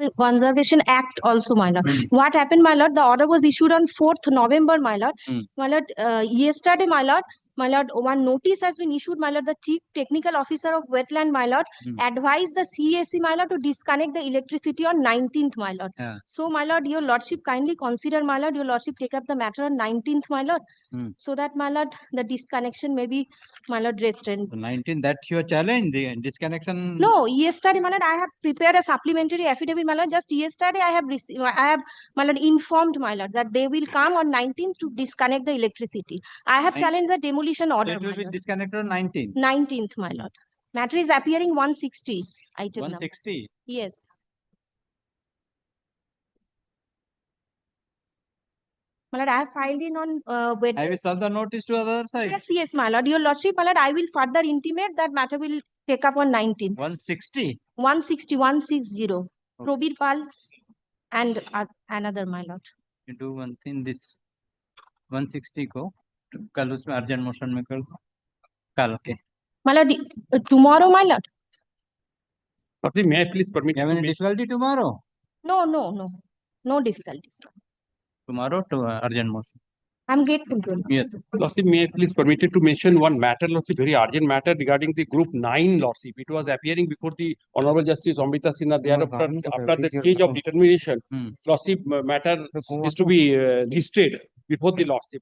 The Conservation Act also, my lord. What happened, my lord? The order was issued on 4th November, my lord. My lord, yesterday, my lord, one notice has been issued, my lord. The Chief Technical Officer of Wetland, my lord, advised the CAC, my lord, to disconnect the electricity on 19th, my lord. So, my lord, your lordship kindly consider, my lord, your lordship take up the matter on 19th, my lord, so that, my lord, the disconnection may be, my lord, restrained. So 19, that your challenge, the disconnection. No, yesterday, my lord, I have prepared a supplementary affidavit, my lord. Just yesterday, I have received, my lord, informed, my lord, that they will come on 19th to disconnect the electricity. I have challenged the demolition order. It will be disconnected on 19th. 19th, my lord. Matter is appearing 160. Item 160. Number. Yes. My lord, I have filed in on I will serve the notice to other side. Yes, my lord. Your lordship, my lord, I will further intimate that matter will take up on 19th. 160. 160. Okay. Probir Pal and another, my lord. You do one thing, this 160 को कल उसमें urgent motion में कर दो कल के. My lord, tomorrow, my lord. Lordship, may I please permit You have any difficulty tomorrow? No difficulties. Tomorrow to urgent motion. I'm grateful to you. Yes. Lordship, may I please permit to mention one matter, Lordship, very urgent matter regarding the Group 9, Lordship. It was appearing before the Honorable Justice Amrita Sinha thereafter after the change of determination. Lordship, matter is to be listed before the Lordship.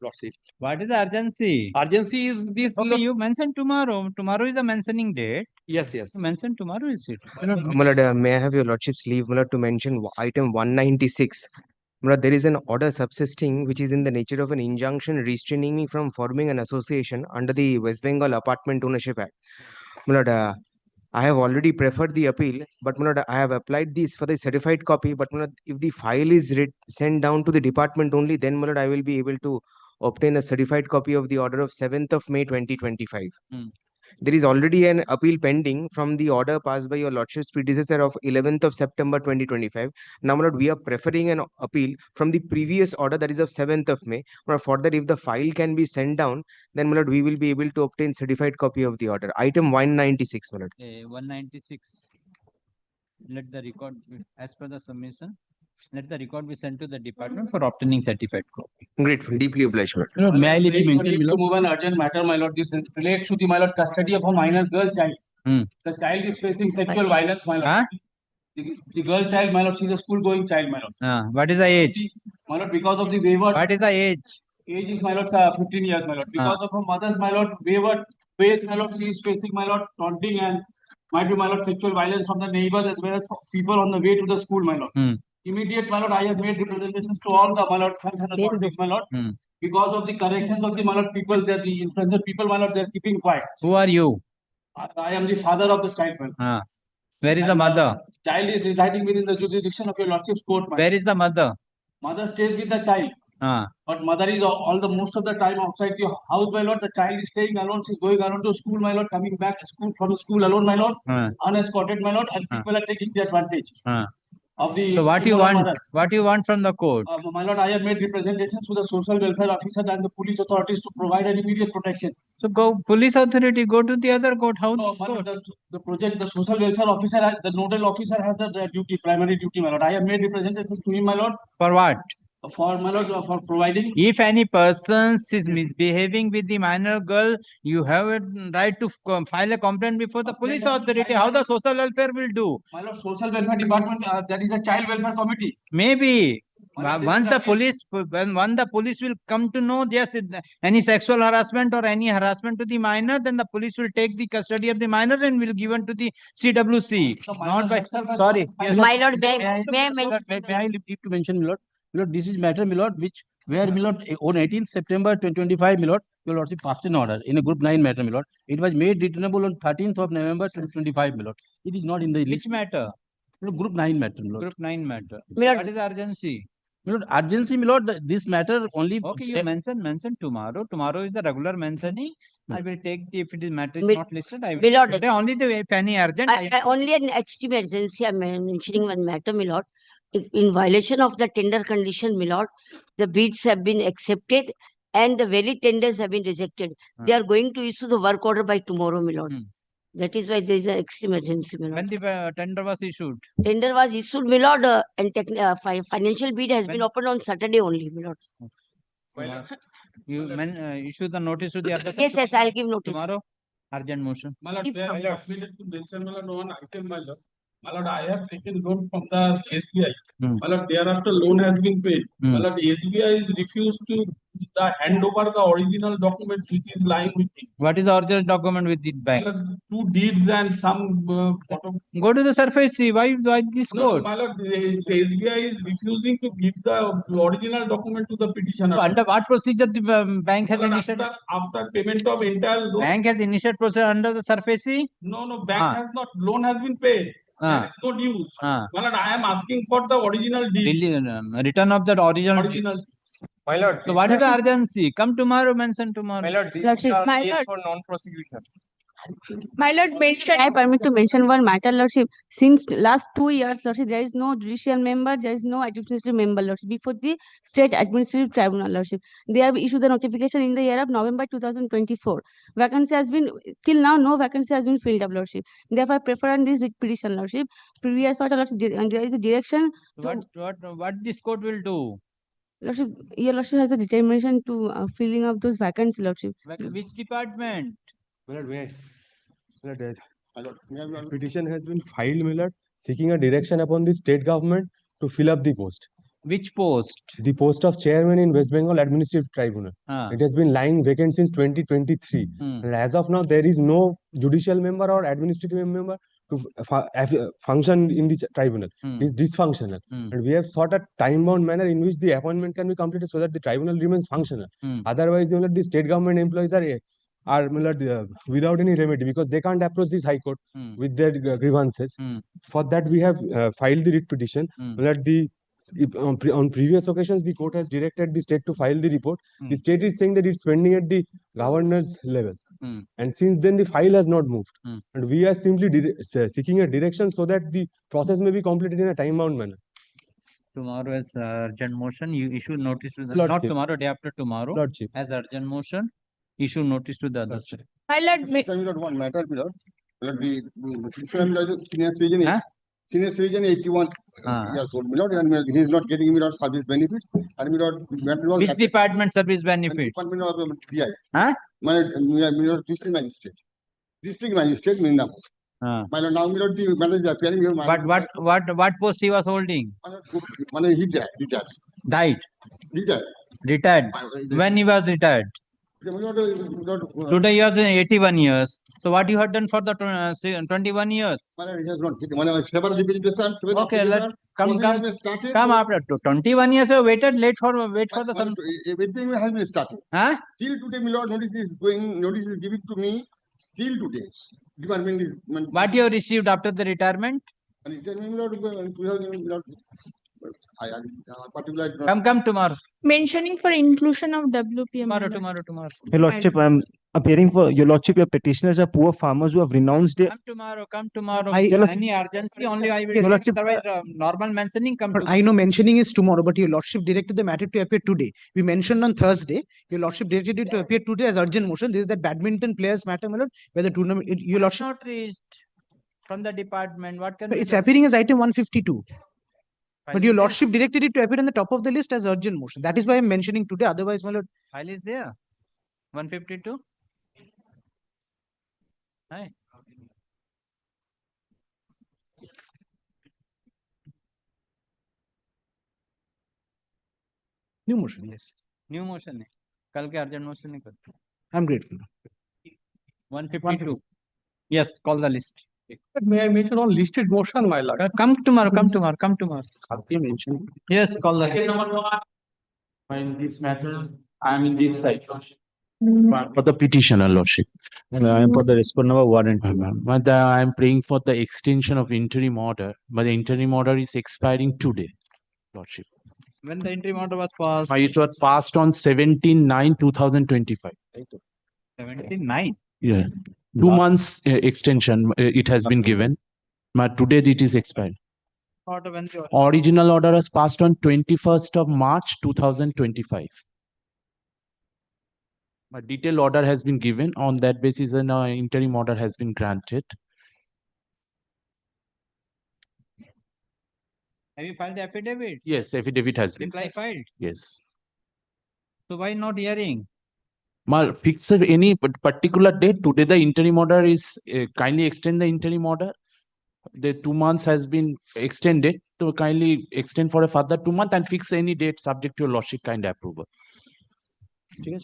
What is the urgency? Urgency is this. Okay, you mentioned tomorrow. Tomorrow is the mentioning date. Yes. You mentioned tomorrow is it? My lord, may I have your lordship's leave, my lord, to mention item 196. My lord, there is an order subsisting which is in the nature of an injunction restraining me from forming an association under the West Bengal Apartment Ownership Act. My lord, I have already preferred the appeal, but my lord, I have applied this for the certified copy. But my lord, if the file is sent down to the department only, then my lord, I will be able to obtain a certified copy of the order of 7th of May 2025. There is already an appeal pending from the order passed by your lordship's predecessor of 11th of September 2025. Now, my lord, we are preferring an appeal from the previous order, that is of 7th of May. My lord, further, if the file can be sent down, then my lord, we will be able to obtain certified copy of the order. Item 196, my lord. 196. Let the record be, as per the submission. Let the record be sent to the department for obtaining certified copy. Grateful, deeply obliged, my lord. May I mention, to move an urgent matter, my lord. This relates to the, my lord, custody of a minor girl child. The child is facing sexual violence, my lord. The girl child, my lord, she is a school-going child, my lord. What is the age? My lord, because of the wayward. What is the age? Age is, my lord, 15 years, my lord. Because of her mother's, my lord, wayward faith, my lord, she is facing, my lord, taunting and might be, my lord, sexual violence from the neighbors as well as people on the way to the school, my lord. Immediate, my lord, I have made representations to all the, my lord, authorities, my lord. Because of the corrections of the, my lord, people, they are the influential people, my lord, they are keeping quiet. Who are you? I am the father of the child, my lord. Where is the mother? Child is residing within the jurisdiction of your lordship's court, my lord. Where is the mother? Mother stays with the child. But mother is all the most of the time outside the house, my lord. The child is staying alone. She's going alone to school, my lord. Coming back to school from school alone, my lord. Unescorted, my lord. And people are taking the advantage of the. So what you want? Mother. What you want from the court? My lord, I have made representations to the social welfare officer and the police authorities to provide an immediate protection. So go police authority. Go to the other court. How? No, my lord, the social welfare officer, the nodal officer has the duty, primary duty, my lord. I have made representations to him, my lord. For what? For, my lord, for providing. If any person is misbehaving with the minor girl, you have a right to file a complaint before the police authority. How the social welfare will do? My lord, social welfare department, that is a child welfare committee. Maybe. Once the police will come to know there's any sexual harassment or any harassment to the minor, then the police will take the custody of the minor and will given to the CWC. So Not by. Sorry. My lord, may I leave to mention, my lord? My lord, this is matter, my lord, where, my lord, on 18th September 2025, my lord, your lordship passed an order in a group 9 matter, my lord. It was made returnable on 13th of November 2025, my lord. It is not in the list. Which matter? Group 9 matter, my lord. Group 9 matter. What is the urgency? My lord, urgency, my lord, this matter only. Okay, you mention tomorrow. Tomorrow is the regular mentioning. I will take the, if it is matter is not listed, I will. Lord, only the if any urgent. Only an extreme emergency, I am mentioning one matter, my lord. In violation of the tender condition, my lord, the bids have been accepted and the valid tenders have been rejected. They are going to issue the work order by tomorrow, my lord. That is why there is an extreme emergency, my When lord. the tender was issued? Tender was issued, my lord, and financial bid has been opened on Saturday only, my lord. You issue the notice to the other. Yes, yes, I'll give notice. Tomorrow, urgent motion. My lord, they are submitted to mention, my lord, one item, my lord. My lord, I have taken loan from the SBI. My lord, thereafter loan has been paid. My lord, SBI is refused to hand over the original documents which is lying with me. What is the original document with the My bank? lord, 2 deeds and some photo. Go to the surface, see why this No, code? my lord, the SBI is refusing to give the original document to the petitioner. So under what procedure the bank has My lord, initiated? after payment of entire loan. Bank has initiated procedure under the surface. No, bank has not, loan has been paid. There is no dues. My lord, I am asking for the original deed. Return of that original. Original. My lord, So what is the urgency? Come tomorrow, mention tomorrow. my lord, this Lordship, is my case lord. for non-prosecution. My lord, I permit to mention one matter, Lordship. Since last 2 years, Lordship, there is no judicial member, there is no administrative member, Lordship, before the State Administrative Tribunal, Lordship. They have issued the notification in the year of November 2024. Vacancy has been, till now, no vacancy has been filled up, Lordship. Therefore, I prefer on this petition, Lordship. Previous order, Lordship, there is a direction to, What this court will do? Lordship, your Lordship has a determination to filling up those vacancies, Lordship. Which department? My lord, may I? My lord, petition has been filed, my lord, seeking a direction upon the state government to fill up the post. Which post? The post of chairman in West Bengal Administrative Tribunal. It has been lying vacant since 2023. And as of now, there is no judicial member or administrative member to function in the tribunal. It is dysfunctional. And we have sought a time-bound manner in which the appointment can be completed so that the tribunal remains functional. Otherwise, you know, the state government employees are without any remedy because they can't approach this high court with their grievances. For that, we have filed the writ petition. On previous occasions, the court has directed the state to file the report. The state is saying that it's pending at the governor's level. And since then, the file has not moved. And we are simply seeking a direction so that the process may be completed in a time-bound manner. Tomorrow as urgent motion, you issue notice to the, Lordship. not tomorrow, day after tomorrow. Lordship. As urgent motion, issue notice to the other. My lord, One matter, my lord. The senior citizen, Huh? senior citizen 81 years old, my lord, and he is not getting me service benefits. And my lord, matter was Which department service benefit? Department of PI. Huh? My lord, district magistrate. District magistrate, Mindapur. My lord, now my lord, the matter is appearing here. What post he was holding? He died. Died. Retired. Retired. When he was retired? Today he was 81 years. So what you had done for the 21 years? He has not. Several representations. Okay, come after 21 years. You wait for the sun. Everything has been started. Huh? Till today, my lord, notice is given to me. Still today, department is. What you have received after the retirement? Come tomorrow. mentioning for inclusion of WPM. Tomorrow. Your Lordship, I am appearing for your Lordship. Your petitioners are poor farmers who have renounced it. Come tomorrow. Your Any urgency, only I will. Your Lordship, Otherwise, normal mentioning come But I know mentioning is tomorrow, but your Lordship directed the matter to appear today. We mentioned on Thursday. Your Lordship directed it to appear today as urgent motion. This is that badminton players matter, my lord, where the tournament. Your Lordship. Not reached from the department. What can It's appearing as item 152. But your Lordship directed it to appear on the top of the list as urgent motion. That is why I'm mentioning today. Otherwise, my lord. File is there. 152. Hi. New motion, yes. New motion. Kal ke urgent motion nahi karte. I'm grateful. 152. Yes, call the list. May I mention on listed motion, my lord? Come tomorrow. Yes, call the list. In this matter, I am in this side. For the petitioner, Lordship. I am for the respondent warrant. But I am praying for the extension of interim order, but the interim order is expiring today, Lordship. When the interim order was passed? It was passed on 17/9/2025. 79. Yeah. 2 months extension it has been given, but today it is expired. Order when the Original order was passed on 21st of March 2025. A detailed order has been given. On that basis, an interim order has been granted. Have you filed the affidavit? Yes, affidavit has been. Reply filed. Yes. So why not hearing? Mal, fix any particular date. Today, the interim order is kindly extend the interim order. The 2 months has been extended. So kindly extend for a further 2 months and fix any date subject to your lordship kind approval. Yes.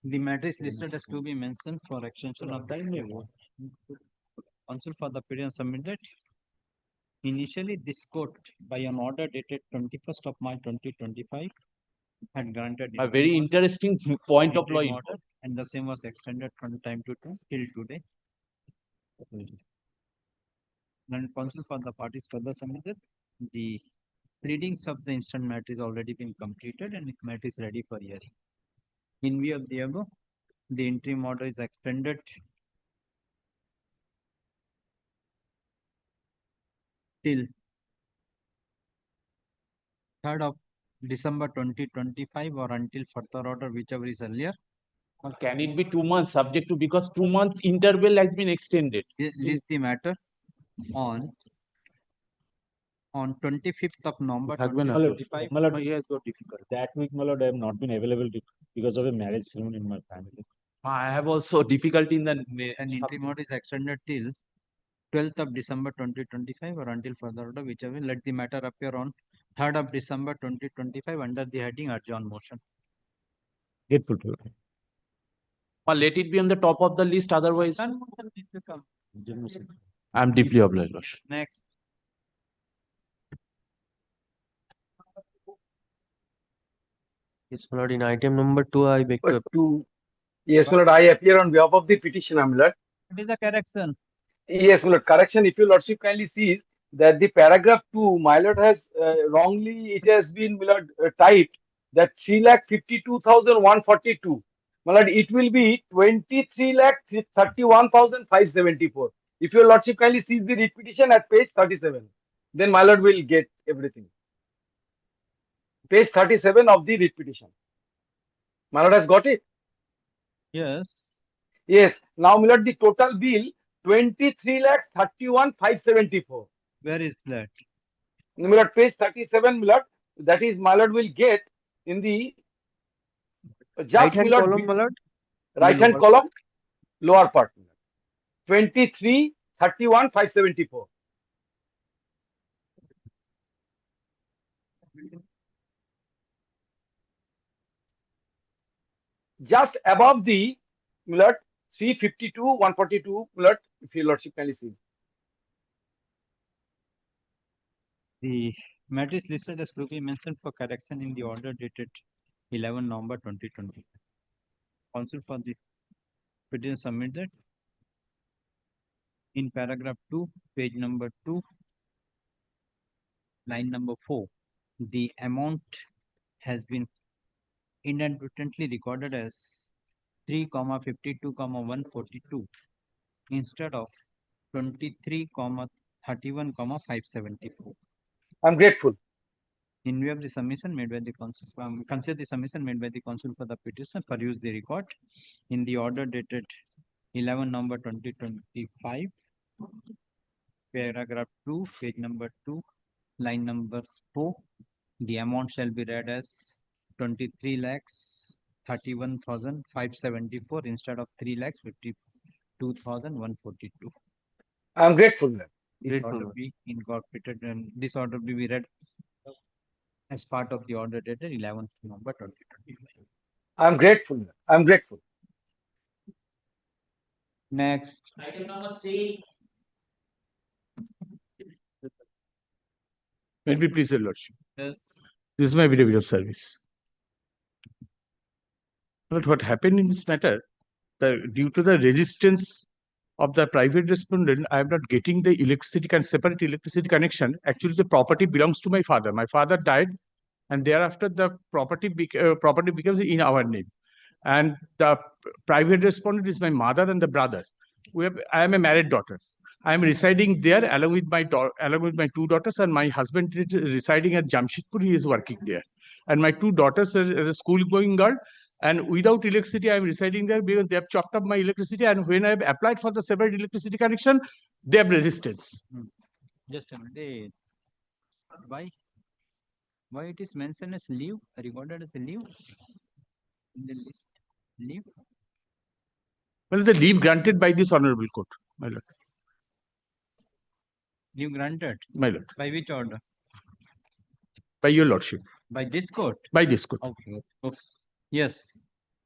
The matter is listed as to be mentioned for extension of the counsel for the period submitted. Initially, this court, by an order dated 21st of March 2025, had granted A very interesting point of law. interim order, and the same was extended from time to time till today. And counsel for the parties further submitted. The pleadings of the instant matter is already been completed and the matter is ready for hearing. In view of the above, the interim order is extended till 3rd of December 2025 or until further order, whichever is earlier. Can it be 2 months subject to, because 2 month interval has been extended? List the matter on 25th of November My 2025. lord, he has got difficult. That week, my lord, I have not been available because of a marriage ceremony in my family. I have also difficulty in the An interim order is extended till 12th of December 2025 or until further order, whichever. Let the matter appear on 3rd of December 2025 under the heading adjourn motion. Grateful to you. Or let it be on the top of the list, otherwise Adjourn motion needs to come. I'm deeply obliged, lordship. Next. Yes, my lord, in item number 2, I beg to Yes, my lord, I appear on behalf of the petitioner, my lord. It is a correction. Yes, my lord, correction, if your lordship kindly sees that the paragraph 2, my lord has wrongly, it has been, my lord, typed that 3,52,142. My lord, it will be 23,31,574. If your lordship kindly sees the repetition at page 37, then my lord will get everything. Page 37 of the repetition. My lord has got it? Yes. Yes. Now, my lord, the total bill 23,31,574. Where is that? My lord, page 37, my lord, that is, my lord will get in the right-hand column, my lord. right hand column, lower part. 23,31,574. Just above the, my lord, 352,142, my lord, if your lordship kindly sees. The matter is listed as to be mentioned for correction in the order dated 11 November 2020. Counsel for the petition submitted in paragraph 2, page number 2, line number 4. The amount has been inadvertently recorded as 3,52,142 instead of 23,31,574. I'm grateful. In view of the submission made by the counsel, consider the submission made by the counsel for the petition, peruse the record in the order dated 11 November 2025, paragraph 2, page number 2, line number 4. The amount shall be read as 23,31,574 instead of 3,52,142. I'm grateful. This order be incorporated and this order will be read as part of the order dated 11th November 2025. I'm grateful. I'm grateful. Next. Item number 3. May it be pleased, your lordship. Yes. This is my affidavit of service. But what happened in this matter, due to the resistance of the private respondent, I am not getting the electricity and separate electricity connection. Actually, the property belongs to my father. My father died, and thereafter the property becomes in our name. And the private respondent is my mother and the brother. I am a married daughter. I am residing there along with my 2 daughters, and my husband is residing at Jamshedpur. He is working there, and my 2 daughters, as a school-going girl, And without electricity, I am residing there because they have chopped up my electricity. And when I have applied for the separate electricity connection, they have resistance. Just a minute. Eh, why it is mentioned as leave, recorded as a leave in the list? Leave. Well, the leave granted by this honorable court, my lord. Leave granted. My lord. By which order? By your lordship. By this court? By this court. Okay. Okay. Yes.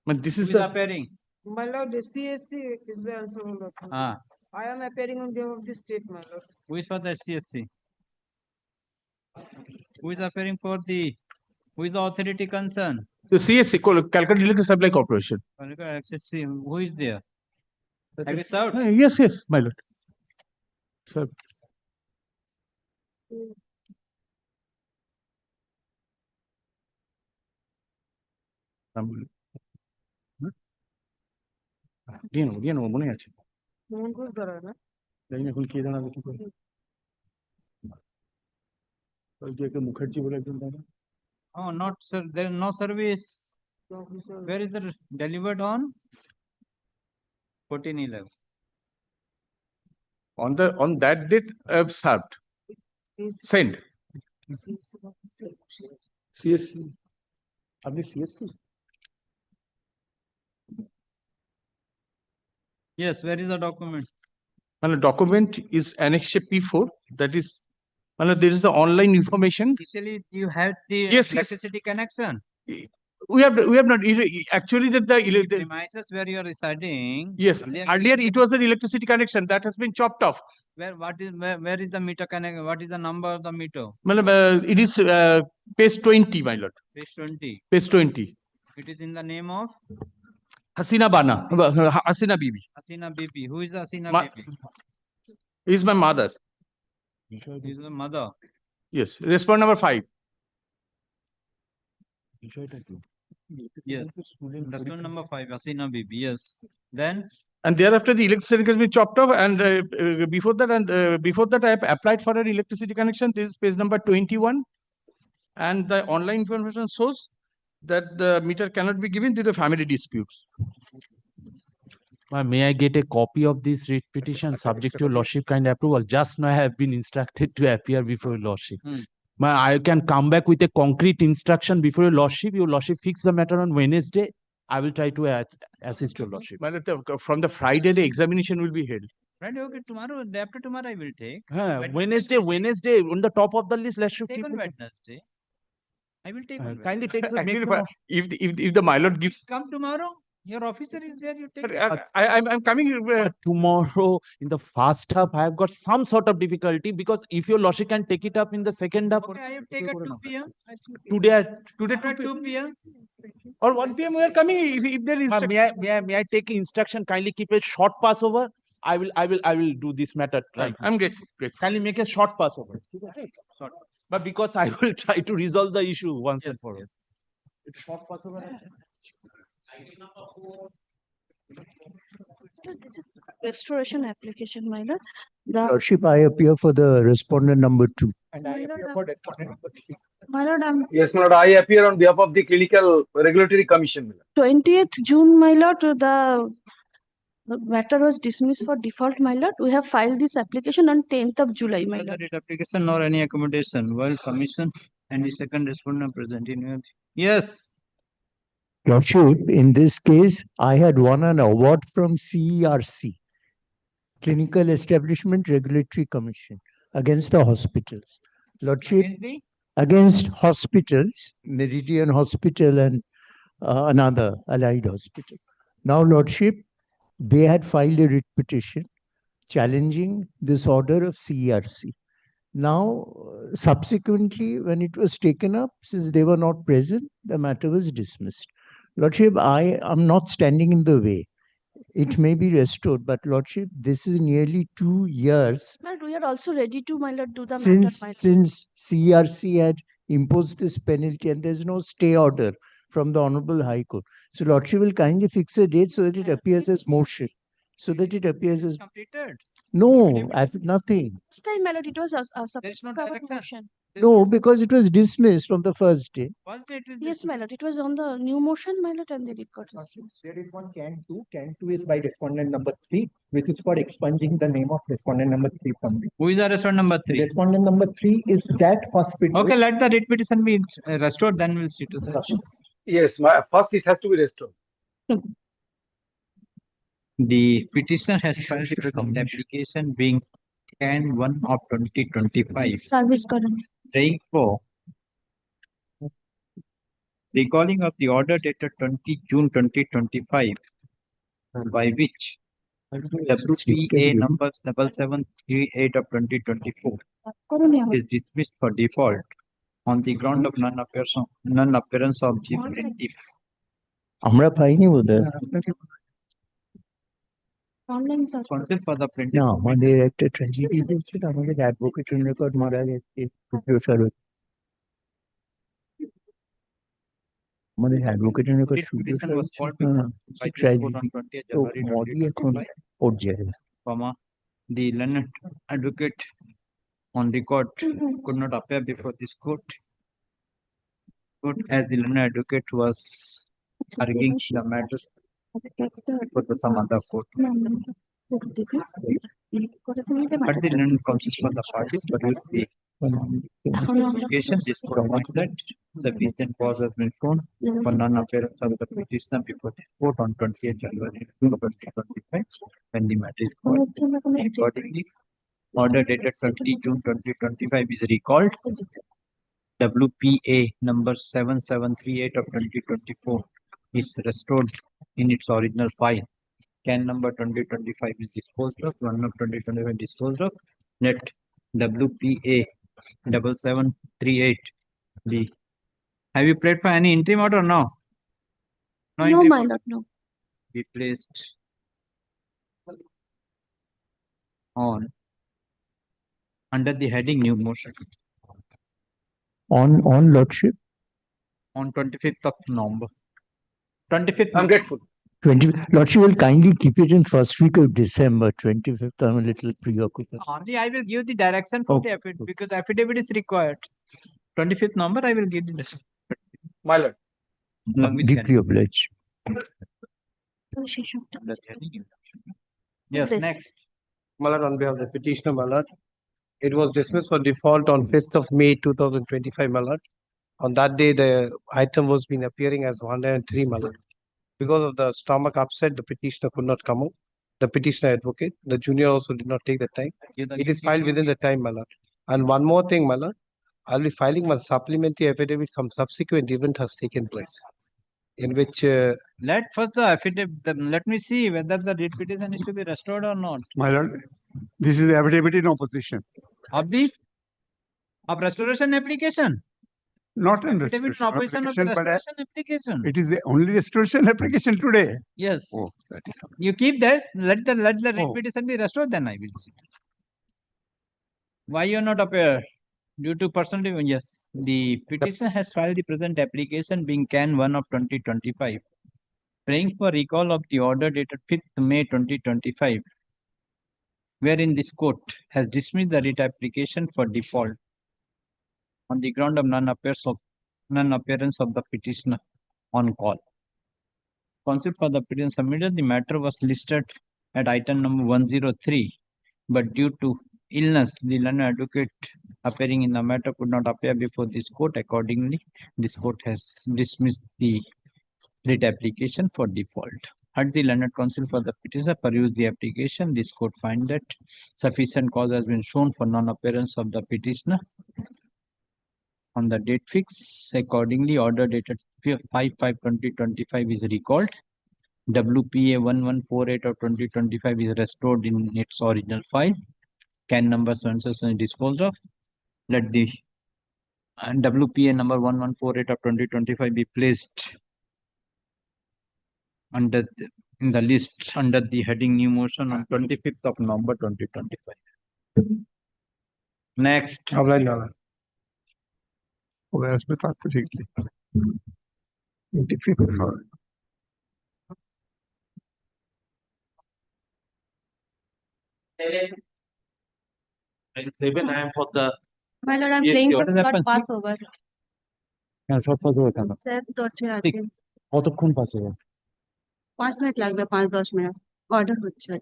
But this Who is is the appearing? My lord, the CSC is the answer. I am appearing on behalf of the state, my lord. Who is for the SCSC? Who is appearing for the, who is the authority concerned? the CSC, Calcutta Electric Supply Corporation. SCSC, who is there? Have you served? Yes, yes, my lord. Sir. দিয়ে নেবো মনে আছে জানি না এখন কে জানাবে কি করে ওই যে একটা মুখার্জি বলে একজন দাদা Oh, not sir, there is no service. Where is the delivered on? 14/11. on that date I have served. Send. CSC. আপনি CSC? Yes, where is the document? And the document is Annex P4. That is, there is the online information. Actually, you have the Yes, electricity connection. We have not actually that the Premises where you are residing. yes, earlier it was an electricity connection that has been chopped off. Where is the meter connect? What is the number of the meter? It is page 20, my lord. Page 20. Page 20. It is in the name of Hasina Bana, Hasina Bibi. Hasina Bibi. Who is Hasina Bibi? Is my mother. Is the mother. Yes. Respond number 5. Yes. Respond number 5. Hasina Bibi. Yes. Then. And thereafter, the electricity has been chopped off. And before that, I have applied for an electricity connection. This is page number 21. And the online information shows that the meter cannot be given due to family disputes. May I get a copy of this writ petition subject to your lordship kind approval? Just now I have been instructed to appear before your lordship. I can come back with a concrete instruction before your lordship. Your lordship fix the matter on Wednesday. I will try to assist your lordship. From the Friday, the examination will be held. Friday, okay. Tomorrow, day after tomorrow, I will take. Wednesday, on the top of the list. Let's take on Wednesday. I will take. Kindly take. If the my lord gives. Come tomorrow. Your officer is there. You take. I'm coming tomorrow in the first half. I have got some sort of difficulty because if your lordship can take it up in the second half. Okay, I have taken 2 p.m. Today at 2 p.m. or 1 p.m. we are coming. If there is. May I take instruction? Kindly keep a short passover. I will do this matter. Right. I'm grateful. Kindly make a short passover. Short. But because I will try to resolve the issue once and for all. It's short passover. This is restoration application, my lord. Lordship, I appear for the respondent number 2. And I appear for respondent number 3. My lord, Yes, my lord, I appear on behalf of the Clinical Regulatory Commission. 20th June, my lord, the matter was dismissed for default, my lord. We have filed this application on 10th of July, my lord. Application nor any accommodation. Well, commission and the second respondent present in your. Yes. Lordship, in this case, I had won an award from CERC, Clinical Establishment Regulatory Commission, against the hospitals. Lordship, against hospitals, Meridian Hospital and another allied hospital. Now, Lordship, they had filed a writ petition challenging this order of CERC. Now, subsequently, when it was taken up, since they were not present, the matter was dismissed. Lordship, I am not standing in the way. It may be restored, but Lordship, this is nearly 2 years. But we are also ready to, my lord, do the matter, my lord. Since CERC had imposed this penalty and there's no stay order from the Honorable High Court. So Lordship will kindly fix a date so that it appears as motion. So that it appears as. Completed. No, nothing. This time, my lord, it was There is no direction. motion. No, because it was dismissed on the first day. First day it is Yes, my lord. It was on the new motion, my lord, and then it got dismissed. There is one can two. Can two is by respondent number 3, which is for expunging the name of respondent number 3 from it. Who is the respondent number 3? Respondent number 3 is that hospital. Okay, let the writ petition be restored, then we'll see to that. Yes, first it has to be restored. The petitioner has filed the present application being Can 1 of 2025, Service current. saying for recalling of the order dated 20 June 2025, by which WPA number 7738 of 2024 is dismissed for default on the ground of non-appearance of the plaintiff. আমরা পাইনি বোধহয় Online Counsel for the plaintiff. না আমাদের একটা tragedy হয়েছিল আমাদের advocate record মারা গেছে আমাদের advocate record Petition was called by the court on 20th তো January মডি এখন 2025, ওর জায়গায় comma, the learned advocate on record could not appear before this court as the learned advocate was arguing the matter for some other court. But the learned counsel for the parties produced the application. This court finds that sufficient cause has been shown for non-appearance of the petitioner before the court on 20th January 2025 when the matter is called. Accordingly, order dated 20 June 2025 is recalled. WPA number 7738 of 2024 is restored in its original file. Can number 2025 is disposed of. 1 of 2025 disposed of. Let WPA 7738 be. Have you played for any interim order? No. No, interim my order lord, no. be placed on under the heading new motion on lordship on 25th of November. 25th. I'm grateful. 20 lordship will kindly keep it in first week of December 25th. I'm a little preoccupied. Only I will give the direction for the affidavit because the affidavit is required. 25th number, I will give the direction. My lord. Deeply obliged. Yes, next. Malad, on behalf of the petitioner, Malad, it was dismissed for default on 5th of May 2025, Malad. On that day, the item was been appearing as 103, Malad. Because of the stomach upset, the petitioner could not come out. The petitioner advocate, the junior also did not take the time. It is filed within the time, Malad. And one more thing, Malad, I'll be filing one supplementary affidavit. Some subsequent event has taken place, in which let first the affidavit. Let me see whether the writ petition is to be restored or not. My lord, this is the affidavit in opposition. Of the restoration application. Not in Affidavit in opposition of the restoration application. It is the only restoration application today. Yes. Oh, that is You keep that. Let the writ petition be restored. Then I will see. Why you are not appear? Due to personal, yes, the petitioner has filed the present application being Can 1 of 2025, praying for recall of the order dated 5th May 2025, wherein this court has dismissed the writ application for default on the ground of non-appearance of the petitioner on call. Counsel for the petition submitted the matter was listed at item number 103, but due to illness, the learned advocate appearing in the matter could not appear before this court. Accordingly, this court has dismissed the writ application for default. Had the learned counsel for the petitioner perused the application, this court find that sufficient cause has been shown for non-appearance of the petitioner on the date fixed. Accordingly, order dated 5/5/2025 is recalled. WPA 1148 of 2025 is restored in its original file. Can number is disposed of. Let the WPA number 1148 of 2025 be placed under in the list under the heading new motion on 25th of November 2025. Next. Where's the particularly? Item 7, I am for the My lord, I'm Yes, playing what for has third happened? pass over. হ্যাঁ short pass হবে কেন Sir, দশে আছে। কতক্ষণ pass হবে 5 minute লাগবে 5-10 minute order হচ্ছে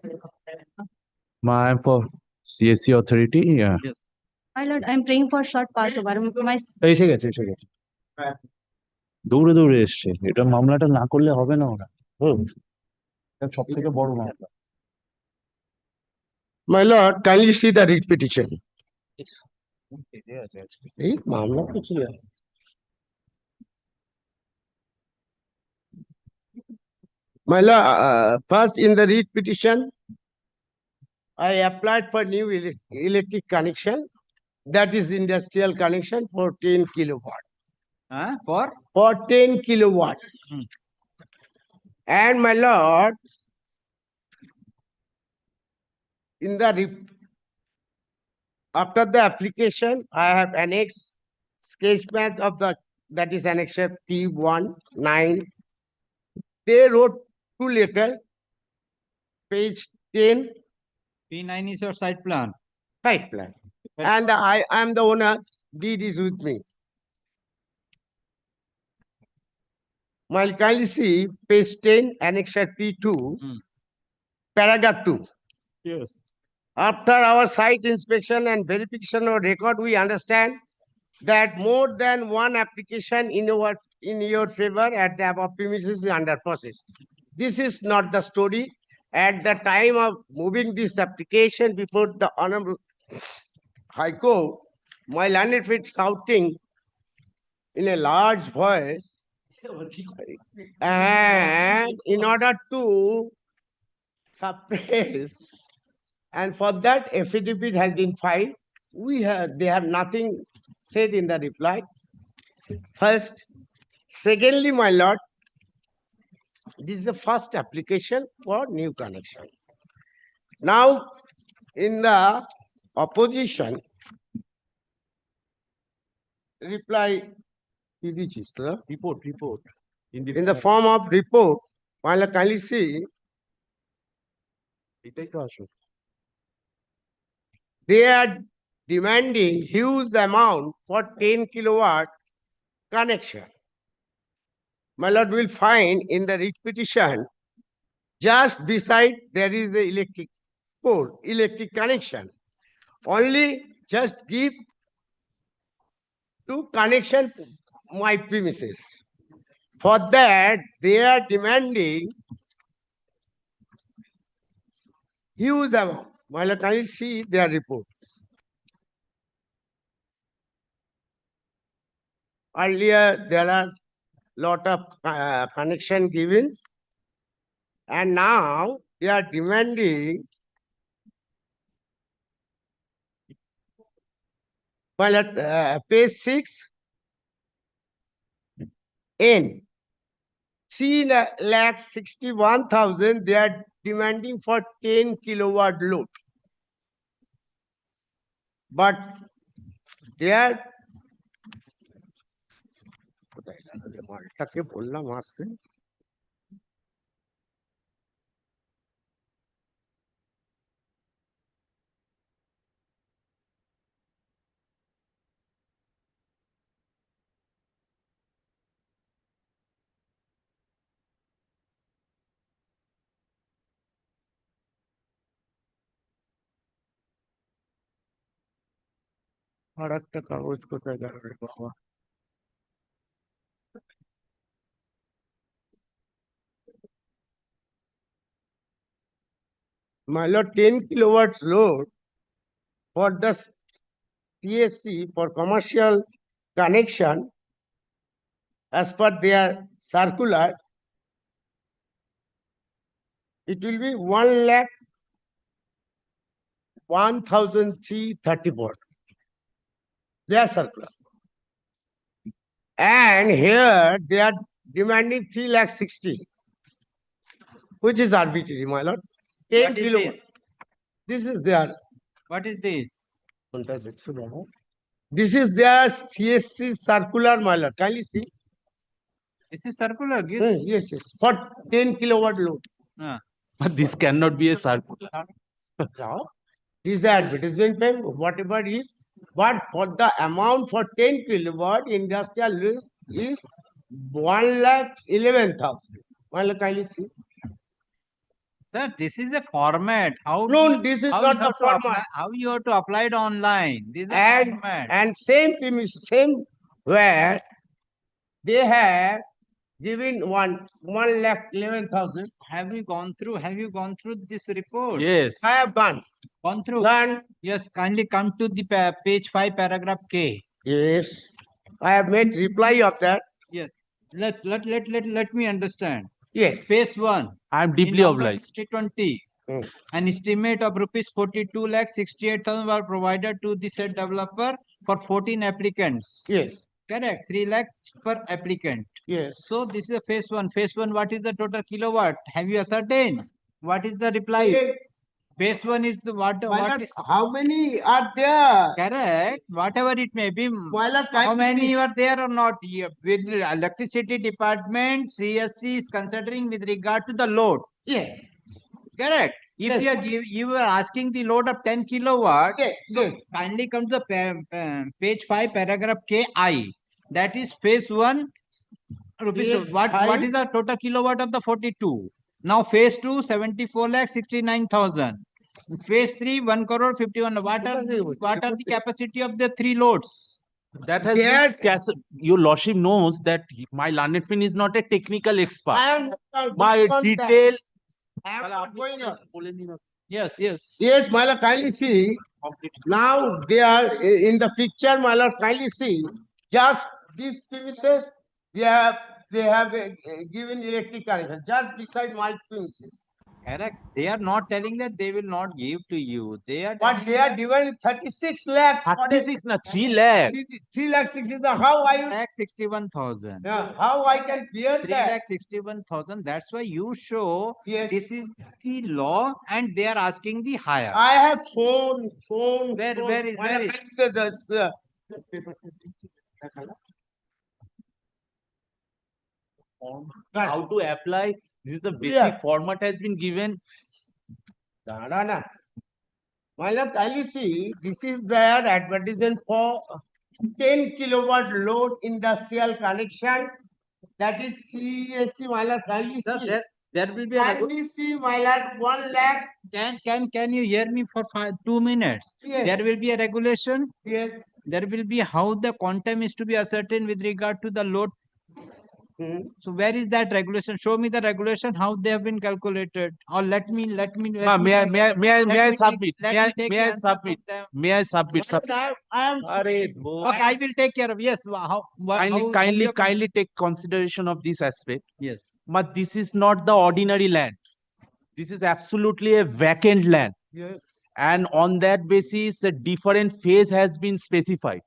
My for CSC authority, yeah. My lord, I'm praying for short pass over. My এসে গেছে দৌড়ে দৌড়ে এসছে এটা মামলাটা না করলে হবে না ওরা সব থেকে বড় মামলা My lord, kindly see the writ petition. এই মামলা তো ছিল। My lord, first in the writ petition, I applied for new electric connection, that is industrial connection for 10 kilowatt. For 10 kilowatt. And my lord, in the after the application, I have annexed sketch map of the, that is annexure P19. They wrote 2 letters, page 10. P9 is your site plan. Site plan. And I am the owner, deed is with me. My kindly see page 10, annexure P2, paragraph 2. Yes. After our site inspection and verification of record, we understand that more than one application in your favor at the above premises is under process. This is not the story. At the time of moving this application before the Honorable High Court, my landed feet shouting in a large voice, and in order to suppress, and for that affidavit has been filed. They have nothing said in the reply. First, secondly, my lord, this is the first application for new connection. Now, in the opposition, reply report. In the form of report, my lord, kindly see. They are demanding huge amount for 10 kilowatt connection. My lord will find in the writ petition, just beside there is the electric pole, electric connection. Only just give to connection to my premises. For that, they are demanding huge amount. My lord, can you see their report? Earlier, there are lot of connection given, and now they are demanding, well, at page 6, N, 3,61,000, they are demanding for 10 kilowatt load. But they are মালটাকে বললাম আসছে আর একটা কাগজ কোথায় গেল রে বাবা My lord, 10 kilowatts load for the CSC for commercial connection as per their circular, it will be 1,01,334. Their circular. And here they are demanding 3,60,000, which is arbitrary, my lord. 10 kilowatts. This is their. What is this? This is their CSC circular, my lord. Kindly see. This is circular. Yes. For 10 kilowatt load. But this cannot be a circular. This is advertisement, whatever is But for the amount for 10 kilowatt, industrial is 1,11,000. Kindly see. Sir, this is a format. No, this is how not you the have to apply- format. how you have to apply it online. This is a And format. same premise, same where they have given 1,11,000. Have you gone through this report? Yes. I have gone. Gone through? Gone. Yes, kindly come to the page 5, paragraph K. Yes. I have made reply of that. Yes. Let me understand. Yes. Phase 1. I am deeply obliged. 2020. An estimate of rupees 42,68,000 were provided to the said developer for 14 applicants. Yes. Correct. 3 lakh per applicant. Yes. So this is a phase 1. Phase 1, what is the total kilowatt? Have you ascertained? What is the reply? Yes. Phase 1 is the what? How many are there? Correct. Whatever it may be. How kindly many are there or not? With the electricity department, CSC is considering with regard to the load. Yes. Correct. If you are asking the load of 10 kilowatt, so kindly come to the page 5, paragraph KI. That is phase 1. Rupees. What is the total kilowatt of the 42? Now phase 2, 74,69,000. Phase 3, 1 crore 51. What are the capacity of the 3 loads? That has your lordship knows that my learned friend is not a technical expert. My detail. Yes. Yes, my lord, kindly see. Now they are in the picture, my lord, kindly see. Just these premises, they have given electric connection just beside my premises. Correct. They are not telling that they will not give to you. They are. But they are given 36 lakhs. 36 na 3 lakh. 3 lakh 60. How I 3,61,000. Yeah, how I can bear that? 3,61,000. That's why you show this is the law, and they are asking the higher. I have phone. Where is the How to apply? This is the basic format has been given. My lord, kindly see, this is their advertisement for 10 kilowatt load industrial connection. That is CSC, my lord, kindly see. There will be kindly see, my lord, 1 lakh. Can you hear me for 2 minutes? Yes. There will be a regulation. Yes. There will be how the quantum is to be ascertained with regard to the load. So where is that regulation? Show me the regulation, how they have been calculated. Or let me. May I submit? May I submit? I am. Okay, I will take care of. Yes. Kindly take consideration of this aspect. Yes. But this is not the ordinary land. This is absolutely a vacant land. Yes. And on that basis, a different phase has been specified.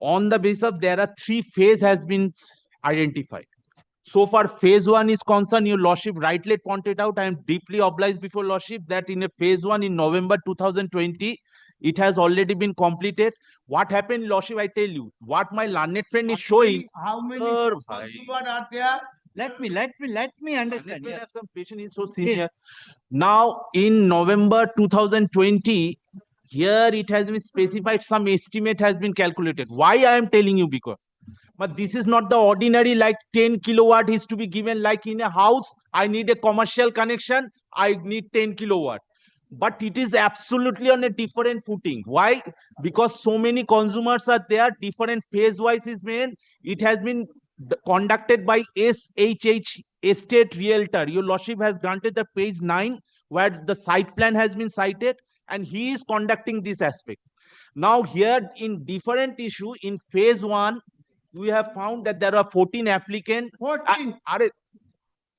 On the basis of there are 3 phases has been identified. So far, phase 1 is concerned, your lordship rightly pointed out. I am deeply obliged before lordship that in a phase 1 in November 2020, it has already been completed. What happened, lordship? I tell you what my learned friend is showing. How many consumers are there? Let me understand. Yes. Have some patient is so senior. Yes. Now in November 2020, here it has been specified, some estimate has been calculated. Why I am telling you? Because but this is not the ordinary like 10 kilowatt is to be given like in a house. I need a commercial connection. I need 10 kilowatt. But it is absolutely on a different footing. Why? Because so many consumers are there. Different phase wise is made. It has been conducted by SHH Estate Realtor. Your lordship has granted the page 9 where the site plan has been cited, and he is conducting this aspect. Now here in different issue in phase 1, we have found that there are 14 applicants.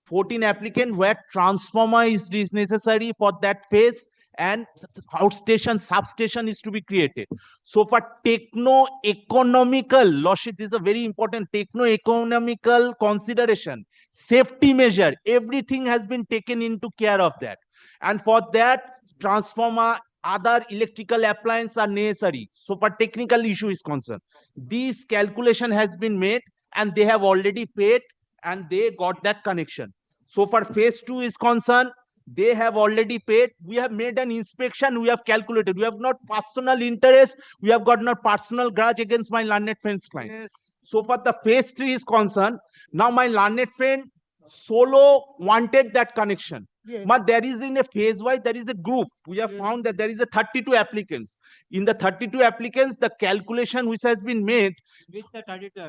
14 applicants where transformer is necessary for that phase and outstation, substation is to be created. So for techno-economical, lordship, this is a very important techno-economical consideration, safety measure, everything has been taken into care of that. And for that, transformer, other electrical appliances are necessary. So for technical issue is concerned, this calculation has been made and they have already paid and they got that connection. So for phase 2 is concerned, They have already paid. We have made an inspection. We have calculated. We have not personal interest. We have got not personal grudge against my learned friend's client. Yes. So far, the phase 3 is concerned. Now, my learned friend solo wanted that connection. Yes. But there is in a phase wise, there is a group. We have found that there is a 32 applicants. In the 32 applicants, the calculation which has been made. With the 32,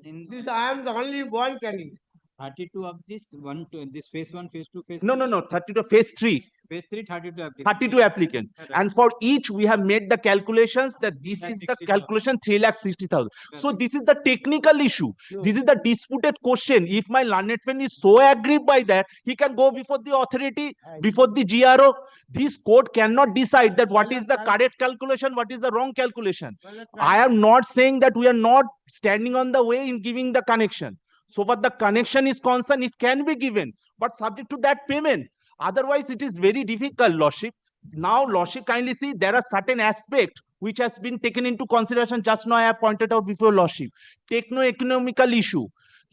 in This I am the only one candidate. 32 of this one to this phase 1, phase 2, phase No, no, no. 32 phase 3. phase 3, 32 applicants. 32 applicants. Correct. And for each, we have made the calculations that this is the 360,000. calculation 3,60,000. So this is the technical issue. This is the disputed question. If my learned friend is so aggrieved by that, he can go before the authority, before the GRO. This court cannot decide that what is the correct calculation, what is the wrong calculation. I am not saying that we are not standing on the way in giving the connection. So far the connection is concerned, it can be given, but subject to that payment. Otherwise, it is very difficult, Lordship. Now, Lordship, kindly see, there are certain aspects which has been taken into consideration. Just now, I have pointed out before, Lordship. Techno-economical issue.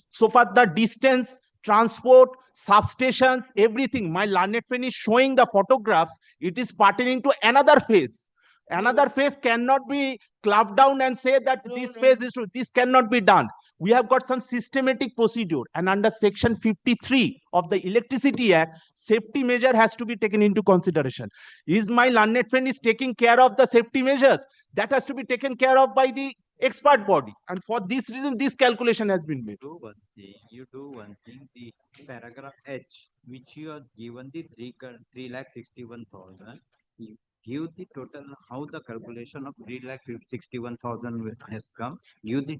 So far, the distance, transport, substations, everything. My learned friend is showing the photographs. It is pertaining to another phase. Another phase cannot be clamped down and say that this phase is true. This cannot be done. We have got some systematic procedure, and under section 53 of the Electricity Act, safety measure has to be taken into consideration. Is my learned friend is taking care of the safety measures? That has to be taken care of by the expert body. And for this reason, this calculation has been made. You do one thing, the paragraph H, which you are given the 3,61,000, you give the total, how the calculation of 3,61,000 has come, give the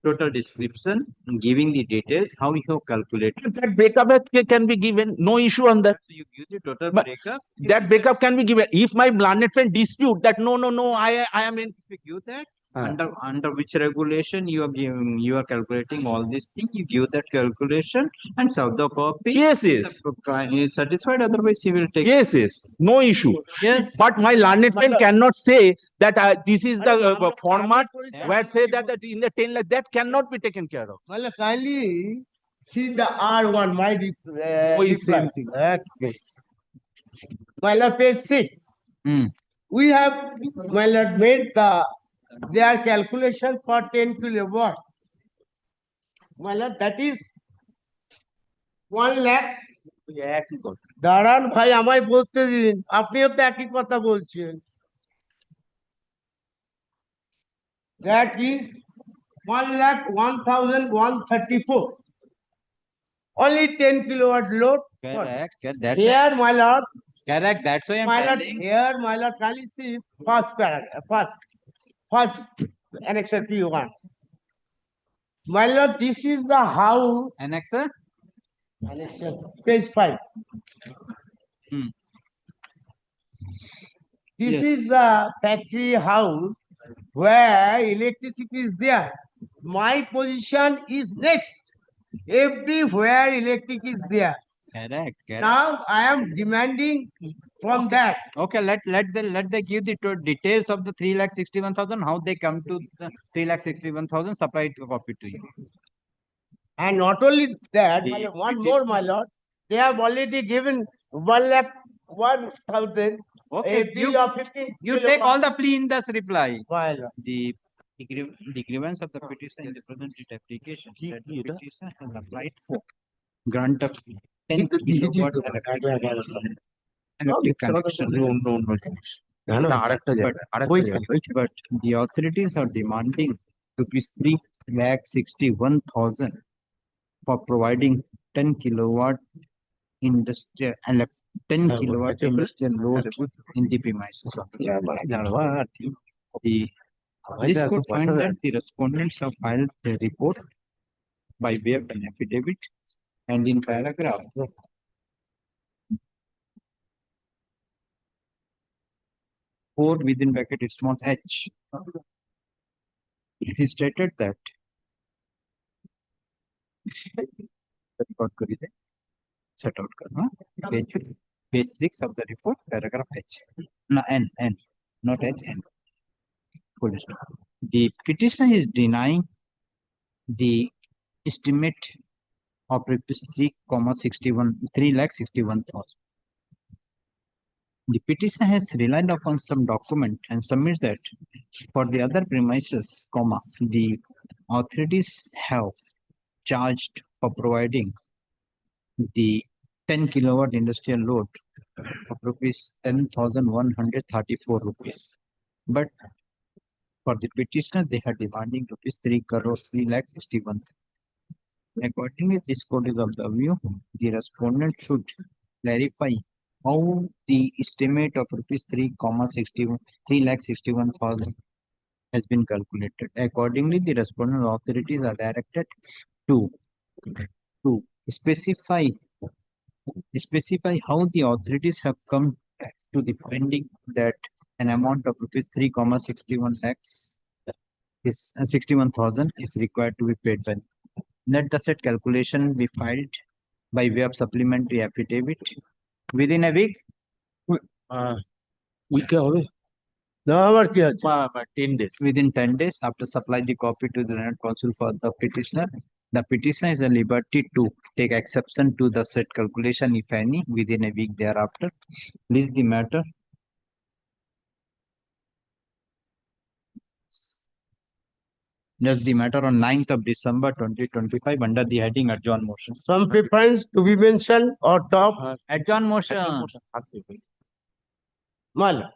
total description, giving the details, how you have calculated. That breakup can be given, no issue on that. So you give the total But breakup. that breakup can be given. If my learned friend dispute that, no, I am in. If you give that, under which regulation you are giving, you are calculating all these things, you give that calculation and serve the copy. Yes. The client is satisfied, otherwise he will take. Yes, no issue. Yes. But my learned friend cannot say that this is the format where say that in the 10 lakh, that cannot be taken care of. Well, kindly see the R1, my Same thing. Okay. Well, page 6. We have made their calculation for 10 kilowatt. Well, that is 1 lakh. দাঁড়ান ভাই আমায় বলতে দিন, আপনিও তো একই কথা বলছেন। That is 1,01,134. Only 10 kilowatt load. Correct. Here, my lord. Correct. That's why I'm telling. Here, my lord, can you see first paragraph, first annexure P1. My lord, this is the house. Annexure? Annexure, page 5. This is the factory house where electricity is there. My position is next. Everywhere electric is there. Correct. Now I am demanding from that. Okay, let they give the details of the 3,61,000, how they come to the 3,61,000, supply it, copy to you. And not only that, one more, my lord. They have already given 1,01,000. Okay, you take all the plea in this reply. My lord. The grievance of the petition in the present application that the petition has applied for grant of 10 kilowatt electric connection. But the authorities are demanding rupees 3,61,000 for providing 10 kilowatt industrial 10 kilowatt industrial load in the premises of this court finds that the respondents have filed their report by way of an affidavit, and in paragraph 4 within bracket it's small h, it is stated that set out page 6 of the report, paragraph h. No, n, not h, n. Full stop. The petition is denying the estimate of rupees 3,61,000. The petitioner has relied upon some document and submits that for the other premises, comma, the authorities have charged for providing the 10 kilowatt industrial load of rupees 10,134 rupees. But for the petitioner, they are demanding rupees 3 crore 3 lakh 61. Accordingly, this court is of the view the respondent should clarify how the estimate of rupees 3 lakh 61,000 has been calculated. Accordingly, the respondent authorities are directed to specify how the authorities have come to the finding that an amount of rupees 3,61 lakhs is 61,000 is required to be paid by. Let the said calculation be filed by way of supplementary affidavit within a week. No, 10 days. Within 10 days, after supply the copy to the Learned Counsel for the petitioner, the petitioner is at liberty to take exception to the said calculation, if any, within a week thereafter. Please the matter. Just the matter on 9th of December 2025 under the heading adjourn motion. some preference to be mentioned or top. Adjourn motion. Mal.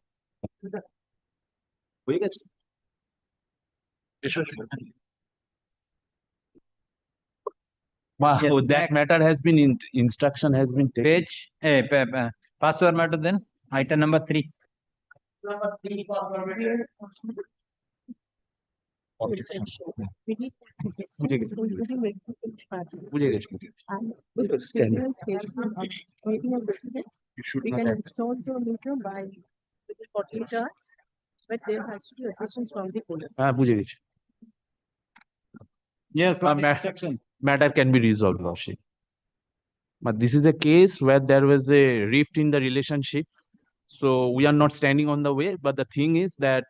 Wow, that matter has been instruction has been taken. Page, password matter then, item number 3. Number 3 We can install the meter by within 48 hours, but there has to be assistance from the police. Yes, Matter can be resolved, Lordship. But this is a case where there was a rift in the relationship. So we are not standing on the way. But the thing is that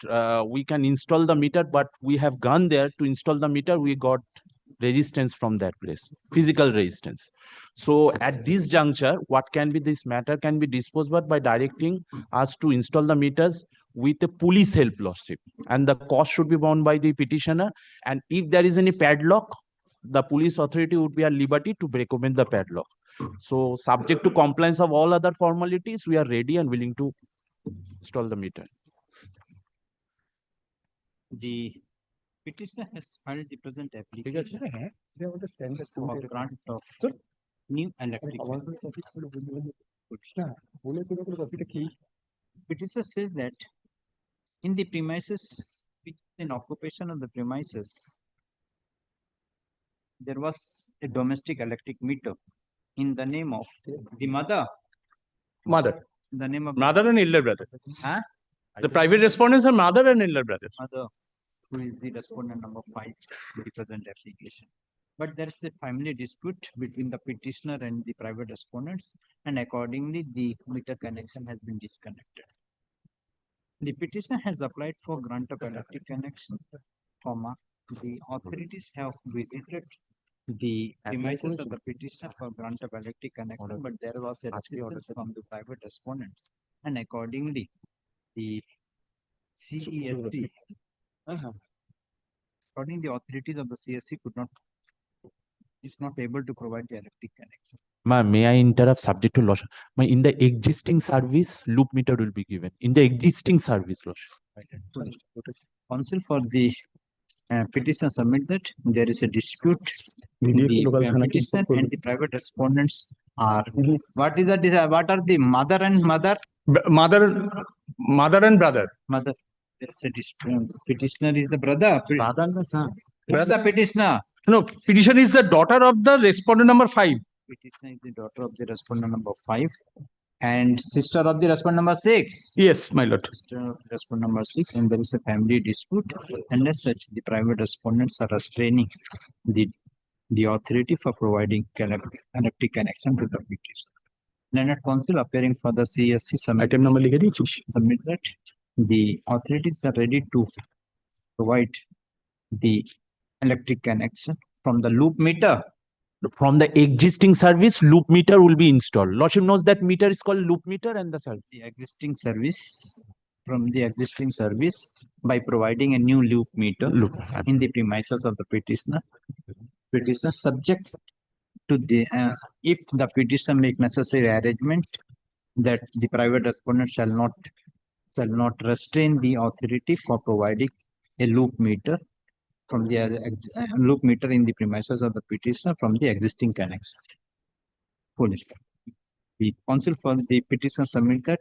we can install the meter, but we have gone there to install the meter. We got resistance from that place, physical resistance. So at this juncture, what can be this matter can be disposed of by directing us to install the meters with a police help, Lordship. And the cost should be borne by the petitioner. And if there is any padlock, the police authority would be at liberty to break open the padlock. So subject to compliance of all other formalities, we are ready and willing to install the meter. The petitioner has filed the present application for grant of new electric. Petitioner says that in the premises, in occupation of the premises, there was a domestic electric meter in the name of the mother. The name of Mother and elder brother. Huh? The private respondents are mother and elder brother. Mother, who is the respondent number 5 in the present application. But there is a family dispute between the petitioner and the private respondents, and accordingly, the meter connection has been disconnected. The petitioner has applied for grant of electric connection, the authorities have visited the premises of the petitioner for grant of electric connection, but there was a resistance from the private respondents, and accordingly, the CESC, according the authorities of the CSC is not able to provide the electric connection. May I interrupt subject to loss? In the existing service, loop meter will be given. In the existing service, loss. Counsel for the petitioner submit that there is a dispute between the petitioner and the private respondents are. What is that? What are the mother and mother? Mother and brother. Mother. There is a dispute. Petitioner is the brother. Brother petitioner. No, petitioner is the daughter of the respondent number 5. Petitioner is the daughter of the respondent number 5 and sister of the respondent number 6. Yes, my lord. Sister of the respondent number 6, and there is a family dispute, and as such, the private respondents are restraining the authority for providing electric connection to the petitioner. Learned Counsel appearing for the CSC submit that the authorities are ready to provide the electric connection from the loop meter From the existing service, loop meter will be installed. Lordship knows that meter is called loop meter and the service. The existing service, from the existing service by providing a new loop meter in the premises of the petitioner. Petitioner subject to the, if the petitioner make necessary arrangement that the private respondent shall not restrain the authority for providing a loop meter from the loop meter in the premises of the petitioner from the existing connection. Full stop. The counsel for the petition submit that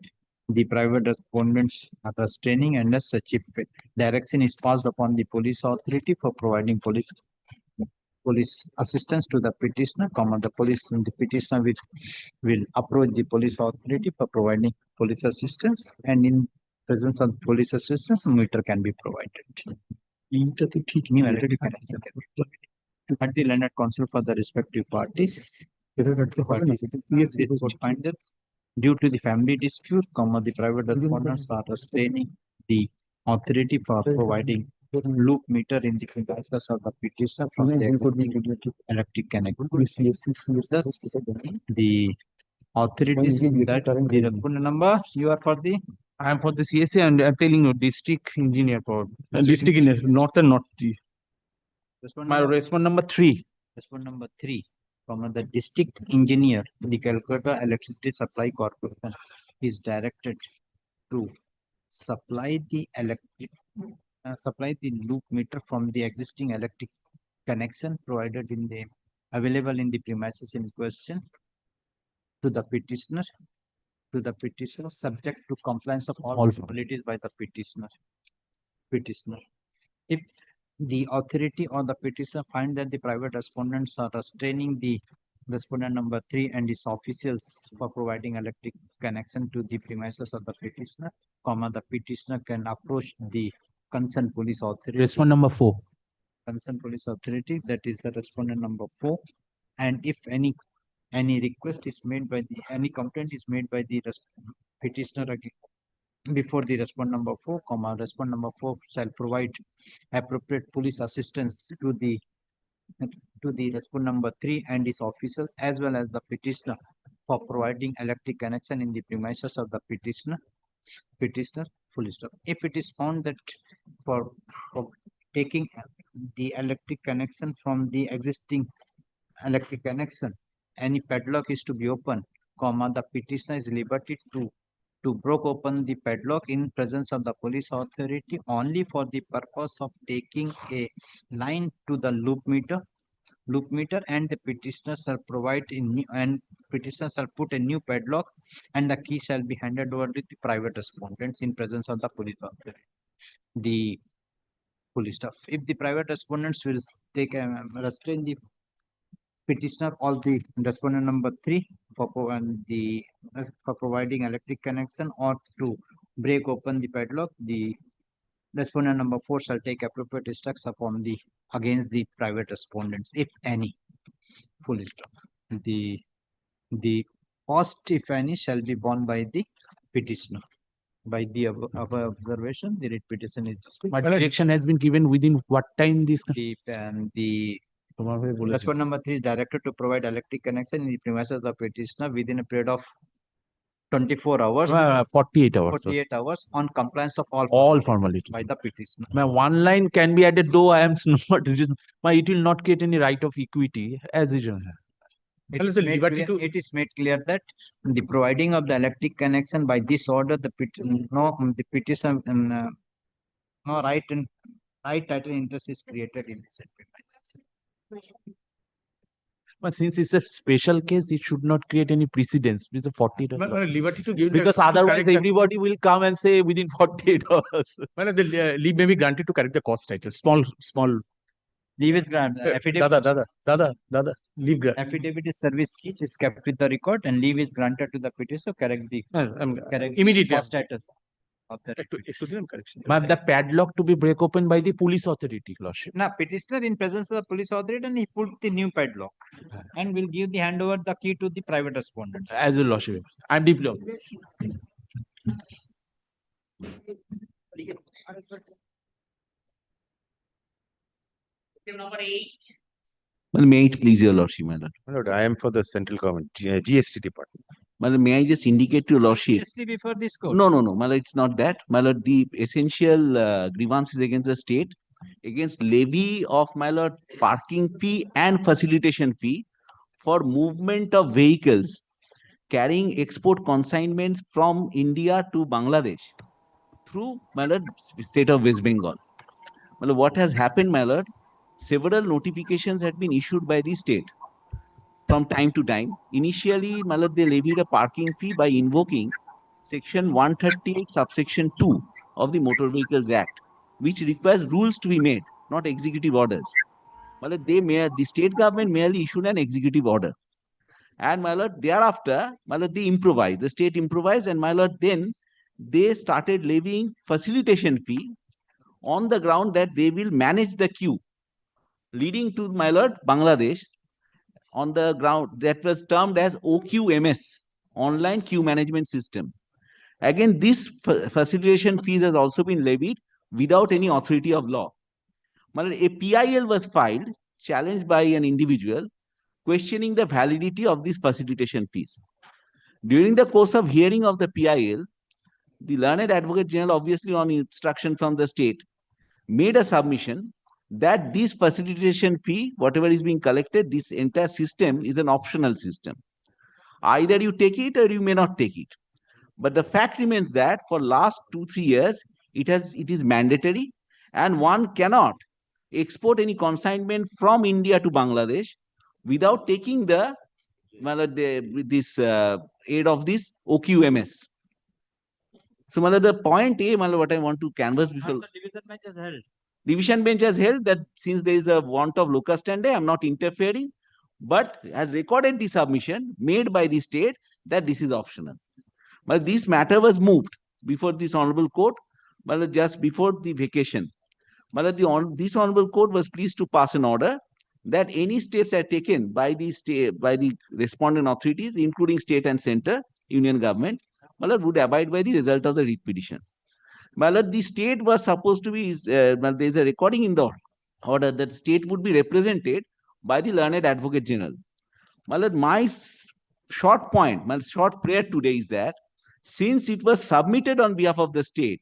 the private respondents are restraining, and as such, if direction is passed upon the police authority for providing police assistance to the petitioner, the petitioner will approach the police authority for providing police assistance, and in presence of police assistance, meter can be provided. New electric connection can be provided. At the landed counsel for the respective parties, find that due to the family dispute, the private respondents are restraining the authority for providing loop meter in the premises of the petitioner from the existing electric connection. Thus, the authorities in that the respondent number, you are for the. I am for the CSA and I am telling you district engineer for District engineer, north and north. My respond number 3. Respond number 3. From the district engineer, the Calcutta Electricity Supply Corporation is directed to supply the loop meter from the existing electric connection provided in the available in the premises in question to the petitioner subject to compliance of all formalities by the petitioner. If the authority or the petitioner find that the private respondents are restraining the respondent number 3 and his officials for providing electric connection to the premises of the petitioner, the petitioner can approach the concerned police authority. Respond number 4. Concerned police authority, that is the respondent number 4, and if any request is made by the any complaint is made by the petitioner before the respond number 4, respond number 4 shall provide appropriate police assistance to the respond number 3 and his officers as well as the petitioner for providing electric connection in the premises of the petitioner. Full stop. If it is found that for taking the electric connection from the existing electric connection, any padlock is to be open, the petitioner is liberty to break open the padlock in presence of the police authority only for the purpose of taking a line to the loop meter, and the petitioner shall provide petitioner shall put a new padlock and the key shall be handed over to the private respondents in presence of the police authority. The police stuff. If the private respondents will take restrain the petitioner or the respondent number 3 for providing electric connection or to break open the padlock, the respondent number 4 shall take appropriate steps against the private respondents, if any. Full stop. The cost, if any, shall be borne by the petitioner. By the above observation, the writ petition is just. My direction has been given within what time this? The respondent number 3 is directed to provide electric connection in the premises of the petitioner within a period of 24 hours. 48 hours. 48 hours on compliance of all formalities by the petitioner. My one line can be added, though I am not. It will not create any right of equity as usual. It is made clear that the providing of the electric connection by this order, the petition no right title interest is created in this premises. But since it's a special case, it should not create any precedence. It's a 48 hours. Liberty to give because otherwise everybody will come and say within 48 hours. Well, the leave may be granted to correct the cost title. Small. Leave is granted. Dada. Leave grant. Affidavit is service is kept with the record and leave is granted to the petitioner to correct the immediately cost title. But the padlock to be break open by the police authority, Lordship. Now, petitioner in presence of the police authority and he put the new padlock and will give the handover the key to the private respondents. As well, Lordship. I am deeply. Number 8. Well, may it please your lordship, my lord. My lord, I am for the central government, GST department. My lord, may I just indicate to your lordship? GST before this court. No, my lord, it's not that. My lord, the essential grievances against the state, against levy of, my lord, parking fee and facilitation fee for movement of vehicles carrying export consignments from India to Bangladesh through, my lord, state of West Bengal. My lord, what has happened, my lord? Several notifications had been issued by the state from time to time. Initially, my lord, they levied a parking fee by invoking Section 138, subsection 2 of the Motor Vehicles Act, which requires rules to be made, not executive orders. My lord, the state government merely issued an executive order. And my lord, thereafter, my lord, they improvised. The state improvised, and my lord, then they started levying facilitation fee on the ground that they will manage the queue leading to, my lord, Bangladesh, on the ground that was termed as OQMS, Online Queue Management System. Again, this facilitation fees has also been levied without any authority of law. My lord, a PIL was filed, challenged by an individual, questioning the validity of these facilitation fees. During the course of hearing of the PIL, the learned advocate general, obviously on instruction from the state, made a submission that this facilitation fee, whatever is being collected, this entire system is an optional system. Either you take it or you may not take it. But the fact remains that for last 2-3 years, it is mandatory, and one cannot export any consignment from India to Bangladesh without taking the aid of this OQMS. So, the point A, what I want to canvas before. The division bench has held. Division bench has held that since there is a want of locus standi, I am not interfering, but has recorded the submission made by the state that this is optional. But this matter was moved before this honorable court, just before the vacation. This honorable court was pleased to pass an order that any steps are taken by the respondent authorities, including state and center, union government, would abide by the result of the writ petition. The state was supposed to be, there is a recording in the order that state would be represented by the learned advocate general. My short point, my short prayer today is that since it was submitted on behalf of the state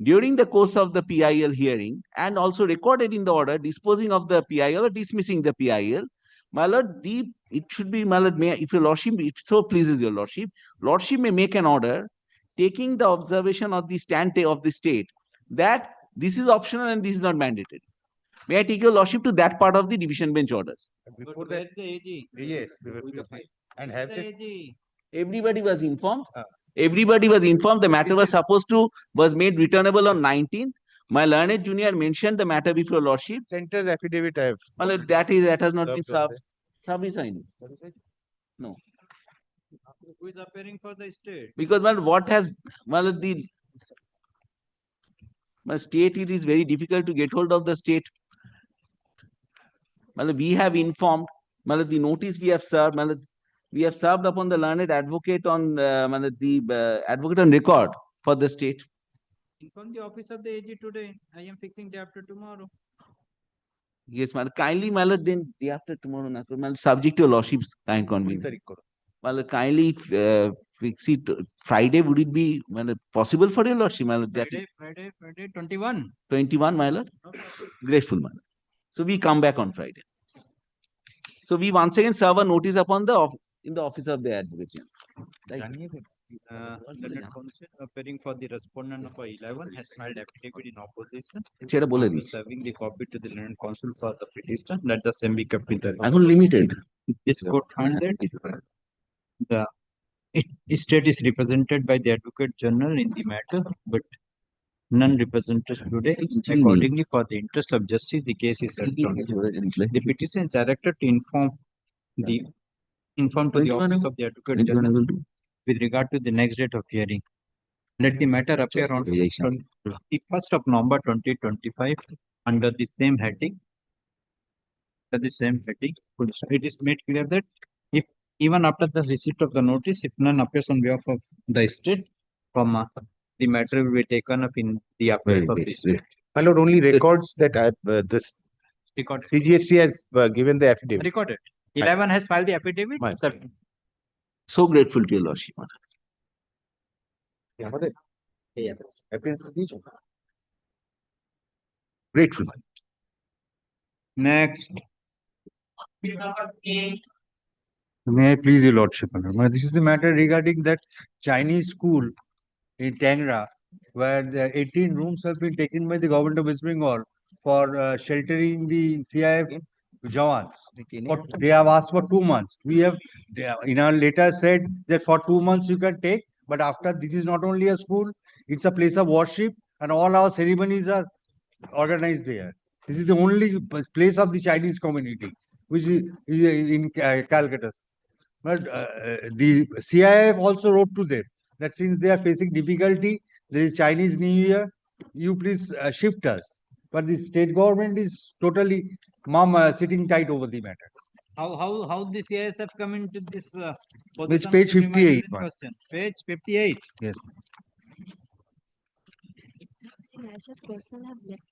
during the course of the PIL hearing and also recorded in the order disposing of the PIL or dismissing the PIL, my lord, it should be, my lord, if your lordship, if so pleases your lordship, lordship may make an order taking the observation of the stand of the state that this is optional and this is not mandatory. May I take your lordship to that part of the division bench orders? Before that, the AG. Yes, and have the AG. Everybody was informed. Everybody was informed. The matter was made returnable on 19th. My learned junior mentioned the matter before lordship. center's affidavit I have. That has not been Served served. Served is signed. No. Who is appearing for the state? Because what has the state, it is very difficult to get hold of the state. We have informed, the notice we have served, we have served upon the learned advocate on the advocate on record for the state. Inform the office of the AG today. I am fixing day after tomorrow. Yes, kindly, then day after tomorrow, subject to your lordship's kind convenience. Kindly fix it Friday. Would it be possible for your lordship? Friday, 21. 21, my lord. Grateful, my lord. So we come back on Friday. So we once again serve a notice upon in the office of the advocate. Learned counsel appearing for the respondent number 11 has filed affidavit in opposition. After Serving the copy to the learned counsel for the petition, let the same be kept in the limited. This court found that the state is represented by the advocate general in the matter, but none represented today. Accordingly, for the interest of justice, the case is adjourned. The petition is directed to inform to the office of the advocate general with regard to the next date of hearing. Let the matter appear on the 1st of November 2025 under the same heading. It is made clear that if even after the receipt of the notice, if none appears on behalf of the state, the matter will be taken up in the appeal of the state. My lord, only records that this Recorded. CGST has given the affidavit. Recorded. 11 has filed the affidavit. Fine. Sir. So grateful to your lordship. Grateful. Next. May I please your lordship? This is the matter regarding that Chinese school in Tangra, where the 18 rooms have been taken by the government of West Bengal for sheltering the CIF Jawans. They have asked for 2 months. We have in our letter said that for 2 months you can take, but after this is not only a school, it's a place of worship and all our ceremonies are organized there. This is the only place of the Chinese community, which is in Calcutta. But the CIF also wrote to them that since they are facing difficulty, there is Chinese New Year, you please shift us. But the state government is totally sitting tight over the matter. How the CIS have come into this position? It's page 58. Question. Page 58. Yes.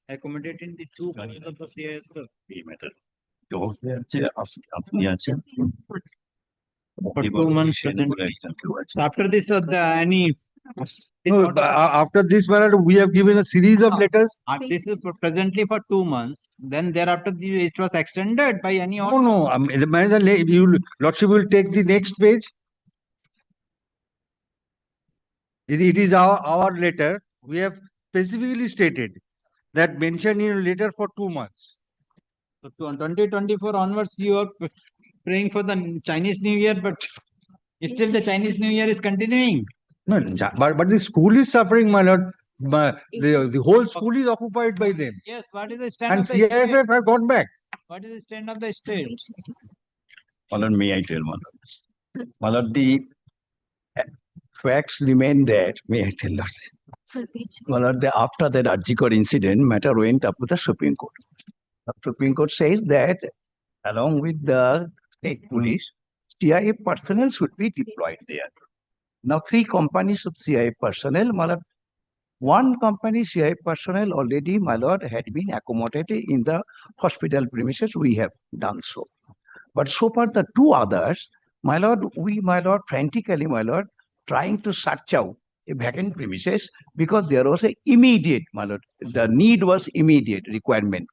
Accommodating the two points of the CIS. For 2 months. So after this, any. No, after this matter, we have given a series of letters. This is presently for 2 months. Then thereafter, it was extended by any order. No, you lordship will take the next page. It is our letter. We have specifically stated that mentioned in a letter for 2 months. So 2024 onwards, you are praying for the Chinese New Year, but still the Chinese New Year is continuing. No, but the school is suffering, my lord. The whole school is occupied by them. Yes, what is the stand And of the state? CIF have gone back. What is the stand of the state? My lord, may I tell, my lord? My lord, the facts remain there. May I tell, lord? My lord, after that Arjikor incident, matter went up to the Supreme Court. The Supreme Court says that along with the state police, CIF personnel should be deployed there. Now, 3 companies of CIF personnel, my lord, 1 company CIF personnel already, my lord, had been accommodated in the hospital premises. We have done so. But so far, the 2 others, my lord, frantically, my lord, trying to search out a vacant premises because there was a immediate, my lord, the need was immediate requirement.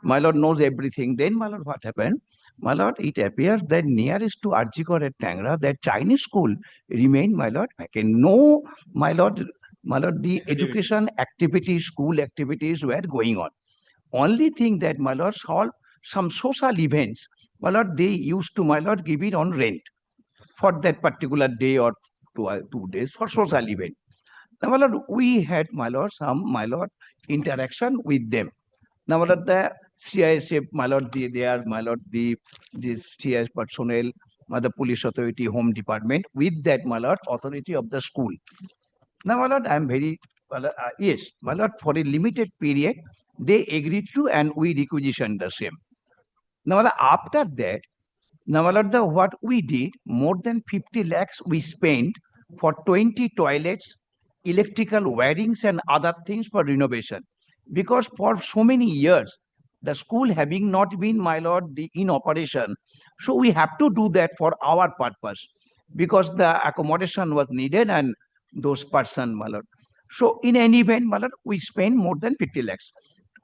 My lord knows everything. Then, my lord, what happened? My lord, it appears that nearest to Arjikor at Tangra, that Chinese school remained, my lord, vacant. No, my lord, the education activities, school activities were going on. Only thing that, my lord, some social events, my lord, they used to, my lord, give it on rent for that particular day or 2 days for social event. Now, my lord, we had, my lord, some, my lord, interaction with them. Now, my lord, the CISF, my lord, they are, my lord, the CIS personnel, the police authority, home department, with that, my lord, authority of the school. Now, my lord, I am very, yes, my lord, for a limited period, they agreed to and we requisitioned the same. Now, my lord, after that, now, my lord, what we did, more than 50 lakhs we spent for 20 toilets, electrical wirings and other things for renovation. Because for so many years, the school having not been, my lord, in operation, so we have to do that for our purpose because the accommodation was needed and those person, my lord. So in any event, my lord, we spent more than 50 lakhs.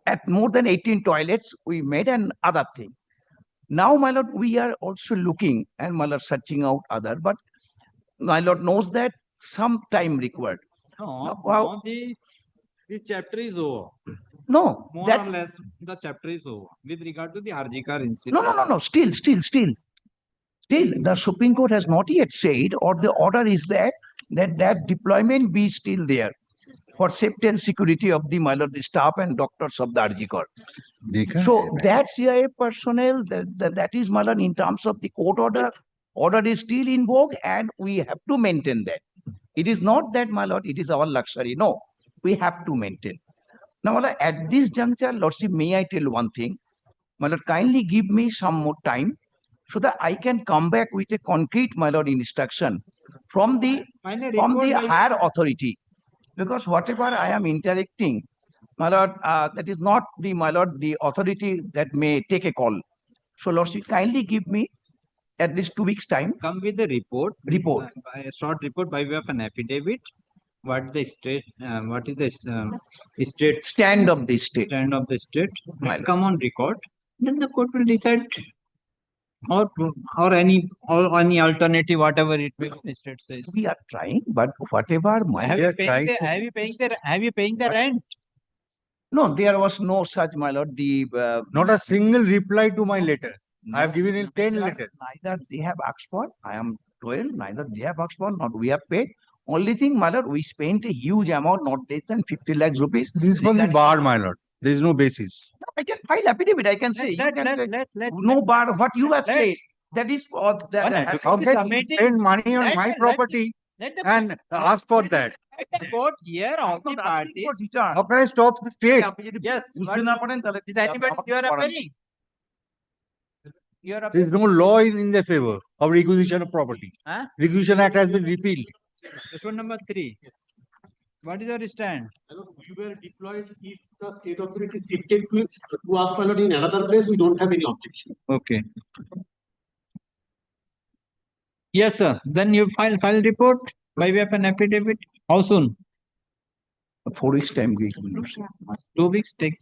At more than 18 toilets, we made an other thing. Now, my lord, we are also looking and, my lord, searching out other, but my lord knows that some time required. No, this chapter is over. No, More or less, the chapter is over with regard to the Arjikar incident. No. Still, the Supreme Court has not yet said, or the order is that deployment be still there for safety and security of the, my lord, the staff and doctors of the Arjikar. So that CIA personnel, that is, my lord, in terms of the court order is still in vogue, and we have to maintain that. It is not that, my lord, it is our luxury. No, we have to maintain. Now, my lord, at this juncture, lordship, may I tell one thing? My lord, kindly give me some more time so that I can come back with a concrete, my lord, instruction from the higher authority. Because whatever I am interacting, My lord, that is not the, my lord, the authority that may take a call. So lordship, kindly give me at least 2 weeks time. Come with the report. Report. A short report by way of an affidavit. What is the state Stand of the state. stand of the state? My lord. Come on record. Then the court will decide, or any alternative, whatever it will. The state says. We are trying, but whatever my Have you paying the rent? no, there was no such, my lord. The Not a single reply to my letter. I have given him 10 neither- letters. Neither they have asked for. I am 12. Neither they have asked for. Not we have paid. Only thing, my lord, we spent a huge amount, not less than 50 lakhs rupees. This is from the bar, my lord. There is no basis. I can file affidavit. I can say you can no bar. What you have said, that is for that. How can you spend money on my property and ask for that? The court here, all the parties. How can I stop the state? Yes. Is anybody you are appealing? You are There is no law in their favor of requisition of property. Huh? Requisition Act has been repealed. Question number 3. What is your stand? We were deployed if the state authority shifted to our pilot in another place, we don't have any objection. Okay. Yes, sir. Then you file report by way of an affidavit. How soon? 4 weeks time. 2 weeks take.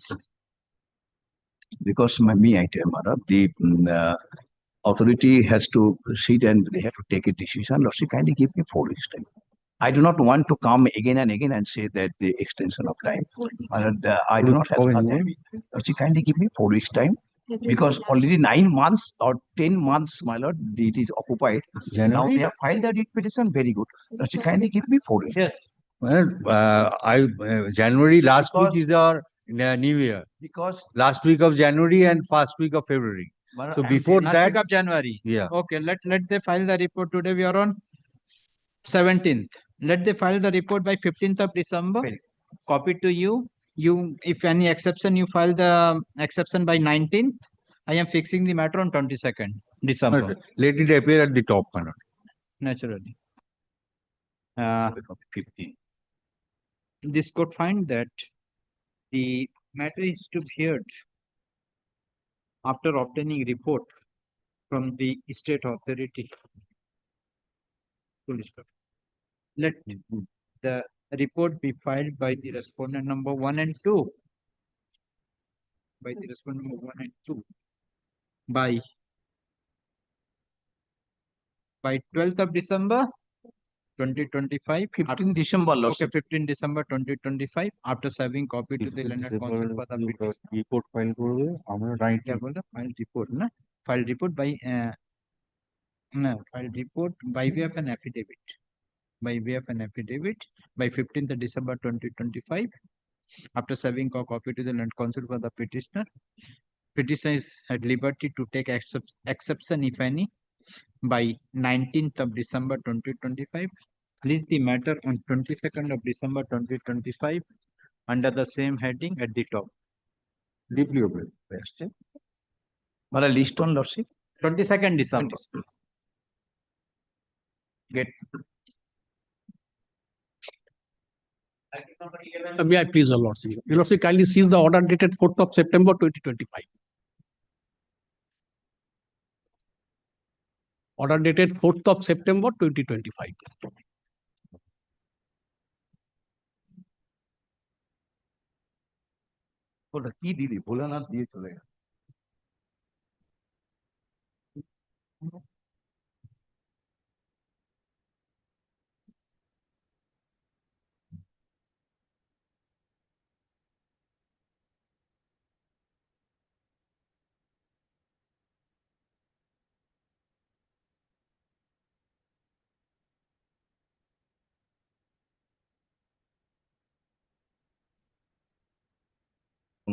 Because me, I tell Madam, the authority has to sit and they have to take a decision. Lord, she kindly give me 4 weeks time. I do not want to come again and again and say that the extension of time. I do not have that. Lord, she kindly give me 4 weeks time. Because already 9 months or 10 months, my lord, it is occupied. Now they have filed the writ petition. Very good. Lord, she kindly give me 4 weeks. Yes. Well, January last week is our New Year. Because last week of January and first week of February. So before last that, week of January. Yeah. Okay. Let they file the report today. We are on 17th. Let they file the report by 15th of December. Copy to you. You, if any exception, you file the exception by 19th. I am fixing the matter on 22nd December. Let it appear at the top, my lord. Naturally. 15. This court find that the matter is to be heard after obtaining report from the state authority. Let the report be filed by the respondent number 1 and 2. By the respondent number 1 and 2. By 12th of December 2025. 15 December, Lord. Okay, 15 December 2025. After serving copy to the London Council for the petition. Report file করবে আমরা right File report na file report by file report by way of an affidavit. By way of an affidavit by 15th December 2025. After serving copy to the Land Council for the petitioner. Petitioner is at liberty to take exception, if any, by 19th of December 2025. List the matter on 22nd of December 2025 under the same heading at the top. Deeply obeyed. But a list on Lordship. 22nd December. Get. May I please, Your Lordship? Your Lordship, kindly see the order dated 4th of September 2025. Order dated 4th of September 2025. ওটা কি দিলি ভোলানাথ দিয়ে চলে গেল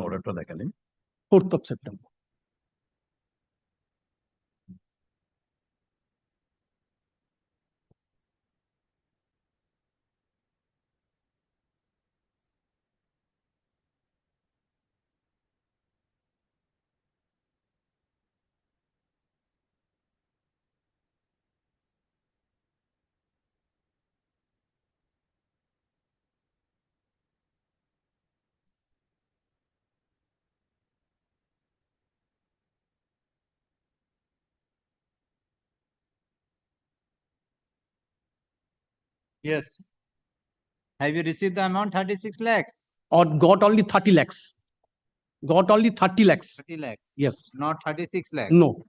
অর্ডারটা দেখালেন 4th of September. Yes. Have you received the amount 36 lakhs? Or got only 30 lakhs? Got only 30 lakhs. 30 lakhs. Yes. Not 36 lakhs. No.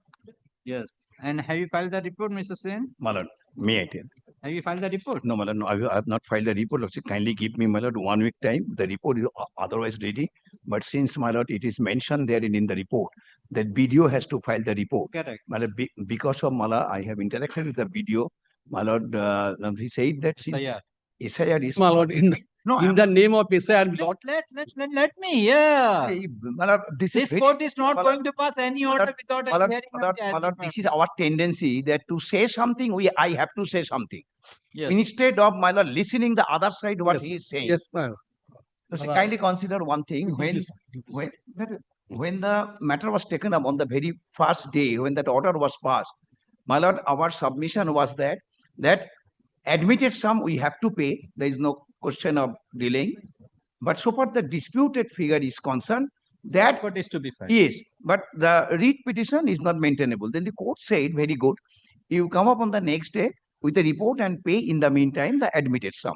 Yes. And have you filed the report, Mr. Sen? My lord, may I tell? Have you filed the report? No, my lord, no, I have not filed the report. Also, kindly give me, my lord, 1 week time. The report is otherwise ready. But since, my lord, it is mentioned there in the report that BDO has to file the report. Correct. My lord, because of Mala, I have interacted with the BDO. My lord, he said that SIR. SIR is. My lord, in the name of SIR, Lord. Let me hear. My lord, This court is not going to pass any order without a hearing of the my lord, this is our tendency that to say something, I have to say something. Yes. Instead of, my lord, listening the other side what he is saying. Yes, ma'am. So kindly consider one thing, when the matter was taken up on the very first day, when that order was passed, my lord, our submission was that admitted sum we have to pay. There is no question of delaying. But so far the disputed figure is concerned, that What is to be filed? yes, but the read petition is not maintainable. Then the court said, very good, you come up on the next day with a report and pay in the meantime the admitted sum.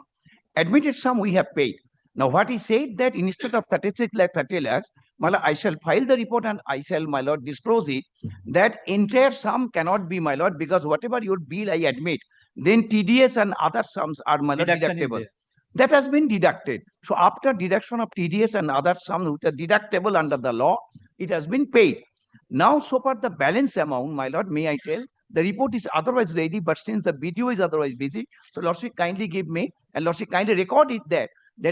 Admitted sum we have paid. Now what he said that instead of 36 lakh, 30 lakhs, my lord, I shall file the report and I shall, my lord, disclose it. That entire sum cannot be, my lord, because whatever your bill I admit, then TDS and other sums are, my lord, Deduction is deductible. there. That has been deducted. So after deduction of TDS and other sums which are deductible under the law, it has been paid. Now, so far the balance amount, my lord, may I tell, the report is otherwise ready, but since the BDO is otherwise busy, so lordship kindly give me, and lordship kindly record it that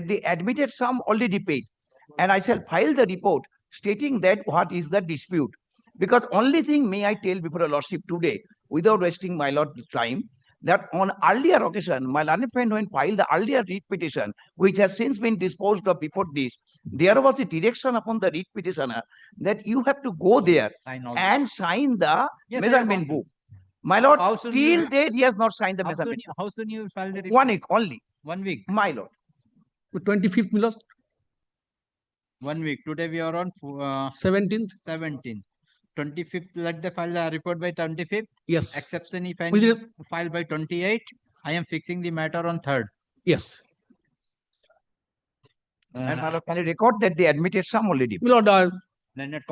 the admitted sum already paid. And I shall file the report stating that what is the dispute. Because only thing may I tell before a lordship today, without wasting my lord's time, that on earlier occasion, my learned friend when filed the earlier writ petition, which has since been disposed of before this, there was a direction upon the writ petitioner that you have to go there and sign the measurement book. My lord, till date he has not signed the measurement. How soon you will file the report? 1 week only. 1 week. My lord. 25th, my lord. 1 week. Today we are on 17th. 17th. 25th, let the file the report by 25th. Yes. Exception if any file by 28. I am fixing the matter on 3rd. Yes. And my lord, can you record that they admitted sum already? My lord, Leonard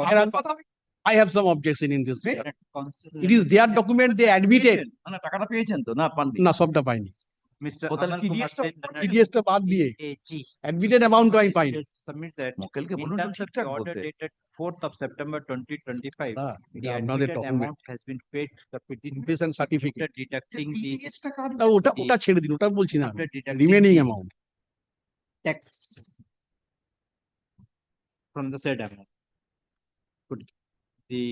I have some objection in this. Leonard Counsel. It is their document they admitted. না সবটা পাইনি। Mr. ও তাহলে Amal Kumar TDS টা Sen, Leonard TDS টা বাদ দিয়ে AG. admitted amount আমি পাইনি। Submit that. মক্কেলকে In বলুন terms of the ঠিকঠাক order বলতে। dated 4th of September 2025, হ্যাঁ, the এটা আপনাদের admitted document। amount has been paid to the petitioner Impatient after certificate। deducting the ওটা ছেড়ে দিন, ওটা বলছি না। after deducting Remaining the amount। tax from the said amount. Good. The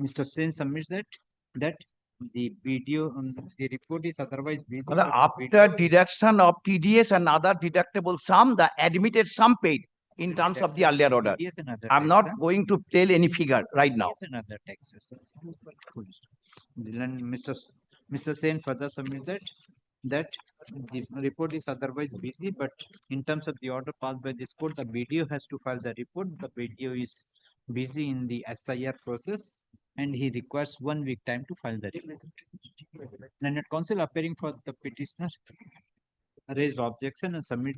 Mr. Sen submits that the video the report is otherwise busy. After deduction of TDS and other deductible sum, the admitted sum paid in terms of the earlier order. TDS and other I'm taxes, not going to tell any figure right now. TDS and other taxes. Then Mr. Sen further submits that the report is otherwise busy, but in terms of the order passed by this court, the BDO has to file the report. The BDO is busy in the SIR process and he requires 1 week time to file the report. Learned counsel appearing for the petitioner raised objection and submit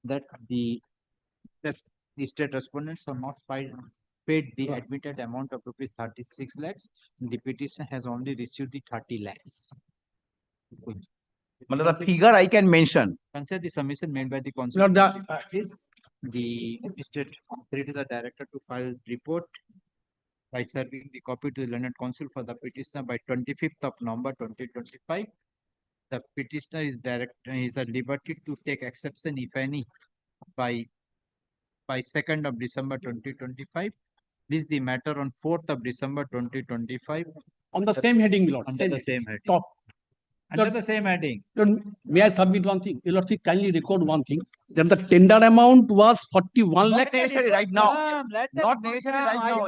that the state respondents are not paid the admitted amount of rupees 36 lakhs. The petitioner has only received the 30 lakhs. The figure I can mention. Consider the submission made by the counsel. Lord, Is the state authority the director to file report by serving the copy to the learned counsel for the petitioner by 25th of November 2025. The petitioner is at liberty to take exception, if any, by 2nd of December 2025. This is the matter on 4th of December 2025. On the same heading, Lord. Under the same heading. Top. Under the same heading. Lord, may I submit one thing? Your Lordship, kindly record one thing. That the tender amount was 41 Not lakh. necessary right now. Not necessary right now.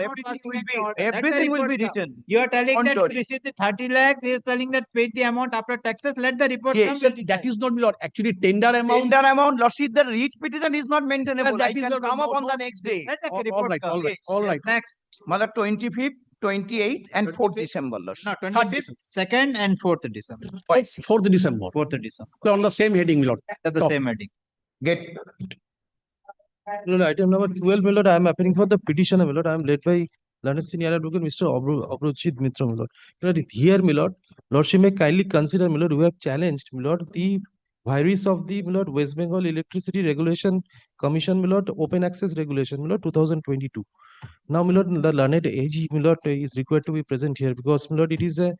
Everything will be written. You are telling that Don't you received the 30 lakhs. He is telling that paid the amount after taxes. Let the report Yes. come. Sir, that is not, Lord. Actually, tender amount. Tender amount, lordship, the read petition is not maintainable. That I is can not- come up on the next day. Let the All report right, come. all right, Yes, all yes. right. Next. Mother 25th, 28th and 4th December, Lord. No, 25th, 2nd and 4th December. 4th December. 4th December. So on the same heading, Lord. At the Top. same heading. Get Lord, item number 12, my lord, I am appearing for the petitioner, my lord. I am led by learned senior advocate Mr. Abrochit Mitra, my lord. My lord, here, my lord, lordship may kindly consider, my lord, we have challenged, my lord, the virus of the, my lord, West Bengal Electricity Regulation Commission, my lord, Open Access Regulation, my lord, 2022. Now, my lord, the learned AG, my lord, is required to be present here because, my lord, it is a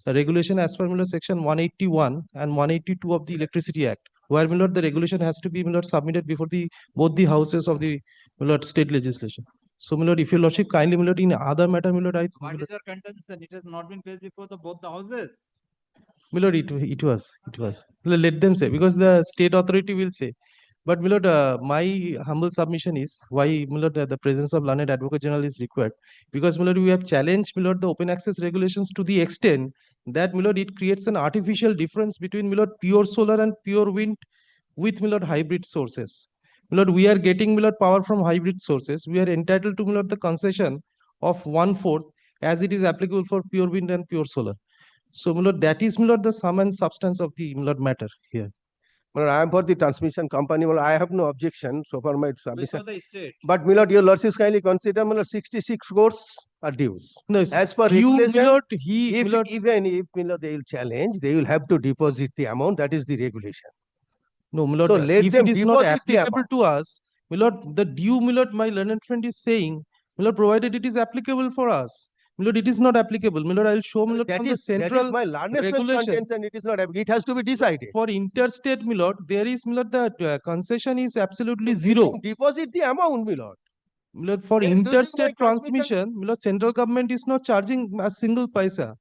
regulation as per, my lord, section 181 and 182 of the Electricity Act, where, my lord, the regulation has to be, my lord, submitted before the both the houses of the, my lord, state legislation. So, my lord, if your lordship kindly, my lord, in other matter, my lord, What is your contention? It has not been placed before both the houses. my lord, it was. Let them say, because the state authority will say. But, my lord, my humble submission is why, my lord, the presence of learned advocate general is required. Because, my lord, we have challenged, my lord, the open access regulations to the extent that, my lord, it creates an artificial difference between, my lord, pure solar and pure wind with, my lord, hybrid sources. My lord, we are getting, my lord, power from hybrid sources. We are entitled to, my lord, the concession of 1/4 as it is applicable for pure wind and pure solar. So, my lord, that is, my lord, the sum and substance of the, my lord, matter here. Well, I am for the transmission company. Well, I have no objection so far my submission. For the state. But, my lord, your lordship kindly consider, my lord, 66 crores are dues. No, as per due, my regulation, lord, even if, my lord, they will challenge, they will have to deposit the amount. That is the regulation. No, my lord, So let if them it is not deposit the applicable to us, my lord, the due, my lord, my learned friend is saying, my lord, provided it is applicable for us. My lord, it is not applicable. My lord, I will show, my lord, That from the is my learned friend's regulation. contention. It is not. It has to be decided. For interstate, my lord, there is, my lord, the concession is absolutely zero. Deposit the amount, my lord. My lord, for They are using my interstate transmission, my lord, central government is not charging a single paisa.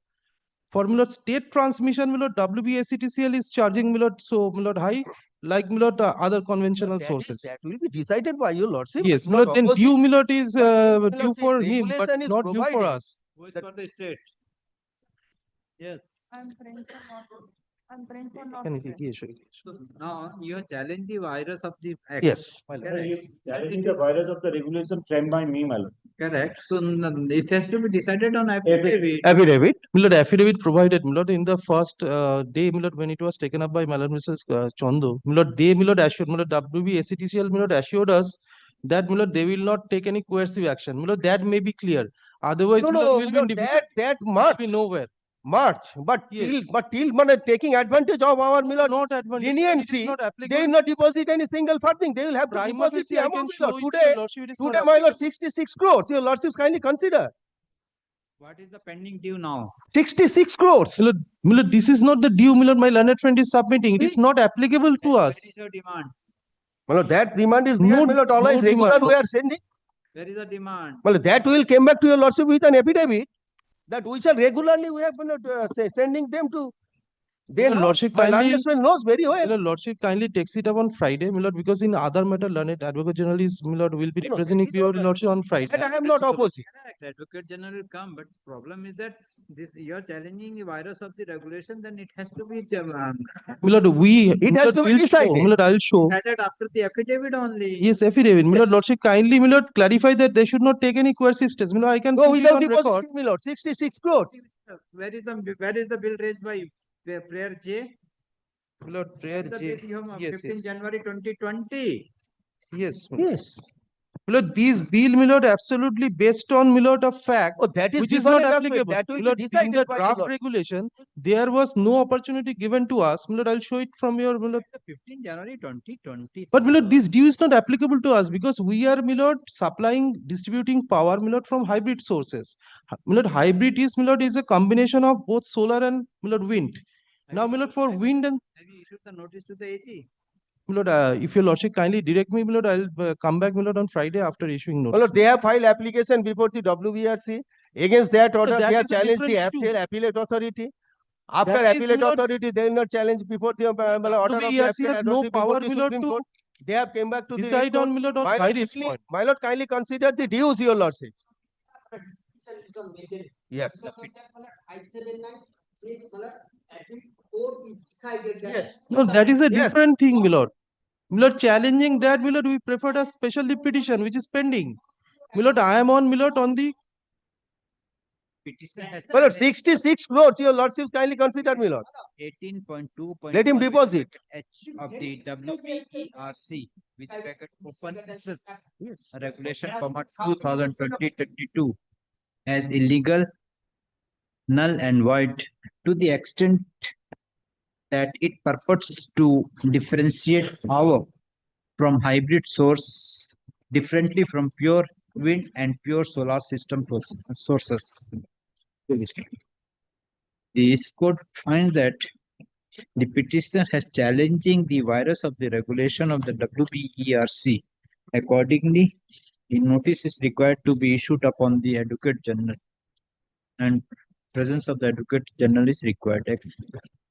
For, my lord, state transmission, my lord, WBSETCL is charging, my lord, so, my lord, high, like, my lord, other conventional sources. That will be decided by your lordship. Yes, I'm not Milord, then opposing. due, Milord, is Milord, due the for him, but regulation is not due for provided. us. Who is for the state? Yes. I'm praying for not. I'm praying for not. So now you have challenged the virus of the act. Yes. Challenging the virus of the regulation framed by me, my lord. Correct. So it has to be decided on affidavit. Affidavit. Milord, affidavit provided, Milord, in the first day, Milord, when it was taken up by Milord Mrs. Chondo, Milord, they, Milord, assured, Milord, WBSETCL, Milord, assured us that, Milord, they will not take any coercive action. Milord, that may be clear. Otherwise, No, Milord, no, we will Milord, be in difficulty. that We will March. be nowhere. March, but Yes. till taking advantage of our Milord Not advantage. It is leniency, not they applicable. will not deposit any single farthing. They will have to Prima deposit facie, the I can amount. show Milord. it to Today, your lordship, it is not my lord, applicable. 66 crores. Your lordships kindly consider. What is the pending due now? 66 crores. Milord, this is not the due, Milord, my learned friend is submitting. It is not applicable to Where us. is your demand? Well, that demand is there, No- Milord, always no regular demand. we are sending. Where is the demand? Well, that will come back to your lordship with an affidavit that we shall regularly we have sending them to. They Your know. lordship My kindly, learned friend knows very well. Your lordship kindly takes it up on Friday, Milord, because in other matter, learned advocate general is, Milord, will be No, representing that is your all right. lordship on Friday. That I am not opposing. Correct. Advocate General will come, but problem is that this you are challenging the virus of the regulation, then it has to be Milord, It has to be will decided. show, Milord, I'll show. decided after the affidavit only. Yes, affidavit. Milord, Yes. lordship kindly, Milord, clarify that they should not take any coercive steps. Milord, I can No, put it without on record. depositing, Milord, 66 crores. Where is the bill raised by Prayer J? Milord, prayer The J. bill you have Yes, 15 yes. January 2020. Yes, Milord. Yes. Milord, these bill, Milord, absolutely based on, Milord, a fact, Oh, that is which is not different aspect. applicable. That will be Milord, in decided the by the draft Lord. regulation, there was no opportunity given to us. Milord, I'll show it from your, Milord. 15 January 2020. But, Milord, this due is not applicable to us because we are, Milord, supplying, distributing power, Milord, from hybrid sources. Milord, hybrid is, Milord, is a combination of both solar and, Milord, wind. Now, Milord, for wind and, Have you issued the notice to the AG? Milord, if your lordship kindly direct me, Milord, I'll come back, Milord, on Friday after issuing notice. Milord, they have filed application before the WBRC. Against that order, that they have is a challenged the different issue. appellate authority. After That is, appellate Milord, authority, they will not challenge before the order of the WBRC has appellate no authority before power, the Milord, Supreme to Court. They have come back to the decide on, Milord, on virus point. My lord, kindly consider the dues, your lordship. Yes. Yes. No, that is a Yes. different thing, Milord. Milord, challenging that, Milord, we preferred a special petition which is pending. Milord, I am on, Milord, on the petition has My lord, 66 crores, your lordships kindly consider, my lord. 18.2. Let him deposit. H of the WPERC with bracket open access regulation format 2020-22 as illegal, null and void to the extent that it purports to differentiate power from hybrid source differently from pure wind and pure solar system sources. This court finds that the petitioner has challenging the virus of the regulation of the WPERC. Accordingly, the notice is required to be issued upon the Advocate General, and presence of the Advocate General is required.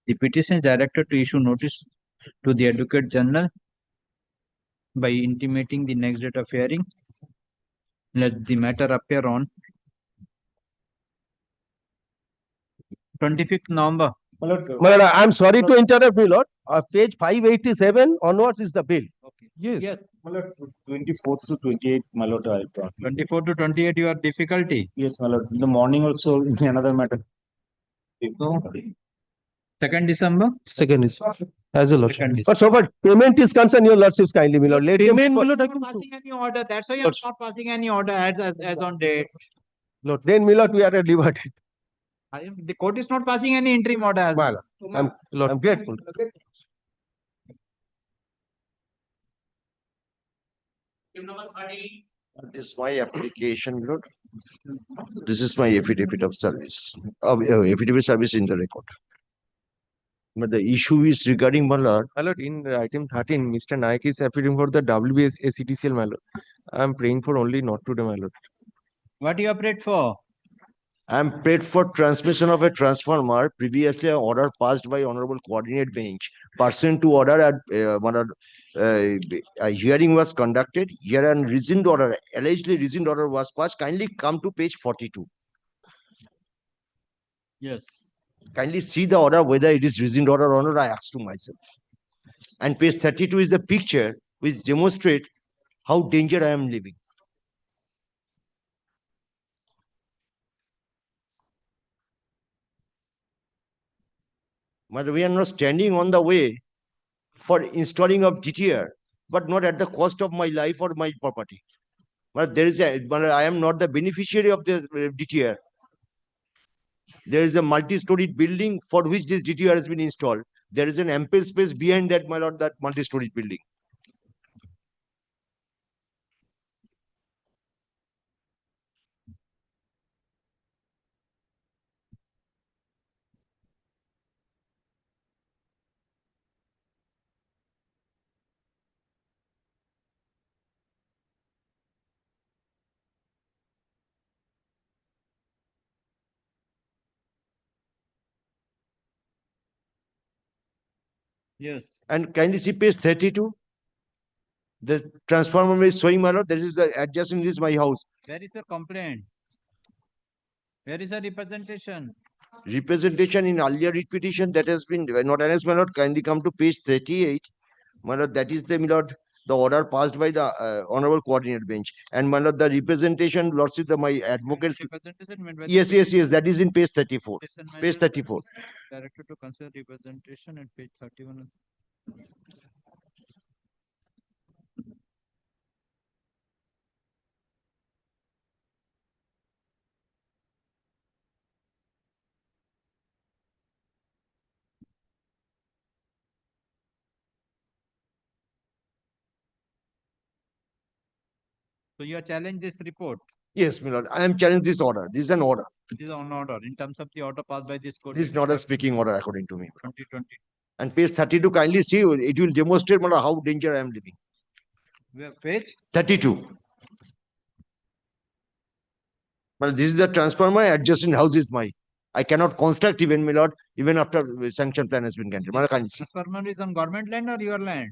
The petition is directed to issue notice to the Advocate General by intimating the next date of hearing. Let the matter appear on 25th November. My lord, I am sorry to interrupt, my lord. Page 587 onwards is the bill. Yes. My lord, 24th to 28th, my lord, I brought. 24 to 28, your difficulty. Yes, my lord. In the morning also, another matter. So, 2nd December. Second is as a lordship. But so far payment is concerned, your lordships kindly, my lord. Let him. Payment, my lord, I Not can show. passing any order. That's why you're not passing any order as on date. Lord, then, my lord, we are at liberty. The court is not passing any interim order. As My lord, I'm grateful. This is my application, Lord. This is my affidavit of service, affidavit service in the record. But the issue is regarding my lord. My lord, in item 13, Mr. Naik is appearing for the WBS my lord. I am praying for only not today, my lord. what do you operate for? I am paid for transmission of a transformer. Previously, an order passed by Honorable Coordinate Bench. Pursuant to order, a hearing was conducted. Here, an rescind order, allegedly rescind order was passed. Kindly come to page 42. Yes. Kindly see the order, whether it is rescind order or not, I asked to myself. And page 32 is the picture which demonstrates how danger I am living. But we are not standing on the way for installing of DTR, but not at the cost of my life or my property. But I am not the beneficiary of the DTR. There is a multi-storied building for which this DTR has been installed. There is an ample space behind that, my lord, that multi-storied building. Yes. And kindly see page 32. The transformer is showing, my lord. This is the adjacent is my house. Where is your complaint? Where is your representation? Representation in earlier writ petition that has been not annexed, my lord. Kindly come to page 38. My lord, that is the, my lord, the order passed by the Honorable Coordinate Bench. And my lord, the representation, lordship, my advocate. Yes, that is in page 34. Page 34. Directed to consider representation at page 31. So you are challenging this report? Yes, my lord. I am challenging this order. This is an order. This is an order in terms of the order passed by this court. This is not a speaking order according to me. 2020. And page 32, kindly see, it will demonstrate how danger I am living. Where page? 32. Well, this is the transformer, adjacent house is my. I cannot construct even, my lord, even after sanction plan has been granted. Transformer is on government land or your land?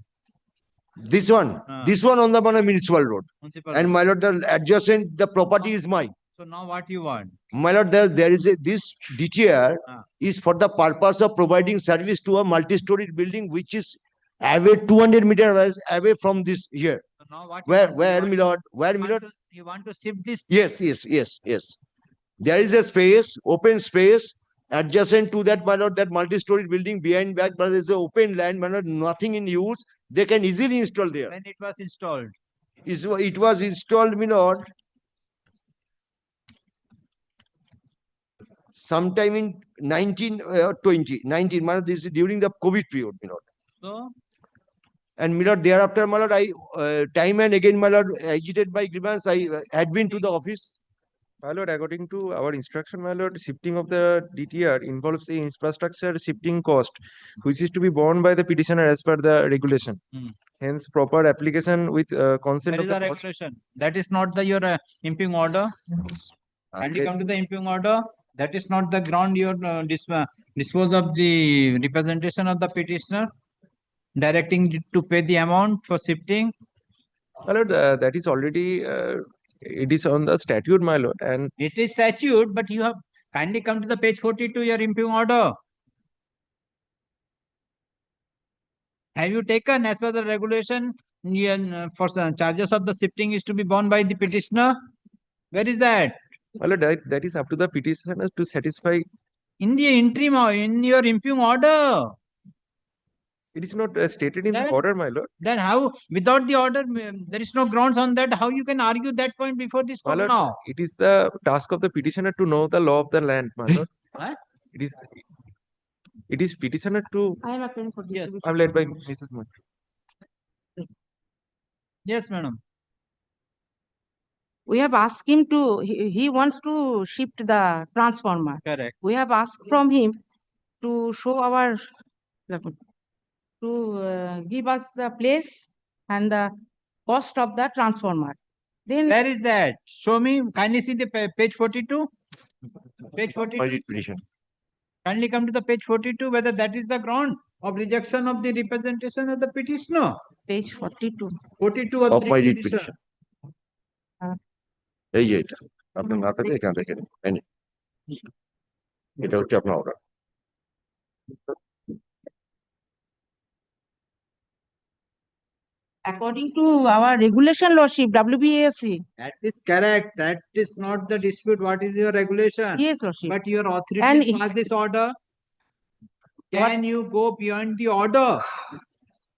This one on the municipal road. And my lord, the adjacent, the property is mine. So now what you want? My lord, there is this DTR is for the purpose of providing service to a multi-storied building which is away 200 meters away from this here. So now what where my lord? You want to shift this? Yes. There is a space, open space, adjacent to that, my lord, that multi-story building behind back, but there's an open land, my lord, nothing in use. They can easily install there. When it was installed. It was installed, my lord, sometime in 19, my lord, this is during the COVID period, my lord. So, And my lord, thereafter, my lord, I time and again, my lord, agitated by grievance, I had been to the office. My lord, according to our instruction, my lord, shifting of the DTR involves the infrastructure shifting cost, which is to be borne by the petitioner as per the regulation. Hence, proper application with consent where of is the the cost. regulation? That is not the your impugn order. And you come to the impugn order. That is not the ground you dispose of the representation of the petitioner, directing it to pay the amount for shifting. My lord, that is already it is on the statute, my lord, and it is statute, but you have kindly come to the page 42, your impugn order. Have you taken as per the regulation for charges of the shifting is to be borne by the petitioner? Where is that? My lord, that is up to the petitioner to satisfy. In the interim or in your impugn order. It is not stated in the order, my lord. Then how, without the order, there is no grounds on that. How you can argue that point before this My court lord, now? it is the task of the petitioner to know the law of the land, my lord. Huh? It is petitioner to. I am appealing for Yes. I'm led by Mrs. Mohan. Yes, madam. We have asked him to, he wants to shift the transformer. Correct. We have asked from him to show our, to give us the place and the cost of the transformer. Then where is that? Show me. Kindly see the page 42. Page 42. Kindly come to the page 42, whether that is the ground of rejection of the representation of the petitioner. Page 42. 42 of the petition. এই যে এটা আপনার না থাকে এখান থেকে এটা হচ্ছে আপনার order according to our regulation, Lordship, WBASC. That is correct. That is not the dispute. What is your regulation? Yes, Lordship. But your authority pass this order. Can you go beyond the order?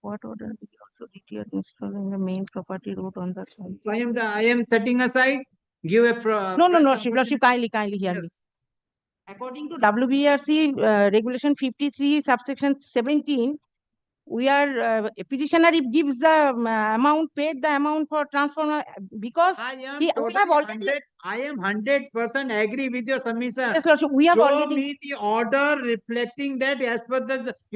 What order? Also DTR installing the main property road on the side. I am setting aside. Give a No, Lordship, kindly hear me. According to WBRC regulation 53 subsection 17, we are petitioner if gives the amount paid the amount for transformer because we have already. I am 100% agree with your submission. Yes, Lordship, we have Show already. me the order reflecting that as per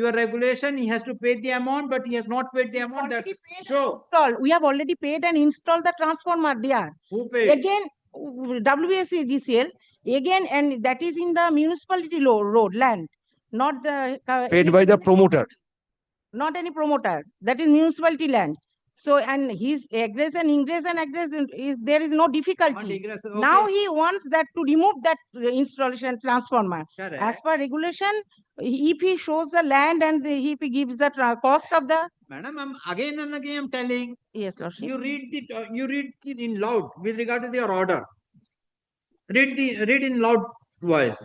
your regulation he has to pay the amount, but he has not paid the amount. That's show. Installed. We have already paid and installed the transformer there. Who paid? Again, WBSC GCL again, and that is in the municipality road land, not the Paid by the promoter. Not any promoter. That is municipality land. So, and his egress and ingress and egress is there is no difficulty. Okay. Now he wants that to remove that installation transformer. Correct. As per regulation, if he shows the land and if he gives the cost of the. Madam, I'm again and again I'm telling. Yes, Lordship. You read it in loud with regard to your order. Read in loud voice.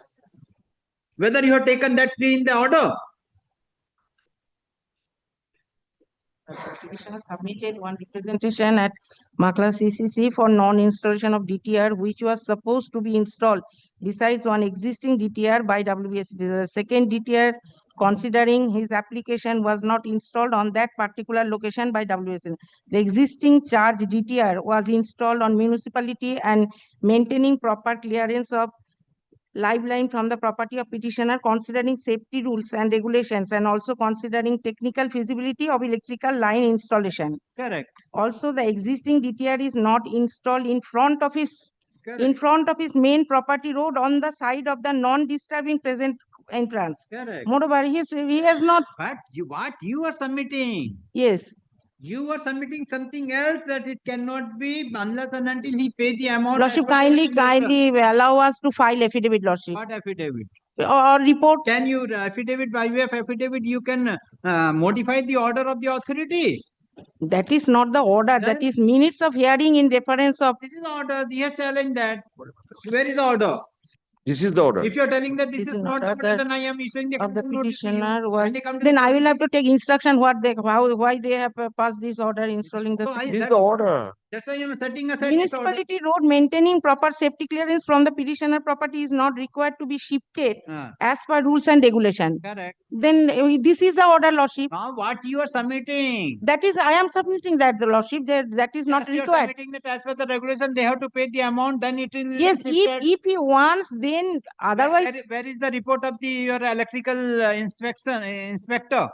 Whether you have taken that plea in the order. Petitioner submitted one representation at Makla CCC for non-installation of DTR, which was supposed to be installed besides one existing DTR by WBSC. The second DTR, considering his application, was not installed on that particular location by WBSC. The existing charge DTR was installed on municipality and maintaining proper clearance of live line from the property of petitioner, considering safety rules and regulations, and also considering technical feasibility of electrical line installation. Correct. Also, the existing DTR is not installed in front of his main property road on the side of the non-disturbing present entrance. Correct. Moreover, he has not. But what you are submitting? Yes. You are submitting something else that it cannot be unless and until he pay the amount. Lordship, kindly allow us to file affidavit, Lordship. What affidavit? Or report. Can you affidavit, by way of affidavit, you can modify the order of the authority? That is not the order. That is minutes of hearing in reference of. This is the order. He has challenged that. Where is the order? This is the order. If you are telling that this This is is not not the order, order then I am issuing the of the contempt notice to you. petitioner was, Kindly come to then the I will police. have to take instruction what they, how, why they have passed this order installing the. So I- system. This is the order. That's why I am setting aside this order. Municipality road maintaining proper safety clearance from the petitioner property is not required to be shifted as per rules and regulation. Correct. Then this is the order, Lordship. Now what you are submitting? That is, I am submitting that, the Lordship, that is not Just you are required. submitting that as per the regulation, they have to pay the amount, then it will. Yes, be shifted. if he wants, then otherwise. Where is the report of your electrical inspector?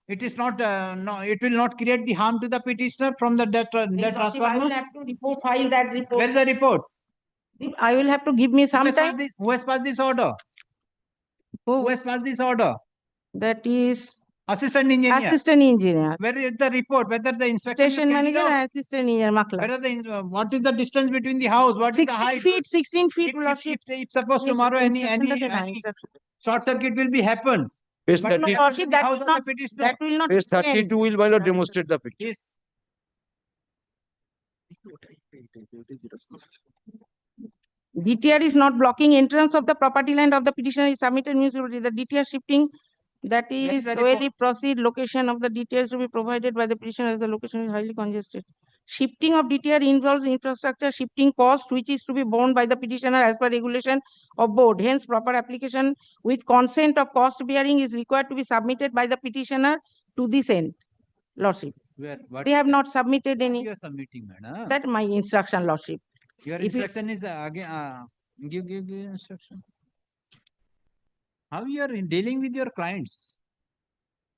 It is not, no, it will not create the harm to the petitioner from the transformer. I will have to file that report. Where is the report? I will have to give me some time. Who has passed this order? Who has passed this order? That is assistant engineer. Assistant engineer. Where is the report? Whether the inspection Station manager and assistant engineer, Makla. Whether the what is the distance between the house? What is the height? 16 feet. If suppose tomorrow any short circuit will be happen. Page But 30 Lordship, that will not. That will not. Page 32 will my lord demonstrate the picture. Yes. DTR is not blocking entrance of the property line of the petitioner is submitted municipality. The DTR shifting, that is really proceed location of the DTR to be provided by the petitioner as the location is highly congested. Shifting of DTR involves infrastructure shifting cost which is to be borne by the petitioner as per regulation of board. Hence, proper application with consent of cost bearing is required to be submitted by the petitioner to this end, Lordship. They have not submitted any. You are submitting, madam. That my instruction, Lordship. Your If you- instruction is again give instruction. How you are dealing with your clients?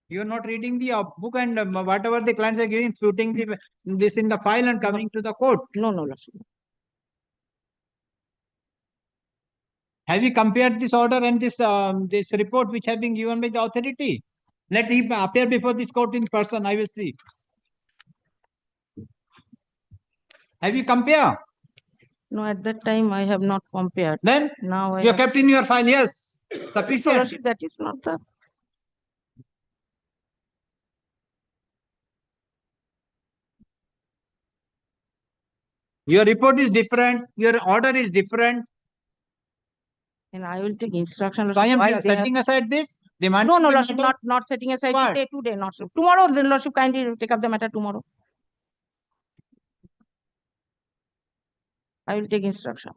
You are not reading the book and whatever the clients are giving, putting this in the file and coming to the court. No, Lordship. Have you compared this order and this report which have been given by the authority? Let him appear before this court in person. I will see. Have you compared? No, at that time I have not compared. Then now I you have... kept in your file. Yes, sufficient. Lordship, that is not the. Your report is different. Your order is different. And I will take instruction. So I am why they setting have... aside this demand. No, Lordship, not setting aside What? today, not so. Tomorrow, then Lordship, kindly take up the matter tomorrow. I will take instruction.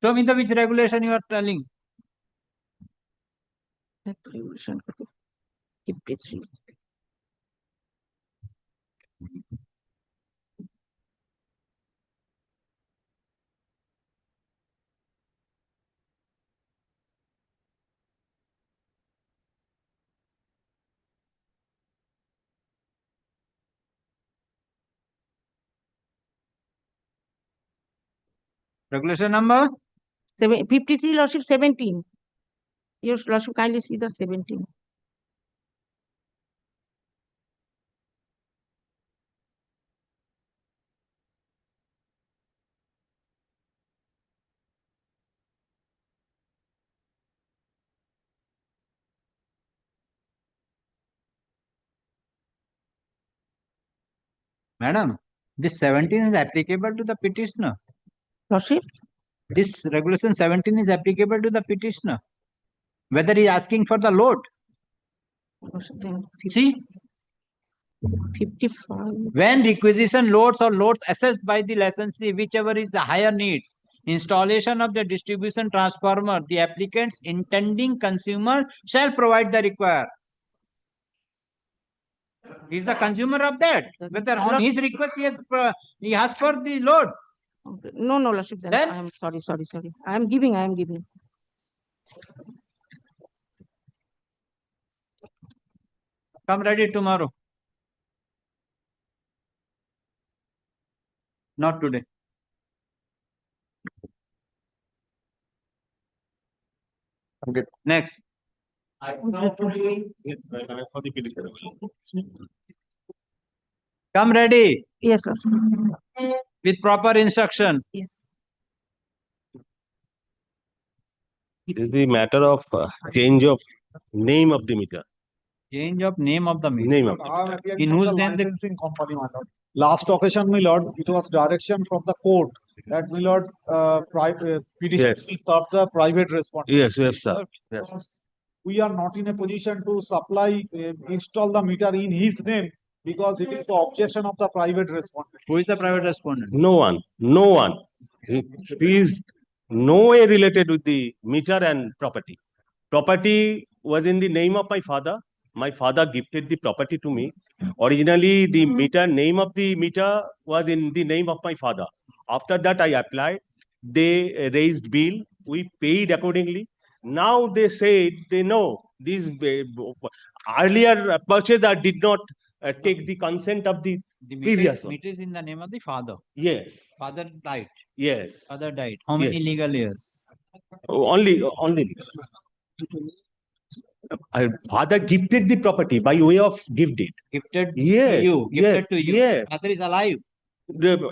Show me the which regulation you are telling. Regulation 53. Regulation number? 53, Lordship, 17. Your Lordship, kindly see the 17. Madam, this 17 is applicable to the petitioner. Lordship? This regulation 17 is applicable to the petitioner. Whether he is asking for the load. See? 55. When requisition loads or loads assessed by the licensee, whichever is the higher needs, installation of the distribution transformer, the applicant's intending consumer shall provide the required. He is the consumer of that. Whether on his request he asked for the load. Okay. No, Lordship. Then I am sorry. I am giving. Come ready tomorrow. Not today. Okay. Next. Come ready. Yes, Lordship. With proper instruction. Yes. It is the matter of change of name of the meter. Change of name of the meter. Name of I am the appearing In from whose the name the- licensing company, my lord. Last occasion, my lord, it was direction from the court that, my lord, private petition Yes. will serve the private respondent. Yes, we have served. Yes. We are not in a position to supply, install the meter in his name because it is the objection of the private respondent. Who is the private respondent? No one, no one. He is no way related with the meter and property. Property was in the name of my father. My father gifted the property to me. Originally, the meter, name of the meter was in the name of my father. After that, I applied. They raised bill. We paid accordingly. Now they said they know these earlier purchaser did not take the consent of the The previous one. meter is in the name of the father. Yes. Father died. Yes. Father died. How many Yes. legal years? Only. Father gifted the property by way of gift deed. Gifted Yes, to you. yes, Gifted to you. yes. Father is alive.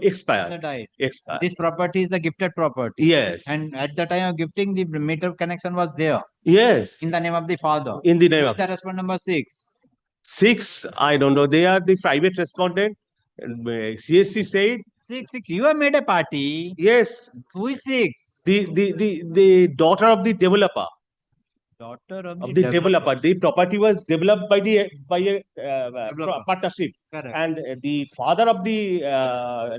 Expired. Father died. Expired. This property is the gifted property. Yes. And at the time of gifting, the meter connection was there. Yes. In the name of the father. In the name of The respondent number 6. 6, I don't know. They are the private respondent. CSC said 6. You have made a party. yes. Who is 6? The daughter of the developer. Daughter of The developer. The property was developed by a partnership. Correct. And the father of the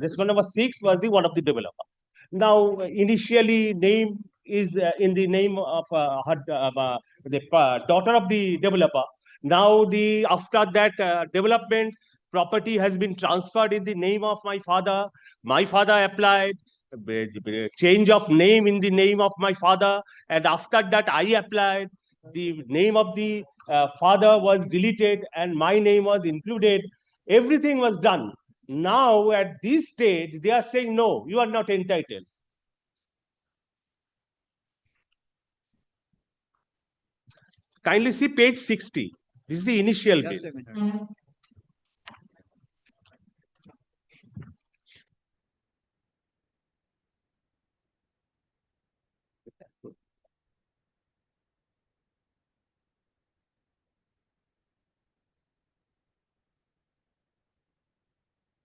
respondent number 6 was the one of the developer. Now, initially, name is in the name of the daughter of the developer. Now, after that development, property has been transferred in the name of my father. My father applied change of name in the name of my father, and after that, I applied. The name of the father was deleted, and my name was included. Everything was done. Now, at this stage, they are saying, no, you are not entitled. Kindly see page 60. This is the initial bill. Just a minute.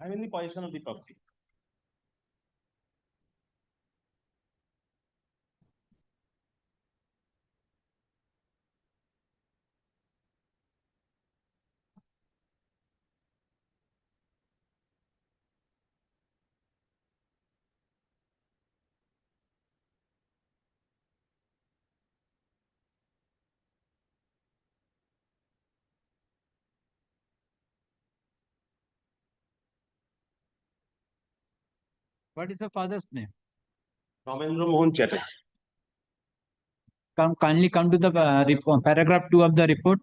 I'm in the possession of the property. What is the father's name? Ramendra Mohan Chatterjee. Kindly come to the report, paragraph 2 of the report.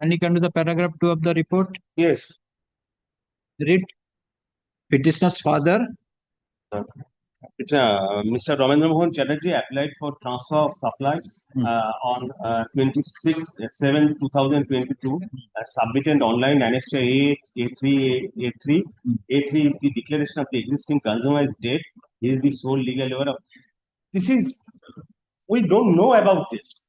Kindly come to the paragraph 2 of the report. Yes. Read. Petitioner's father. Mr. Ramendra Mohan Chatterjee applied for transfer of supply on 26/7/2022. Submitted online annexure A3. A3 is the declaration of the existing consumer is dead. He is the sole legal owner of. This is, we don't know about this.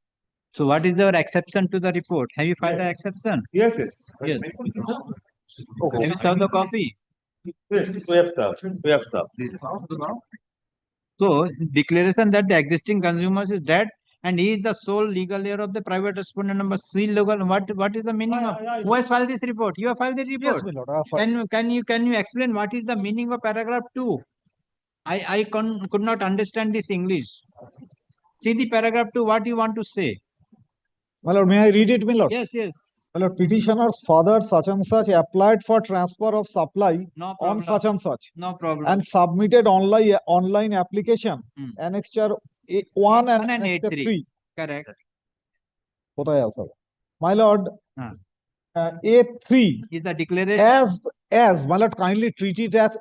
So what is your exception to the report? Have you filed the exception? Yes, yes. Yes. Have you served the copy? Yes, we have served. We have served. So declaration that the existing consumers is dead and he is the sole legal heir of the private respondent number C legal. What is the meaning of? Who has filed this report? You have filed the report. Yes, my lord. I have filed. Can you explain what is the meaning of paragraph 2? I could not understand this English. See the paragraph 2. What you want to say? My lord, may I read it, my lord? Yes, yes. My lord, petitioner's father such and such applied for transfer of supply No on problem. such and such No problem. and submitted online application annexure 1 and annexure 3. Correct. কোথায় আছে? My lord, A3 is the declaration. As my lord, kindly treat it as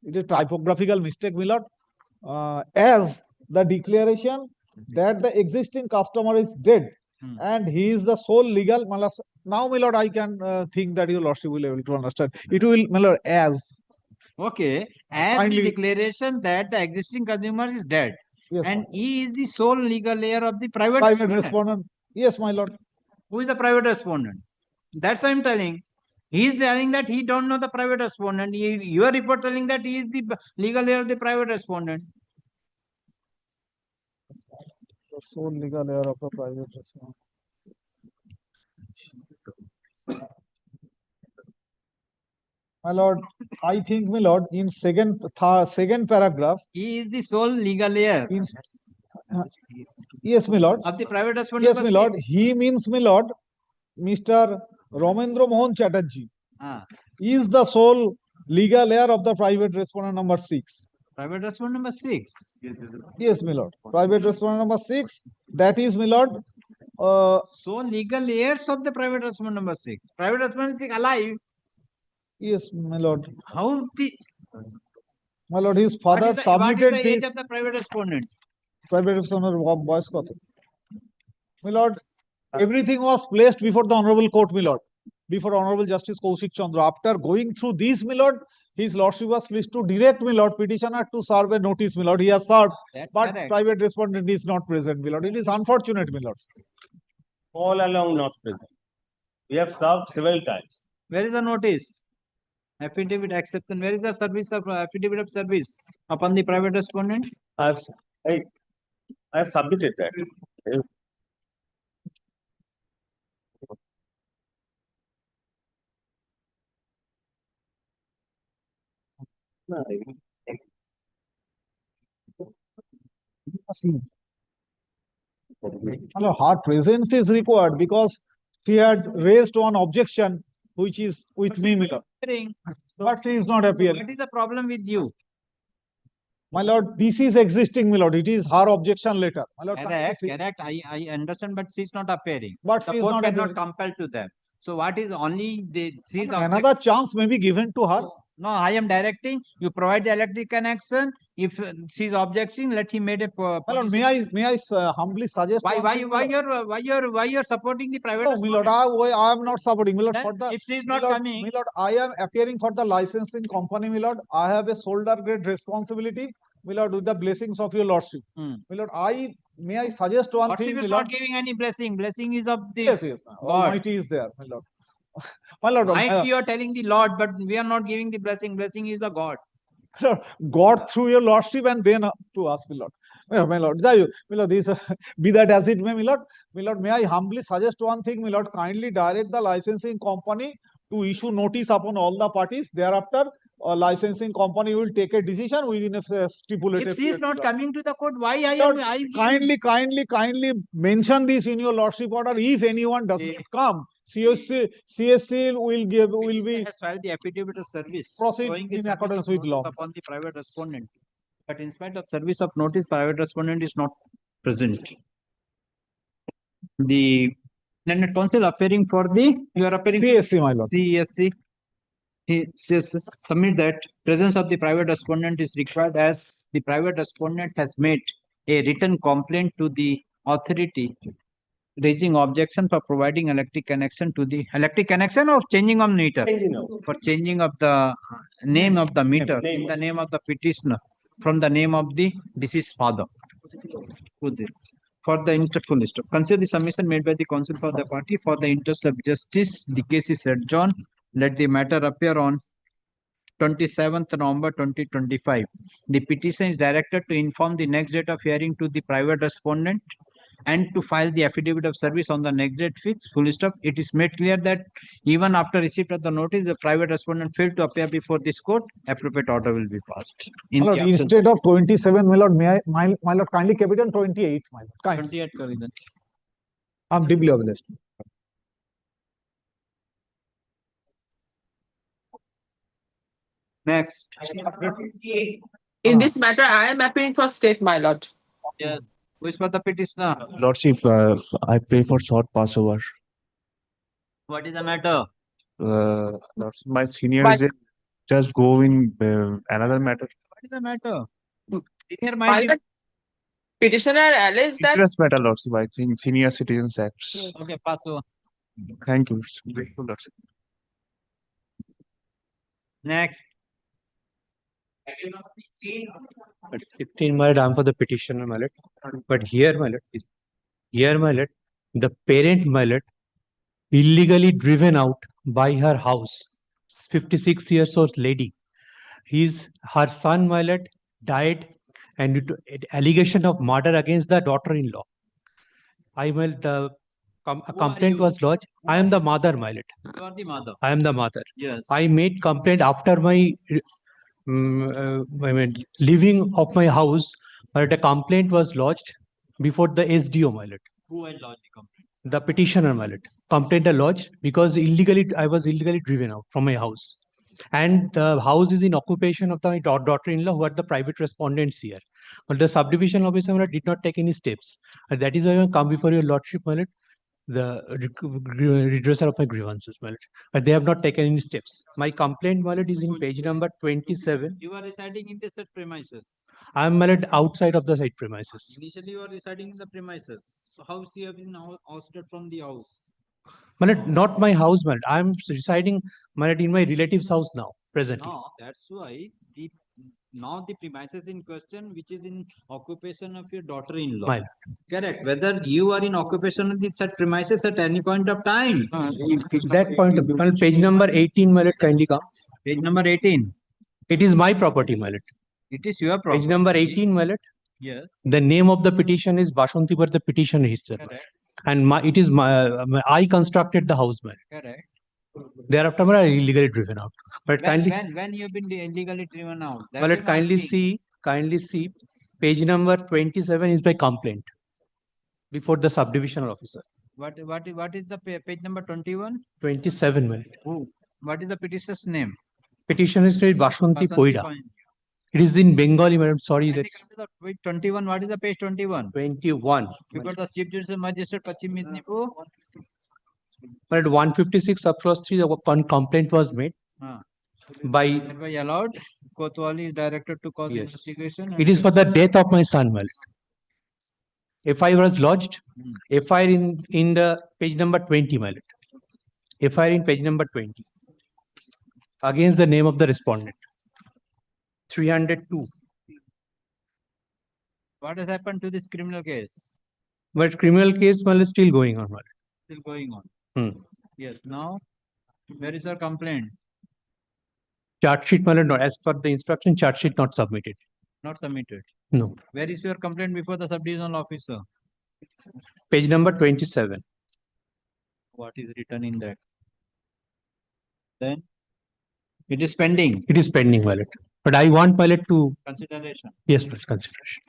it is typographical mistake, my lord. As the declaration that the existing customer is dead and he is the sole legal. Now, my lord, I can think that your lordship will be able to understand. It will, my lord, as. Okay. As the declaration that the existing consumer is dead. Yes, And he is the sole legal heir of the private private respondent. respondent. Yes, my lord. Who is the private respondent? That's why I'm telling. He is telling that he don't know the private respondent. Your report telling that he is the legal heir of the private respondent. The sole legal heir of the private respondent. My lord, I think, my lord, in second paragraph. He is the sole legal heir. Yes, my lord. Of the private respondent. Yes, my lord. He means, my lord, Mr. Ramendra Mohan Chatterjee is the sole legal heir of the private respondent number 6. Private respondent number 6. Yes, my lord. Private respondent number 6. That is, my lord. So legal heirs of the private respondent number 6. Private respondent is alive. Yes, my lord. How the My lord, his father submitted what is the age this. of the private respondent? Private respondent boys got. My lord, everything was placed before the honorable court, my lord. Before Honorable Justice Kaushik Chandra. After going through this, my lord, his lordship was pleased to direct, my lord, petitioner to serve a notice, my lord. He has served, but correct. private respondent is not present, my lord. It is unfortunate, my lord. All along not present. We have served several times. Where is the notice? Affidavit acceptance. Where is the service of affidavit of service upon the private respondent? I have submitted that. Her presence is required because she had raised one objection, which is with me, my lord. But she is not appearing. What is the problem with you? My lord, this is existing, my lord. It is her objection letter. My lord, Correct. I understand, but she is not appearing. But the she is court not cannot appearing. compel to them. So what is only the she's Another chance may be given to her. No, I am directing. You provide the electric connection. If she's objecting, let him make a. My lord, may I humbly suggest? Why you're supporting the private? No, my lord, I am not supporting. My lord, Then for the if she is not my lord, coming, my lord, I am appearing for the licensing company, my lord. I have a shoulder grade responsibility, my lord, with the blessings of your lordship. My lord, may I suggest one Lordship thing, is my not lord? giving any blessing. Blessing is of the Yes, God. Almighty is there, my lord. My lord, Might you are telling the Lord, but we are not giving the blessing. Blessing is the God. God through your lordship and then to us, my lord. My lord, my lord, this be that as it may, my lord, may I humbly suggest one thing, my lord, kindly direct the licensing company to issue notice upon all the parties. Thereafter, licensing company will take a decision within a stipulated. If she is not coming to the court, why Kindly mention this in your lordship order. If anyone does not come, CSC will be has filed the affidavit of service proceed showing the in service accordance of with law. notice upon the private respondent. But in spite of service of notice, private respondent is not present. The Senate Council appearing for the you are appearing CSC, my lord. CSC. He says submit that presence of the private respondent is required as the private respondent has made a written complaint to the authority raising objection for providing electric connection to the electric connection or changing of meter for changing of the name of the meter in the name of the petitioner from the name of the deceased father. For the full list of consider the submission made by the counsel for the party for the interest of justice. The case is adjourned. Let the matter appear on 27th November 2025. The petition is directed to inform the next date of hearing to the private respondent and to file the affidavit of service on the next date fixed. Full stop. It is made clear that even after receipt of the notice, the private respondent failed to appear before this court, appropriate order will be passed. My lord, instead of 27, my lord, may I, my lord, kindly keep it on 28, my lord. Kindly. 28 kari then. I'm deeply obliged. Next. In this matter, I am appealing for state, my lord. Yes. Who is for the petitioner? Lordship, I pray for short passover. What is the matter? Lordship, my senior is just go in another matter. What is the matter? Senior My might lord, petitioner alleged that Interest matter, Lordship, I think Senior Citizens Acts. Okay, pass over. Thank you. Grateful, Lordship. Next. At 16, my lord, I'm for the petitioner, my lord. But here, my lord, the parent, my lord, illegally driven out by her house, 56 years old lady. Her son, my lord, died, and allegation of murder against the daughter-in-law. A complaint was lodged. I am the mother, my lord. You are the mother. I am the mother. Yes. I made complaint after my leaving of my house, but a complaint was lodged before the SDO, my lord. Who had lodged the complaint? The petitioner, my lord. Complaint lodged because I was illegally driven out from my house. And the house is in occupation of my daughter-in-law, who are the private respondents here. But the subdivision officer, my lord, did not take any steps. And that is why I come before your lordship, my lord, the redressal of my grievances, my lord. But they have not taken any steps. My complaint, my lord, is in page number 27. You are residing in the said premises. I am, my lord, outside of the site premises. Initially, you are residing in the premises. So how you have been ousted from the house? My lord, not my house, my lord. I am residing, my lord, in my relative's house now, presently. No, that's why now the premises in question, which is in occupation of your daughter-in-law. My lord. Correct. Whether you are in occupation of the said premises at any point of time. That point of view, page number 18, my lord, kindly come. Page number 18. It is my property, my lord. It is your property. Page number 18, my lord. Yes. The name of the petition is Bashanti, but the petitioner is there. Correct. And I constructed the house, my lord. Correct. Thereafter, I illegally driven out. But When you have been illegally driven out? My lord, kindly see, page number 27 is my complaint before the subdivisional officer. What is the page number 21? 27, my lord. Who? What is the petitioner's name? Petitioner is Bashanti Poida. It is in Bengali, madam. Sorry, that's Page 21. What is the page 21? 21. Because the Chief Judicial Magistrate Pachim Midnapur. But 156 subclause 3, the complaint was made by allowed. Kotwali is directed to cause investigation. It is for the death of my son, my lord. FIR was lodged. FIR in the page number 20, my lord. FIR in page number 20 against the name of the respondent. 302. What has happened to this criminal case? But criminal case, my lord, is still going on, my lord. Still going on. Yes. Now, where is your complaint? Chart sheet, my lord, not as per the instruction, chart sheet not submitted. Not submitted. No. Where is your complaint before the subdivisional officer? Page number 27. What is written in that? Then it is pending. It is pending, my lord. But I want, my lord, to Consideration. Yes, please, consideration.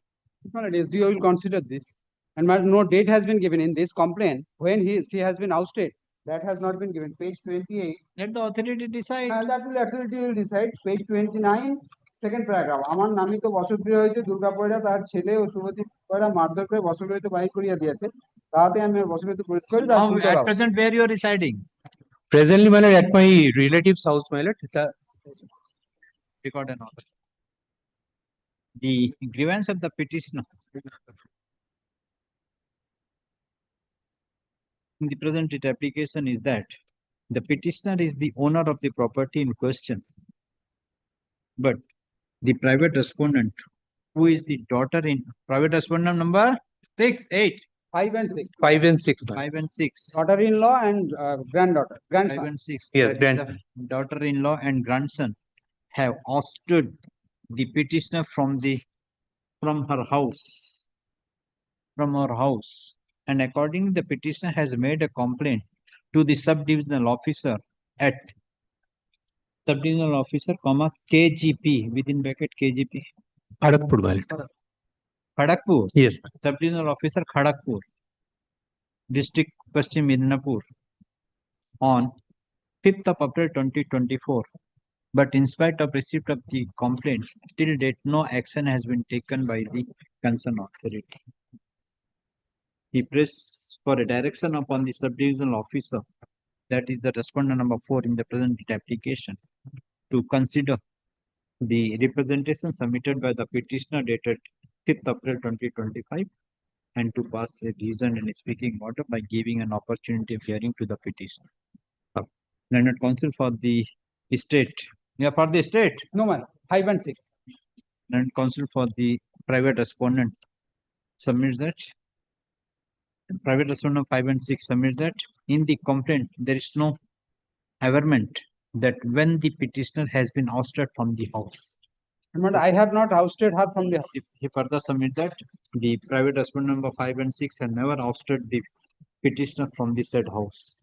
SDO will consider this. And no date has been given in this complaint when she has been ousted. That has not been given. Page 28. Let the authority decide. And that authority will decide. Page 29, second paragraph. আমার নামই তো বসতগৃহ হইতে দুর্গা পয়রা তার ছেলে ও সুমতি পয়রা মারধর করে বসতগৃহ হইতে বাহির করিয়া দিয়েছে। তাহাতে আমি বসতগৃহ প্রবেশ করি। Now, at present, where you are residing? Presently, my lord, at my relative's house, my lord. Record an order. The grievance of the petitioner in the present application is that the petitioner is the owner of the property in question, but the private respondent, who is the daughter in private respondent number 6, 8. 5 and 6. 5 and 6. 5 and 6. Daughter-in-law and granddaughter. 5 and 6. Yes, the daughter-in-law and grandson have ousted the petitioner from her house. And accordingly, the petitioner has made a complaint to the subdivisional officer at subdivisional officer, KGP, within bracket KGP. Kharagpur, my lord. Kharagpur? Yes. Subdivisional officer, Kharagpur, district Paschim Midnapur, on 5th of April 2024. But in spite of receipt of the complaint, till date, no action has been taken by the concerned authority. He pressed for a direction upon the subdivisional officer, that is the respondent number 4 in the present application, to consider the representation submitted by the petitioner dated 5th April 2025 and to pass a reasoned and speaking order by giving an opportunity of hearing to the petitioner. Learned counsel for the state Yeah, for the state. No, man, 5 and 6. And counsel for the private respondent submits that. Private respondent 5 and 6 submit that. In the complaint, there is no averment that when the petitioner has been ousted from the house. But I have not ousted her from the house. He further submit that the private respondent number 5 and 6 have never ousted the petitioner from the said house.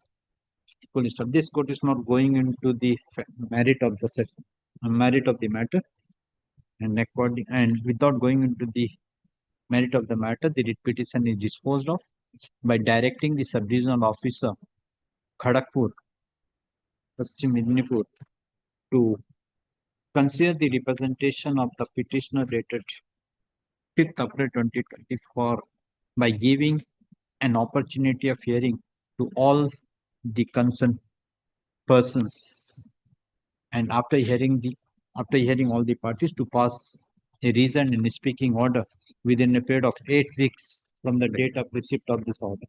Police. This court is not going into the merit of the matter, and without going into the merit of the matter, the writ petition is disposed of by directing the sub-divisional officer Kharagpur, Paschim Medinipur, to consider the representation of the petitioner dated 5th April 2024 by giving an opportunity of hearing to all the concerned persons, and after hearing all the parties, to pass a reasoned and speaking order within a period of 8 weeks from the date of receipt of this order.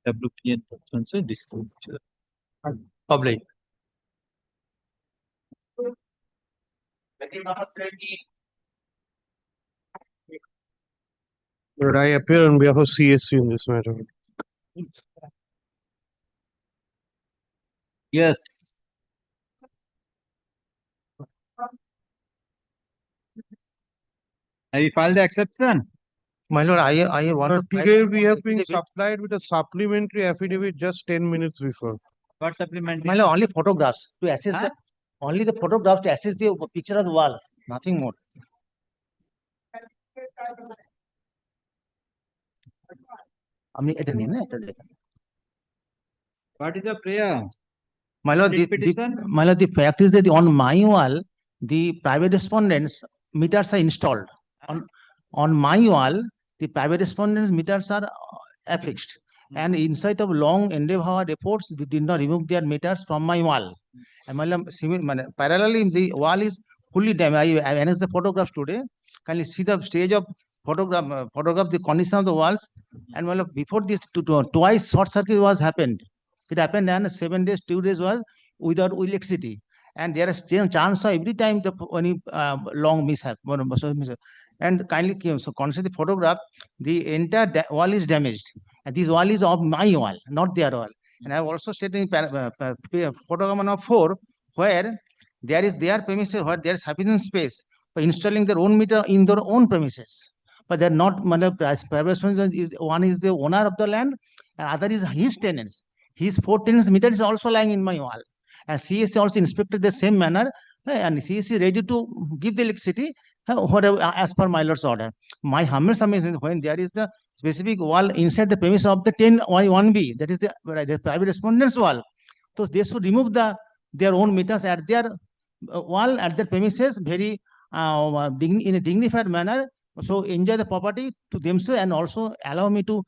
WPN concerned disclosure. Public. But I appear on behalf of CSC in this matter. Yes. Have you filed the exception? My lord, I want to. Today we have been supplied with a supplementary affidavit just 10 minutes before. What supplementary? My lord, only photographs to assess the, only the photographs to assess the picture of the wall, nothing more. What is the prayer? My lord, the fact is that on my wall, the private respondents meters are installed. On my wall, the private respondents meters are affixed. And inside of long endeavor reports, they did not remove their meters from my wall. And parallelly, the wall is fully damaged. I announced the photographs today. Can you see the stage of photograph the condition of the walls? And before this, twice short circuit was happened. It happened, and 7 days, 2 days was without electricity. And there is chance of every time the long mishap. And kindly consider the photograph. The entire wall is damaged. And this wall is of my wall, not their wall. And I have also stated in photograph number 4, where there is their premises, where there is sufficient space for installing their own meter in their own premises. But they're not, private is one is the owner of the land, and other is his tenants. His 4 tenants meter is also lying in my wall. And CSC also inspected the same manner, and CSC ready to give the electricity whatever as per my lord's order. My humble submission, when there is the specific wall inside the premise of the 1B, that is the private respondent's wall, so they should remove their own meters at their wall, at their premises, very in a dignified manner. So enjoy the property to themselves, and also allow me to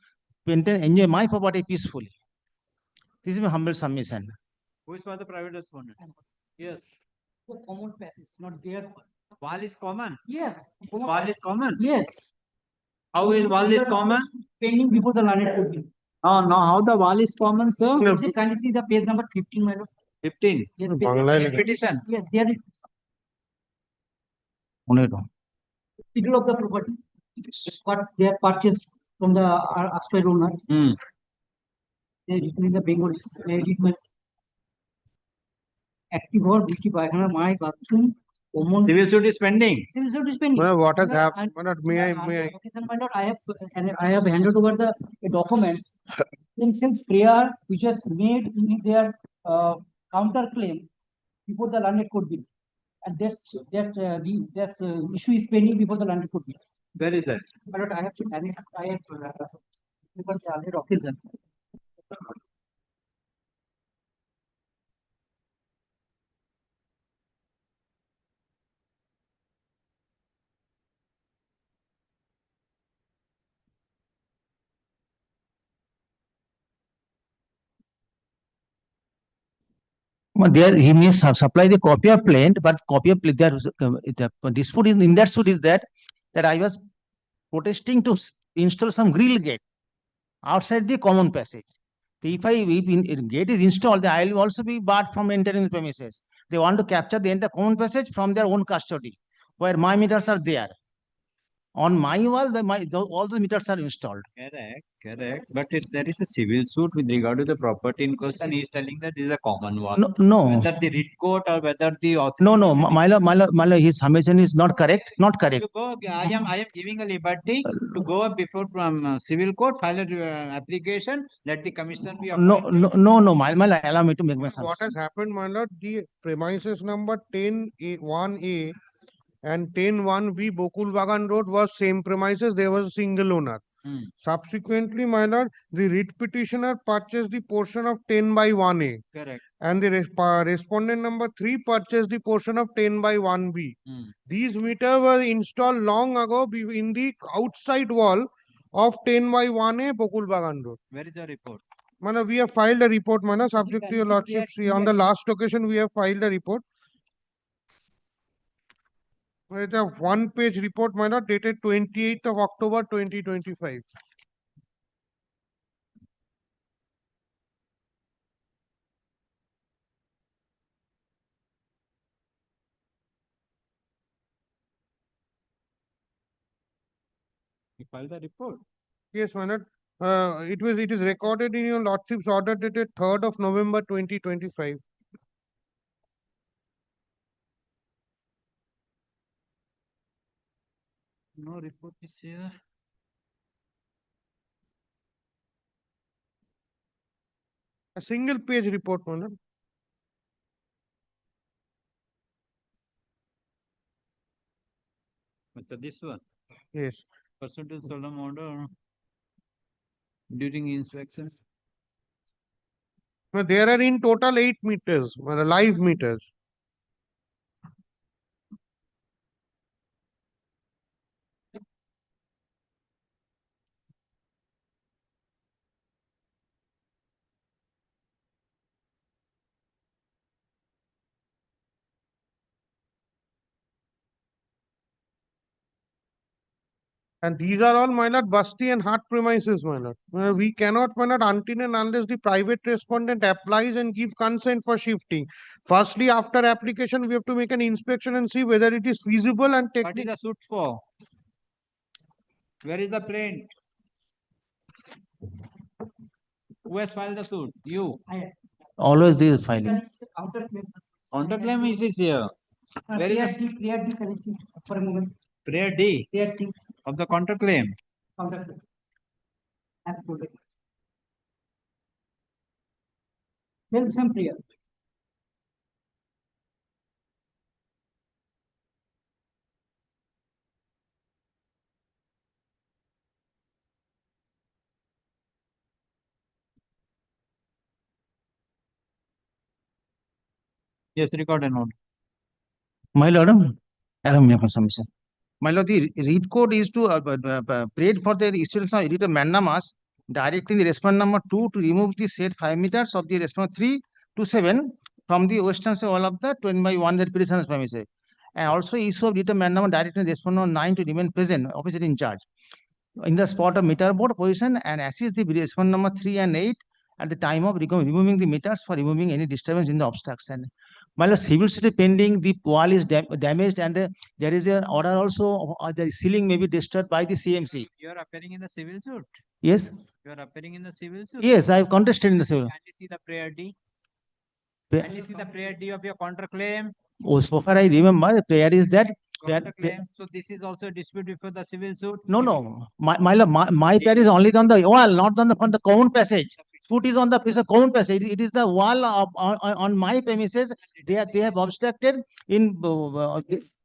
enjoy my property peacefully. This is my humble submission. Who is for the private respondent? Yes. The common passage, not their. Wall is common? Yes. Wall is common? Yes. How is wall is common? Pending before the landed court bill. Oh, no, how the wall is common, sir? Can you see the page number 15, my lord? 15? Yes, Petition? Yes, there is. Middle of the property. What they have purchased from the asteroid owner. They written in the Bengali. Active or my bathroom. Civil suit is pending. Civil suit is pending. What has happened? May I? I have handed over the documents. In since prayer which has made in their counter claim before the landed court bill, and that issue is pending before the landed court bill. Where is that? But I have because the landed occasion. There he may supply the copy of plaint, but copy of the dispute in that suit is that I was protesting to install some grill gate outside the common passage. If gate is installed, then I will also be barred from entering the premises. They want to capture the entire common passage from their own custody, where my meters are there. On my wall, all the meters are installed. Correct. But if there is a civil suit with regard to the property in question, he is telling that this is a common one. No. Whether the writ court or whether the No, my lord, his summation is not correct. Not correct. You go, I am giving a liberty to go up before civil court, file an application, let the commissioner be appointed. No, my lord, allow me to make my What summation. has happened, my lord, the premises number 10A1A and 10-1B Bokul Bagan Road was same premises, there was a single owner. Subsequently, my lord, the writ petitioner purchased the portion of 10/1A. Correct. And the respondent number 3 purchased the portion of 10/1B. These meters were installed long ago in the outside wall of 10/1A Bokul Bagan Road. Where is the report? Mana, we have filed a report, Mana, subject to your lordship. On the last occasion, we have filed a report. It's a one-page report, Mana, dated 28th of October 2025. You file the report. Yes, my lord. It is recorded in your lordship's order dated 3rd of November 2025. No report is here. A single page report, my lord. But this one. Yes. Pursuant to solemn order during inspection. There are in total 8 meters, live meters. And these are all, my lord, Basti and Hart premises, my lord. We cannot, my lord, until and unless the private respondent applies and give consent for shifting. Firstly, after application, we have to make an inspection and see whether it is feasible and What is the suit for? Where is the plaint? Who has filed the suit? You. Always this is filing. Counterclaim it is here. Where is the Prayer D, can I see for a moment? prayer D Prayer D, of the counterclaim? counterclaim. Absolutely. Then some prayer. Yes, record a note. My lord, allow me for submission. My lord, the read code is to prayed for the institution of editor mandamus, directing the respondent number 2 to remove the said 5 meters of the respondent 3 to 7 from the western side wall of the 10/1 that petitioner's premises. And also issue of editor mandamus directing the respondent number 9 to remain present, officer in charge, in the spot of meter board position and assist the respondent number 3 and 8 at the time of removing the meters for removing any disturbance in the obstruction. My lord, civil suit pending, the wall is damaged and there is an order also, the ceiling may be disturbed by the CMC. You are appearing in the civil suit? Yes. You are appearing in the civil suit? Yes, I have contested in the civil. Can you see the prayer D? Pra- Can you see the prayer D of your counterclaim? Oh, so far I remember, the prayer is that. Counterclaim. So this is also a dispute before the civil suit? No. My lord, my prayer is only on the wall, not on the common passage. Suit is on the piece of common passage. It is the wall on my premises. They have obstructed in this.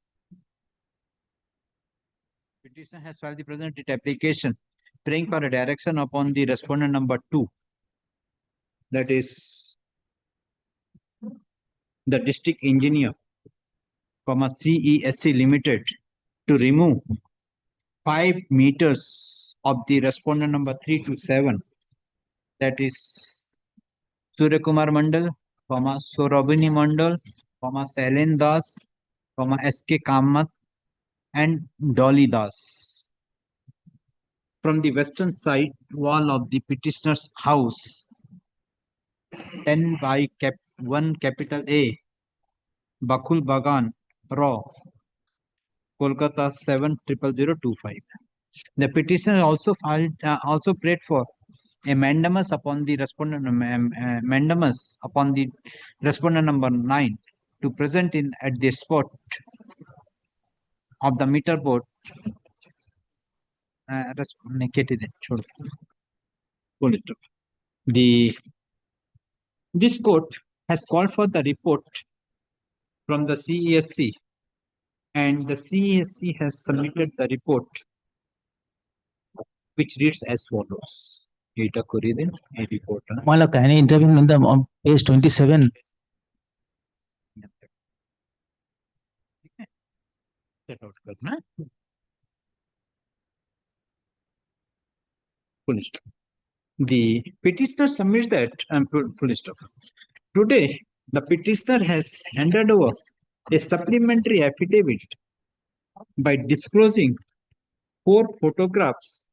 Petitioner has filed the present writ application, praying for a direction upon the respondent number 2. That is the district engineer, CESC Limited, to remove 5 meters of the respondent number 3 to 7. That is Surya Kumar Mandal, Sorabini Mandal, Sailen Das, SK Kamath, and Dolly Das. From the western side wall of the petitioner's house, 10/1 capital A, Bakul Bagan, Raw, Kolkata 700025. The petitioner also also prayed for a mandamus upon the respondent mandamus upon the respondent number 9 to present in at the spot of the meter board. This court has called for the report from the CESC, and the CESC has submitted the report, which reads as follows. Mala, can I intervene on page 27? The petitioner submits that full stop. Today, the petitioner has handed over a supplementary affidavit by disclosing 4 photographs,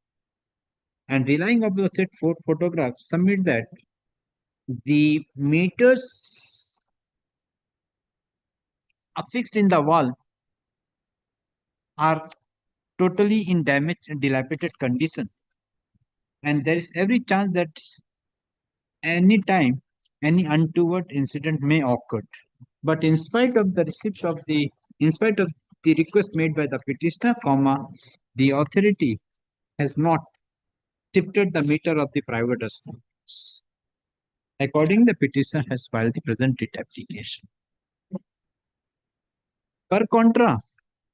and relying on the said 4 photographs, submit that the meters affixed in the wall are totally in damaged and dilapidated condition, and there is every chance that any time any untoward incident may occur. But in spite of the request made by the petitioner, the authority has not shifted the meter of the private respondents. According, the petitioner has filed the present writ application. Per contra,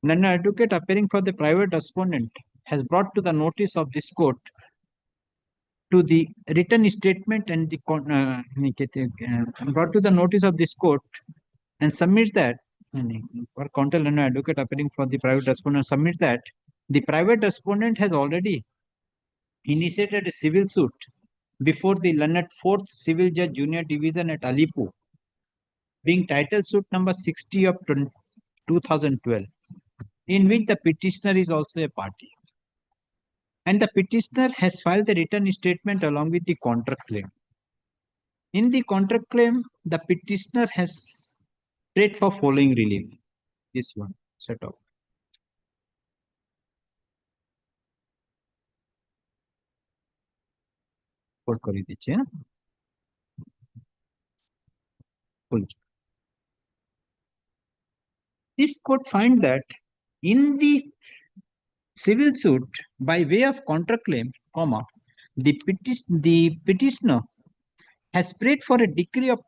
an advocate appearing for the private respondent has brought to the notice of this court to the written statement and the brought to the notice of this court and submits that for counter advocate appearing for the private respondent submits that the private respondent has already initiated a civil suit before the learned 4th Civil Judge Junior Division at Alipur, being title suit number 60 of 2012, in which the petitioner is also a party. And the petitioner has filed the written statement along with the contract claim. In the contract claim, the petitioner has prayed for following relief. This one, set off. This court find that in the civil suit by way of contract claim, the petitioner has prayed for a decree of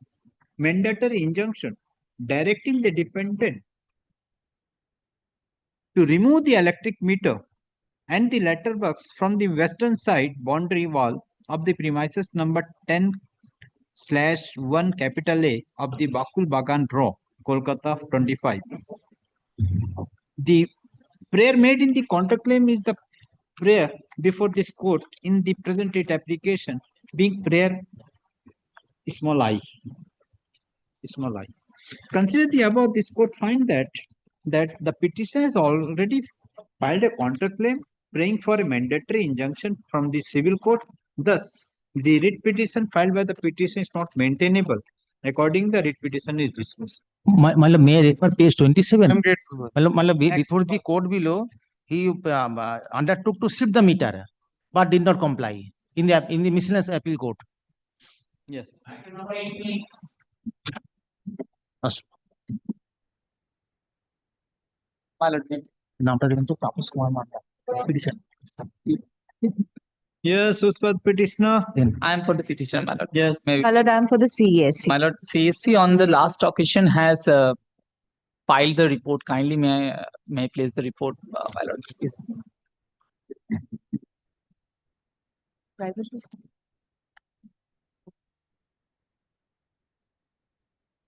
mandatory injunction directing the defendant to remove the electric meter and the letterbox from the western side boundary wall of the premises number 10/1 capital A of the Bakul Bagan Row, Kolkata 25. The prayer made in the contract claim is the prayer before this court in the present writ application, being prayer small I. Consider the above, this court find that the petitioner has already filed a contract claim praying for a mandatory injunction from the civil court. Thus, the writ petition filed by the petition is not maintainable. According, the writ petition is dismissed. May I refer page 27? I'm grateful. Before the court below, he undertook to shift the meter, but did not comply in the miscellaneous appeal court. Yes. Yes, who's for the petitioner? I am for the petition, my lord. Yes. May- My lord, I am for the CESC. My lord, CSC on the last occasion has filed the report. Kindly may I place the report, my lord, please.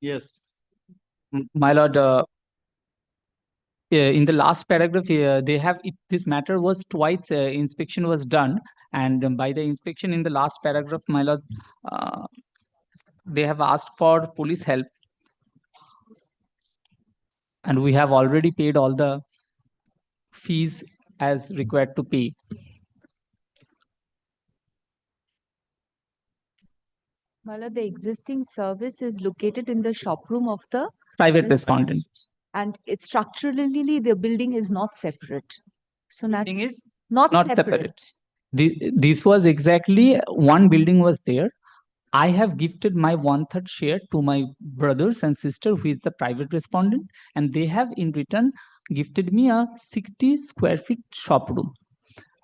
Yes. My lord, in the last paragraph, they have this matter was twice inspection was done, and by the inspection in the last paragraph, my lord, they have asked for police help, and we have already paid all the fees as required to pay. My lord, the existing service is located in the shop room of the private respondent. And it's structurally, the building is not separate. So not, Thing is not not separate. separate. This was exactly one building was there. I have gifted my 1/3 share to my brothers and sister who is the private respondent, and they have in return gifted me a 60 square feet shop room.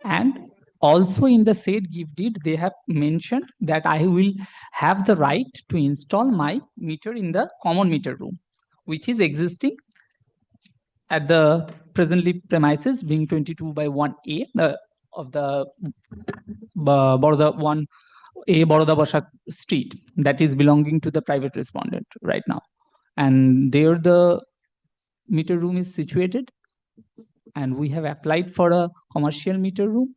And also in the said gift deed, they have mentioned that I will have the right to install my meter in the common meter room, which is existing at the presently premises being 22 by 1A of the Boroda 1A Boroda Bashak street that is belonging to the private respondent right now. And there the meter room is situated, and we have applied for a commercial meter room,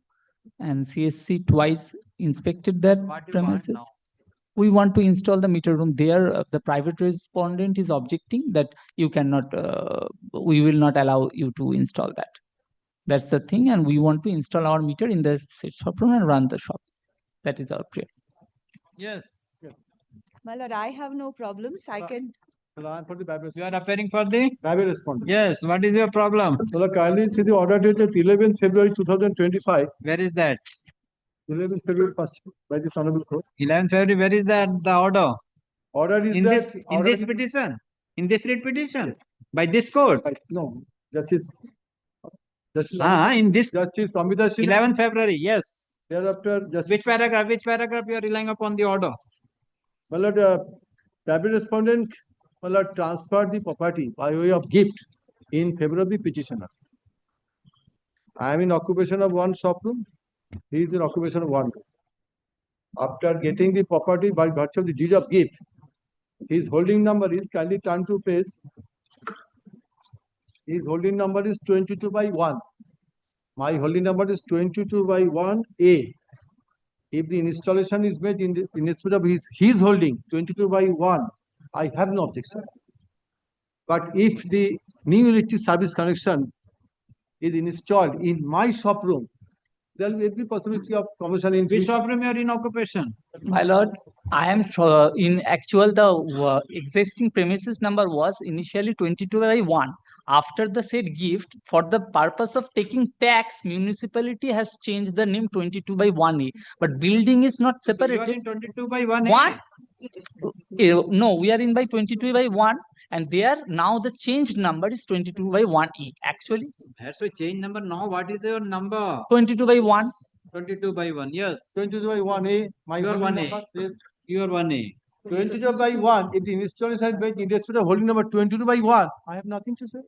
and CSC twice inspected that premises. We want to install the meter room there. The private respondent is objecting that you cannot, we will not allow you to install that. That's the thing, and we want to install our meter in the said shop room and run the shop. That is our prayer. Yes. My lord, I have no problems. I can. You are appearing for the private respondent. Yes. What is your problem? So kindly see the order dated 11th February 2025. Where is that? 11th February passed by the Honorable Court. 11th February. Where is that? The order? Order is In that this petition. In this writ petition. By this court. No, Justice. In this Justice Amrita Sinha. 11th February. Yes. Thereafter, Justice. Which paragraph? Which paragraph you are relying upon the order? My lord, private respondent transferred the property by way of gift in favor of the petitioner. I am in occupation of one shop room. He is in occupation of one room. After getting the property by virtue of the deed of gift, his holding number is, kindly turn to page. His holding number is 22 by 1. My holding number is 22 by 1A. If the installation is made in respect of his holding 22 by 1, I have no objection. But if the new electric service connection is installed in my shop room, there will be every possibility of commotion in which shop room you are in occupation? My lord, I am in actual the existing premises number was initially 22 by 1. After the said gift, for the purpose of taking tax, municipality has changed the name 22 by 1A. But building is not separated. You are in 22 by 1A. What? No, we are in by 22 by 1, and there now the changed number is 22 by 1E. Actually, that's why change number now. What is your number? 22 by 1. 22 by 1. Yes. 22 by 1A. My You are holding 1A. number is You are 1A. 22 by 1. If the installation is made in respect of holding number 22 by 1, I have nothing to say.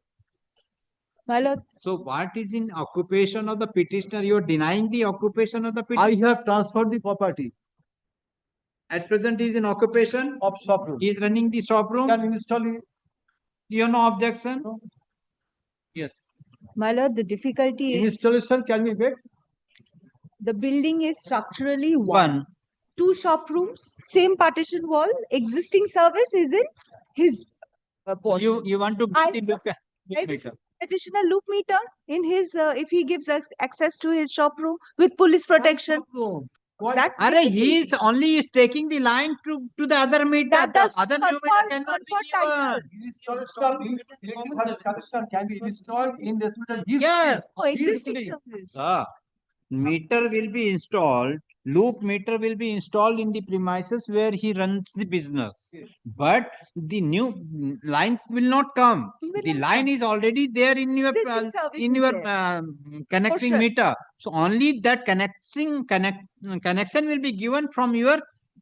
My lord. So what is in occupation of the petitioner? You are denying the occupation of the petitioner. I have transferred the property. At present, he is in occupation of shop room. He is running the shop room. Can install it. You have no objection? No. Yes. My lord, the difficulty is Installation can be made. the building is structurally one. 2 shop rooms, same partition wall, existing service is in his portion. You want to get the loop meter. Additional loop meter in his, if he gives us access to his shop room with police protection. That He is only taking the line to the other meter. That other new meter cannot be given. Electric connection can be installed in respect of his. Yeah. Existing service. Meter will be installed. Loop meter will be installed in the premises where he runs the business. But the new line will not come. The line is already there in your connecting meter. So only that connection will be given from your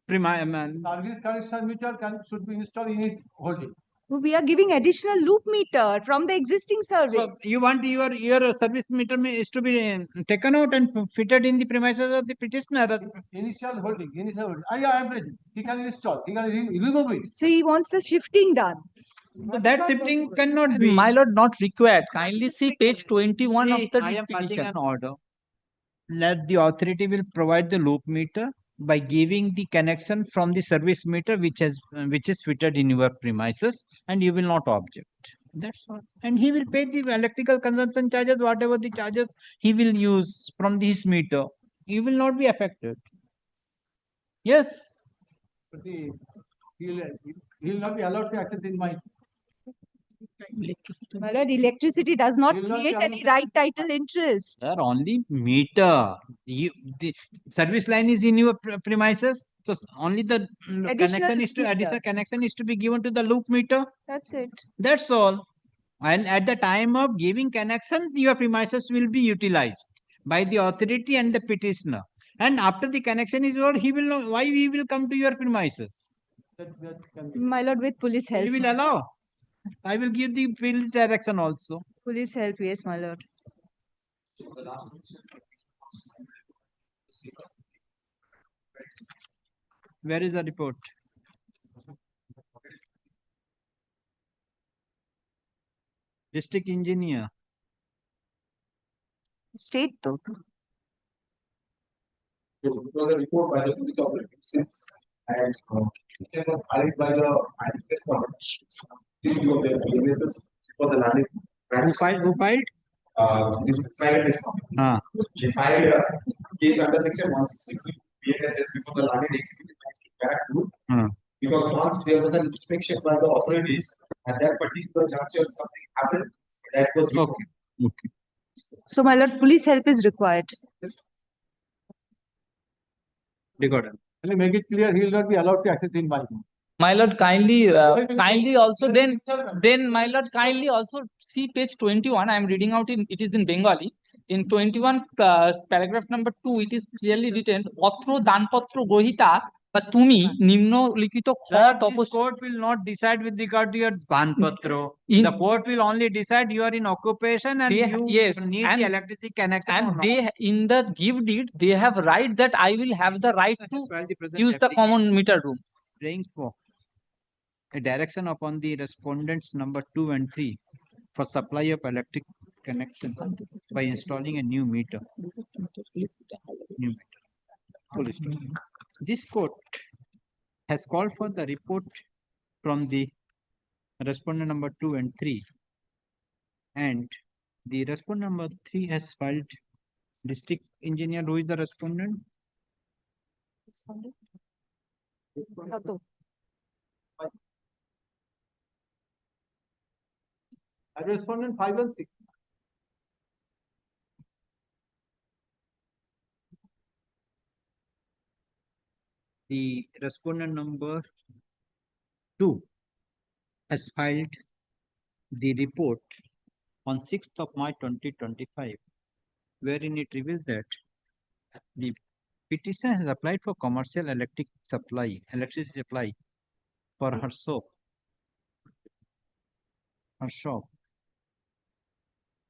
Service connection meter should be installed in his holding. We are giving additional loop meter from the existing service. So you want your service meter is to be taken out and fitted in the premises of the petitioner. Initial holding. I am ready. He can install. He can remove it. So he wants the shifting done. So that shifting cannot be. My lord, not required. Kindly see page 21 of the I am passing petition. an order. Let the authority will provide the loop meter by giving the connection from the service meter which is fitted in your premises, and you will not object. That's all. And he will pay the electrical consumption charges, whatever the charges he will use from this meter. He will not be affected. Yes. But he will not be allowed to access in my. My lord, electricity does not create any right title interest. Sir, only meter. The service line is in your premises, so only the connection is to meter. additional connection is to be given to the loop meter. That's it. That's all. And at the time of giving connection, your premises will be utilized by the authority and the petitioner. And after the connection is over, he will know why he will come to your premises. My lord, with police help. You will allow. I will give the police direction also. Police help, yes, my lord. Where is the report? District engineer. State though. It was a report by the police operating since and it was filed by the for the landing. Who filed? Who filed? Private respondent. They filed a case under section 163 BNSS before the landing back to because once there was an inspection by the authorities at that particular juncture something happened that was okay. Okay. So, my lord, police help is required. Recorded. Let me make it clear, he will not be allowed to access in my room. My lord, kindly also then my lord, kindly also see page 21. I am reading out it is in Bengali. In 21 paragraph number 2, it is clearly written, Patro Danpatro Gohita, but Tumi Nimno Likito This court will not decide with regard to your Danpatro. The court will only decide you are in occupation and you need the electricity connection. And they in the give deed, they have right that I will have the right to use the common meter room. Praying for a direction upon the respondents number 2 and 3 for supply of electric connection by installing a new meter. New meter. Full stop. This court has called for the report from the respondent number 2 and 3, and the respondent number 3 has filed. District engineer, who is the respondent? Respondent 5 and 6. The respondent number 2 has filed the report on 6th of March 2025, wherein it reveals that the petitioner has applied for commercial electricity supply for her shop.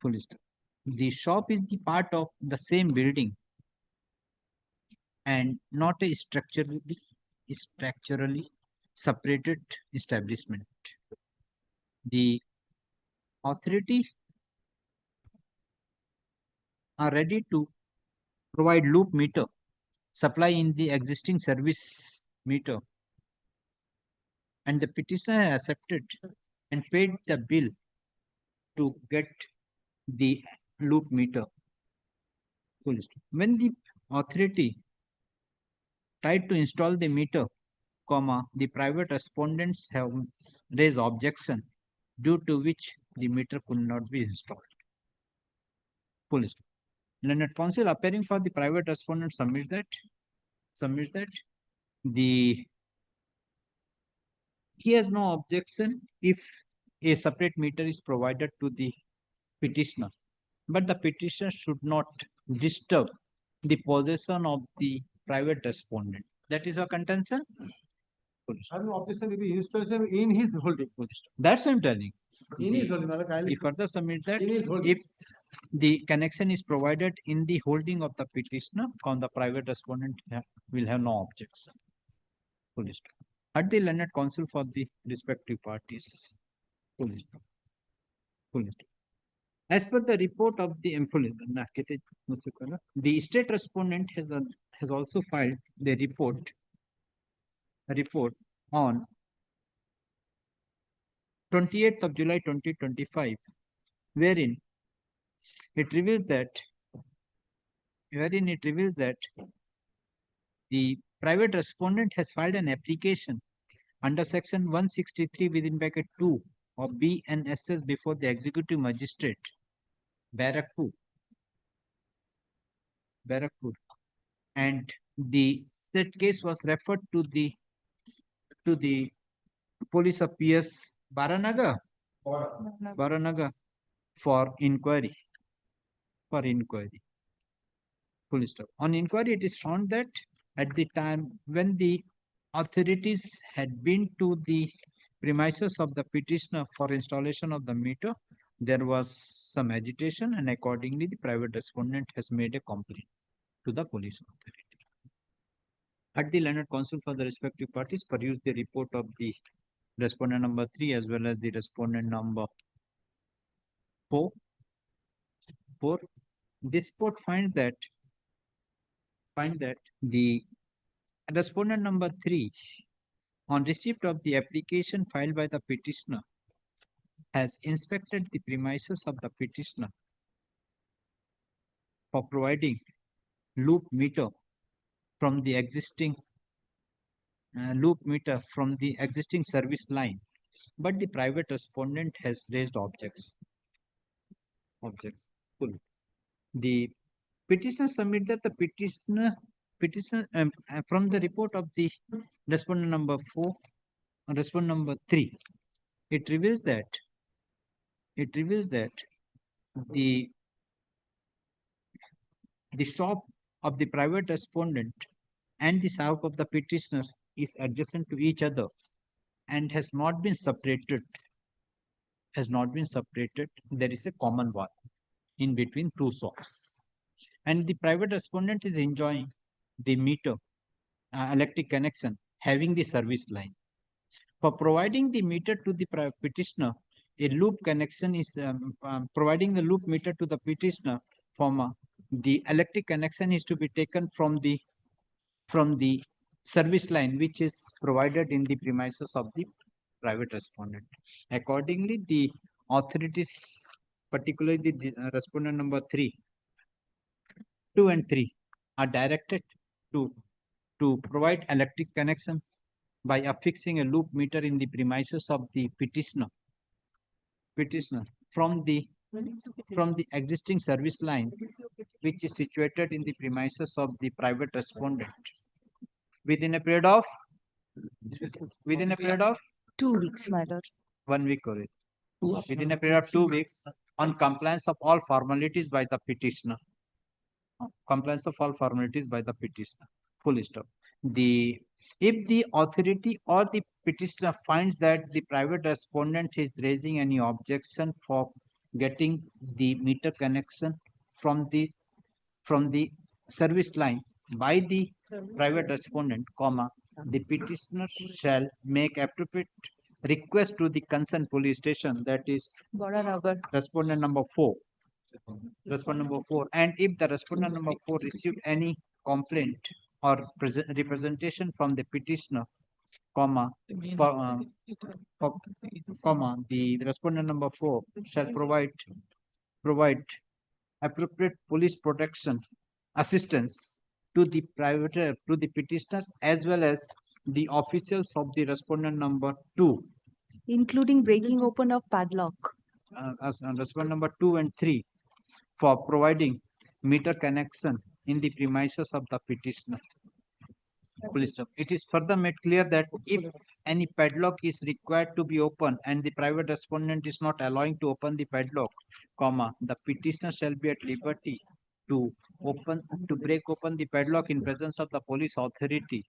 Full stop. The shop is the part of the same building and not a structurally separated establishment. The authority are ready to provide loop meter supply in the existing service meter, and the petitioner has accepted and paid the bill to get the loop meter. Full stop. When the authority tried to install the meter, the private respondents have raised objection, due to which the meter could not be installed. Full stop. Learned counsel appearing for the private respondent submits that he has no objection if a separate meter is provided to the petitioner, but the petitioner should not disturb the possession of the private respondent. That is your contention? I have no objection if installation in his holding. That's what I'm telling. In his holding. He further submits that if the connection is provided in the holding of the petitioner, the private respondent will have no objection. Full stop. At the learned counsel for the respective parties. Full stop. Full stop. As per the report of the the state respondent has also filed the report on 28th of July 2025, wherein it reveals that the private respondent has filed an application under section 163 within bracket 2 of B and SS before the executive magistrate, Barakpur, and the said case was referred to the police of PS Baranagar for inquiry. Full stop. On inquiry, it is found that at the time when the authorities had been to the premises of the petitioner for installation of the meter, there was some agitation, and accordingly, the private respondent has made a complaint to the police authority. Had the learned counsel for the respective parties perused the report of the respondent number 3 as well as the respondent number 4, this report finds that the respondent number 3, on receipt of the application filed by the petitioner, has inspected the premises of the petitioner for providing loop meter from the existing service line, but the private respondent has raised objects. The petitioner submit that the petitioner from the report of the respondent number 4 and respondent number 3, it reveals that the shop of the private respondent and the shop of the petitioner is adjacent to each other and has not been separated. There is a common wall in between two shops, and the private respondent is enjoying the meter electric connection having the service line. For providing the meter to the petitioner, a loop connection is providing the loop meter to the petitioner. The electric connection is to be taken from the service line which is provided in the premises of the private respondent. Accordingly, the authorities, particularly the respondent number 2 and 3, are directed to provide electric connection by affixing a loop meter in the premises of the petitioner from the existing service line which is situated in the premises of the private respondent within a period of 2 weeks, my lord. 1 week or within a period of 2 weeks on compliance of all formalities by the petitioner. Full stop. If the authority or the petitioner finds that the private respondent is raising any objection for getting the meter connection from the service line by the private respondent, the petitioner shall make appropriate request to the concerned police station, that is respondent number 4. And if the respondent number 4 received any complaint or representation from the petitioner, the respondent number 4 shall provide appropriate police protection assistance to the petitioner as well as the officials of the respondent number 2, Including breaking open of padlock. as respondent number 2 and 3, for providing meter connection in the premises of the petitioner. It is further made clear that if any padlock is required to be opened and the private respondent is not allowing to open the padlock, the petitioner shall be at liberty to break open the padlock in presence of the police authority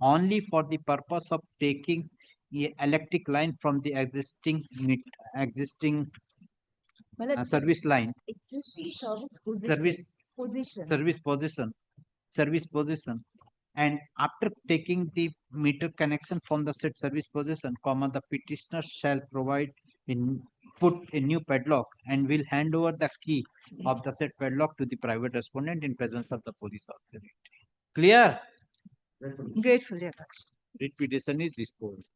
only for the purpose of taking the electric line from the existing service line. Existing Service position. And after taking the meter connection from the said service position, the petitioner shall put a new padlock and will hand over the key of the said padlock to the private respondent in presence of the police authority. Clear? Grateful, yes. Writ petition is disposed.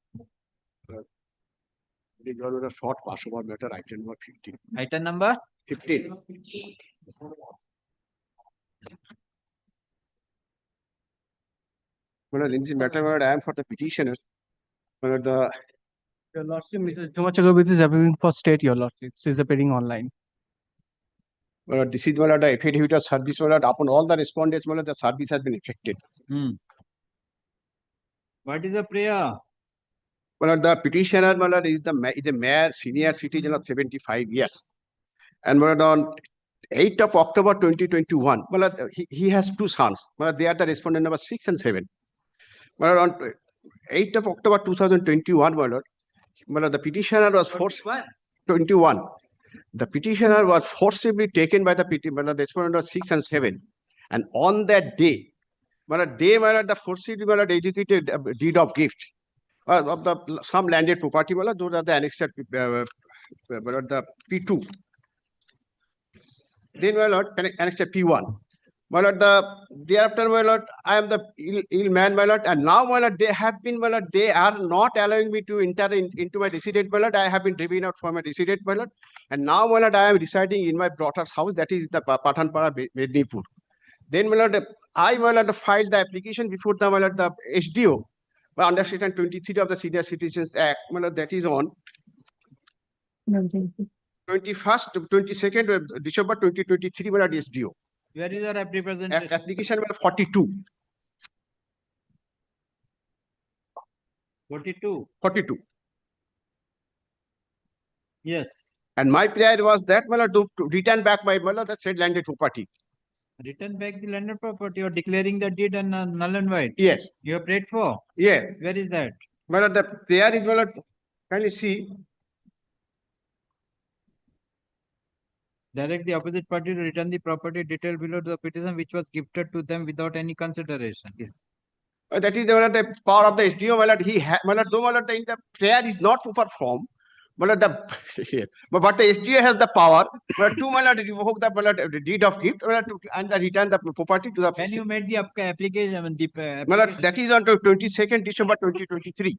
A short pass over matter, item number 15. Item number 15. In this matter, I am for the petitioner. The Your Lordship, Mr. Juma Chakraborty is appearing for state, Your Lordship. She is appearing online. Well, this is the affidavit of service. Well, upon all the respondents, well, the service has been effected. What is the prayer? Well, the petitioner well, is a mayor, senior citizen of 75 years. And well, on 8th of October 2021, well, he has two sons. Well, they are the respondent number 6 and 7. Well, on 8th of October 2021, well, the petitioner was forced. 21. The petitioner was forcibly taken by the respondent number 6 and 7. And on that day, the forcibly executed deed of gift of the some landed property. Those are the annexed the P2. Then annexed P1. Thereafter, I am the ill man, and now, they have been, they are not allowing me to enter into my resident, I have been driven out from my resident, and now, I am residing in my daughter's house, that is the Pathanpara, Mednipur. Then, I filed the application before the SDO, under Section 23 of the Senior Citizens Act, that is on 22nd December 2023, SDO. Where is your representation? Application 42. 42. 42. Yes. And my prayer was that to return back my that said landed property. Return back the landed property or declaring the deed and null and void. Yes. You have prayed for? Yes. Where is that? The prayer is kindly see. Direct the opposite party to return the property detailed below to the petition which was gifted to them without any consideration. Yes. That is the power of the SDO. He the prayer is not to perform. But the SDO has the power to revoke the deed of gift and return the property to the. When you made the application, that is on 22nd December 2023.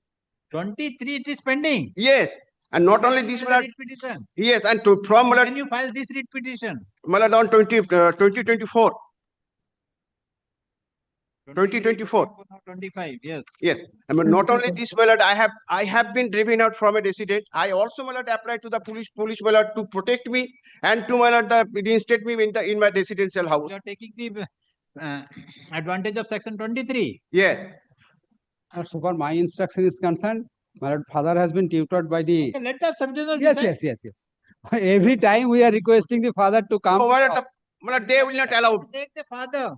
23, it is pending. Yes. And not only this, petition. Yes, and from when you file this writ petition? On 2024. 2024. 25, yes. Yes. I mean, not only this, I have been driven out from a resident. I also applied to the police to protect me and to reinstate me in my residential house. You are taking the advantage of Section 23. Yes. So far my instruction is concerned, my father has been tutored by the. Okay, let the subdivision Yes. Every time we are requesting the father to come. No, they will not allow. Take the father.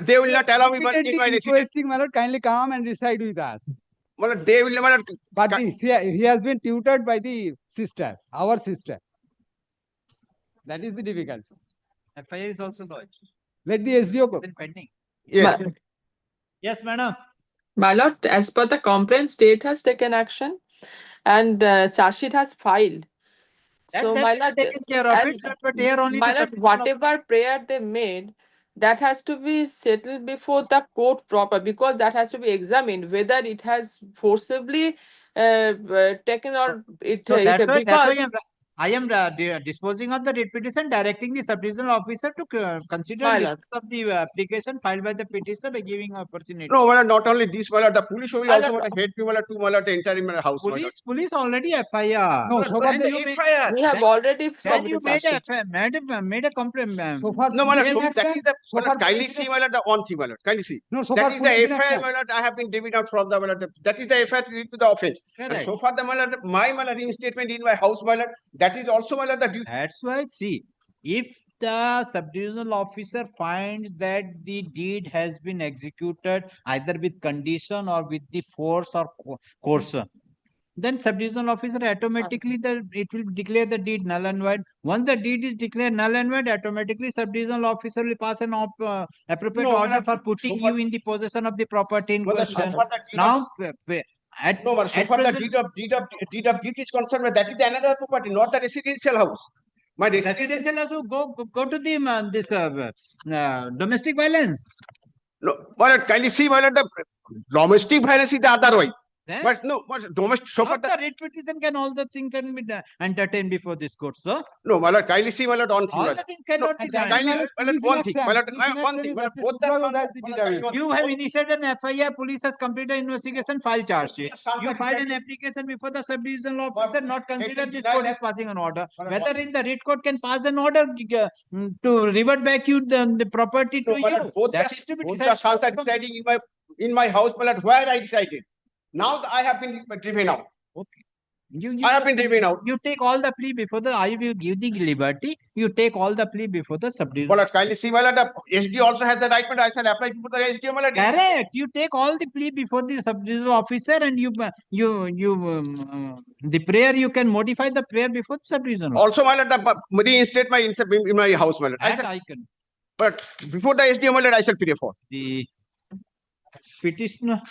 They will not allow me in my residence. Requesting, my lord, kindly come and reside with us. They will not. But he has been tutored by the sister, our sister. That is the difficulty. FIR is also lodged. Let the SDO go. Pending. Yes. Yes, madam. My lord, as per the complaint, state has taken action and charge sheet has filed. So my lord, taken care of it, but here only my the lord, whatever prayer they made, that has to be settled before the court proper, because that has to be examined whether it has forcibly taken or it. So that's why because I am disposing of the writ petition, directing the sub-divisional officer to consider My the lord. of the application filed by the petitioner by giving opportunity. No, not only this, the police will My also lord. help you to enter in my house. Police already FIR. No, so far When you made- We have already When you submitted made charge a sheet. made a complaint, So far, No, police that action, is the so far kindly police see, the one thing, kindly see. No, so That far is police the action. FIR, I have been driven out from the that is the FIR to the offense. And Correct. so far, my reinstatement in my house, that is also the duty. That's why, see, if the sub-divisional officer finds that the deed has been executed either with condition or with the force or coercion, then sub-divisional officer automatically it will declare the deed null and void. Once the deed is declared null and void, automatically sub-divisional officer will pass an appropriate No, order for putting you in the possession of the property in So question. far the deed Now, so far the deed of gift is concerned, that is another property, not the residential house. My residential also go to the this domestic violence. No, kindly see, the domestic violence is the otherwise. Then But no, but domestic, so far after writ petition can all the things can be entertained before this court, sir. no, my lord, kindly see, my lord, on thing. All my the lord. things cannot be done. Kindly, my lord, one thing, my lord, one thing, my lord, both the sons. You have initiated an FIR, police has completed investigation, file charge sheet. You filed an application before the sub-divisional officer, not considered this court is passing an order. Whether in the writ court can pass an order to revert back you the property to No, my you. lord, both That the, is to be both the decided. sons are deciding in my house, my lord, where I decided. Now I have been driven out. Okay. I have been driven out. You take all the plea before the, I will give the liberty. You take all the plea before the sub-division. But kindly see, my lord, the SD also has the right, but I shall apply before the SD, my lord. Correct. You take all the plea before the sub-divisional officer and the prayer, you can modify the prayer before the sub-divisional. Also, my lord, the reinstate my in my house, my lord. That I can. But before the SD, my lord, I shall pay for. The petitioner,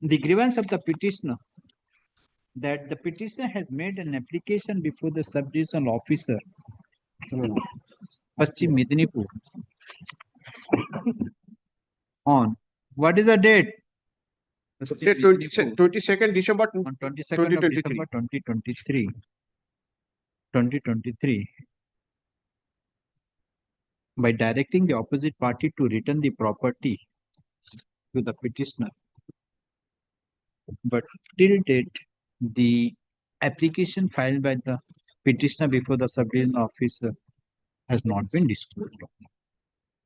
the grievance of the petitioner, that the petitioner has made an application before the sub-divisional officer, Paschim Medinipur, on what is the date? Date 22nd December On 22nd of December 2023, by directing the opposite party to return the property to the petitioner. But till date, the application filed by the petitioner before the sub-division officer has not been disclosed.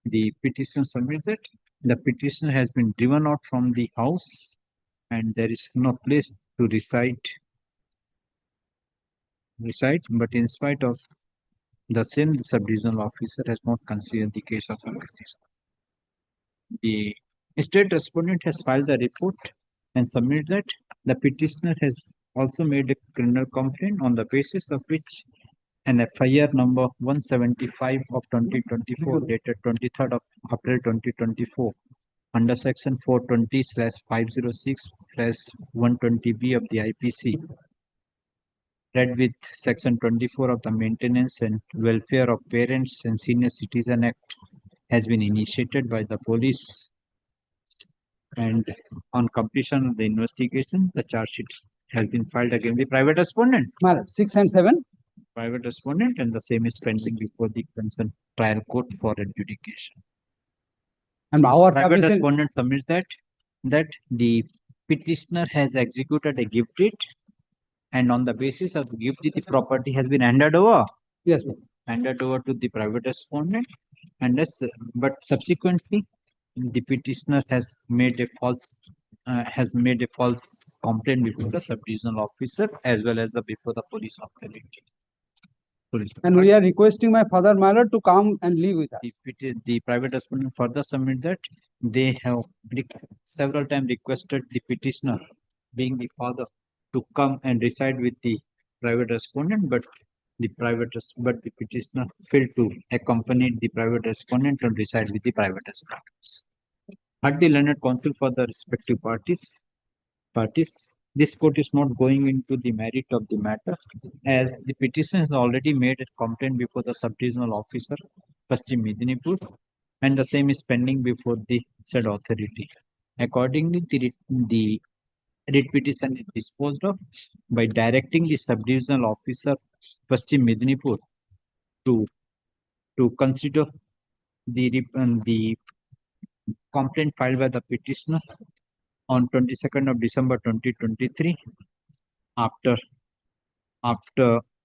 The petitioner submitted, the petitioner has been driven out from the house and there is no place to reside, but in spite of the same, the sub-divisional officer has not considered the case of the petitioner. The state respondent has filed the report and submitted that the petitioner has also made a criminal complaint, on the basis of which an FIR number 175 of 2024 dated 23rd of April 2024 under section 420/506/120B of the IPC, read with section 24 of the Maintenance and Welfare of Parents and Senior Citizen Act, has been initiated by the police, and on completion of the investigation, the charge sheet has been filed against the private respondent. 6 and 7. Private respondent, and the same is pending before the concerned trial court for adjudication. And our Private application, respondent submits that the petitioner has executed a gift deed, and on the basis of the gift deed, the property has been handed over. Yes, ma'am. Handed over to the private respondent, and but subsequently, the petitioner has made a false complaint before the sub-divisional officer as well as before the police authority. And we are requesting my father, my lord, to come and live with us. The private respondent further submit that they have several times requested the petitioner, being the father, to come and reside with the private respondent, but the petitioner failed to accompany the private respondent and reside with the private respondents. Had the learned counsel for the respective parties, this court is not going into the merit of the matter, as the petitioner has already made a complaint before the sub-divisional officer, Paschim Medinipur, and the same is pending before the said authority. Accordingly, the writ petition is disposed of by directing the sub-divisional officer, Paschim Medinipur, to consider the complaint filed by the petitioner on 22nd of December 2023, after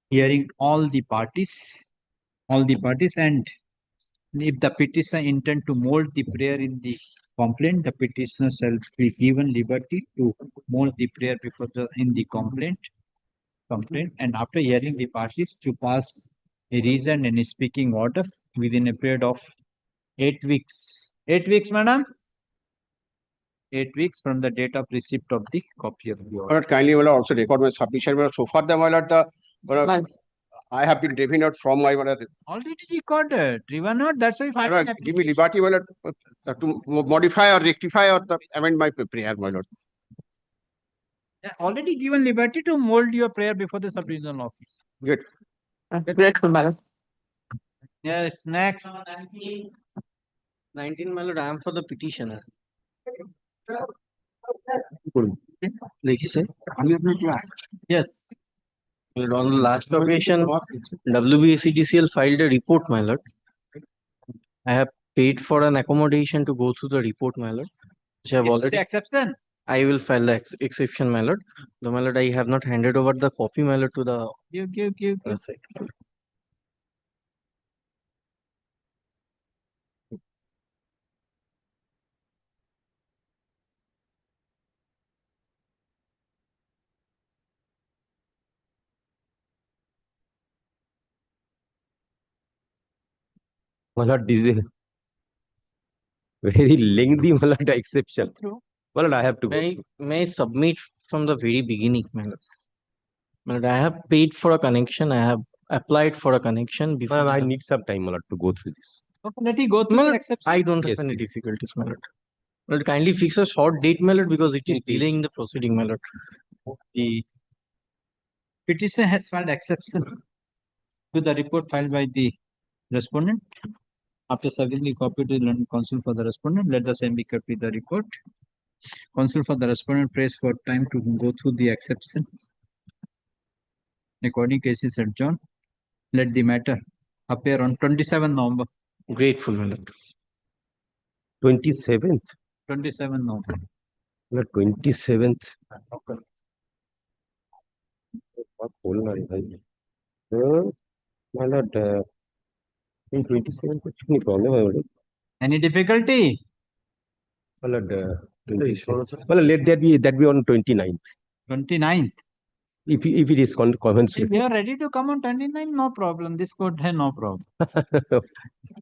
hearing all the parties, and if the petitioner intend to mold the prayer in the complaint, the petitioner shall be given liberty to mold the prayer in the complaint, and after hearing the parties, to pass a reasoned and speaking order within a period of 8 weeks. 8 weeks, madam? 8 weeks from the date of receipt of the copy of the order. But kindly, my lord, also record my submission. My lord, so far, my lord, I have been driven out from my, Already recorded, driven out, that's why I filed an give me liberty, my lord, to modify or rectify or amend my prayer, my lord. already given liberty to mold your prayer before the sub-divisional office. Good. Grateful, madam. Yes, next. 19, my lord, I am for the petitioner. देखिए sir, अभी अपना क्या Yes. on the last occasion, WBCDCL filed a report, my lord. I have paid for an accommodation to go through the report, my lord. Which I have It's already. the exception. I will file the exception, my lord. The my lord, I have not handed over the copy, my lord, to the Give. site. My lord, this is a very lengthy, my lord, exception. My lord, I have to go. May I submit from the very beginning, my lord? My lord, I have paid for a connection. I have applied for a connection before. Ma'am, I need some time, my lord, to go through this. Okay, let it go through My the lord, exception. I don't have any difficulties, my lord. My lord, kindly fix a short date, my lord, because it is delaying the proceeding, my lord. The petition has filed exception to the report filed by the respondent. After submitting copy to the London Council for the respondent, let the same be kept with the report. Council for the respondent prays for time to go through the exception. According cases adjourned, let the matter appear on 27 November. Grateful, my lord. 27th? 27 November. The 27th. What whole night, bhai? My lord, in 27th, any problem, my lord? Any difficulty? My lord, 27th. Well, let that be on 29th. 29th. If it is commensurate. If we are ready to come on 29th, no problem. This court has no problem.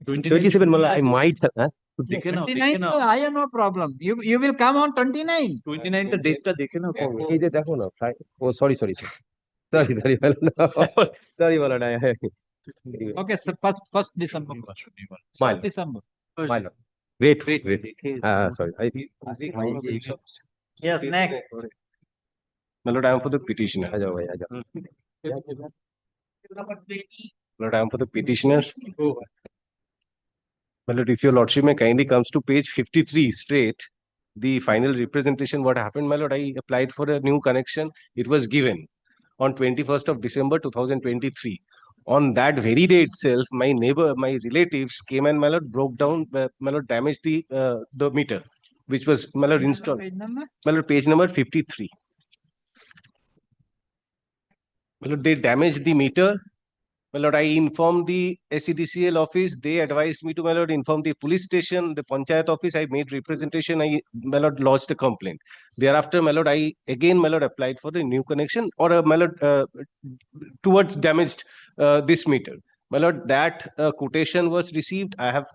27, well, I might have. Huh? 29th, I have no problem. You will come on 29th. 29th date ta dekhe na এই যে দেখো না oh sorry my lord. Sorry my lord, Okay, so first December. My First December. my lord. Great. Sorry. Yes, next. My lord, I am for the petitioner. Lord, I am for the petitioner. My lord, if your lordship may kindly comes to page 53 straight, the final representation, what happened, my lord, I applied for a new connection. It was given on 21st of December 2023. On that very day itself, my neighbor, my relatives came and, my lord, broke down, my lord, damaged the meter, which was, my lord, installed. My lord, page number 53. My lord, they damaged the meter. My lord, I informed the SEDCL office. They advised me to, my lord, inform the police station, the Panchayat office. I made representation. My lord, lodged a complaint. Thereafter, my lord, I again, my lord, applied for a new connection or my lord, towards damaged this meter. My lord, that quotation was received. I have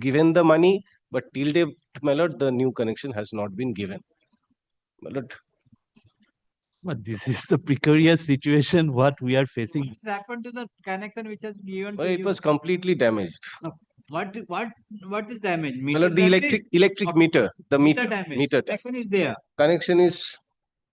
given the money, but till date, my lord, the new connection has not been given. My lord. But this is the precarious situation what we are facing. What happened to the connection which has given to It you? was completely damaged. No. What is damaged? My lord, the electric meter, the meter damage. meter Connection is there. connection is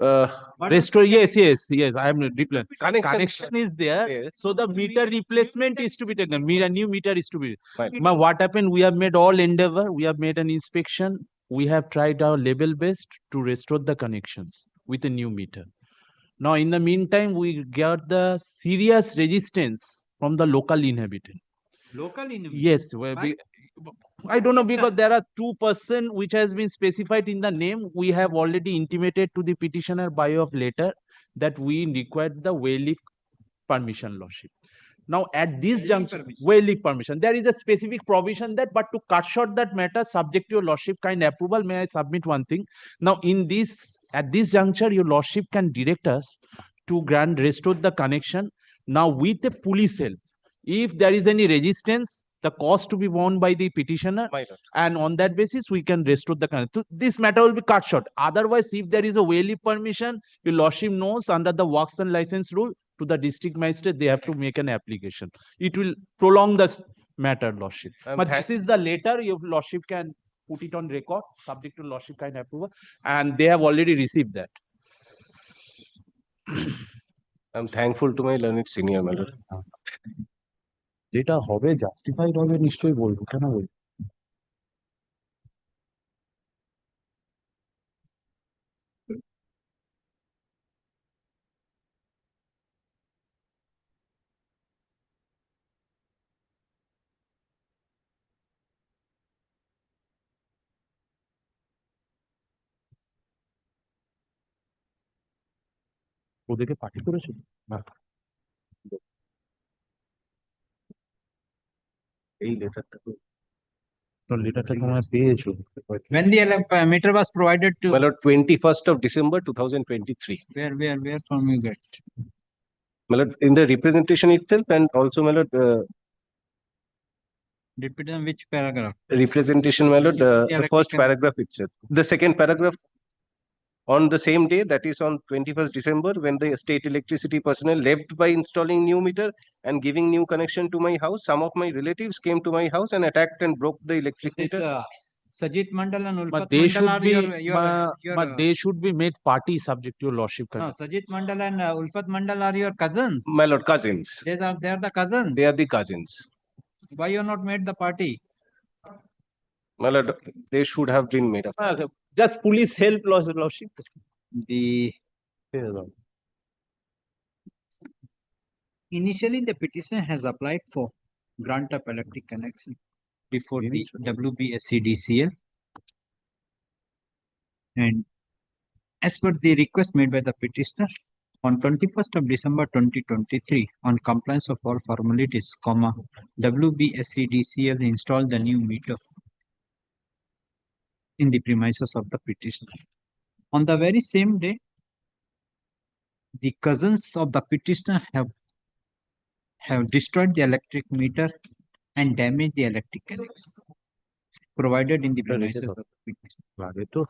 Restore, yes, I am replying. Connection is there, so the meter replacement is to be taken. A new meter is to be. But what happened? We have made all endeavor. We have made an inspection. We have tried our level best to restore the connections with a new meter. Now, in the meantime, we got the serious resistance from the local inhabitant. Local inhabitant? Yes, I don't know, because there are 2 persons which has been specified in the name. We have already intimated to the petitioner by way of letter that we required the waylift permission, lordship. Now, at this juncture, waylift permission, there is a specific provision that, but to cut short that matter, subject to your lordship kind approval, may I submit one thing? Now, at this juncture, your lordship can direct us to restore the connection. Now, with the police help, if there is any resistance, the cost to be borne by the petitioner, and on that basis, we can restore the connection. This matter will be cut short. Otherwise, if there is a waylift permission, your lordship knows under the works and license rule, to the district magistrate, they have to make an application. It will prolong the matter, lordship. But this is the letter, your lordship can put it on record, subject to lordship kind approval, and they have already received that. I'm thankful to my learned senior, my lord. যেটা হবে justified হবে নিশ্চয়ই বলবো, কেন বলবো? ওদেরকে party করেছো না এই লেটারটা লেটারটা তোমরা পেয়েছো When the meter was provided to, My lord, 21st of December 2023. where from you get? My lord, in the representation itself and also, my lord, Repeat in which paragraph? representation, my lord, the first paragraph itself. The second paragraph, on the same day, that is on 21st December, when the state electricity personnel left by installing new meter and giving new connection to my house, some of my relatives came to my house and attacked and broke the electric This meter. Sajid Mandal and Ulfat But they Mandal should are be, your but they should be made party subject to your lordship. no, Sajid Mandal and Ulfat Mandal are your cousins. My lord, cousins. They are the cousins. They are the cousins. Why you not made the party? My lord, they should have been made up. Just police help, lordship. The initially the petitioner has applied for grant of electric connection before the WBSCDCL, and as per the request made by the petitioner on 21st of December 2023, on compliance of all formalities, WBSCDCL installed the new meter in the premises of the petitioner. On the very same day, the cousins of the petitioner have destroyed the electric meter and damaged the electric connection provided in the premises of the petitioner.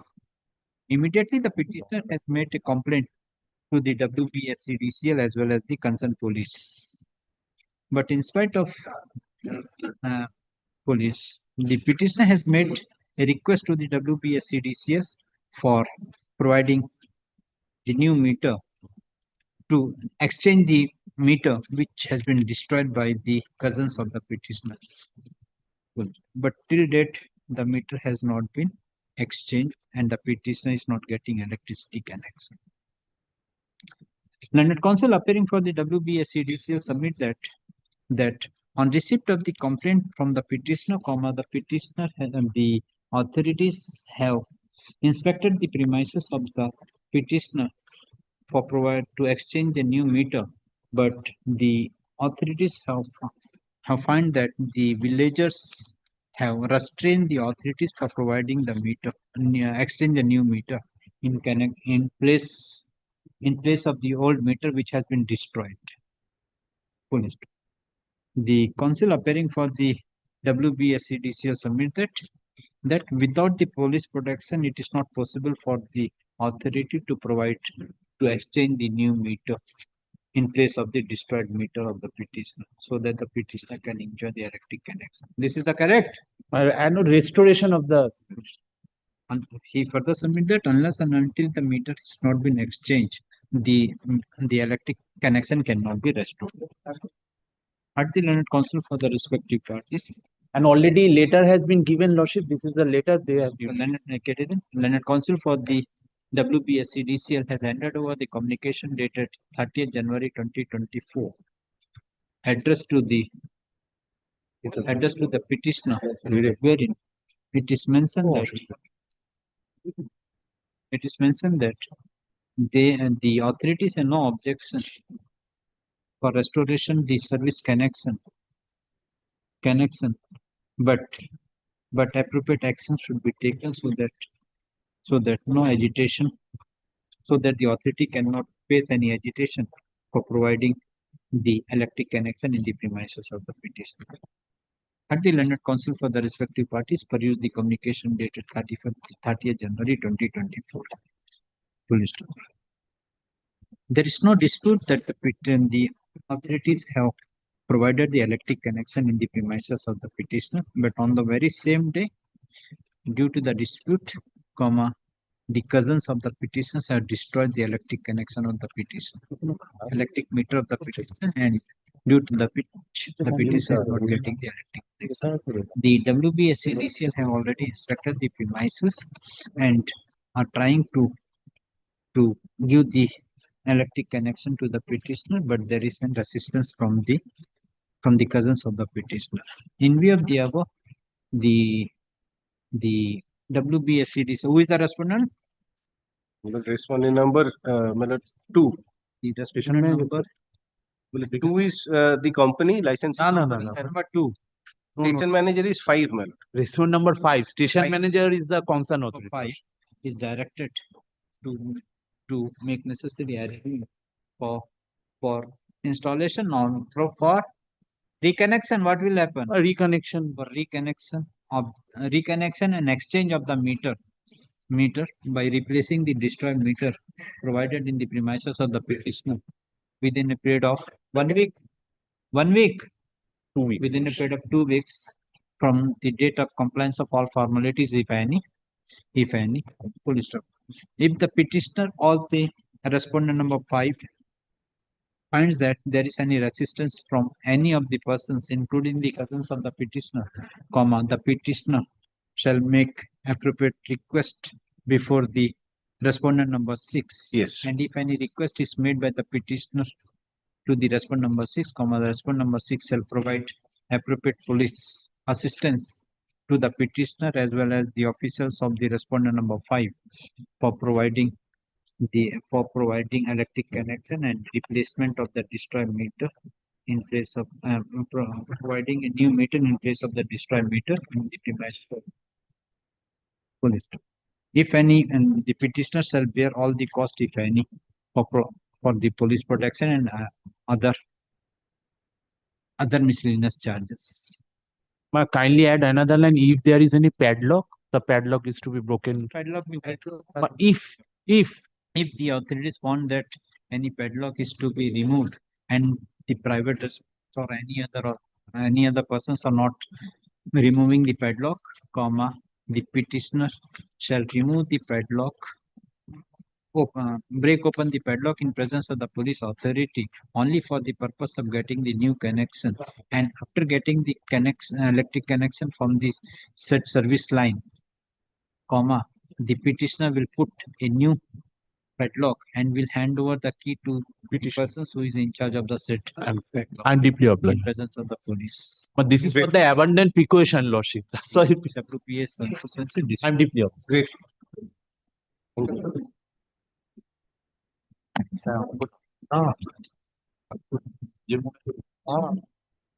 Immediately, the petitioner has made a complaint to the WBSCDCL as well as the concerned police. But in spite of police, the petitioner has made a request to the WBSCDCL for providing the new meter to exchange the meter which has been destroyed by the cousins of the petitioner. But till date, the meter has not been exchanged and the petitioner is not getting electricity connection. Landed Council appearing for the WBSCDCL submit that on receipt of the complaint from the petitioner, the authorities have inspected the premises of the petitioner for to exchange the new meter, but the authorities have found that the villagers have restrained the authorities for providing the meter, exchange the new meter in place of the old meter which has been destroyed. The council appearing for the WBSCDCL submitted that without the police protection, it is not possible for the authority to exchange the new meter in place of the destroyed meter of the petitioner, so that the petitioner can enjoy the electric connection. This is the correct? And restoration of the. And he further submit that unless and until the meter has not been exchanged, the electric connection cannot be restored. At the Landed Council for the respective parties. And already letter has been given, lordship. This is the letter they have given. Landed Council for the WBSCDCL has handed over the communication dated 30th January 2024 addressed to the petitioner, wherein it is mentioned that the authorities have no objection for restoration the service connection, but appropriate action should be taken so that no agitation, so that the authority cannot face any agitation for providing the electric connection in the premises of the petitioner. At the Landed Council for the respective parties peruse the communication dated 30th January 2024. There is no dispute that the authorities have provided the electric connection in the premises of the petitioner, but on the very same day, due to the dispute, the cousins of the petitioners have destroyed the electric connection of the petitioner, electric meter of the petitioner, and due to the petitioner is not getting the electric connection. The WBSCDCL have already inspected the premises and are trying to give the electric connection to the petitioner, but there is a resistance from the cousins of the petitioner. In view of the above, the WBSCDCL, who is the respondent? Respondent number 2. The respondent number. Two is the company license. No. Number two. Station manager is 5, my lord. Respondent number 5, station Five. manager is the concerned authority. 5 is directed to make necessary arrangement for installation or for reconnection. What will happen? A reconnection. For reconnection and exchange of the meter by replacing the destroyed meter provided in the premises of the petitioner within a period of 1 week. 1 week. 2 weeks. Within a period of 2 weeks from the date of compliance of all formalities, if any, full stop. If the petitioner or the respondent number 5 finds that there is any resistance from any of the persons, including the cousins of the petitioner, the petitioner shall make appropriate request before the respondent number 6. Yes. And if any request is made by the petitioner to the respondent number 6, the respondent number 6 shall provide appropriate police assistance to the petitioner as well as the officials of the respondent number 5 for providing electric connection and replacement of the destroyed meter in place of providing a new meter in place of the destroyed meter in the premise of police. If any, and the petitioner shall bear all the cost, if any, for the police protection and other miscellaneous charges. Kindly add another line. If there is any padlock, the padlock is to be broken. Padlock. But if the authorities found that any padlock is to be removed and the private or any other persons are not removing the padlock, the petitioner shall remove the padlock, break open the padlock in presence of the police authority only for the purpose of getting the new connection, and after getting the electric connection from the said service line, the petitioner will put a new padlock and will hand over the key to the persons who is in charge of the said I'm deeply obliged. in presence of the police. But this is for the abundant precaution, Lordship. That's why With appropriate circumstances. I'm deeply obliged. Great.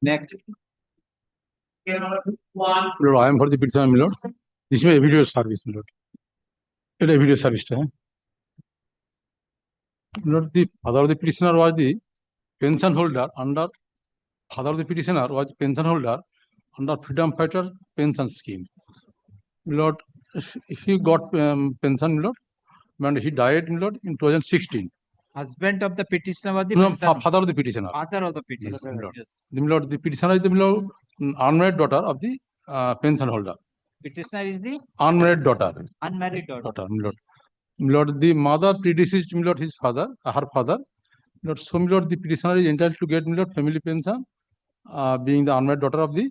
Next. Lord, I am for the petitioner, my lord. This is my video service, my lord. It is a video service. Lord, the father of the petitioner was the pension holder under Freedom Fighter pension scheme. Lord, if he got pension, Lord, and he died, Lord, in 2016. Husband of the petitioner was the No, pensioner. father of the petitioner. Father of the petitioner. Yes, Lord. Yes. The Lord, the petitioner is the Lord, unmarried daughter of the pension holder. Petitioner is the Unmarried daughter. unmarried daughter. Lord. Lord, the mother predeceased Lord his father, her father. Lord, so Lord, the petitioner is entitled to get Lord family pension, being the unmarried daughter of the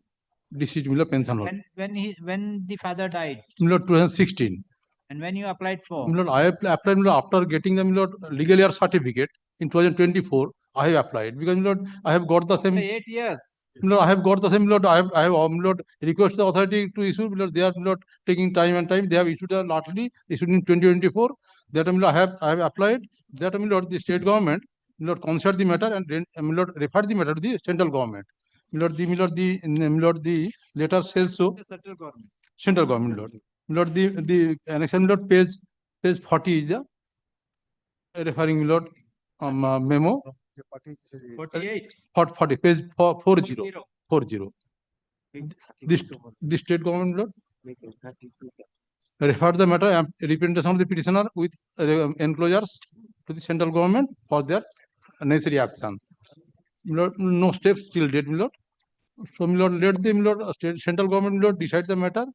deceased Lord pension holder. When the father died, Lord, 2016. and when you applied for Lord, I applied Lord, after getting the Lord legal year certificate in 2024. I have applied because Lord, I have got the same. 8 years. Lord, I have got the same. Lord, I have Lord request the authority to issue. Lord, they are Lord taking time and time. They have issued largely issued in 2024. That time Lord, I have applied. That time Lord, the state government Lord consider the matter and then Lord refer the matter to the central government. Lord, the letter says so. Central government Lord. Lord, the annexion Lord page 40 is the referring Lord memo. 48. 40 page 40. This state government Lord refer the matter and representation of the petitioner with enclosures to the central government for their necessary action. Lord, no steps still date, Lord. So, Lord, let the Lord central government Lord decide the matter.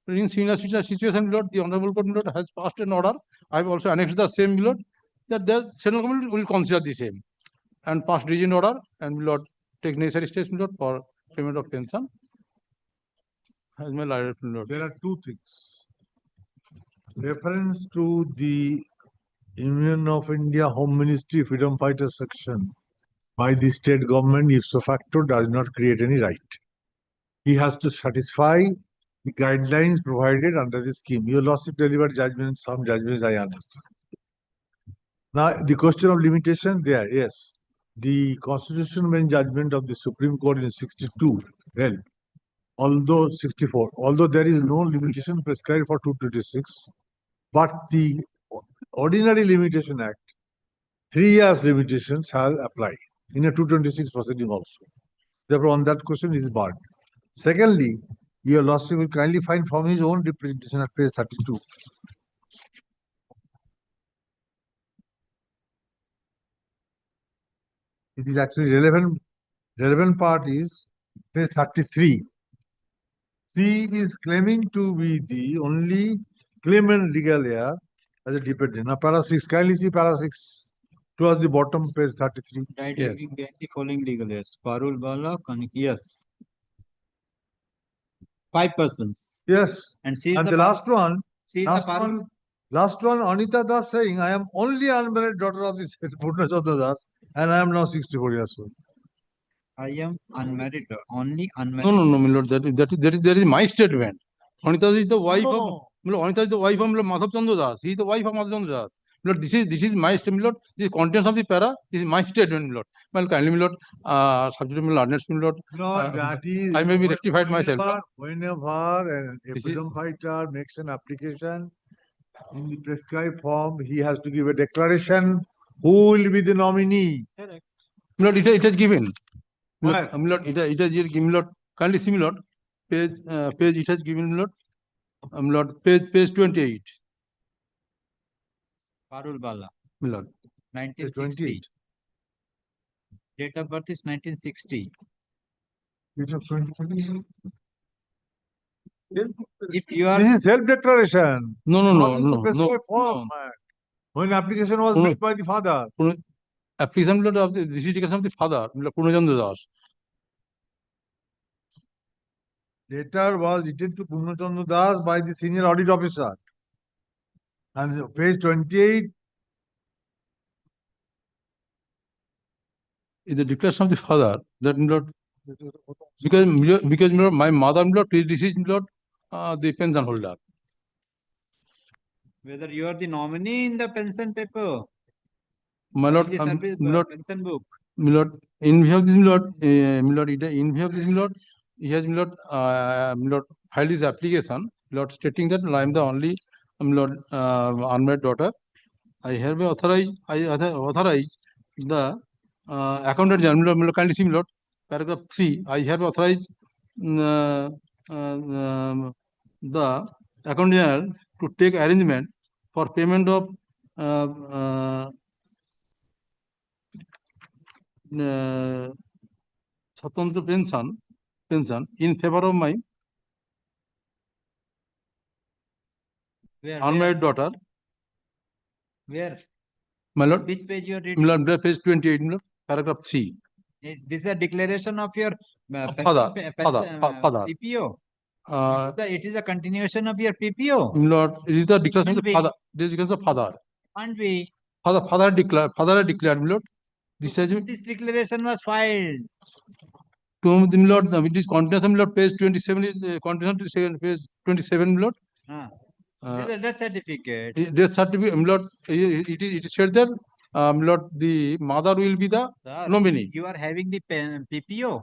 In similar situation, Lord, the Honorable Court Lord has passed an order. I have also annexed the same, Lord, that the central government will consider the same and pass decision order and Lord take necessary steps, Lord, for payment of pension. Has my Lord. There are two things. Reference to the Union of India Home Ministry Freedom Fighter section by the state government ipso facto does not create any right. He has to satisfy the guidelines provided under the scheme. Your lordship delivered judgment, some judgments I understand. Now, the question of limitation there, yes. The constitutional bench judgment of the Supreme Court in 62 held, although 64, although there is no limitation prescribed for 226, but the Ordinary Limitation Act, 3 years limitation shall apply in a 226 proceeding also. Therefore, on that question is barred. Secondly, your lordship will kindly find from his own representation at page 32. It is actually relevant part is page 33. C is claiming to be the only claimant legal heir as a dependent. Now, para 6, kindly see para 6 towards the bottom, page 33. Died Yes. leaving behind the following legal heirs. Parul Bala, yes. 5 persons. Yes. And she is And the the last one, she is the last one, Anita Das saying, I am only unmarried daughter of the Purnachandra Das, and I am now 64 years old. I am unmarried, only unmarried. No, my lord. That is my statement. Anita is the wife of. Anita is the wife of Madhav Chandra Das. He is the wife of Madhav Chandra Das. Lord, this is my statement, Lord. This contents of the para. This is my statement, Lord. Well, kindly, Lord. Subject, Lord. No, that is. I may be rectified myself. Whenever a freedom fighter makes an application in the prescribed form, he has to give a declaration who will be the nominee. Correct. Lord, it has given. Where? Lord, it has given, Lord. Kindly see, Lord. Page it has given, Lord. Lord, page 28. Parul Bala. Lord. 1960. Date of birth is 1960. If you are This is self-declaration. No. Prescribed form. When application was made by the father. Application of the declaration of the father, Purnachandra Das. Letter was written to Purnachandra Das by the senior audit officer. And page 28. In the declaration of the father, that Lord, because my mother, Lord, predeceased Lord, the pension holder. whether you are the nominee in the pension paper. My lord, pension book. My lord, in view of this, my lord, in view of this, my lord, he has, my lord, filed his application, my lord, stating that I am the only, my lord, unmarried daughter. I hereby authorize the accountant general, my lord, kindly see, my lord, paragraph 3. I hereby authorize the accountant general to take arrangement for payment of Swatantra pension in favor of my unmarried daughter. Where? My lord, Which page you are reading? my lord, page 28, my lord, paragraph 3. This is a declaration of your Father. PPO. It is a continuation of your PPO. My lord, it is the declaration of the father. This is declaration of father. Can't be. Father declared, my lord. This declaration was filed. To the Lord, with this continuation, Lord, page 27 is continuation, page 27, Lord. Death certificate. Death certificate, Lord, it is said that, Lord, the mother will be the nominee. You are having the PPO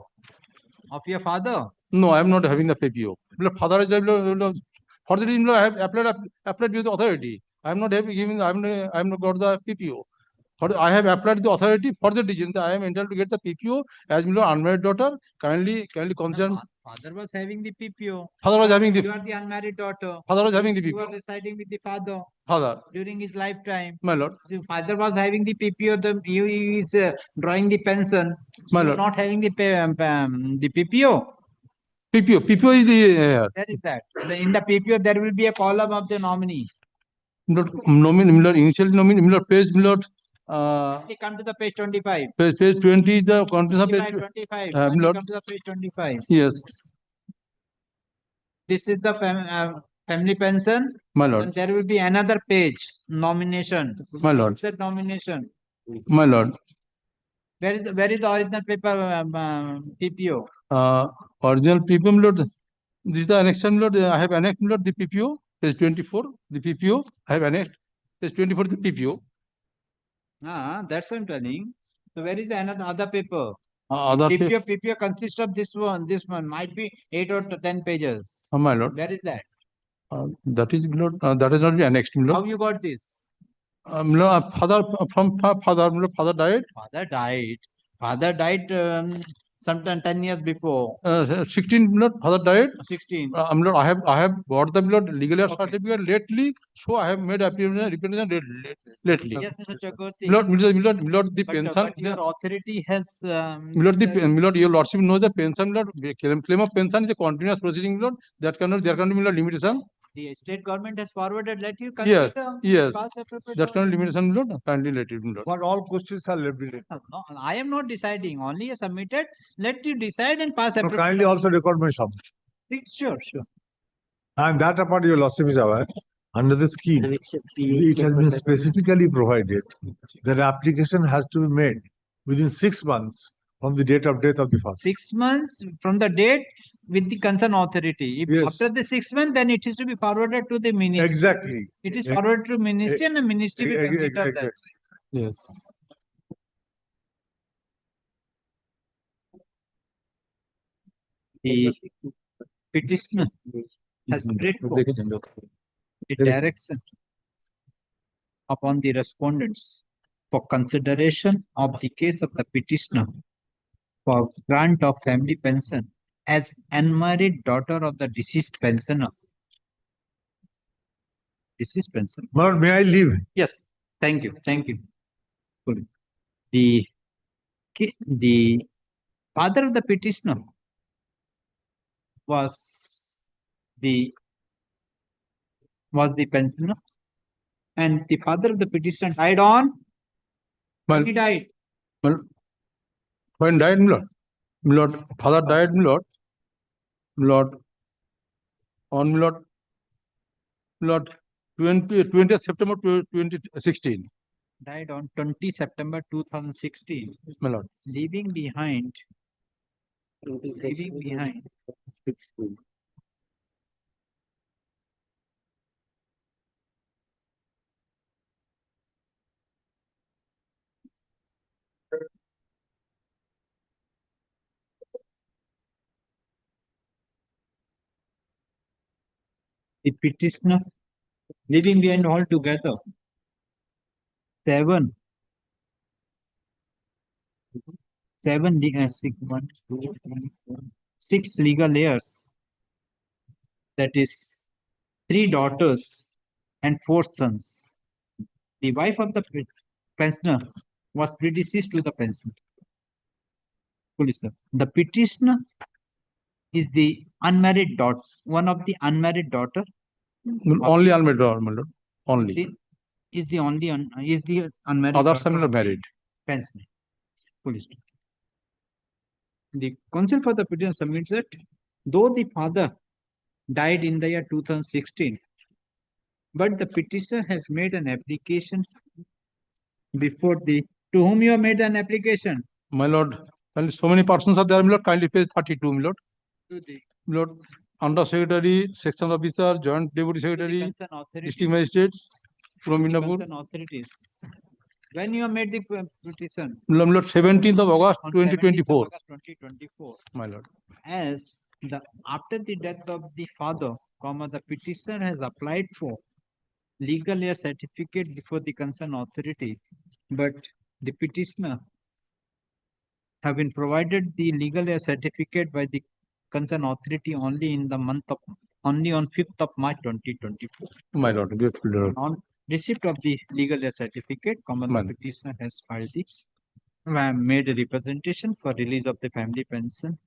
of your father. No, I am not having the PPO. Lord, father is for the reason, Lord, I have applied with the authority. I am not having I am not got the PPO. I have applied the authority for the decision that I am entitled to get the PPO as my unmarried daughter. Kindly consider. Father was having the PPO. Father was having the. You are the unmarried daughter. Father was having the PPO. You are residing with the father. Father. During his lifetime. My lord. So father was having the PPO. He is drawing the pension. My lord. Not having the PPO. PPO is the. That is that. In the PPO, there will be a column of the nominee. Nominee, initial nominee, page, come to the page 25. Page 20 is the contents of page 25. Come to the page 25. Yes. This is the family pension. My lord. And there will be another page, nomination. My lord. That nomination. My lord. Where is the original paper PPO? Original PPO, lord. This is the annexion, lord. I have annexed, lord, the PPO. Page 24, the PPO. I have annexed. Page 24, the PPO. That's what I'm telling. So where is the another other paper? Other paper, PPO consists of this one might be 8 or 10 pages. my lord. Where is that? That is, my lord, that is not the annexed, my How lord. you got this? My lord, father, father, my lord, father died. Father died sometime 10 years before. 16, my lord, father died. 16. My lord, I have got the, my lord, legal heir certificate lately, so I have made representation lately. Yes, Mr. Chakravarti. My lord, the But, pension. but your authority has My lord, your lordship knows the pension, my lord, claim of pension is a continuous proceeding, my lord. That cannot, there can be, my lord, limitation. The state government has forwarded, let you Yes, consider. yes. Pass appropriate That kind of order. limitation, my lord, kindly let it, my lord. But all questions are limited. No, I am not deciding. Only a submitted. Let you decide and pass So appropriate kindly order. also record my submission. Sure. And that apart, your lordship is aware, under the scheme, it has been specifically provided that application has to be made within 6 months from the date of death of the father. 6 months from the date with the concerned authority. If Yes. after the 6 months, then it is to be forwarded to the ministry. Exactly. It is forwarded to ministry and the ministry will consider that. Yes. The petitioner has prayed for the direction upon the respondents for consideration of the case of the petitioner for grant of family pension as unmarried daughter of the deceased pensioner. Deceased pensioner. Lord, may I leave? Yes. Thank you. Good. The father of the petitioner was the pensioner, and the father of the petitioner died on. When he died. When died, my lord, father died, my lord, on my lord, 20th September 2016. Died on 20 September 2016. My lord. Leaving behind the petitioner, leaving behind altogether 6 legal heirs. That is 3 daughters and 4 sons. The wife of the pensioner was predeceased to the pensioner. The petitioner is the unmarried daughter, one of the unmarried daughter. Only unmarried daughter, my lord. Only. Is the unmarried. Others are daughter not of the married. pensioner. The counsel for the petitioner submits that though the father died in the year 2016, but the petitioner has made an application before to whom you have made an application? My lord, and so many persons are there, my lord, kindly page 32, my lord. To the My lord, Under Secretary, Section Officer, Joint Deputy Secretary, concerned authorities. District Magistrates from The Mindapur. concerned authorities. When you have made the petition? My lord, 17th of August On 2024. 17th of August 2024. My lord. As after the death of the father, the petitioner has applied for legal heir certificate before the concerned authority, but the petitioner have been provided the legal heir certificate by the concerned authority only on 5th of March 2024. My lord, grateful lord. On receipt of the legal heir certificate, the petitioner has filed made a representation for release of the family pension.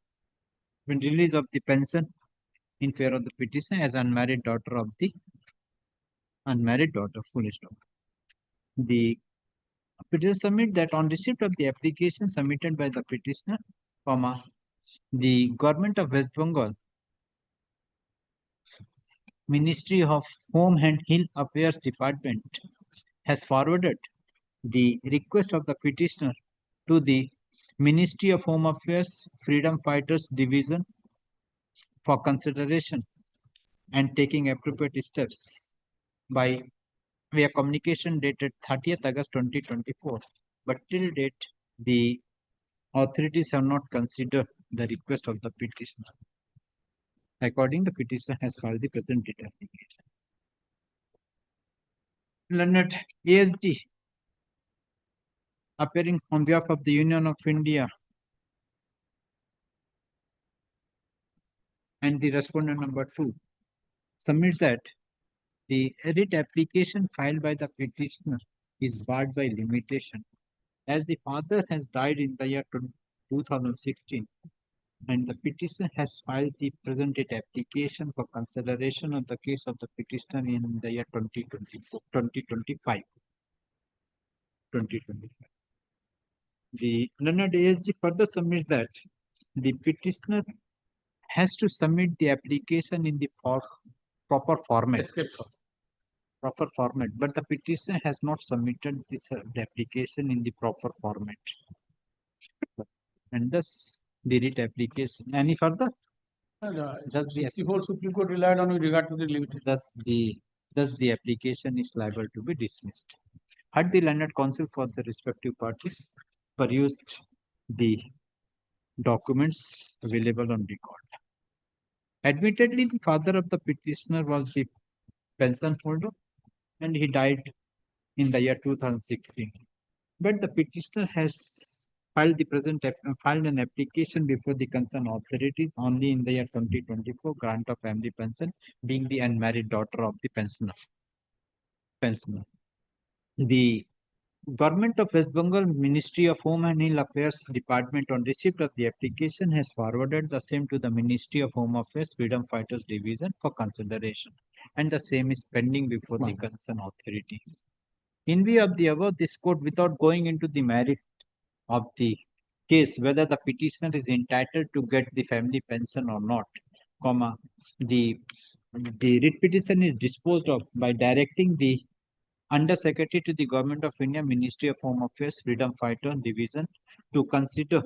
When release of the pension in favor of the petitioner as unmarried daughter of the full stop. The petitioner submit that on receipt of the application submitted by the petitioner, the government of West Bengal, Ministry of Home and Hill Affairs Department has forwarded the request of the petitioner to the Ministry of Home Affairs Freedom Fighters Division for consideration and taking appropriate steps by via communication dated 30th August 2024, but till date, the authorities have not considered the request of the petitioner. According, the petitioner has filed the present date application. Learned ASD, appearing on behalf of the Union of India and the respondent number 2, submits that the writ application filed by the petitioner is barred by limitation, as the father has died in the year 2016 and the petitioner has filed the present date application for consideration of the case of the petitioner in the year 2025. The learned ASG further submits that the petitioner has to submit the application in the proper format. But the petitioner has not submitted this the application in the proper format, and thus the writ application. Any further? Does the 64 Supreme Court relied on with regard to the limited. Thus the application is liable to be dismissed. Had the learned counsel for the respective parties perused the documents available on record. Admittedly, the father of the petitioner was the pension holder and he died in the year 2016. But the petitioner has filed an application before the concerned authorities only in the year 2024, grant of family pension, being the unmarried daughter of the pensioner. The Government of West Bengal Ministry of Home and Ill Affairs Department, on receipt of the application, has forwarded the same to the Ministry of Home Affairs Freedom Fighters Division for consideration, and the same is pending before the concerned authority. In view of the above, this court, without going into the merit of the case, whether the petitioner is entitled to get the family pension or not, the writ petition is disposed of by directing the Under Secretary to the Government of India, Ministry of Home Affairs, Freedom Fighter Division, to consider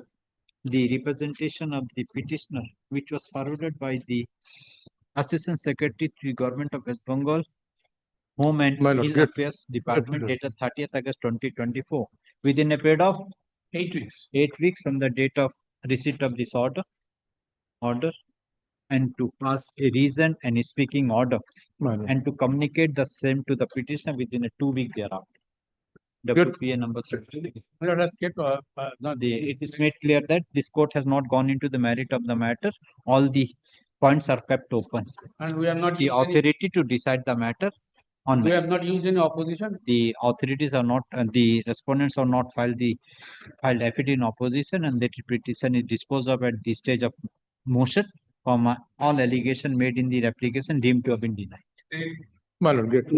the representation of the petitioner, which was forwarded by the Assistant Secretary to the Government of West Bengal, Home and Ill Affairs Department, dated 30th August 2024, within a period of 8 weeks. 8 weeks from the date of receipt of this order, and to pass a reasoned and speaking order, and to communicate the same to the petitioner within a 2 week thereafter. WPA number 60. It is made clear that this court has not gone into the merit of the matter. All the points are kept open. And we have not The used authority to decide the matter on we have not used any opposition. the authorities are not, the respondents are not filed affidavit in opposition, and that petition is disposed of at the stage of motion, all allegation made in the application deemed to have been denied. My lord, get.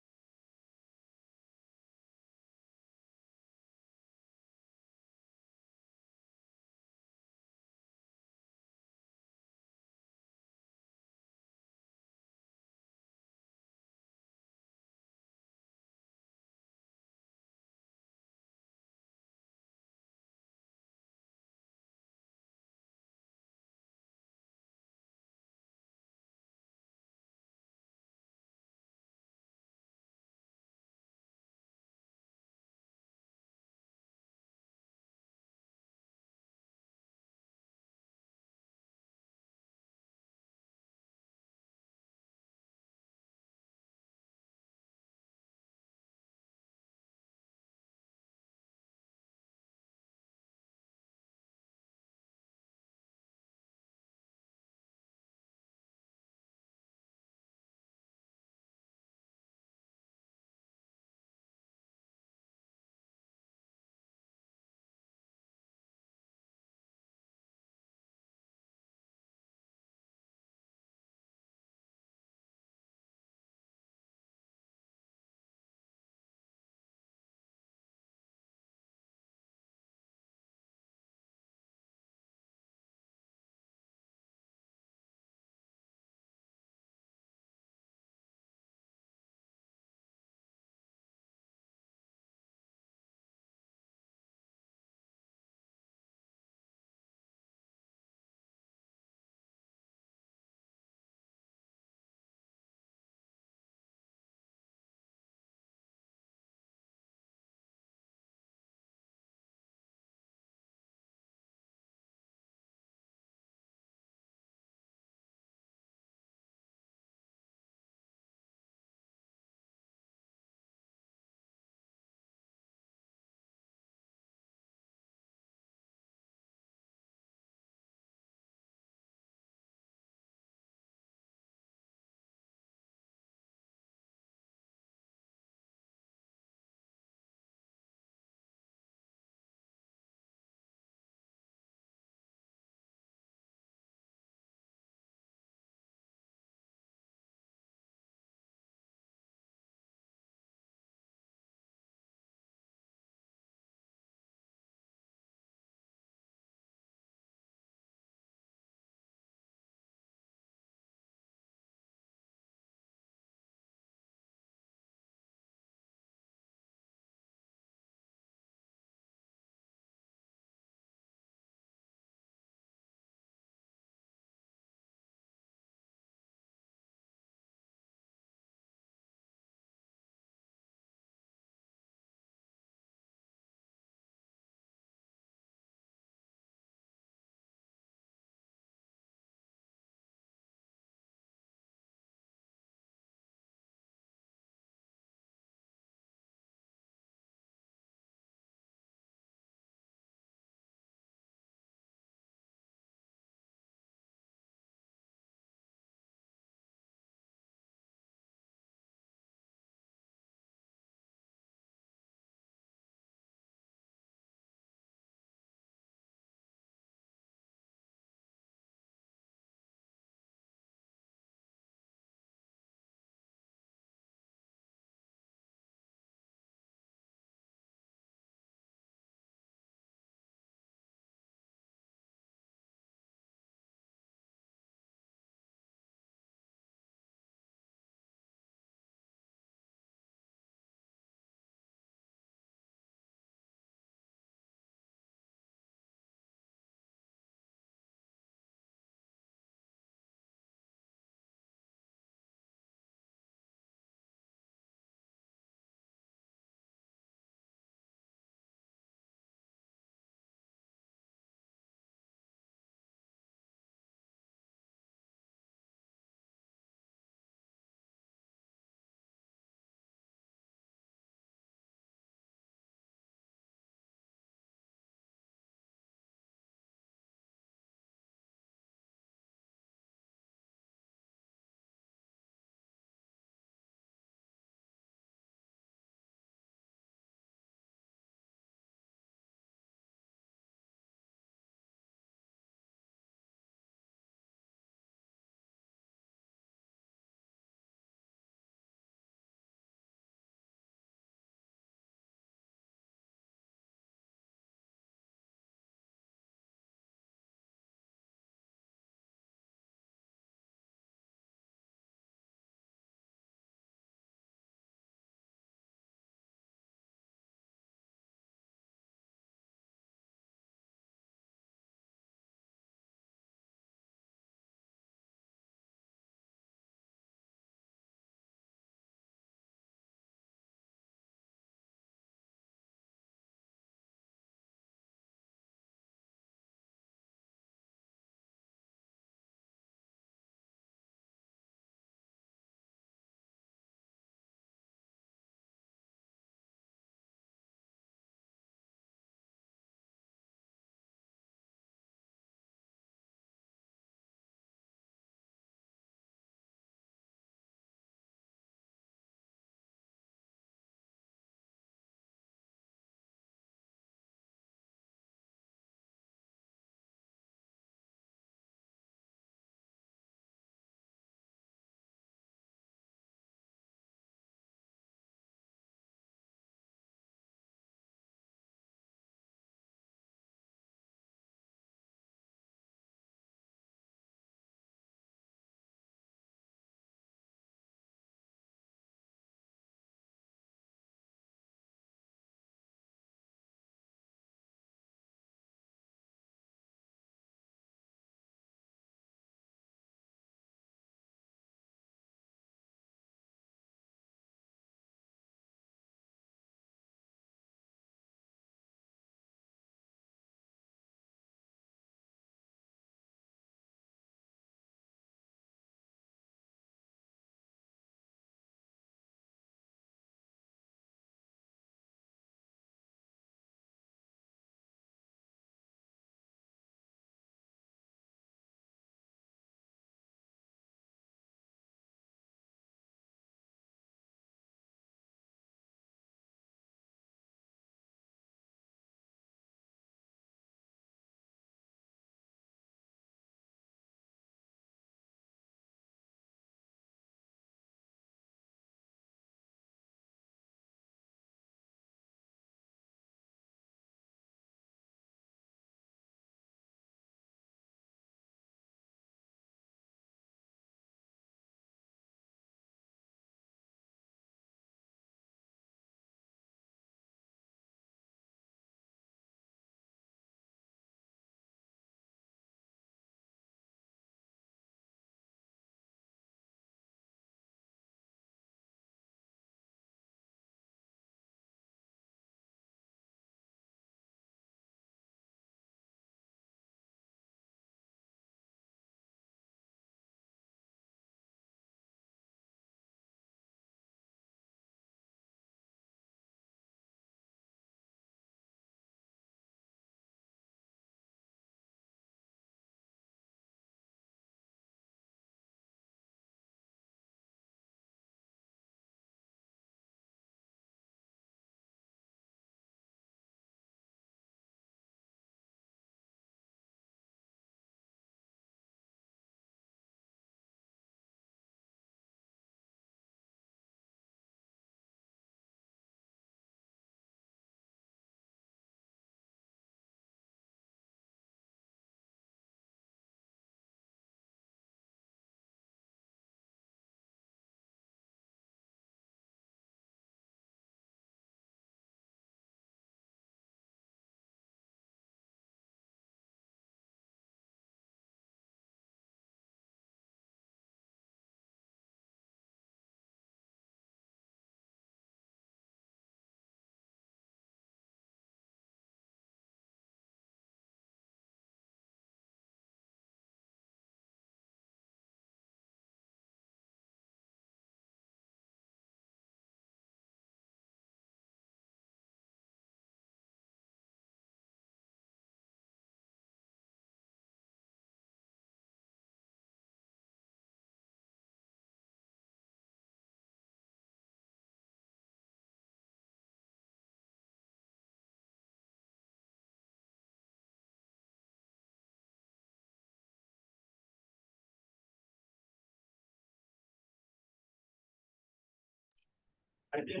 Earlier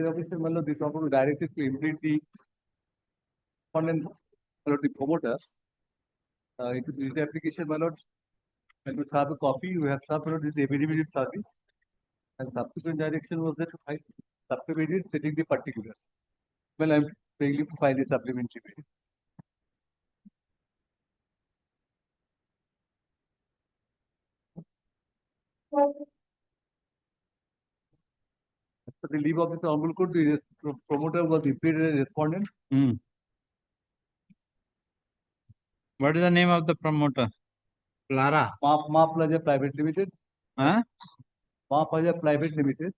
officer, this officer directed to implement the respondent, the promoter, into this application, and to have a copy, we have submitted this affidavit service. And subsequent direction was that to file supplementary setting the particulars. Well, I'm failing to file the supplementary. As per the leave of this honorable court, the promoter was imputed as respondent. What is the name of the promoter? Clara. Ma Plaza Private Limited. Huh? Ma Plaza Private Limited.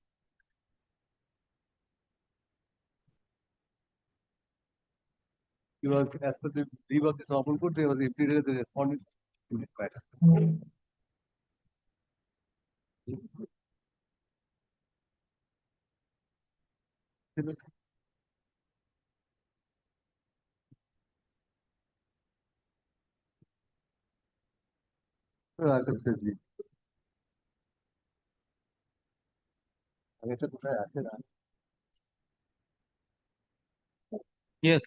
He was, as per the leave of this honorable court, they was imputed as the respondent in this matter. Yes.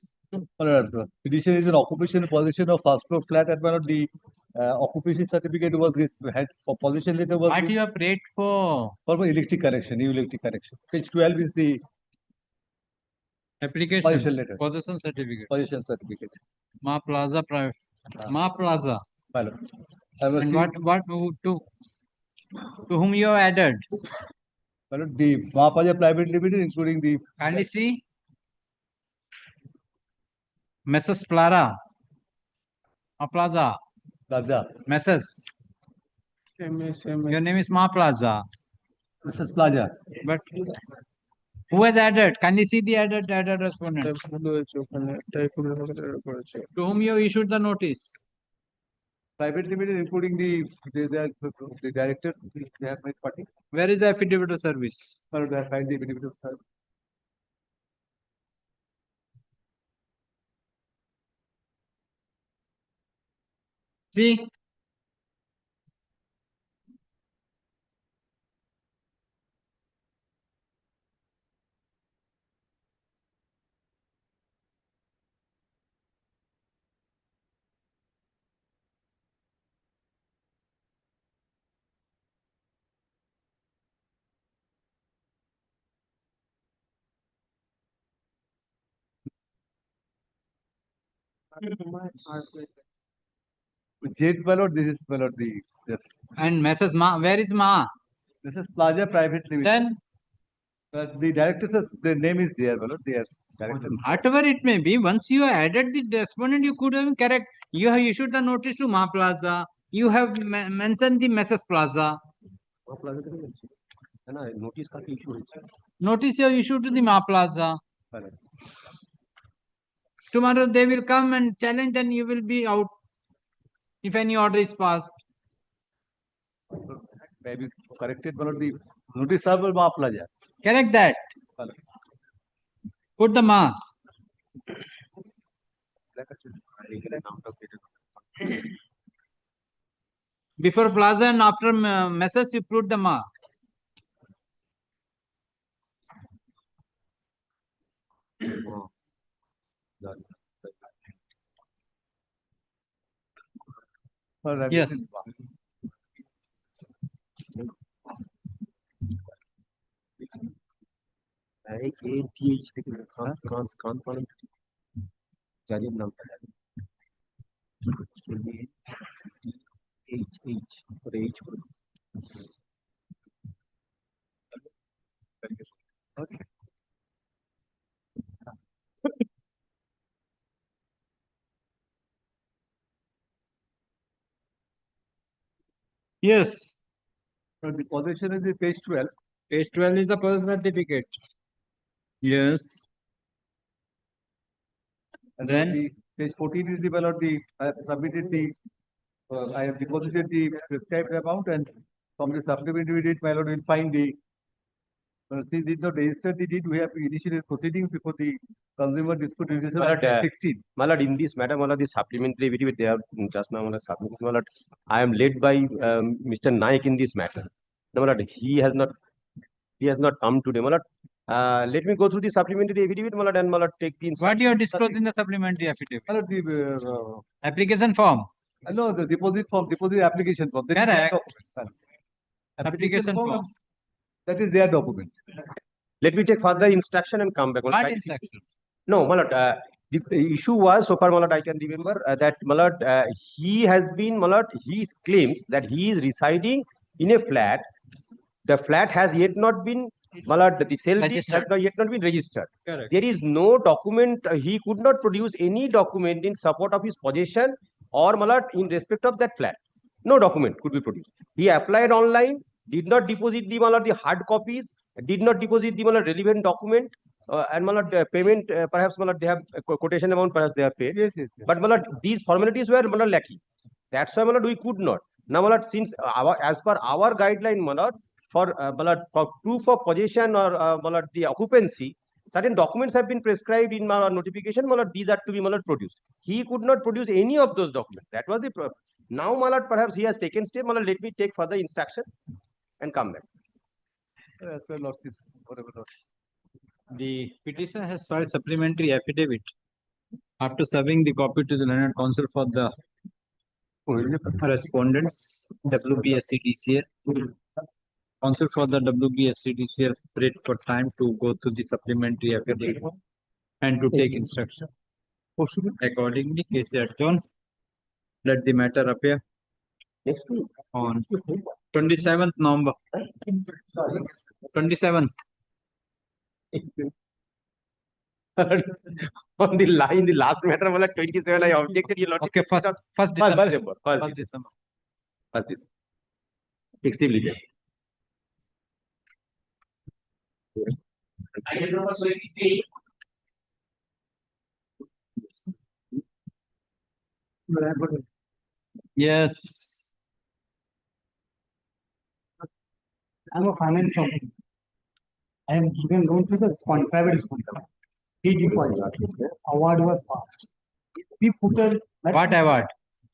Petition is an occupation position of first floor flat, and the occupation certificate was had for position letter was. What you have prayed for? For electric connection, new electric connection. Page 12 is the application position letter. Position certificate. Position certificate. Ma Plaza Private. Ma Plaza. And what to whom you have added? The Ma Plaza Private Limited, including the. Kindly see. Mrs. Clara. Ma Plaza. Plaza. Mrs. Your name is Ma Plaza. Mrs. Plaza. But who has added? Can you see the added respondent? To whom you issued the notice? Private Limited, including the director, they have made party. Where is the affidavit of service? They have filed the affidavit of service. See. Jet ballot, this is ballot, yes. And Mrs. Ma, where is Ma? Mrs. Plaza Private Limited. Then the director says the name is there, ballot, yes. Director. Whatever it may be, once you added the respondent, you could have correct. You have issued the notice to Ma Plaza. You have mentioned the Mrs. Plaza. Notice you have issued to the Ma Plaza. Tomorrow they will come and challenge, and you will be out if any order is passed. Maybe corrected, but the notice server Ma Plaza. Correct that. Put the Ma. Before Plaza and after message, you put the Ma. Yes. Okay. Yes. So the possession is the page 12. Page 12 is the possession certificate. Yes. And then the page 14 is the ballot. I have submitted I have deposited the prescribed amount, and from the supplementary date, my lord will find the He did not register the deed. We have initiated proceedings before the Consumer Dispute Resolution My lord, Act 16. my lord, in this matter, my lord, the supplementary affidavit they have just now, my lord, submitted. My lord, I am led by Mr. Naik in this matter. No, my lord, he has not come today, my lord. Let me go through the supplementary affidavit, my lord, and my lord, take the What you have disclosed in the supplementary affidavit? My lord, the Application form. no, the deposit form, deposit application form. That is their Correct. document. Application form. That is their document. Let me take further instruction and come back. What instruction? No, my lord, the issue was, so far, my lord, I can remember that, my lord, he has been, my lord, he claims that he is residing in a flat. The flat has yet not been, my lord, the sale deed has not yet not been registered. Correct. There is no document, he could not produce any document in support of his possession or, my lord, in respect of that flat. No document could be produced. He applied online, did not deposit the, my lord, the hard copies, did not deposit the, my lord, relevant document, and, my lord, payment, perhaps, my lord, they have a quotation amount, perhaps they have paid. Yes, yes, yes. But, my lord, these formalities were, my lord, lacking. That's why, my lord, we could not. Now, my lord, since as per our guideline, my lord, for proof of possession or my lord, the occupancy, certain documents have been prescribed in my lord, notification. My lord, these are to be, my lord, produced. He could not produce any of those documents. That was the problem. Now, my lord, perhaps he has taken step. My lord, let me take further instruction and come back. As per lordship, whatever lordship. The petitioner has filed supplementary affidavit after serving the copy to the learned counsel for the respondents, WBSCDCL. Counsel for the WBSCDCL prayed for time to go through the supplementary affidavit and to take instruction. Accordingly, case is adjourned. Let the matter appear on 27th November. 27th. On the line, the last matter, my lord, 27, I objected. You lord. Okay, first December. First December. Extremely good. Yes. I'm a finance company. I am given loan to the private sponsor. He defaulted. Award was passed. We put a What award?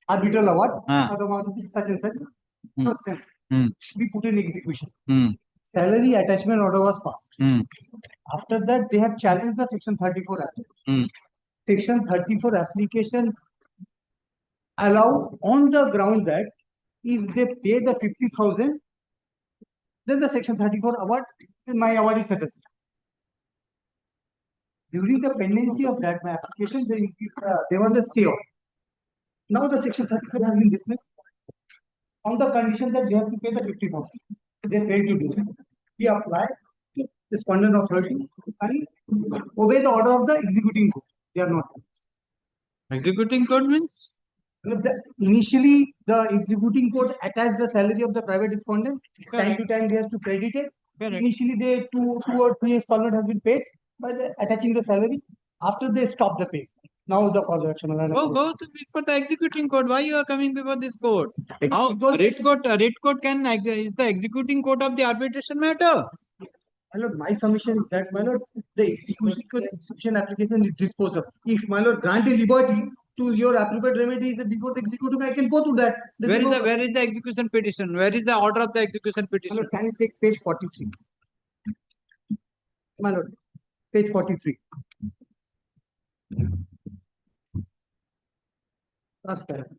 arbitral award. Ah. Amount is such and such. First time. Hmm. We put in execution. Hmm. Salary attachment order was passed. Hmm. After that, they have challenged the Section 34 application. Hmm. Section 34 application allow on the ground that if they pay the 50,000, then the Section 34 award, my award is set aside. During the pendency of that my application, there was a stay off. Now the Section 34 has been dismissed on the condition that they have to pay the 50,000. They failed to do it. We apply to the respondent authority and obey the order of the executing court. They are not. Executing court means? Initially, the executing court attached the salary of the private respondent. Time to time, they have to credit it. Initially, they two or three installment has been paid by attaching the salary. After they stop the pay, now the cause of action. Go to for the executing court. Why you are coming before this court? How rate court can is the executing court of the arbitration matter. My lord, my submission is that, my lord, the execution application is disposed of. If my lord grant a liberty to your appropriate remedies before the executing, I can go to that. Where is the execution petition? Where is the order of the execution petition? My lord, can you take page 43? My lord, page 43. Last paragraph.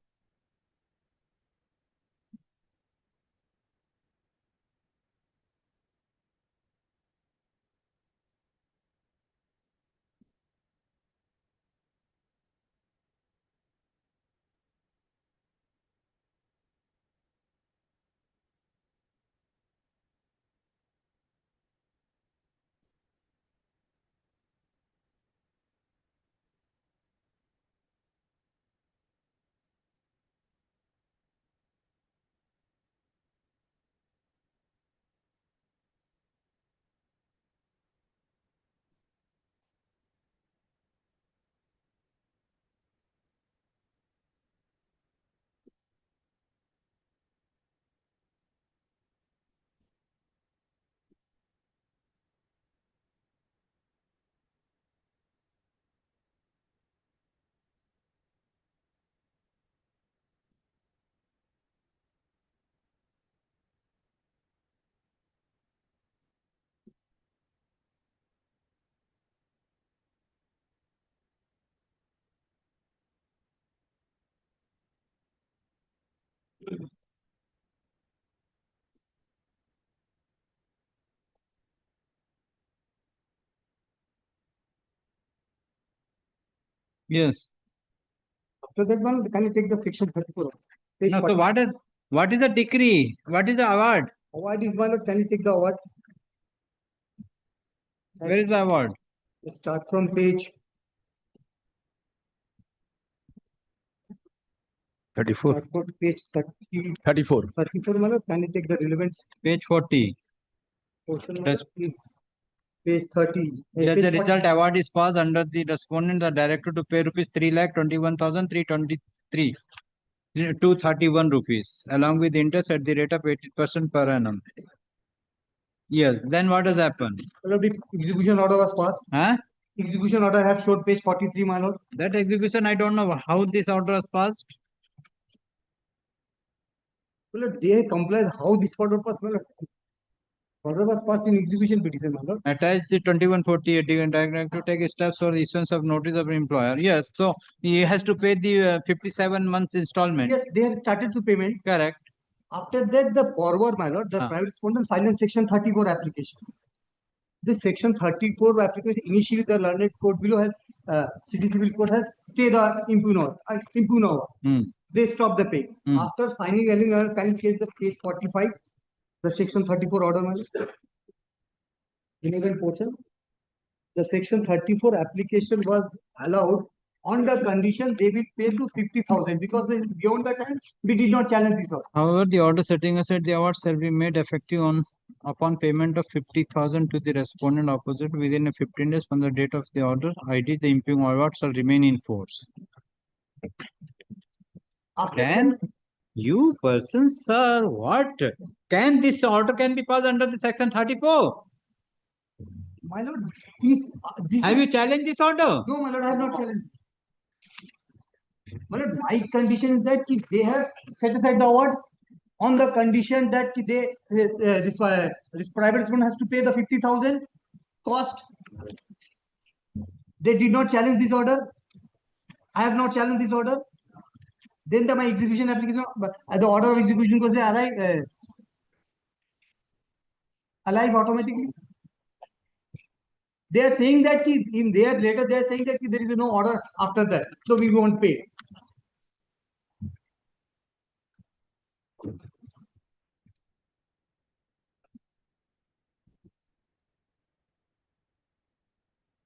Yes. After that one, can you take the section 34? Page No, so 40. what is the decree? What is the award? Award is, my lord, can you take the award? Where is the award? Let's start from page 34. start from page 30, 34. 34, my lord, can you take the relevant Page 40. portion, my Yes. lord, please? Page 30. As page a 40. result, award is passed under the respondent are directed to pay rupees 3,21,323. 231 rupees along with interest at the rate of 80% per annum. Yes, then what has happened? My lord, the execution order was passed. Huh? Execution order have showed page 43, my lord. That execution, I don't know how this order was passed. My lord, they complied how this order was, my lord. Order was passed in execution petition, my lord. Attach the 2148 to take steps for the issuance of notice of employer. Yes, so he has to pay the 57 months installment. Yes, they have started to payment. Correct. After that, the borrower, my lord, the private respondent filed in section 34 application. This section 34 application, initially the learned court below has, city civil court has stayed the impugn order. They stopped the pay. After signing, can you case the case 45, the section 34 order, my lord. Relevant portion. The section 34 application was allowed on the condition they will pay to 50,000 because this is beyond the time we did not challenge this order. However, the order setting aside the award shall be made effective upon payment of 50,000 to the respondent opposite within 15 days from the date of the order. ID the impugn award shall remain in force. Can you persons, sir, what? Can this order can be passed under the section 34? My lord, this Have you challenged this order? No, my lord, I have not challenged. My lord, my condition is that they have set aside the award on the condition that they this private respondent has to pay the 50,000 cost. They did not challenge this order. I have not challenged this order. Then my execution application, the order of execution goes alive automatically. They are saying that in their letter they are saying that there is no order after that, so we won't pay.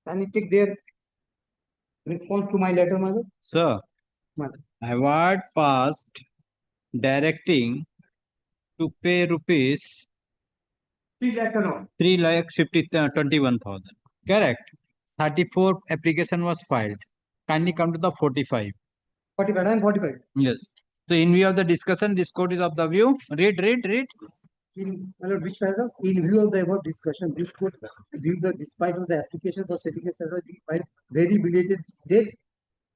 Can you take their response to my letter, mother? Sir, award passed directing to pay rupees 3,21,000. Correct. 34 application was filed. Kindly come to the 45. 45, I am 45. Yes. So in view of the discussion, this court is of the view. Read. My lord, which paragraph? In view of the above discussion, this court viewed the despite of the application for setting a being filed very belated date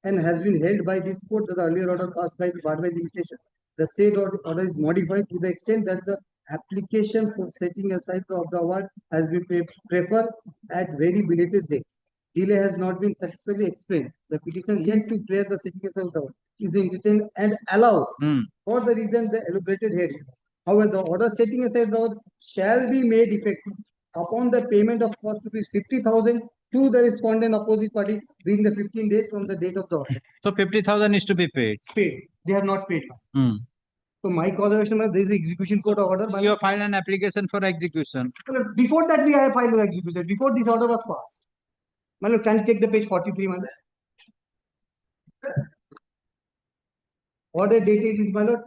and has been held by this court that the earlier order passed by the barred by limitation. The said order is modified to the extent that the application for setting aside of the award has been preferred at very belated date. Delay has not been satisfactorily explained. The petition yet to clear the setting aside of the award is entertained and allowed for the reason the elaborated hearing. However, the order setting aside the order shall be made effective upon the payment of cost rupees 50,000 to the respondent opposite party within the 15 days from the date of the order. So 50,000 is to be paid. Paid. They have not paid. So my cause of action, there is the execution court order. You have filed an application for execution. Before that, we have filed the execution. Before this order was passed. My lord, can you take the page 43, my lord? Order dated is, my lord,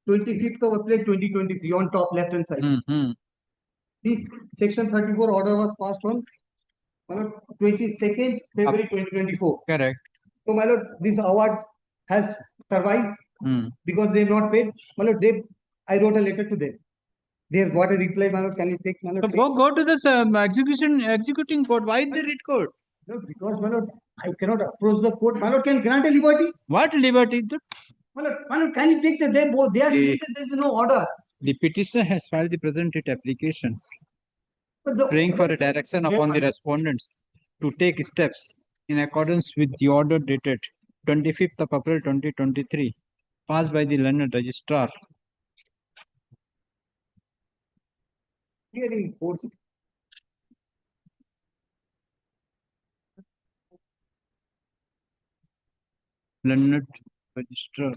25th of April 2023 on top left hand side. This section 34 order was passed on 22nd February 2024. Correct. So, my lord, this award has survived because they have not paid. My lord, I wrote a letter to them. They have got a reply, my lord. Can you take, my lord? So go to this executing court. Why the writ court? No, because, my lord, I cannot approach the court. My lord, can grant a liberty? What liberty? My lord, can you take the they both? They are saying that there is no order. The petitioner has filed the present writ application, praying for a direction upon the respondents to take steps in accordance with the order dated 25th of April 2023, passed by the learned registrar Hearing courts. Learned Registrar.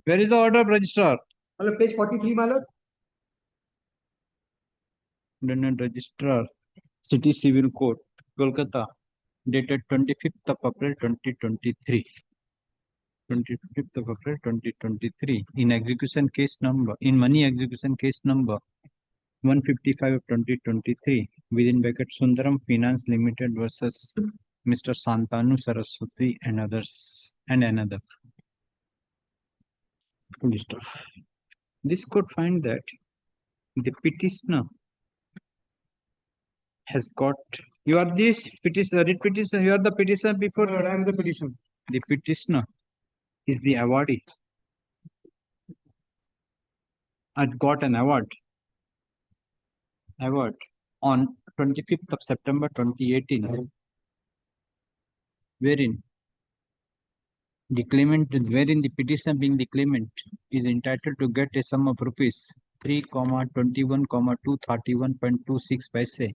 Where is the order of registrar? Page 43, my lord. Learned Registrar, City Civil Court, Kolkata, dated 25th of April 2023. 25th of April 2023. In execution case number, in money execution case number 155 of 2023, within bracket Sundaram Finance Limited versus Mr. Santanu Saraswati and others, and another. This court find that the petitioner has got, you are this petitioner, you are the petitioner before. I am the petitioner. The petitioner is the awardee. Had got an award on 25th of September 2018, wherein the claimant, wherein the petitioner being the claimant is entitled to get a sum of rupees 3,21,231.26 paise,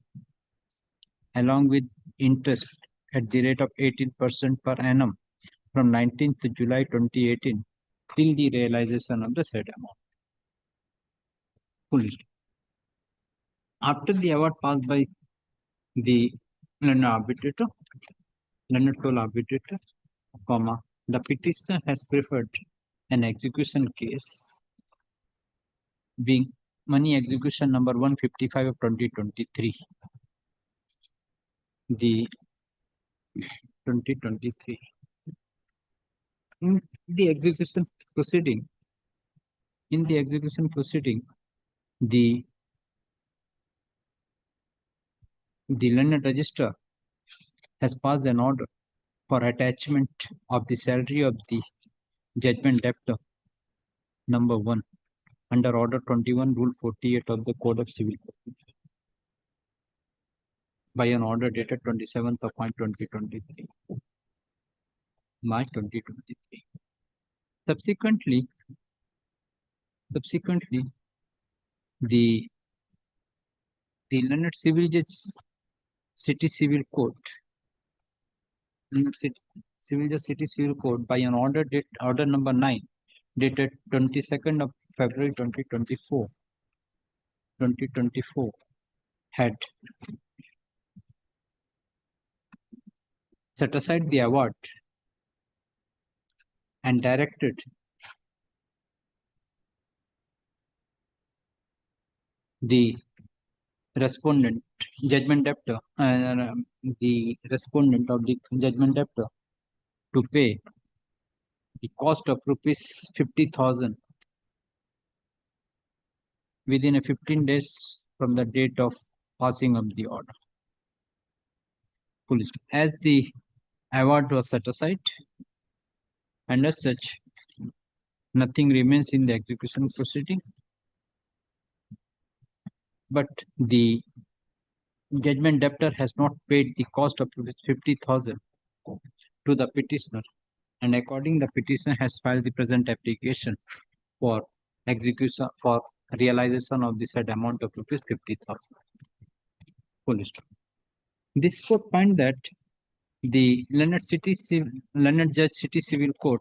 along with interest at the rate of 18% per annum from 19th July 2018 till the realization of the said amount. Full list. After the award passed by the learned arbitrator, learned toll arbitrator, comma, the petitioner has preferred an execution case being money execution number 155 of 2023. The 2023. In the execution proceeding, the learned registrar has passed an order for attachment of the salary of the judgment debtor number 1 under order 21 rule 48 of the Code of Civil Procedure by an order dated 27th of March 2023. Subsequently, the learned civil judge, City Civil Court, City Civil Court by an order number 9 dated 22nd of February 2024 had set aside the award and directed the respondent judgment debtor, the respondent of the judgment debtor to pay the cost of rupees 50,000 within a 15 days from the date of passing of the order. As the award was set aside, and as such, nothing remains in the execution proceeding, but the judgment debtor has not paid the cost of 50,000 to the petitioner, and according the petitioner has filed the present application for execution for realization of the said amount of rupees 50,000. This court find that the learned judge City Civil Court,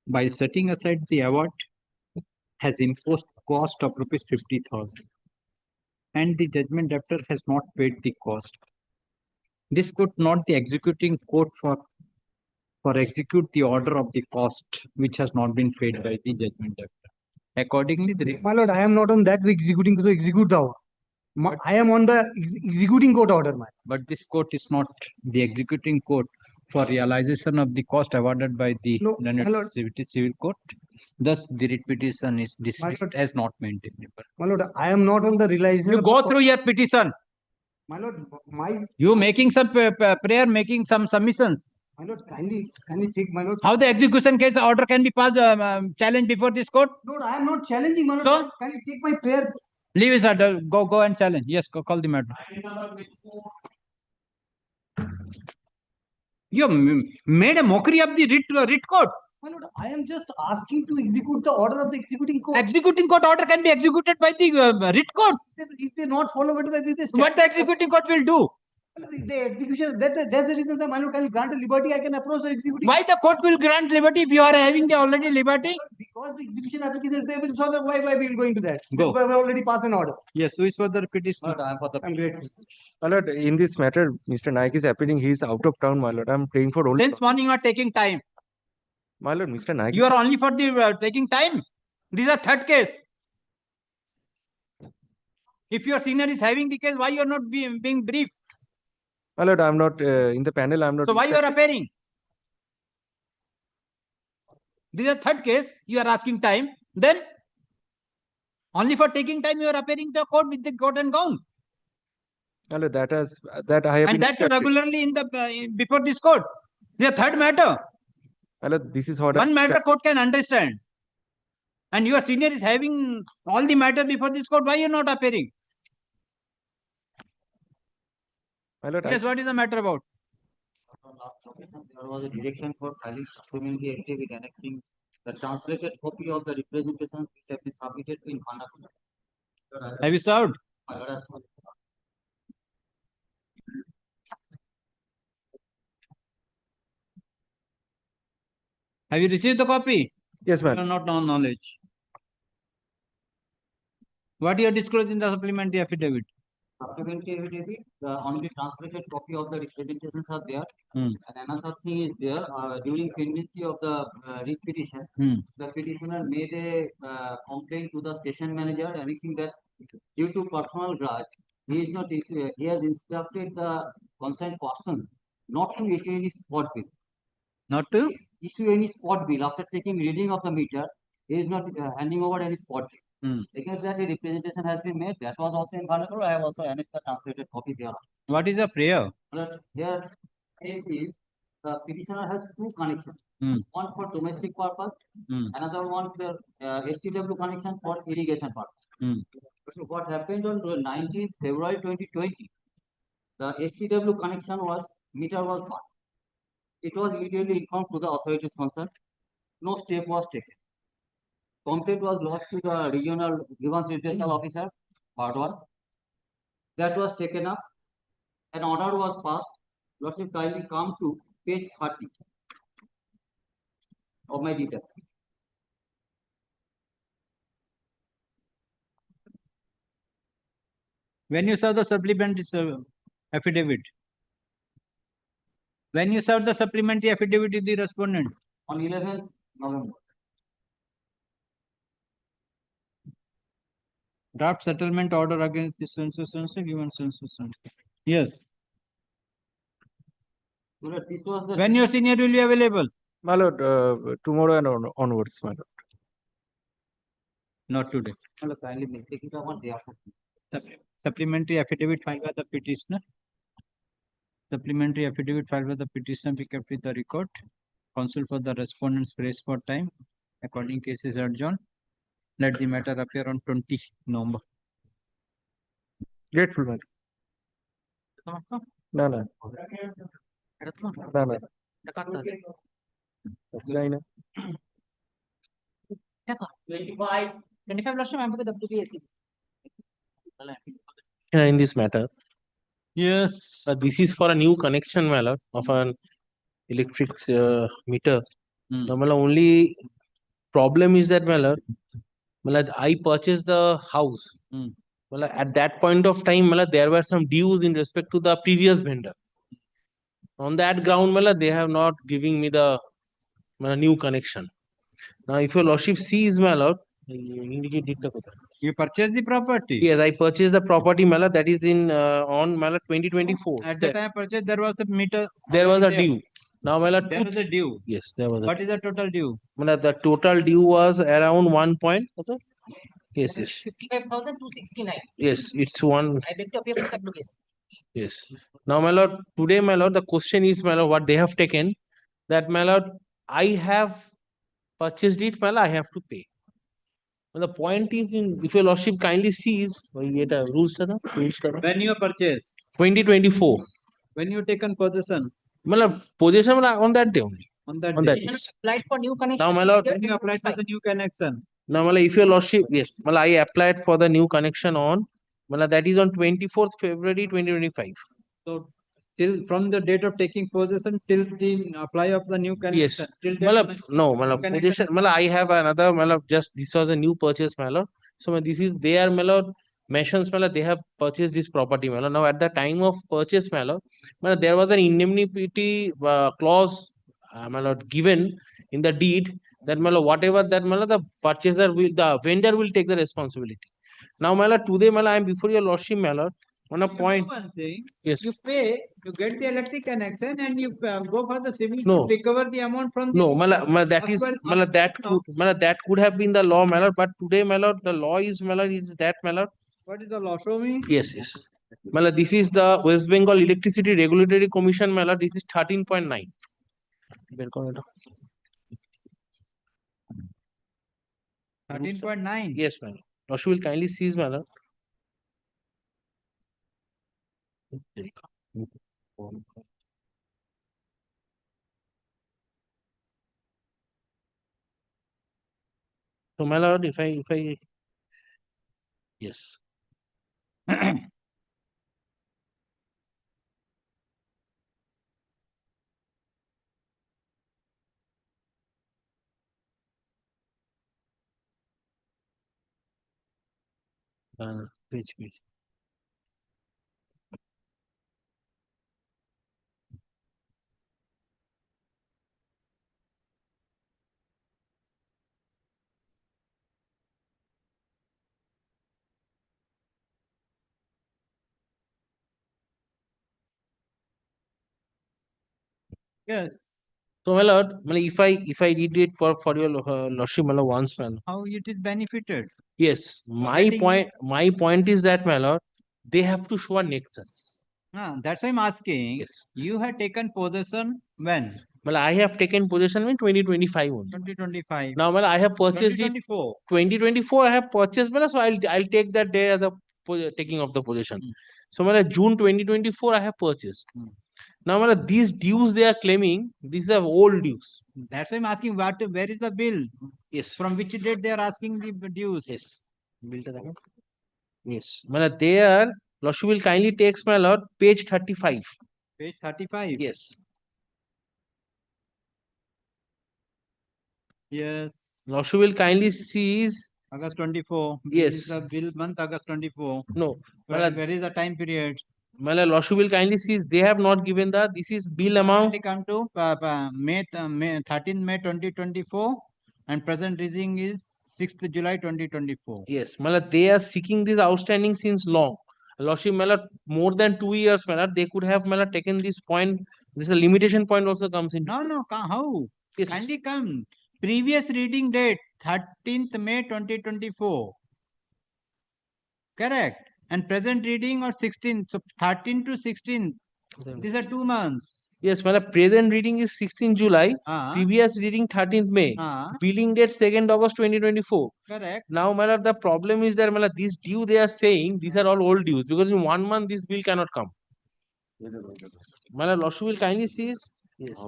by setting aside the award, has imposed cost of rupees 50,000, and the judgment debtor has not paid the cost. This court not the executing court for execute the order of the cost which has not been paid by the judgment debtor. Accordingly, My lord, I am not on that executing to execute the order. I am on the executing court order, my. But this court is not the executing court for realization of the cost awarded by the learned civil court. Thus, the writ petition is dismissed as not maintainable. My lord, I am not on the realization. You go through your petition. My lord, You making some prayer, making some submissions. My lord, kindly take my lord. How the execution case order can be passed, challenged before this court? Lord, I am not challenging, my lord. So? Kindly take my prayer. Leave his order. Go and challenge. Yes, call the matter. You made a mockery of the writ court. My lord, I am just asking to execute the order of the executing court. Executing court order can be executed by the writ court. If they not follow what the What the executing court will do? the execution, that's the reason that my lord can grant a liberty, I can approach the executing. Why the court will grant liberty if you are having the already liberty? Because the execution application is there, so why we will go into that? Go. We already passed an order. Yes, who is for the petition? I'm grateful. My lord, in this matter, Mr. Naik is appealing. He is out of town, my lord. I'm praying for old. Since morning you are taking time. My lord, Mr. Naik. You are only for the taking time. This is a third case. If your senior is having the case, why you are not being briefed? My lord, I'm not in the panel. I'm not. So why you are appearing? This is a third case. You are asking time. Then only for taking time you are appearing the court with the coat and gown. My lord, that I have And been that regularly in the before this court. This is a third matter. My lord, this is what One matter court can understand. And your senior is having all the matter before this court. Why you are not appearing? My lord, Yes, what is the matter about? There was a direction for filing supplementary affidavit annexing the translated copy of the representations which have been submitted in Calcutta. Have you served? Have you received the copy? Yes, ma'am. You are not on knowledge. What you are disclosed in the supplementary affidavit? Supplementary affidavit, the only translated copy of the representations are there. Hmm. And another thing is there, during pendency of the writ petition, the petitioner made a complaint to the station manager annexing that due to personal grudge, he has instructed the concerned person not to issue any spot bill. Not to? Issue any spot bill after taking reading of the meter. He is not handing over any spot bill. Against that, a representation has been made. That was also in Calcutta. I have also annexed the translated copy there. What is a prayer? Here, the petitioner has two connections. One for domestic purpose, another one for STW connection for irrigation purpose. So what happened on 19th February 2020, the STW connection meter was gone. It was immediately informed to the authorities concerned. No step was taken. Complaint was lodged to the regional grievance redressal officer, part 1. That was taken up. An order was passed. Lordship, kindly come to page 30 of my detail. When you saw the supplementary affidavit? When you served the supplementary affidavit to the respondent? On 11th November. Draft settlement order against the so-and-so, given so-and-so. Yes. This was the When your senior will be available? My lord, tomorrow and onwards, my lord. Not today. Kindly take it up on day after. Supplementary affidavit filed by the petitioner. Supplementary affidavit filed by the petitioner be kept with the record. Counsel for the respondents prays for time. According case is adjourned. Let the matter appear on 20 November. Grateful, man. No, no. No, no. Jaina. 25 Lordship, I'm the WBSC. In this matter. Yes. This is for a new connection, my lord, of an electric meter. The only problem is that, my lord, I purchased the house. At that point of time, there were some dues in respect to the previous vendor. On that ground, they have not given me the new connection. Now, if your lordship sees, my lord, you purchased the property? Yes, I purchased the property, that is in on 2024. At the time purchase, there was a meter. There was a due. Now, there was a due. Yes, there was. What is the total due? The total due was around 1 point. Yes, yes. 55,269. Yes, it's one. I beg to appear for the application. Yes. Now, my lord, today, my lord, the question is, my lord, what they have taken. That, my lord, I have purchased it, my lord, I have to pay. The point is, if your lordship kindly sees, When you purchased? 2024. When you taken possession? Possession on that day only. On that On day. that. Applied for new connection. Now, my lord, When you applied for the new connection. now, my lord, if your lordship, yes, my lord, I applied for the new connection on, my lord, that is on 24th February 2025. So till from the date of taking possession till the apply of the new connection. Yes. Till that Malab, no, Malab, connection possession, Malab, I have another, Malab, just this was a new purchase, Malab. So this is their, Malab, mentions, Malab, they have purchased this property, Malab. Now, at the time of purchase, Malab, Malab, there was an indemnity clause, Malab, given in the deed that, Malab, whatever that, Malab, the purchaser will, the vendor will take the responsibility. Now, Malab, today, Malab, I am before your lordship, Malab, on a point. One thing, Yes. you pay to get the electric connection and you go for the civil No. to recover the amount from No, the that is, that could have been the law, Malad, but today, Malad, the law is, Malad, is that, Malad? What is the law? Show me. Yes, yes. Malad, this is the West Bengal Electricity Regulatory Commission, Malad, this is 13.9. 13.9. Yes, Malad. Lordship will kindly seize, Malad. So, Malad, if I, yes. Page. Yes. So, my lord, if I read it for your lordship, my lord, once, my lord. How it is benefited? Yes, my point is that, my lord, they have to show a nexus. That's why I'm asking. Yes. You had taken possession when? Well, I have taken possession in 2025 only. 2025. Now, well, I have purchased 2024. 2024, I have purchased, well, so I'll take that day as a taking of the possession. So, well, June 2024, I have purchased. Now, well, these dues they are claiming, these are old dues. That's why I'm asking where is the bill? Yes. From which date they are asking the dues? Yes. Bill to the yes. Well, there, Lordship will kindly takes, my lord, page 35. Page 35. Yes. Yes. Lordship will kindly seize August 24. Yes. This is the bill month August 24. No. Where is the time period? Well, Lordship will kindly seize. They have not given the. This is bill amount. They come to May 13 May 2024 and present reading is 6th July 2024. Yes, Mala, they are seeking this outstanding since long. Lordship, Mala, more than 2 years, Mala, they could have, Mala, taken this point. This is a limitation point also comes in. No, how? Yes. Kindly come. Previous reading date 13th May 2024. Correct. And present reading or 16th. So 13 to 16th. These are 2 months. Yes, Mala, present reading is 16 July. Previous reading 13th May. Billing date 2nd August 2024. Correct. Now, Mala, the problem is that, Mala, this due they are saying, these are all old dues because in 1 month this bill cannot come. Mala, Lordship will kindly seize. Yes.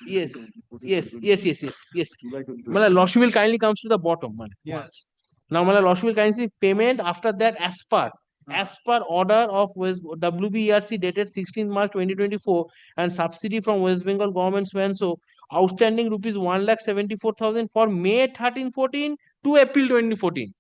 Yes. Mala, Lordship will kindly comes to the bottom. Mala. Yes. Now, Mala, Lordship will kindly see payment after that as per order of WBERC dated 16th March 2024 and subsidy from West Bengal government so outstanding rupees 1,74,000 for May 13-14 to April 2014.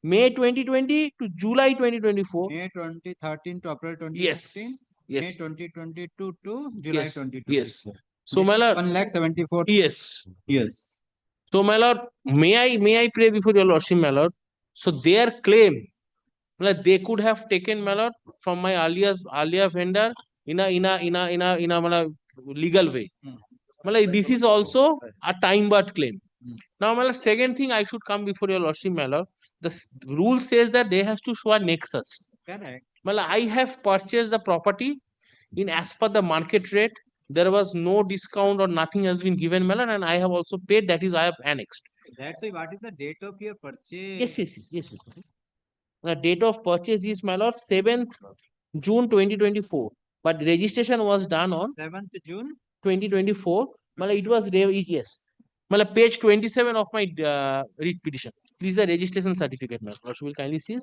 May 2020 to July 2024. May 2013 to April 2015. Yes. May 2022 to July 2024. Yes. So, my lord, 1,74,000. Yes. Yes. So, my lord, may I pray before your lordship, my lord? So, their claim, like they could have taken, my lord, from my earlier vendor in a legal way. Like this is also a time-barred claim. Now, my lord, second thing I should come before your lordship, my lord. The rule says that they has to show a nexus. Correct. Well, I have purchased the property in as per the market rate. There was no discount or nothing has been given, Melon, and I have also paid. That is, I have annexed. That's why. What is the date of your purchase? Yes. The date of purchase is, my lord, 7th June 2024. But registration was done on 7th June 2024. It was yes. Page 27 of my writ petition. This is the registration certificate, my lordship will kindly see.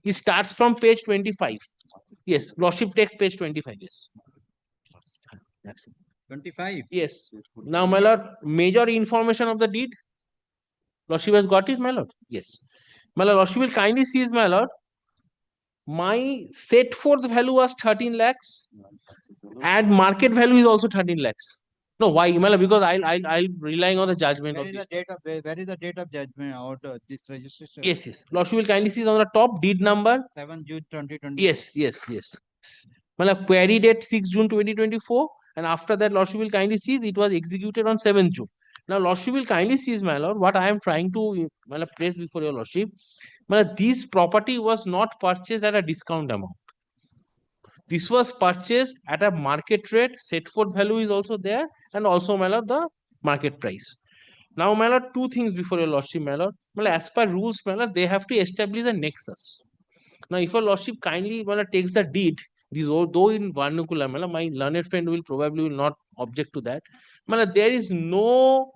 It starts from page 25. Yes, lordship takes page 25. Yes. 25. Yes. Now, my lord, major information of the deed. Lordship has got it, my lord. Yes. My lord, lordship will kindly seize, my lord. My set forth value was 13 lakhs and market value is also 13 lakhs. No, why? My lord, because I'll relying on the judgment Where of is the this. date of where is the date of judgment out this registration? Yes, yes. Lordship will kindly seize on the top deed number. 7 June 2020. Yes, yes, yes. Query date 6 June 2024, and after that, Lordship will kindly seize. It was executed on 7 June. Now, Lordship will kindly seize, my lord. What I am trying to place before your Lordship, this property was not purchased at a discount amount. This was purchased at a market rate. Set forth value is also there, and also, my lord, the market price. Now, my lord, two things before your Lordship, my lord. As per rules, my lord, they have to establish a nexus. Now, if your lordship kindly takes the deed, this though in vernacular, my learned friend will probably not object to that. There is no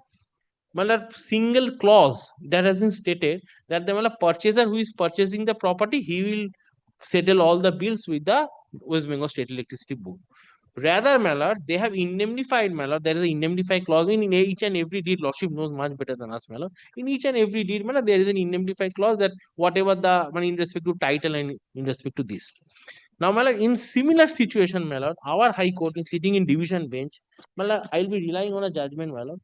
single clause that has been stated that the purchaser who is purchasing the property, he will settle all the bills with the West Bengal State Electricity Board. Rather, my lord, they have indemnified, my lord. There is an indemnify clause in each and every deed. Lordship knows much better than us, my lord. In each and every deed, my lord, there is an indemnify clause that whatever the in respect to title and in respect to this. Now, my lord, in similar situation, my lord, our High Court is sitting in division bench. My lord, I will be relying on a judgment, my lord.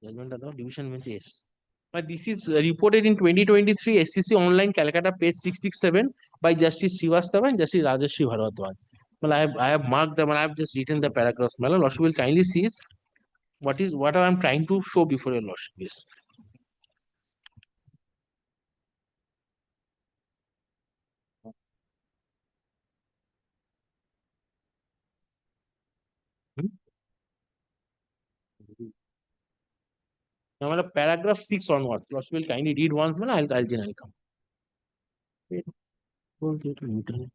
Judgment of the division bench, yes. But this is reported in 2023 SCC online Calcutta page 667 by Justice Srivastava and Justice Rajashri Bharadwaj. I have marked them and I have just written the paragraphs. My lordship will kindly seize what I am trying to show before your lordship. Yes. Now, paragraph 6 onwards. Lordship will kindly read once. I'll come. Wait. Go to internet.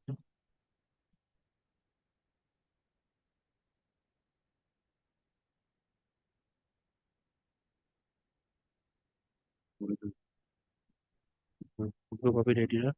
Copy ready,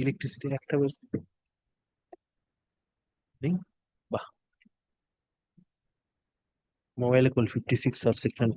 electricity একটা নেই বাহ মোবাইলে call 56 subsection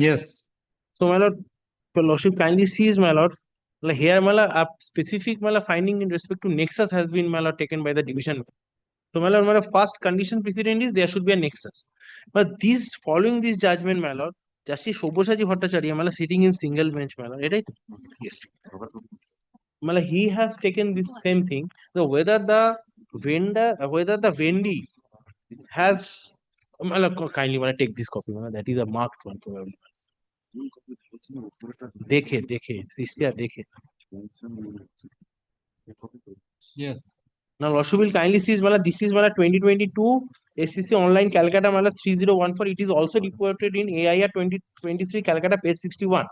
Yes. So, my lord, your lordship kindly sees, my lord, like here, my lord, a specific, my lord, finding in respect to nexus has been, my lord, taken by the division. So, my lord, first condition precedent is there should be a nexus. But these, following this judgment, my lord, Justice Shobhosaji Bhattacharya, my lord, sitting in single bench, my lord, right? Yes. My lord, he has taken this same thing. So, whether the vendee has, my lord, kindly, my lord, take this copy, my lord, that is a marked one, probably. देखे शिष्या देखे Yes. Now Lordship will kindly see this is 2022 SCC online Calcutta 3014. It is also reported in AIR 2023 Calcutta page 61.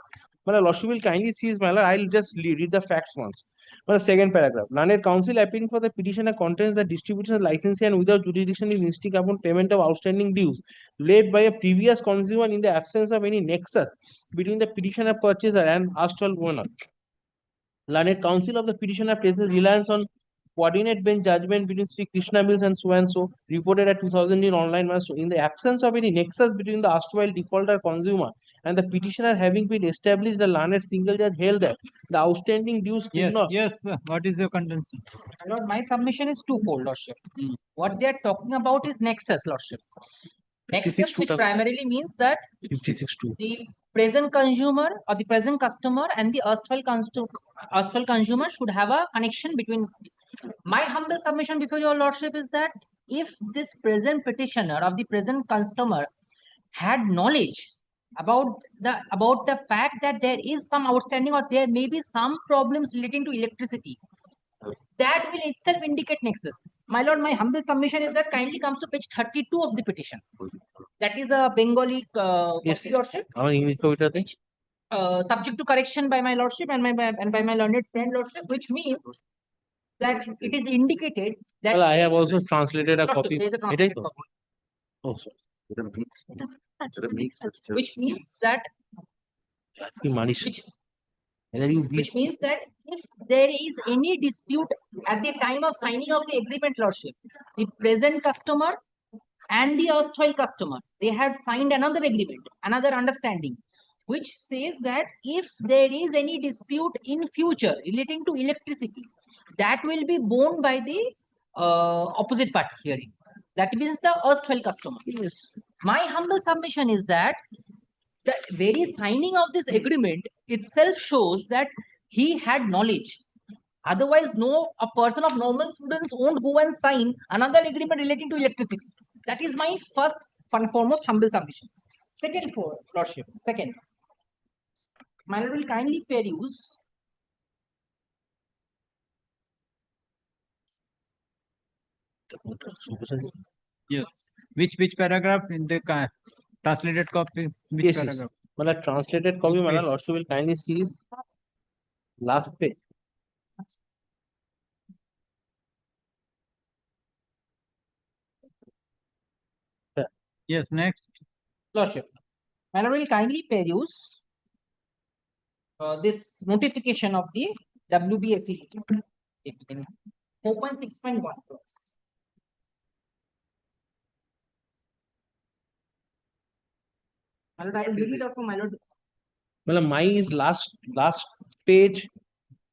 Lordship will kindly see I'll just read the facts once. Second paragraph. Learned counsel appealing for the petitioner contends that distribution of licensee and without jurisdiction is instinct upon payment of outstanding dues laid by a previous consumer in the absence of any nexus between the petitioner purchaser and erstwhile owner. Learned counsel of the petitioner places reliance on coordinate bench judgment between Sri Krishna Mills and so reported at 2000 in online. So in the absence of any nexus between the erstwhile defaulter consumer and the petitioner having been established, the learned single judge held that the outstanding dues could Yes. not. Yes. What is your contention? Lord, my submission is twofold, Lordship. What they are talking about is nexus, Lordship. Nexus, which primarily means that the present consumer or the present customer and the erstwhile consumer should have a connection between. My humble submission before your Lordship is that if this present petitioner of the present customer had knowledge about the fact that there is some outstanding or there may be some problems relating to electricity, that will itself indicate nexus. My lord, my humble submission is that kindly comes to page 32 of the petition. That is a Bengali Yes, lordship, subject to correction by my lordship and by my learned friend lordship, which means that it is indicated that Well, I have also translated a copy. There is a translated copy. Oh, sorry. Which means that which means that if there is any dispute at the time of signing of the agreement, lordship, the present customer and the erstwhile customer, they had signed another agreement, another understanding, which says that if there is any dispute in future relating to electricity, that will be borne by the opposite party hearing. That means the erstwhile customer. Yes. My humble submission is that the very signing of this agreement itself shows that he had knowledge. Otherwise, a person of normal prudence won't go and sign another agreement relating to electricity. That is my first and foremost humble submission. Second, lordship. Second, my lord will kindly peruse Yes. Which paragraph in the translated copy? Which Yes, paragraph? yes. Translated copy, my lordship will kindly see last page. Yes, next. lordship. My lord will kindly peruse this notification of the WBFE 4.6.1. My lord, I will read it out for my lord. Well, my is last page,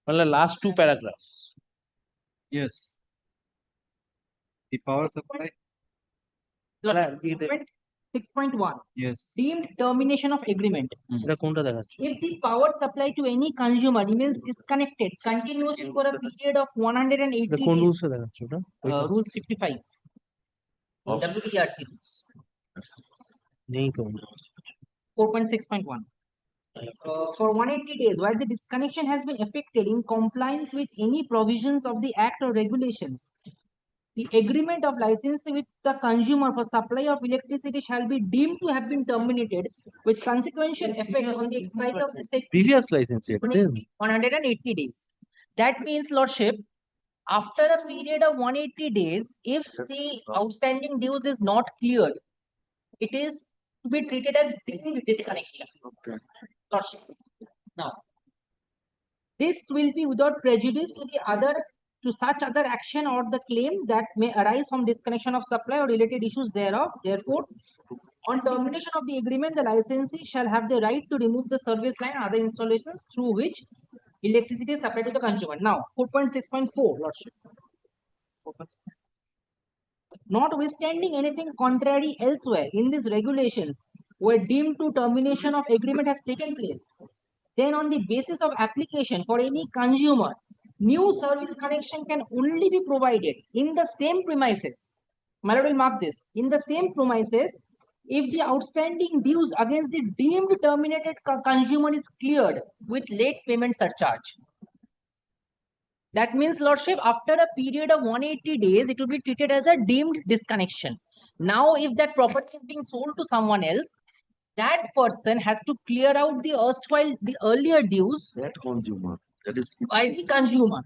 well, last two paragraphs. Yes. The power supply. 6.1. Yes. Deemed termination of agreement. If the power supply to any consumer remains disconnected continuously for a period of 180 days. Rules 55. WBRC rules. 4.6.1. For 180 days, while the disconnection has been effected in compliance with any provisions of the Act or regulations, the agreement of license with the consumer for supply of electricity shall be deemed to have been terminated with consequential effect on the expiry of the said Previous license. 180 days. That means, lordship, after a period of 180 days, if the outstanding dues is not cleared, it is to be treated as deemed disconnection. Lordship. Now, this will be without prejudice to such other action or the claim that may arise from disconnection of supply or related issues thereof. Therefore, On termination of the agreement, the licensee shall have the right to remove the service line and other installations through which electricity is supplied to the consumer. Now, 4.6.4, Lordship. Notwithstanding anything contrary elsewhere in these regulations, where deemed to termination of agreement has taken place, then on the basis of application for any consumer, new service connection can only be provided in the same premises. My lord will mark this. In the same premises, if the outstanding dues against the deemed terminated consumer is cleared with late payment surcharge. That means, Lordship, after a period of 180 days, it will be treated as a deemed disconnection. Now, if that property is being sold to someone else, that person has to clear out the earlier dues That consumer, that is by the consumer.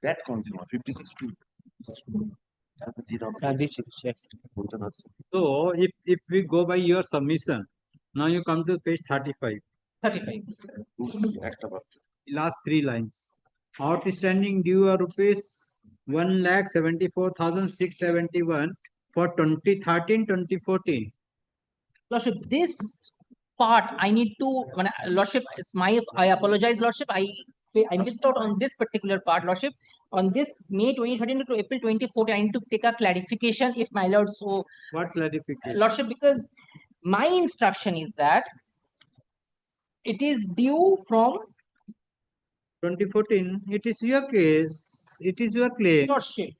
that consumer, 56 to. So if we go by your submission, now you come to page 35. 35. Last three lines. Outstanding due are rupees 1,74,671 for 2013-2014. Lordship, this part I need to, Lordship, I apologize, Lordship, I missed out on this particular part, Lordship. On this May 2013 to April 2014, I need to take a clarification if my lord so. What clarification? Lordship, because my instruction is that it is due from 2014. It is your case. It is your claim. Lordship.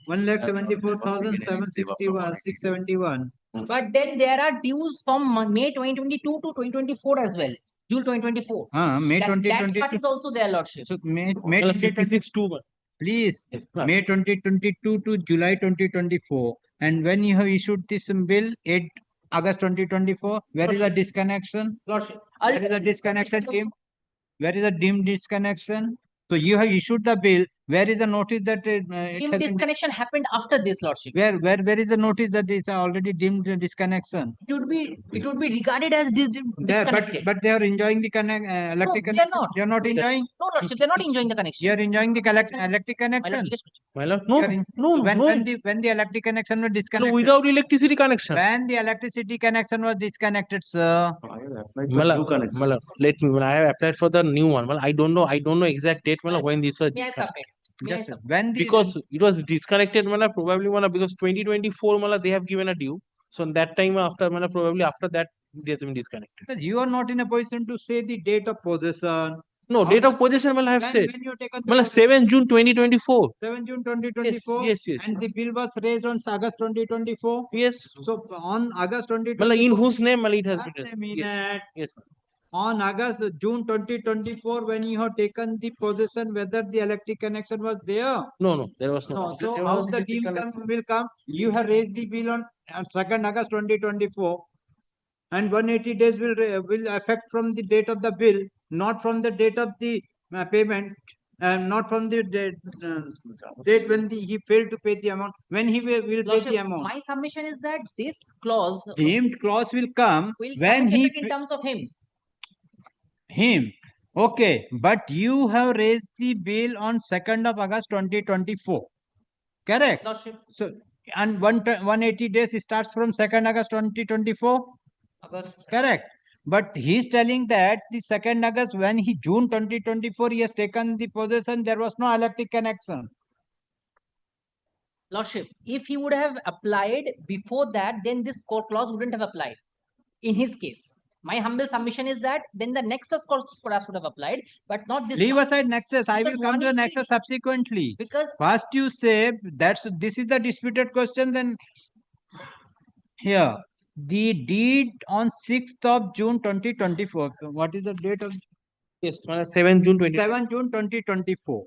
1,74,761. But then there are dues from May 2022 to 2024 as well. June 2024. May that 2022. part is also there, Lordship. So May 2022. Please, May 2022 to July 2024. And when you have issued this bill, 8 August 2024, where is the disconnection? Lordship. Where is the disconnection team? Where is the deemed disconnection? So you have issued the bill. Where is the notice that it Deemed has disconnection happened after this, Lordship. Where is the notice that it's already deemed disconnection? It would be regarded as disconnected. But they are enjoying the electric No, they are connection. not. They are not enjoying. No, Lordship, they're not enjoying the connection. You are enjoying the electric connection. My lord, no, When the electric connection was disconnected. No, without electricity connection. When the electricity connection was disconnected, sir. Let me. I have applied for the new one. I don't know exact date when this was disconnected. Because it was disconnected, probably because 2024 they have given a due. So that time after, probably after that it has been disconnected. Because you are not in a position to say the date of possession. No, date of possession I have said. When you take 7 June 2024. 7 June 2024. Yes. And the bill was raised on August 2024. Yes. So on August 2024. In whose name it has been raised? Yes. On June 2024, when you have taken the possession, whether the electric connection was there? No, there was no. So how the deal will come? You have raised the bill on 2nd August 2024, and 180 days will affect from the date of the bill, not from the date of the payment, and not from the date when he failed to pay the amount. When he will pay the amount. My submission is that this clause, deemed clause, will come when he in terms of him. Okay, but you have raised the bill on 2nd of August 2024. Correct? Lordship. So, and 180 days starts from 2nd August 2024. Correct. But he is telling that the 2nd August, when June 2024, he has taken the possession, there was no electric connection. Lordship, if he would have applied before that, then this clause wouldn't have applied in his case. My humble submission is that then the nexus clause perhaps would have applied, but not this. Leave one. aside nexus. I will come to the nexus subsequently. Because first you say this is the disputed question. Then here the deed on 6th of June 2024. What is the date of? Yes, 7 June 2024.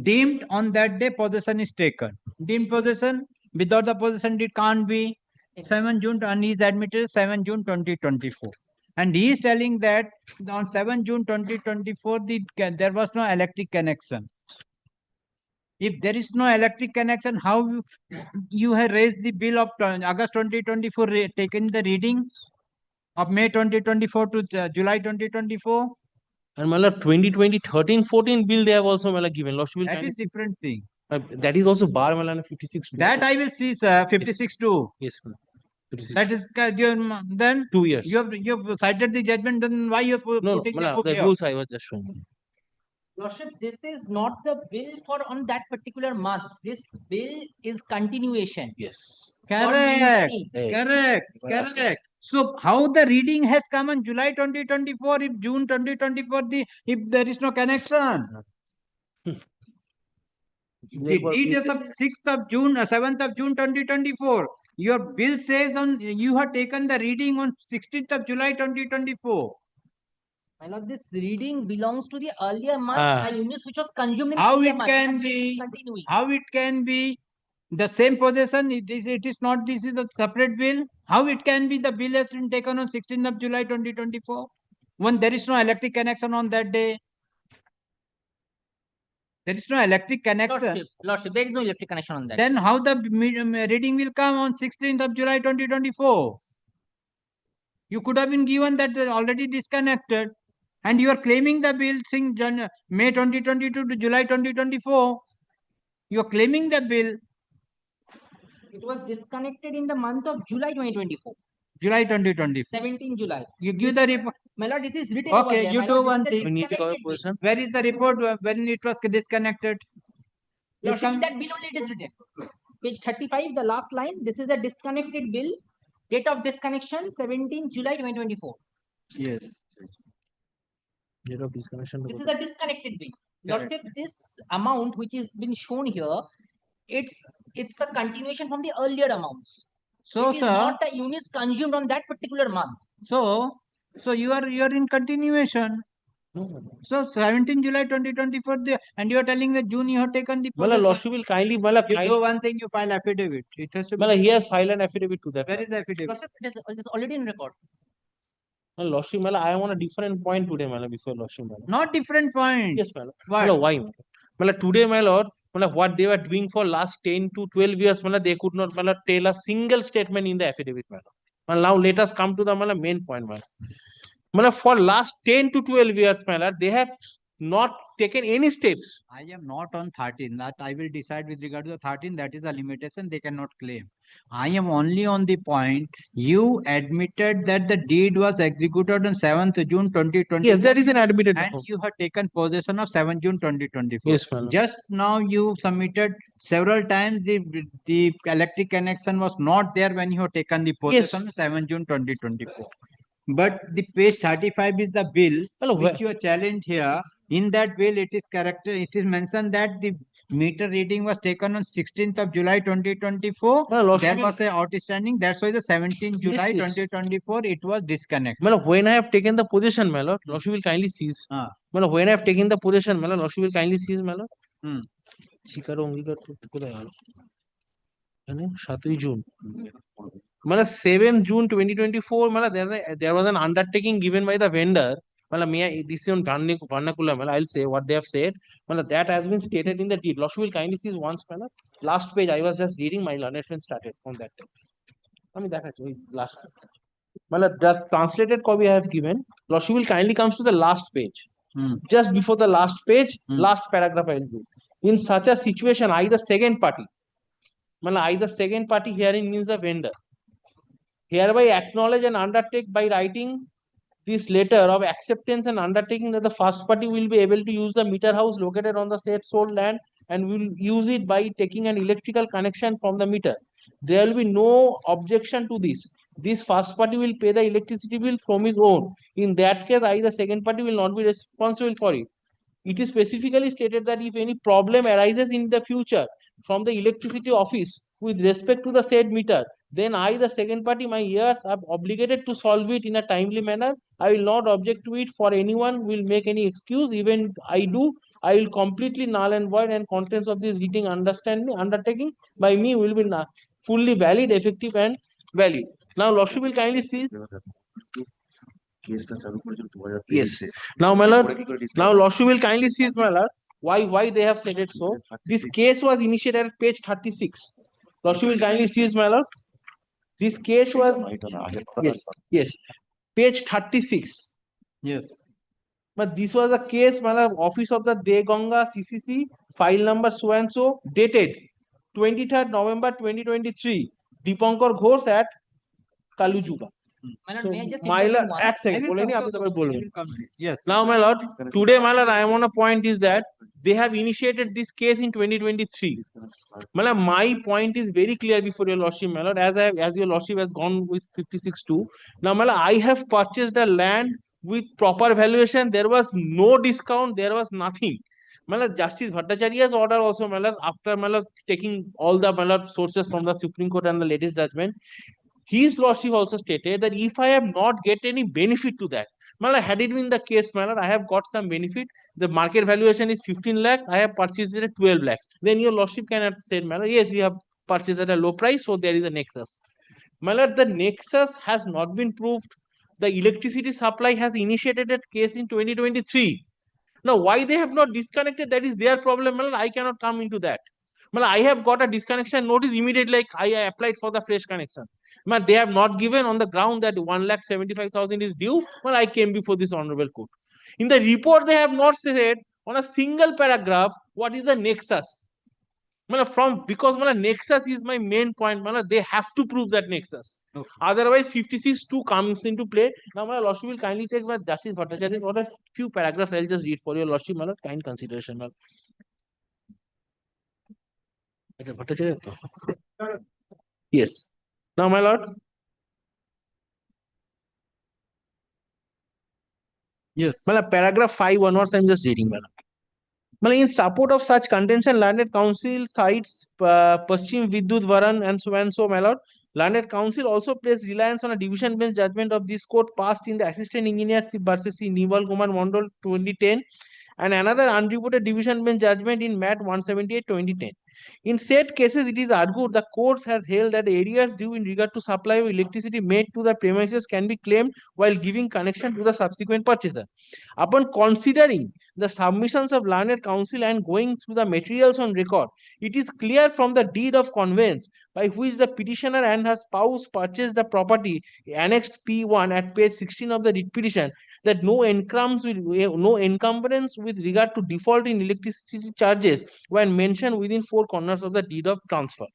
Deemed on that day possession is taken. Deemed possession without the possession deed can't be 7 June, and he is admitted 7 June 2024. And he is telling that on 7 June 2024, there was no electric connection. If there is no electric connection, how you have raised the bill of August 2024, taken the reading of May 2024 to July 2024? And 2020-13-14 bill they have also given. That is different thing. That is also bar 56. That I will see, sir. 56 too. Yes. That is, then 2 years. you've cited the judgment, then why you're No, putting the no, book the here? rules I was just showing. Lordship, this is not the bill for on that particular month. This bill is continuation. Yes. Correct, Yes. correct. So how the reading has come on July 2024, if June 2024, if there is no connection? The deed is of 6th of June, 7th of June 2024. Your bill says on you have taken the reading on 16th of July 2024. My lord, this reading belongs to the earlier month, Ah. a unit which was consumed in How earlier it month. can That's be? continuing. How it can be the same possession? It is not. This is a separate bill. How it can be the bill has been taken on 16th of July 2024 when there is no electric connection on that day? There is no electric connection. Lordship, there is no electric connection on that. Then how the reading will come on 16th of July 2024? You could have been given that already disconnected, and you are claiming the bill since May 2022 to July 2024. You are claiming the bill. It was disconnected in the month of July 2024. July 2024. 17 July. You give the report. My lord, it is written over Okay, there. you My do lord, one this is thing. the disconnected bill. Where is the report when it was disconnected? You Lordship, in come. that bill only it is written. Page 35, the last line. This is a disconnected bill. Date of disconnection 17 July 2024. Yes. Date of disconnection. This is a disconnected bill. Lordship, this amount which is been shown here, it's a continuation from the earlier amounts. So, it is sir, not the units consumed on that particular month. So you are in continuation. So 17 July 2024, and you are telling that June you have taken the Mala possession. Lordship will kindly, You do one thing, you file affidavit. It has to be. Mala, he has filed an affidavit to that. Where is the affidavit? Lordship, it is already in record. Mala Lordship, Mala, I am on a different point today, Mala, before Lordship, Mala. Not different point. Yes, Mala. What? Mala, why, Mala? Mala, today, my lord, Mala, what they were doing for last 10 to 12 years, Mala, they could not, Mala, tell a single statement in the affidavit, Mala. Mala, now let us come to the, Mala, main point, Mala. Mala, for last 10 to 12 years, Mala, they have not taken any steps. I am not on 13. That I will decide with regard to the 13. That is the limitation they cannot claim. I am only on the point. You admitted that the deed was executed on 7th June 2020. Yes, that is an admitted. And you have taken possession of 7 June 2024. Yes, ma'am. Just now you submitted several times the electric connection was not there when you have taken the possession on 7 June 2024. But the page 35 is the bill which you are challenged here. In that bill, it is mentioned that the meter reading was taken on 16th of July 2024. There was a outstanding. That's why the 17th July 2024 it was disconnected. Mala, when I have taken the possession, my lord, Lordship will kindly cease. Mala, when I have taken the possession, Mala, Lordship will kindly cease, my lord. স্বীকার ও অঙ্গীকার করতে কোথায় গেল? এখানে 7ই June. Mala, 7th June 2024, Mala, there was an undertaking given by the vendor. Mala, this is on vernacular, Mala, I'll say what they have said. Mala, that has been stated in the deed. Lordship will kindly cease once, Mala. Last page, I was just reading, my learned friend started on that day. I mean, that actually last page. Mala, the translated copy I have given, Lordship will kindly comes to the last page. Just before the last page, last paragraph I will do. In such a situation, either second party, Mala, either second party herein means the vendor, hereby acknowledge and undertake by writing this letter of acceptance and undertaking that the first party will be able to use the meter house located on the said sold land and will use it by taking an electrical connection from the meter. There will be no objection to this. This first party will pay the electricity bill from his own. In that case, either second party will not be responsible for it. It is specifically stated that if any problem arises in the future from the electricity office with respect to the said meter, then I, the second party, my heirs, are obligated to solve it in a timely manner. I will not object to it for anyone will make any excuse. Even I do, I will completely null and void, and contents of this written undertaking by me will be fully valid, effective, and valid. Now, Lordship will kindly see. Yes. Now, my lord, now Lordship will kindly see, my lord, why they have said it so. This case was initiated at page 36. Lordship will kindly see, my lord. This case was yes, page 36. Yes. But this was a case, my lord, Office of the Deganga CCC, file number so and so, dated 23rd November 2023. Dipankar Ghosh at Kalujuga. My lord, So, may I just my intervene lord, once? এক second, বলে নি, আপনি তারপরে বলবেন। Yes. Now, my lord, today, my lord, I am on a point is that they have initiated this case in 2023. My lord, my point is very clear before your lordship, my lord, as your lordship has gone with 56-2. Now, my lord, I have purchased the land with proper valuation. There was no discount. There was nothing. My lord, Justice Bhattacharya's order also, my lord, after my lord taking all the my lord sources from the Supreme Court and the latest judgment, his lordship also stated that if I have not get any benefit to that, well, had it been the case, my lord, I have got some benefit. The market valuation is 15 lakhs. I have purchased it at 12 lakhs. Then your lordship cannot say, my lord, yes, we have purchased at a low price, so there is a nexus. My lord, the nexus has not been proved. The electricity supply has initiated a case in 2023. Now, why they have not disconnected, that is their problem. My lord, I cannot come into that. Well, I have got a disconnection notice immediately, like I applied for the fresh connection. But they have not given on the ground that 1,75,000 is due. Well, I came before this honorable court. In the report, they have not said on a single paragraph what is the nexus. Because nexus is my main point. They have to prove that nexus. Okay. Otherwise, 56-2 comes into play. Now, my lordship will kindly take my Justice Bhattacharya for a few paragraphs. I'll just read for your lordship, my lord, kind consideration. Yes. Now, my lord. Yes. Paragraph 5 onwards, I'm just reading, madam. In support of such contention, Landed Council cites Paschim Vidyut Varan and so, my lord. Landed Council also placed reliance on a division bench judgment of this court passed in the Assistant Engineership versus Nival Kumar Mondal 2010 and another unreported division bench judgment in MAT 178-2010. In said cases, it is argued the courts has held that areas due in regard to supply of electricity made to the premises can be claimed while giving connection to the subsequent purchaser. Upon considering the submissions of Landed Council and going through the materials on record, it is clear from the deed of conveyance by which the petitioner and her spouse purchased the property annexed P1 at page 16 of the writ petition that no encumbrance with regard to default in electricity charges were mentioned within four corners of the deed of transfer.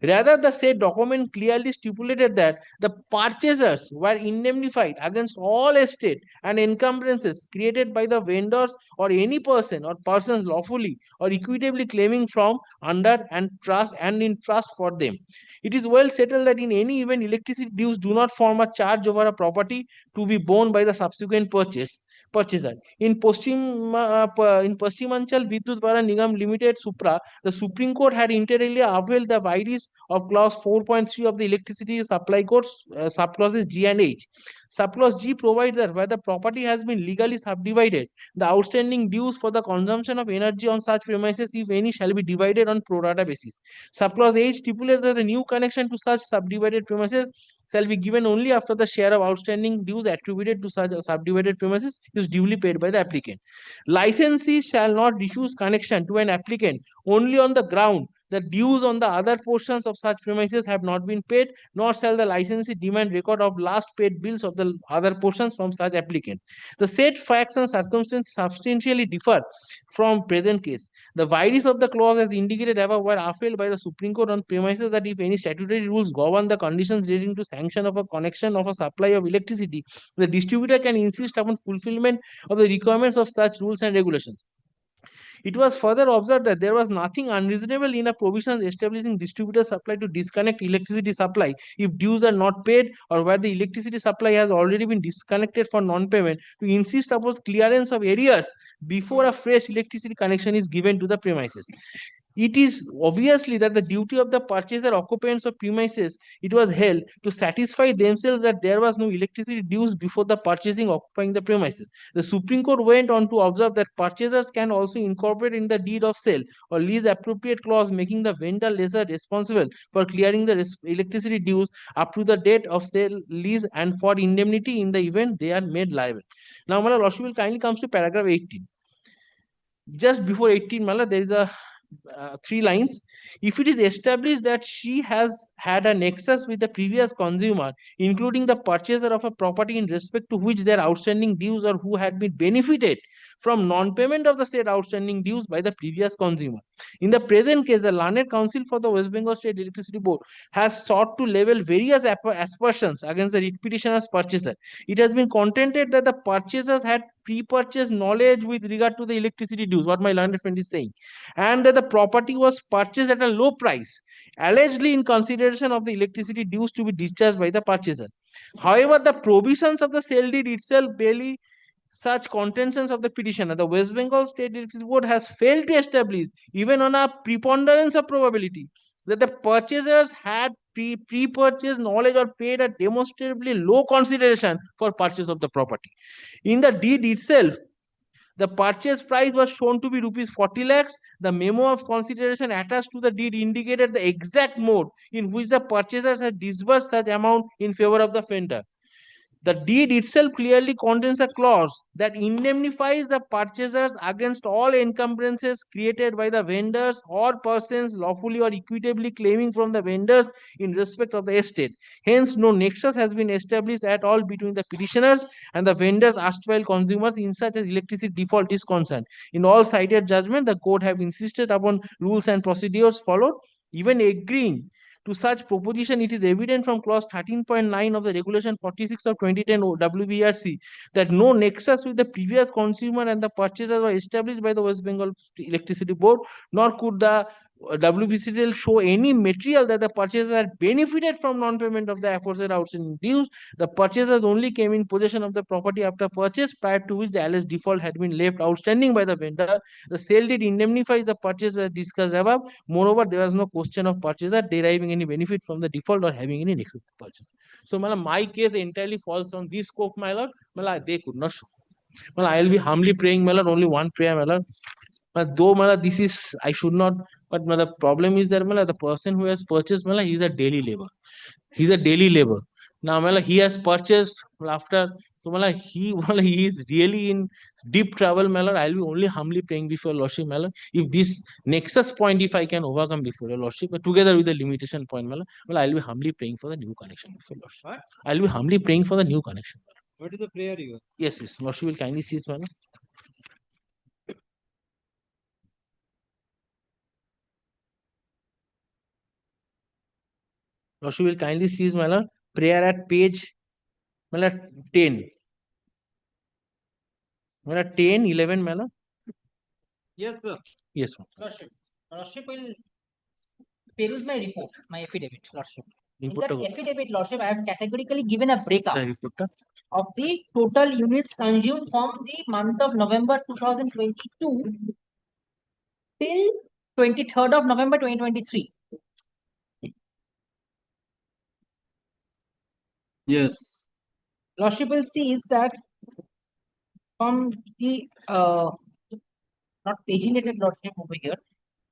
Rather, the said document clearly stipulated that the purchasers were indemnified against all estate and encumbrances created by the vendors or any person or persons lawfully or equitably claiming from, under, and in trust for them. It is well settled that in any event, electricity dues do not form a charge over a property to be borne by the subsequent purchaser. In Paschimachal Vidyut Varan Nigam Limited Supra, the Supreme Court had internally upheld the vices of clause 4.3 of the electricity supply codes, subclauses G and H. Subclause G provides that where the property has been legally subdivided, the outstanding dues for the consumption of energy on such premises, if any, shall be divided on pro rata basis. Subclause H stipulates that the new connection to such subdivided premises shall be given only after the share of outstanding dues attributed to such subdivided premises is duly paid by the applicant. Licensee shall not refuse connection to an applicant only on the ground the dues on the other portions of such premises have not been paid, nor shall the licensee demand record of last paid bills of the other portions from such applicants. The said facts and circumstances substantially differ from present case. The vices of the clause as indicated above were upheld by the Supreme Court on premises that if any statutory rules govern the conditions relating to sanction of a connection of a supply of electricity, the distributor can insist upon fulfillment of the requirements of such rules and regulations. It was further observed that there was nothing unreasonable in a provision establishing distributor supply to disconnect electricity supply if dues are not paid or where the electricity supply has already been disconnected for non-payment to insist upon clearance of arrears before a fresh electricity connection is given to the premises. It is obviously that the duty of the purchaser occupants of premises, it was held to satisfy themselves that there was no electricity dues before the purchasing occupying the premises. The Supreme Court went on to observe that purchasers can also incorporate in the deed of sale or lease appropriate clause making the vendor lesser responsible for clearing the electricity dues up to the date of sale, lease, and for indemnity in the event they are made liable. Now, Mala Lordship will kindly comes to paragraph 18. Just before 18, Mala, there is a 3 lines. If it is established that she has had a nexus with the previous consumer, including the purchaser of a property in respect to which their outstanding dues or who had been benefited from non-payment of the said outstanding dues by the previous consumer. In the present case, the Learned Counsel for the West Bengal State Electricity Board has sought to level various aspersions against the writ petitioner's purchaser. It has been contended that the purchasers had pre-purchase knowledge with regard to the electricity dues, what my learned friend is saying, and that the property was purchased at a low price, allegedly in consideration of the electricity dues to be discharged by the purchaser. However, the provisions of the sale deed itself barely such contentions of the petitioner. The West Bengal State Electricity Board has failed to establish, even on a preponderance of probability, that the purchasers had pre-purchase knowledge or paid a demonstrably low consideration for purchase of the property. In the deed itself, the purchase price was shown to be rupees 40 lakhs. The memo of consideration attached to the deed indicated the exact mode in which the purchasers had disbursed such amount in favor of the vendor. The deed itself clearly contains a clause that indemnifies the purchasers against all encumbrances created by the vendors or persons lawfully or equitably claiming from the vendors in respect of the estate. Hence, no nexus has been established at all between the petitioners and the vendors erstwhile consumers in such as electricity default is concerned. In all cited judgment, the court have insisted upon rules and procedures followed. Even agreeing to such proposition, it is evident from clause 13.9 of the regulation 46 of 2010 WBRC that no nexus with the previous consumer and the purchaser was established by the West Bengal Electricity Board, nor could the WBCL show any material that the purchaser had benefited from non-payment of the aforesaid outstanding dues. The purchasers only came in possession of the property after purchase, prior to which the alleged default had been left outstanding by the vendor. The sale deed indemnifies the purchaser as discussed above. Moreover, there was no question of purchaser deriving any benefit from the default or having any nexus to purchase. So, my case entirely falls on this scope, my lord. They could not show. I will be humbly praying, my lord, only one prayer, my lord. Though this is, I should not, but the problem is that the person who has purchased, he is a daily labor. He's a daily labor. Now, he has purchased after, so he is really in deep trouble, I'll be only humbly praying before Lordship, if this nexus point, if I can overcome before your Lordship, but together with the limitation point, I'll be humbly praying for the new connection before Lordship. What? I'll be humbly praying for the new connection. What is the prayer you? Yes, Lordship will kindly cease, Lordship will kindly cease, prayer at page 10. 10, 11, Yes, sir. Yes, ma'am. Lordship will peruse my report, my affidavit, Lordship. In Report that of- affidavit, Lordship, I have categorically given a breakup of the total units consumed from the month of November 2022 till 23rd of November 2023. Yes. Lordship will see is that from the not paginated Lordship over here,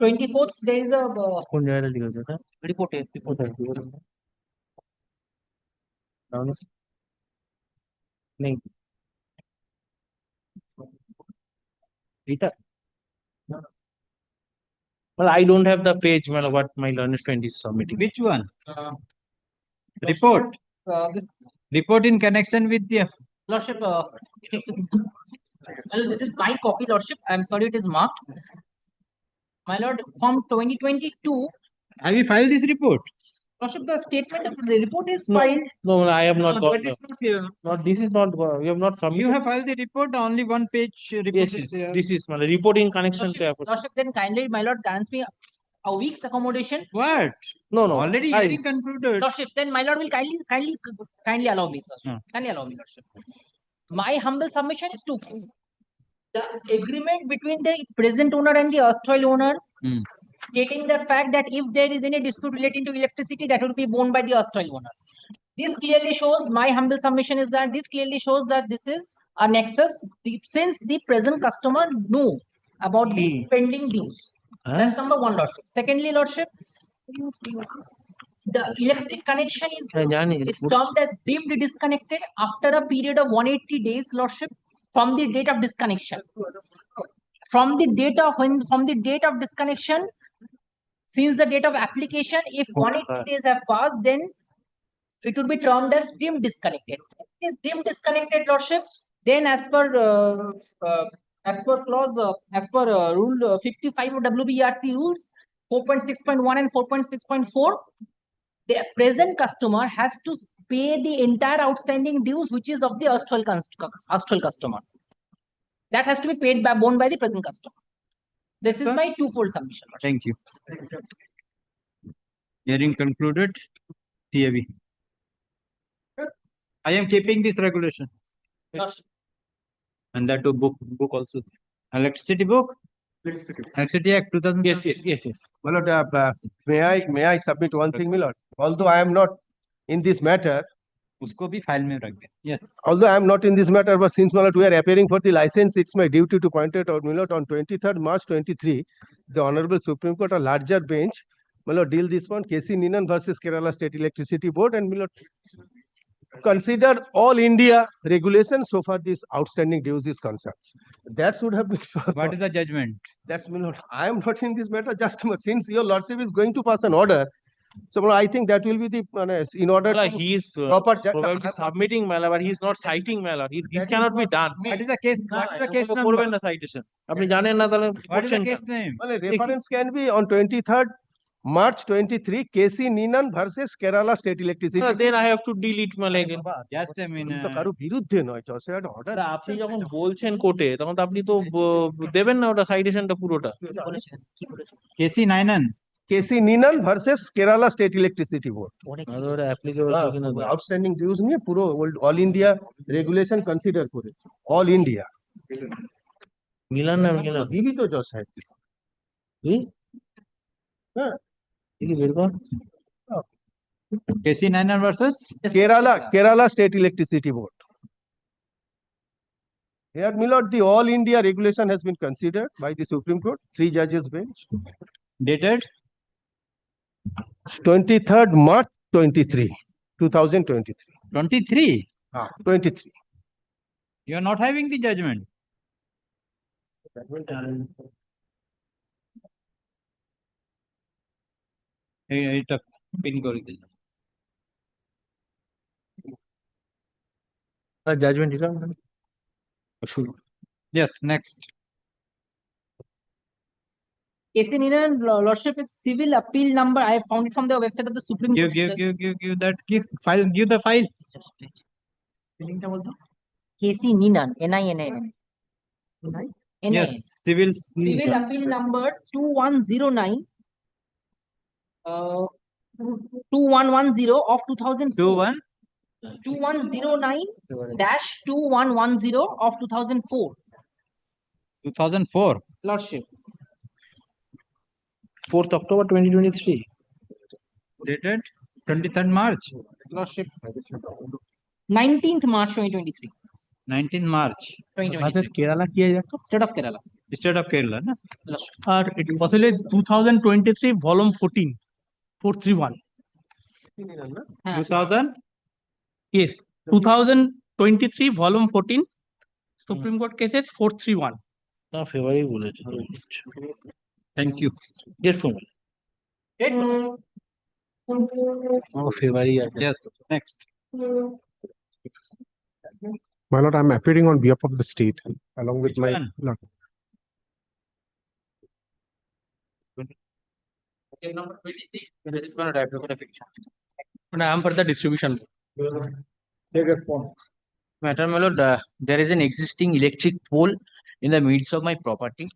24th there is a report here. नहीं Data. Well, I don't have the page, what my learned friend is submitting. Which one? Report. This Report in connection with the Lordship, well, this is my copy, Lordship. I'm sorry it is marked. My lord, from 2022. Have you filed this report? Lordship, the statement of the report is No, filed. no, I have not No, got. that is not here. This is not. We have not submitted. You have filed the report, only one page report Yes, is yes. there. This is my report in connection to airport. Lordship, then kindly, my lord, grants me a week's accommodation. What? No, no. Already hearing concluded. Lordship, then my lord will kindly allow me, sir. Kindly allow me, Lordship. My humble submission is twofold. The agreement between the present owner and the erstwhile owner, stating the fact that if there is any dispute relating to electricity, that will be borne by the erstwhile owner. This clearly shows, my humble submission is that this clearly shows that this is a nexus, since the present customer knew about the pending dues. That's number one, Lordship. Secondly, Lordship, the electric connection is termed as deemed disconnected after a period of 180 days, Lordship, from the date of disconnection. From the date of disconnection, since the date of application, if 180 days have passed, then it would be termed as deemed disconnected. If it is deemed disconnected, Lordship, then as per as per clause, as per rule 55 of WBRC rules, 4.6.1 and 4.6.4, the present customer has to pay the entire outstanding dues, which is of the erstwhile customer. That has to be paid borne by the present customer. This is my twofold submission. Thank you. Hearing concluded. CAB. I am keeping this regulation. And that book also. Electricity book? Electricity Act 2000. Yes. My lord, may I submit one thing, my lord? Although I am not in this matter, उसको भी file में रख दे. Yes. although I am not in this matter, but since my lord, we are appearing for the license, it's my duty to point it out, my lord, on 23rd March 23, the Honorable Supreme Court, a larger bench, my lord, deal this one, KC Ninan versus Kerala State Electricity Board, and my lord, consider all India regulations so far this outstanding dues is concerned. That should have been. What is the judgment? That's my lord. I am not in this matter. Just since your lordship is going to pass an order, so my lord, I think that will be the in order. He is probably submitting, my lord, but he is not citing, my lord. This cannot be done. What is the case? What is the case number? করবেন না citation আপনি জানেন না তাহলে What is the করছেন case name? Well, reference can be on 23rd March 23, KC Ninan versus Kerala State Electricity. then I have to delete my leg. Just a minute. তো কারো বিরুদ্ধে নয়, just an order. আপনি যখন বলছেন কোর্টে তখন তো আপনি তো দেবেন না ওটা সাইটেশনটা পুরোটা KC Ninan. KC Ninan versus Kerala State Electricity Board. Outstanding dues নিয়ে পুরো all India regulation consider করে. All India. মিলান না মিলান দিবি তো জজ সাহেব। হ্যাঁ। KC Ninan versus Kerala State Electricity Board. Here, my lord, the all India regulation has been considered by the Supreme Court, 3 judges bench. Dated 23rd March 23, 2023. 23. 23. You are not having the judgment. এটা pin করে দিন। Judgment is on. Yes, next. KC Ninan, Lordship, it's civil appeal number. I have found it from the website of the Supreme Court. Give that. Give the file. KC Ninan, NINN. Yes, civil. Civil appeal number 2109. 2110 of 2004. 2109-2110 of 2004. 2004. Lordship. 4th October 2023. Dated 23rd March. Lordship. 19th March 2023. 19th March. 2023. Kerala किया जाता State of Kerala. State of Kerala, na? और it possibly 2023 volume 14 431. 2000. Yes, 2023 volume 14 Supreme Court cases 431. না ফেভারি বলেছে তো Thank you. Date form ও ফেভারি আছে Yes, next. My lord, I'm appearing on behalf of the state along with my lord. Number 26. And I am for the distribution. Take response. Matter, my lord, there is an existing electric pole in the midst of my property.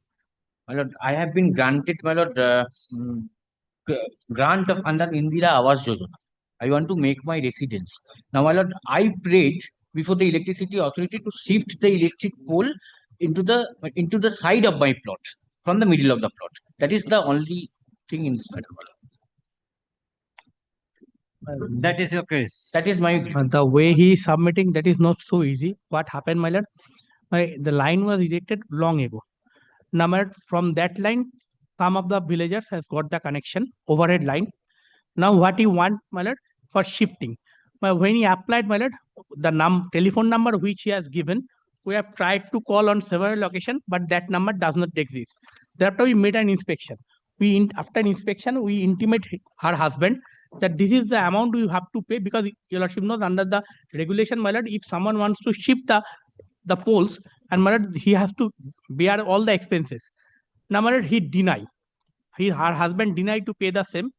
My lord, I have been granted, my lord, grant of under Indira Awas Yojana. I want to make my residence. Now, my lord, I prayed before the electricity authority to shift the electric pole into the side of my plot, from the middle of the plot. That is the only thing in this matter, my lord. That is your case. That is my. The way he is submitting, that is not so easy. What happened, my lord? The line was erected long ago. Now, my lord, from that line, some of the villagers has got the connection, overhead line. Now, what he want, my lord, for shifting. But when he applied, my lord, the telephone number which he has given, we have tried to call on several locations, but that number does not exist. Therefore, we made an inspection. After inspection, we intimate her husband that this is the amount you have to pay, because your lordship knows under the regulation, my lord, if someone wants to shift the polls, and my lord, he has to bear all the expenses. Now, my lord, he deny. Her husband denied to pay the same.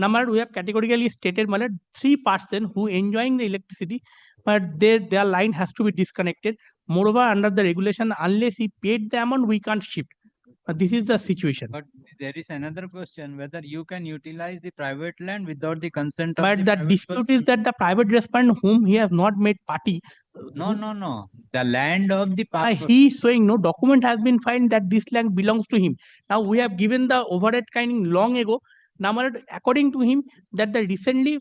Now, my lord, we have categorically stated, my lord, 3% who enjoying the electricity, but their line has to be disconnected. Moreover, under the regulation, unless he paid the amount, we can't shift. This is the situation. But there is another question, whether you can utilize the private land without the consent of But the private dispute person. is that the private respondent whom he has not made party. No. The land of the He is showing no document has been filed that this land belongs to him. Now we have given the overhead kind long ago. Now, my lord, according to him, that the recently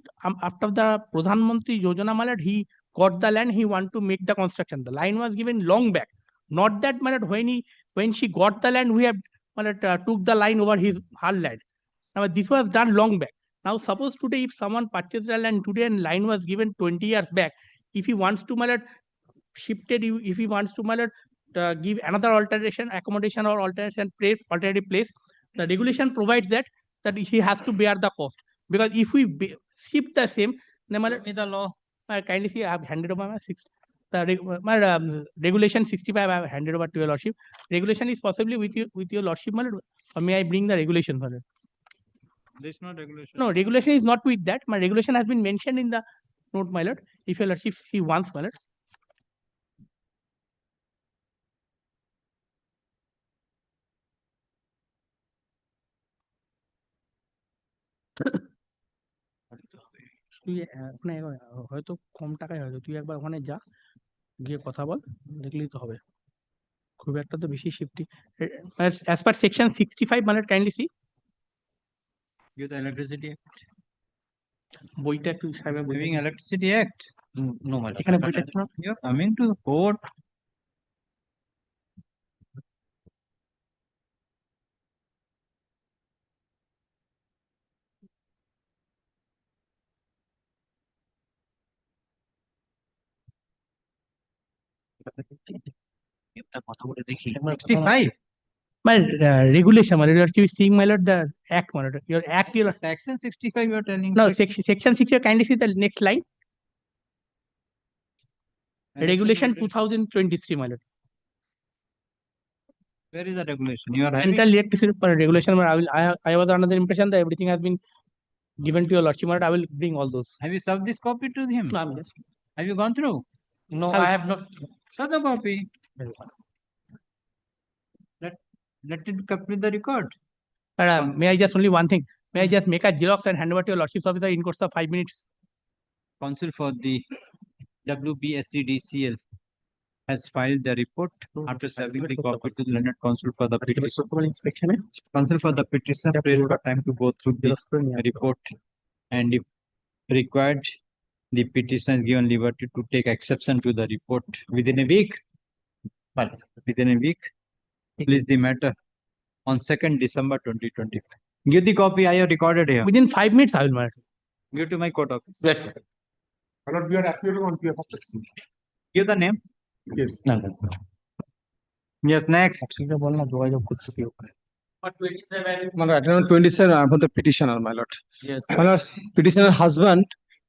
after the Pradhan Mantri Yojana, my lord, he got the land. He want to make the construction. The line was given long back. Not that, my lord, when she got the land, we have, my lord, took the line over her land. Now this was done long back. Now suppose today if someone purchased a land today and line was given 20 years back, if he wants to, my lord, shifted, if he wants to, my lord, give another alteration, accommodation or alternative place, the regulation provides that he has to bear the cost. Because if we shift the same, then, my lord, the law. Kindly see, I have handed over my regulation 65. I have handed over to your lordship. Regulation is possibly with your lordship, my lord. Or may I bring the regulation, my lord? There is no regulation. No, regulation is not with that. My regulation has been mentioned in the note, my lord. If your lordship he wants, my lord. তুই ওখানে হয়তো কম টাকায় হয়তো তুই একবার ওখানে যা, গিয়ে কথা বল, দেখলেই তো হবে। খুব একটা তো বেশি শিফটি। As per section 65, my lord, kindly see. You the Electricity Act. বইটা একটু সাহেবের বই। Having Electricity Act. No, my lord. এখানে বইটা একটু। You are coming to the court. কথা বলে দেখি। 65. My regulation, my lord, you are seeing, my lord, the act, my lord. Your act, your Section 65 you are telling. no, section 60, kindly see the next line. Regulation 2023, my lord. Where is the regulation? You are having. Central electricity regulation, I was under the impression that everything has been given to your lordship, my lord. I will bring all those. Have you served this copy to him? No, I'm just. Have you gone through? No, I have not. Serve the copy. Let it complete the record. May I just only one thing? May I just make a Xerox and hand over to your lordship's officer in course of 5 minutes? Counsel for the WBSCDCL has filed the report after serving the copy to the learned counsel for the petition. Counsel for the petition prayed for time to go through the report, and if required, the petitioner is given liberty to take exception to the report within a week. But within a week, please the matter on 2nd December 2025. Give the copy I have recorded here. Within 5 minutes, I will matter. Give to my court office. Right. We are appearing on behalf of the state. Give the name. Yes. Yes, next. My lord, I 27 for the petitioner, my lord. Yes. My lord, petitioner husband,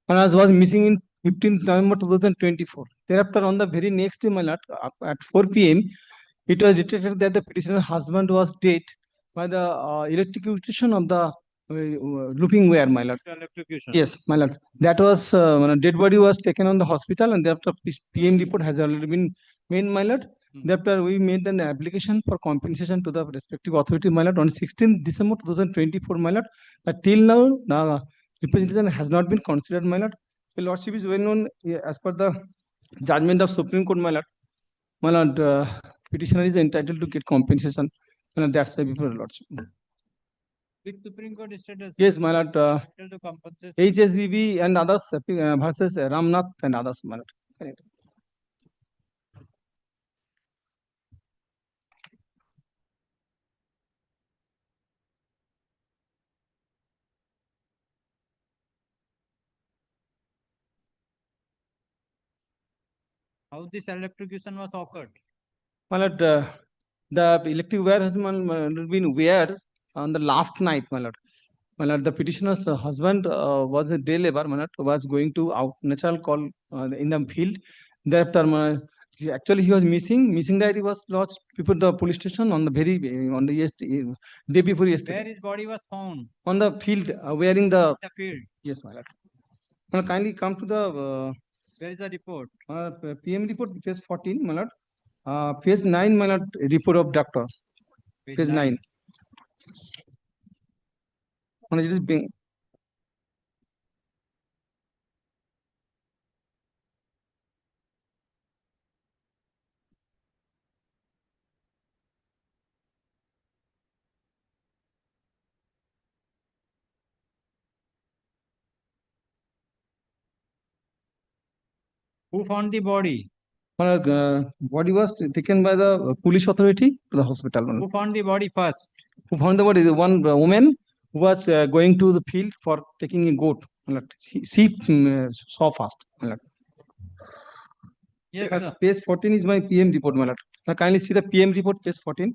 my lord, was missing in 15th November 2024. Thereafter, on the very next day, my lord, at 4 p.m., it was detected that the petitioner husband was dead by the electrocution of the looping wire, my lord. Electrocution. Yes, my lord. That was dead body was taken on the hospital, and thereafter PM report has already been made, my lord. Thereafter, we made an application for compensation to the respective authority, my lord, on 16th December 2024, my lord. Till now, the representation has not been considered, my lord. The lordship is well known as per the judgment of Supreme Court, my lord. My lord, petitioner is entitled to get compensation. My lord, that's why before the lordship. With Supreme Court status. Yes, my lord. To compensation. HSBB and others versus Ramnath and others, my lord. How this electrocution was occurred? My lord, the electric wire has been wear on the last night, my lord. My lord, the petitioner's husband was a day labor, my lord, was going to out natural call in the field. Thereafter, Actually, he was missing. Missing diary was lodged before the police station on the very on the day before yesterday. Where his body was found? On the field, wearing the. The field. Yes, my lord. Now kindly come to the. Where is the report? PM report, phase 14, my lord. Phase 9, my lord, report of doctor. Phase 9. It is being. Who found the body? Body was taken by the police authority to the hospital. Who found the body first? Who found the body? The one woman who was going to the field for taking a goat. She saw fast. Yes, sir. Page 14 is my PM report, my lord. Now kindly see the PM report, page 14.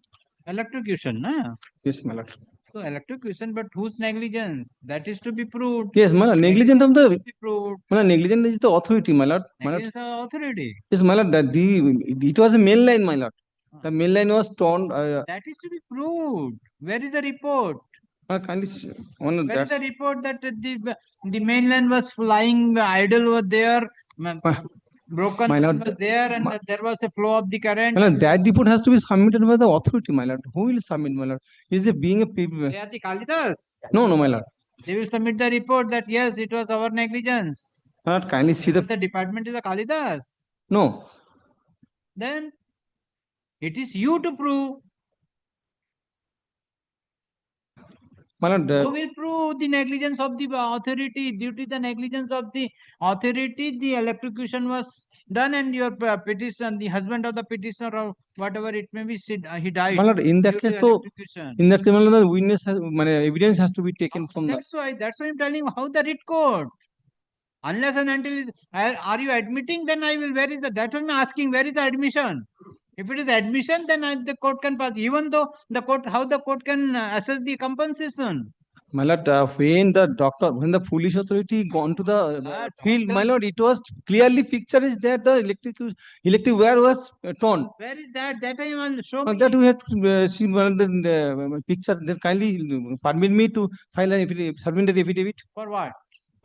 Electrocution, na? Yes, my lord. So electrocution, but whose negligence? That is to be proved. Yes, my lord. Negligent of the. Proved. My lord, negligent is the authority, my lord. Negligence of authority. Yes, my lord. That it was a main line, my lord. The main line was torn. That is to be proved. Where is the report? Kindly Where is the report that the mainland was flying idle over there? Broken my lord, was there and there was a flow of the current. My lord, that report has to be submitted by the authority, my lord. Who will submit, my lord? Is it being a people? They are the Kalidas. No, my lord. They will submit the report that yes, it was our negligence. My lord, kindly see the department is a Kalidas. No. Then it is you to prove. My lord, Who will prove the negligence of the authority? Due to the negligence of the authority, the electrocution was done, and your petitioner, the husband of the petitioner, or whatever it may be, he died. My lord, in that case, so in that case, my lord, the witness has, evidence has to be taken from that's why I'm telling you how the writ court. Unless and until are you admitting, then I will. Where is the? That's why I'm asking. Where is the admission? If it is admission, then the court can pass. Even though the court, how the court can assess the compensation? My lord, when the police authority gone to the field, my lord, it was clearly picture is that the electric wire was torn. Where is that? That I will show me. That we have to see one of the picture. Then kindly permit me to file an affidavit, submit an affidavit. For what?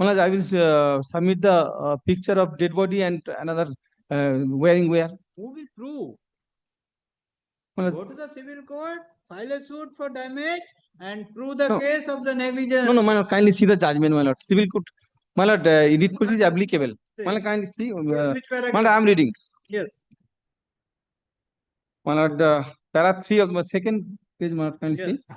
My lord, I will submit the picture of dead body and another wearing wear. Who will prove? Go to the civil court, file a suit for damage, and prove the case of the negligence. No, my lord, kindly see the judgment, my lord. Civil court, my lord, edit court is applicable. My lord, kindly see. My lord, I am reading. Yes. My lord, para 3 of the second page, my lord, kindly see.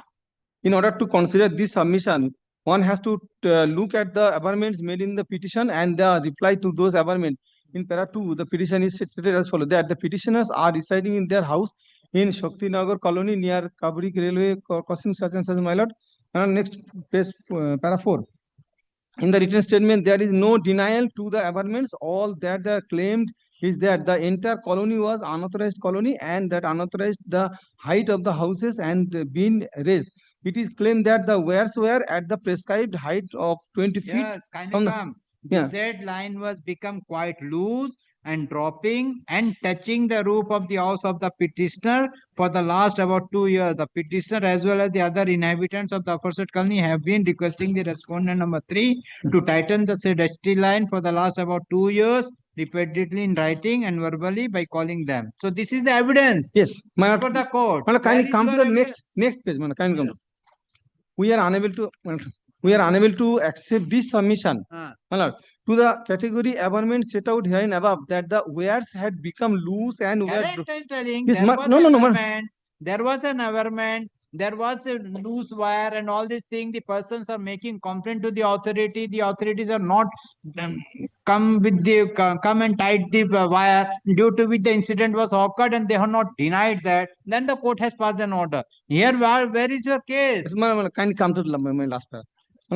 In order to consider this submission, one has to look at the averments made in the petition and the reply to those averments. In para 2, the petition is stated as follows: that the petitioners are residing in their house in Shakti Nagar colony near Kabrik railway crossing such and such, my lord. And next page, para 4. In the written statement, there is no denial to the averments. All that they claimed is that the entire colony was unauthorized colony and that unauthorized the height of the houses and been raised. It is claimed that the wires were at the prescribed height of 20 feet. Yes, kindly come. The said line was become quite loose and dropping and touching the roof of the house of the petitioner for the last about 2 years. The petitioner as well as the other inhabitants of the aforesaid colony have been requesting the respondent number 3 to tighten the said HT line for the last about 2 years, repeatedly in writing and verbally by calling them. So this is the evidence. Yes, my for the court. My lord, kindly come to the next page. My lord, kindly come. We are unable to accept this submission, my lord, to the category averment set out here in above, that the wires had become loose and were. I'm telling, Yes, there was an averment, there was a loose wire and all these things. The persons are making complaint to the authority. The authorities are not come and tight the wire, due to which the incident was occurred, and they have not denied that. Then the court has passed an order. Here, where is your case? Kindly come to my last paragraph.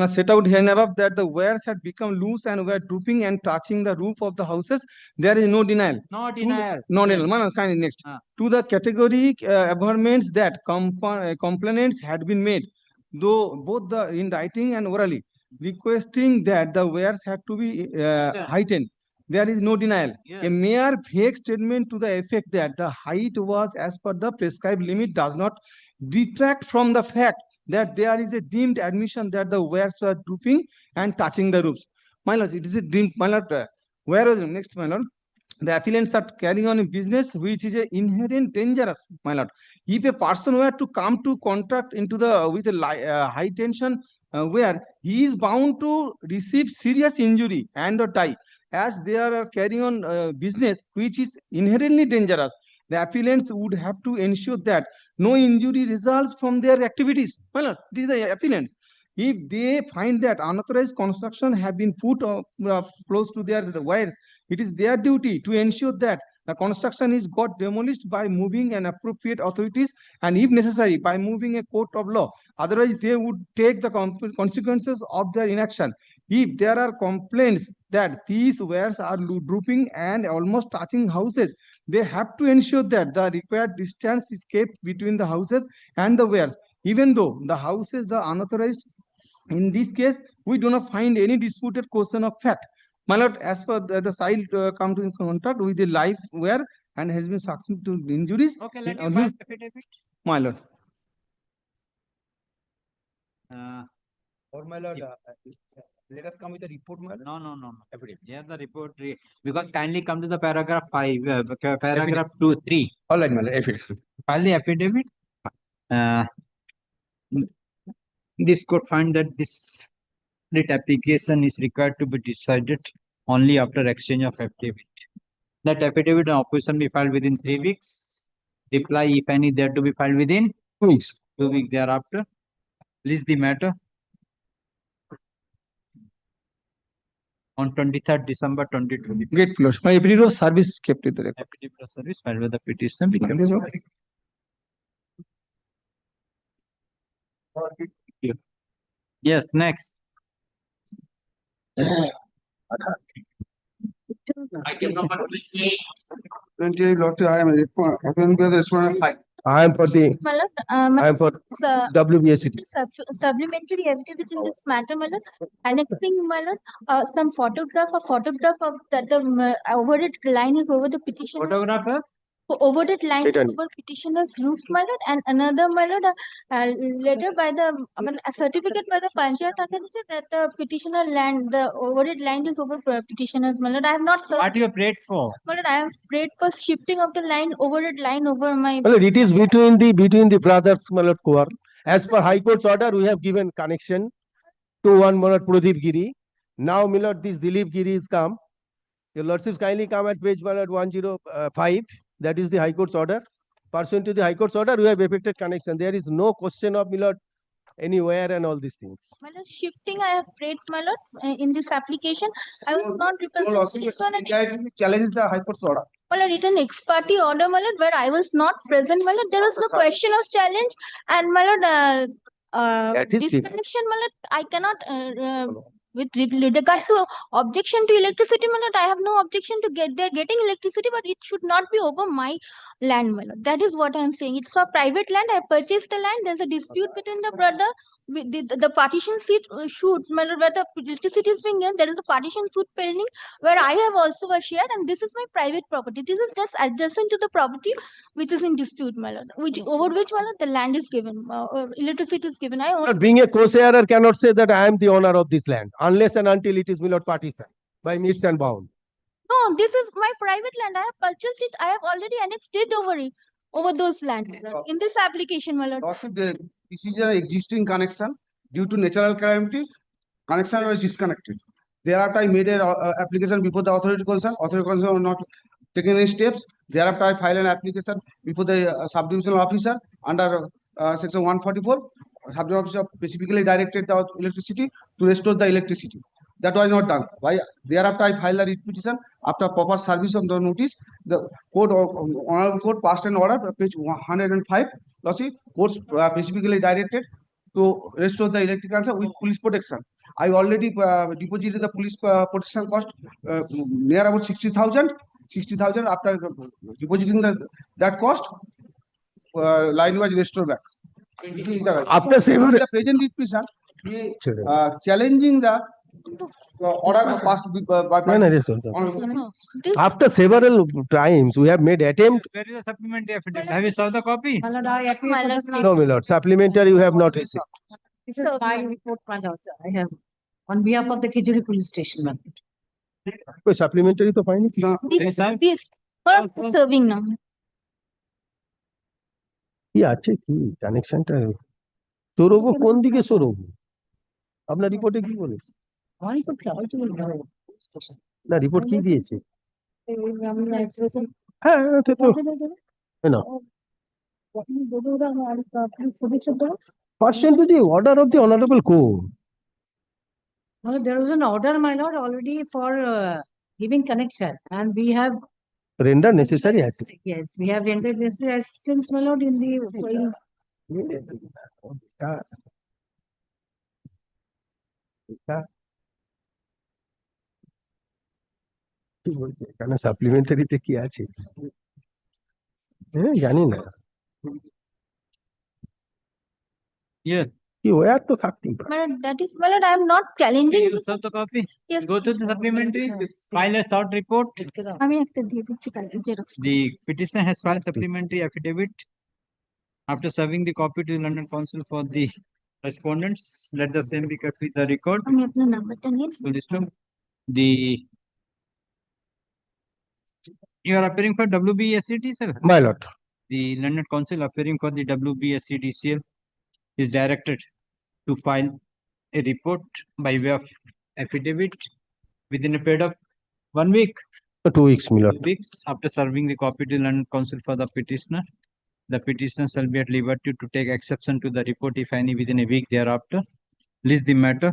Set out here and above that the wires had become loose and were drooping and touching the roof of the houses. There is no denial. No denial. No denial. Kindly next. To the category averments that complainants had been made, though both in writing and orally, requesting that the wires had to be heightened. there is no denial. Yes. A mere vague statement to the effect that the height was as per the prescribed limit does not detract from the fact that there is a deemed admission that the wares were drooping and touching the roofs. My lord, it is a deemed, my lord, where is next, my lord? The affiliates are carrying on a business which is a inherent dangerous, my lord. If a person were to come to contract into the with a high tension where he is bound to receive serious injury and or die, as they are carrying on business which is inherently dangerous, the appellants would have to ensure that no injury results from their activities. My lord, it is the appellants. If they find that unauthorized construction have been put close to their wires, it is their duty to ensure that the construction is got demolished by moving an appropriate authorities and if necessary by moving a court of law. Otherwise, they would take the consequences of their inaction. If there are complaints that these wires are drooping and almost touching houses, they have to ensure that the required distance is kept between the houses and the wires. Even though the houses are unauthorized, in this case, we do not find any disputed question of fact. My lord, as per the side come to contact with the live wire and has been subject to injuries. Okay, let in me file affidavit. my lord. Or my lord, let us come with a report, my lord. No. Affidavit. Yeah, the report. Because kindly come to the paragraph 5, paragraph 2, 3. All right, my lord, affidavit. File the affidavit. This court find that this writ application is required to be decided only after exchange of affidavit. That affidavit and opposition be filed within 3 weeks. Reply, if any, there to be filed within 2 weeks. 2 weeks thereafter. List the matter on 23rd December 2020. Great flush. My affidavit of service kept in the record. Affidavit of service filed with the petition. Yes, next. Item number 28. 28, Lord, I am respondent. I am for the, My lord, I am for WBSCT. supplementary evidence in this matter, my lord. Annexing, my lord, some photograph of that the overhead line is over the petition. Photographer? Overhead line is 800. over petitioner's roof, my lord, and another, my lord, letter by the, a certificate by the Panchayat authority that the petitioner land, the overhead line is over petitioner's, my lord. I have not served. What you prayed for? My lord, I have prayed for shifting of the line, overhead line over my. Well, it is between the brothers, my lord, Kuwar. As per High Court's order, we have given connection to one, my lord, Pradeep Giri. Now, my lord, this Dilip Giri is come. Your lordships kindly come at page, my lord, 105. That is the High Court's order. Pursuant to the High Court's order, we have effected connection. There is no question of, my lord, anywhere and all these things. My lord, shifting I have prayed, my lord, in this application. I was not representing. Challenge the High Court's order. Well, I written ex parte order, my lord, where I was not present, my lord. There was no question of challenge, and my lord, That is this different. connection, my lord, I cannot. With regard to objection to electricity, my lord, I have no objection to getting electricity, but it should not be over my land, my lord. That is what I am saying. It's for private land. I purchased the land. There's a dispute between the brother. The partition suit, my lord, where the electricity is being given. There is a partition suit pending where I have also a share, and this is my private property. This is just adjacent to the property which is in dispute, my lord. Over which, my lord, the land is given, electricity is given. I own. Lord, being a co-sharer cannot say that I am the owner of this land unless and until it is, my lord, partitioned by meets and bound. No, this is my private land. I have purchased it. I have already annexed it over those land in this application, my lord. Also, this is an existing connection due to natural calamity. Connection was disconnected. Thereafter, I made an application before the authority concerned. Authority concerned was not taking any steps. Thereafter, I filed an application before the subdivisional officer under section 144. Subdivision officer specifically directed the electricity to restore the electricity. That was not done. Why? Thereafter, I filed a writ petition. After proper service of the notice, the court, honorable court passed an order, page 105. Court specifically directed to restore the electric answer with police protection. I already deposited the police protection cost near about 60,000. 60,000 after depositing that cost, line was restored back. After the present petition, challenging the order passed by. No, no, this one, sir. Honorable- After several times, we have made attempt. Where is the supplementary affidavit? Have you served the copy? My lord, no. No, my lord, supplementary you have not received. This is my report, my lord. I have on behalf of the Kijuri police station, ma'am. कोई supplementary तो पाई नहीं This for serving now. কি আছে কি কানেকশনটা সৌরভ কোন দিকে সৌরভ আপনার রিপোর্টে কি বলেছে আমার রিপোর্ট কি? আমার কি বলবো? না রিপোর্ট কি দিয়েছে আমি expression হ্যাঁ ওটা তো না pursuant to the order of the honorable court. Well, there was an order, my lord, already for giving connection, and we have, Render necessary assistance. yes, we have rendered necessary assistance, my lord, in the. কি বলছে এখানে সাপ্লিমেন্টারিতে কি আছে হ্যাঁ জানি না Yes. কি war তো থাকতেই পারে My lord, that is, my lord, I am not challenging. You serve the copy? Yes. Go to the supplementary, file a short report. আমি একটা দিয়ে দিচ্ছি কালকে xerox. The petitioner has filed supplementary affidavit. After serving the copy to the London Council for the respondents, let the same be kept with the record. আমি আপনার নাম্বারটা নিয়ে Police room. The you are appearing for WBSCDCL? My lord. The London Council appearing for the WBSCDCL is directed to file a report by way of affidavit within a period of 1 week. 2 weeks, my lord. 2 weeks after serving the copy to London Council for the petitioner. The petitioner shall be at liberty to take exception to the report, if any, within a week thereafter. List the matter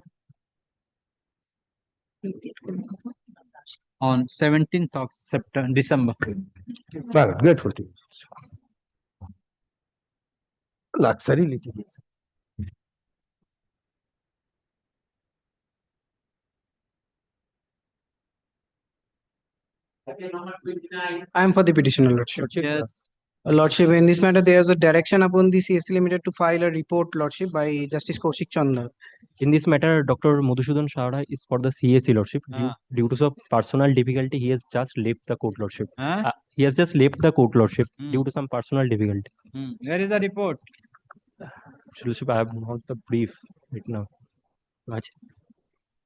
on 17th of December. Well, grateful to you. Luxury litigation. I am for the petitioner, Lordship. Yes. Lordship, in this matter, there is a direction upon the CSC Limited to file a report, Lordship, by Justice Kaushik Chandra. In this matter, Dr. Madhusudan Sharda is for the CSC, Lordship. Due to some personal difficulty, he has just left the court, Lordship. He has just left the court, Lordship, due to some personal difficulty. Where is the report? Lordship, I have not the brief right now.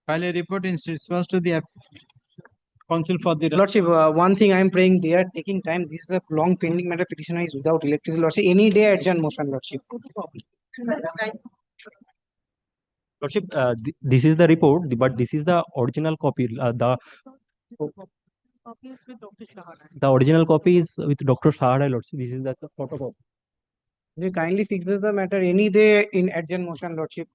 File a report in response to the council for the Lordship, one thing I am praying, they are taking time. This is a long pending matter. Petitioner is without electricity, Lordship. Any day adjourn motion, Lordship. Lordship, this is the report, but this is the original copy. The original copy is with Dr. Sharda, Lordship. This is the photocopy. They kindly fixes the matter any day in adjourn motion, Lordship.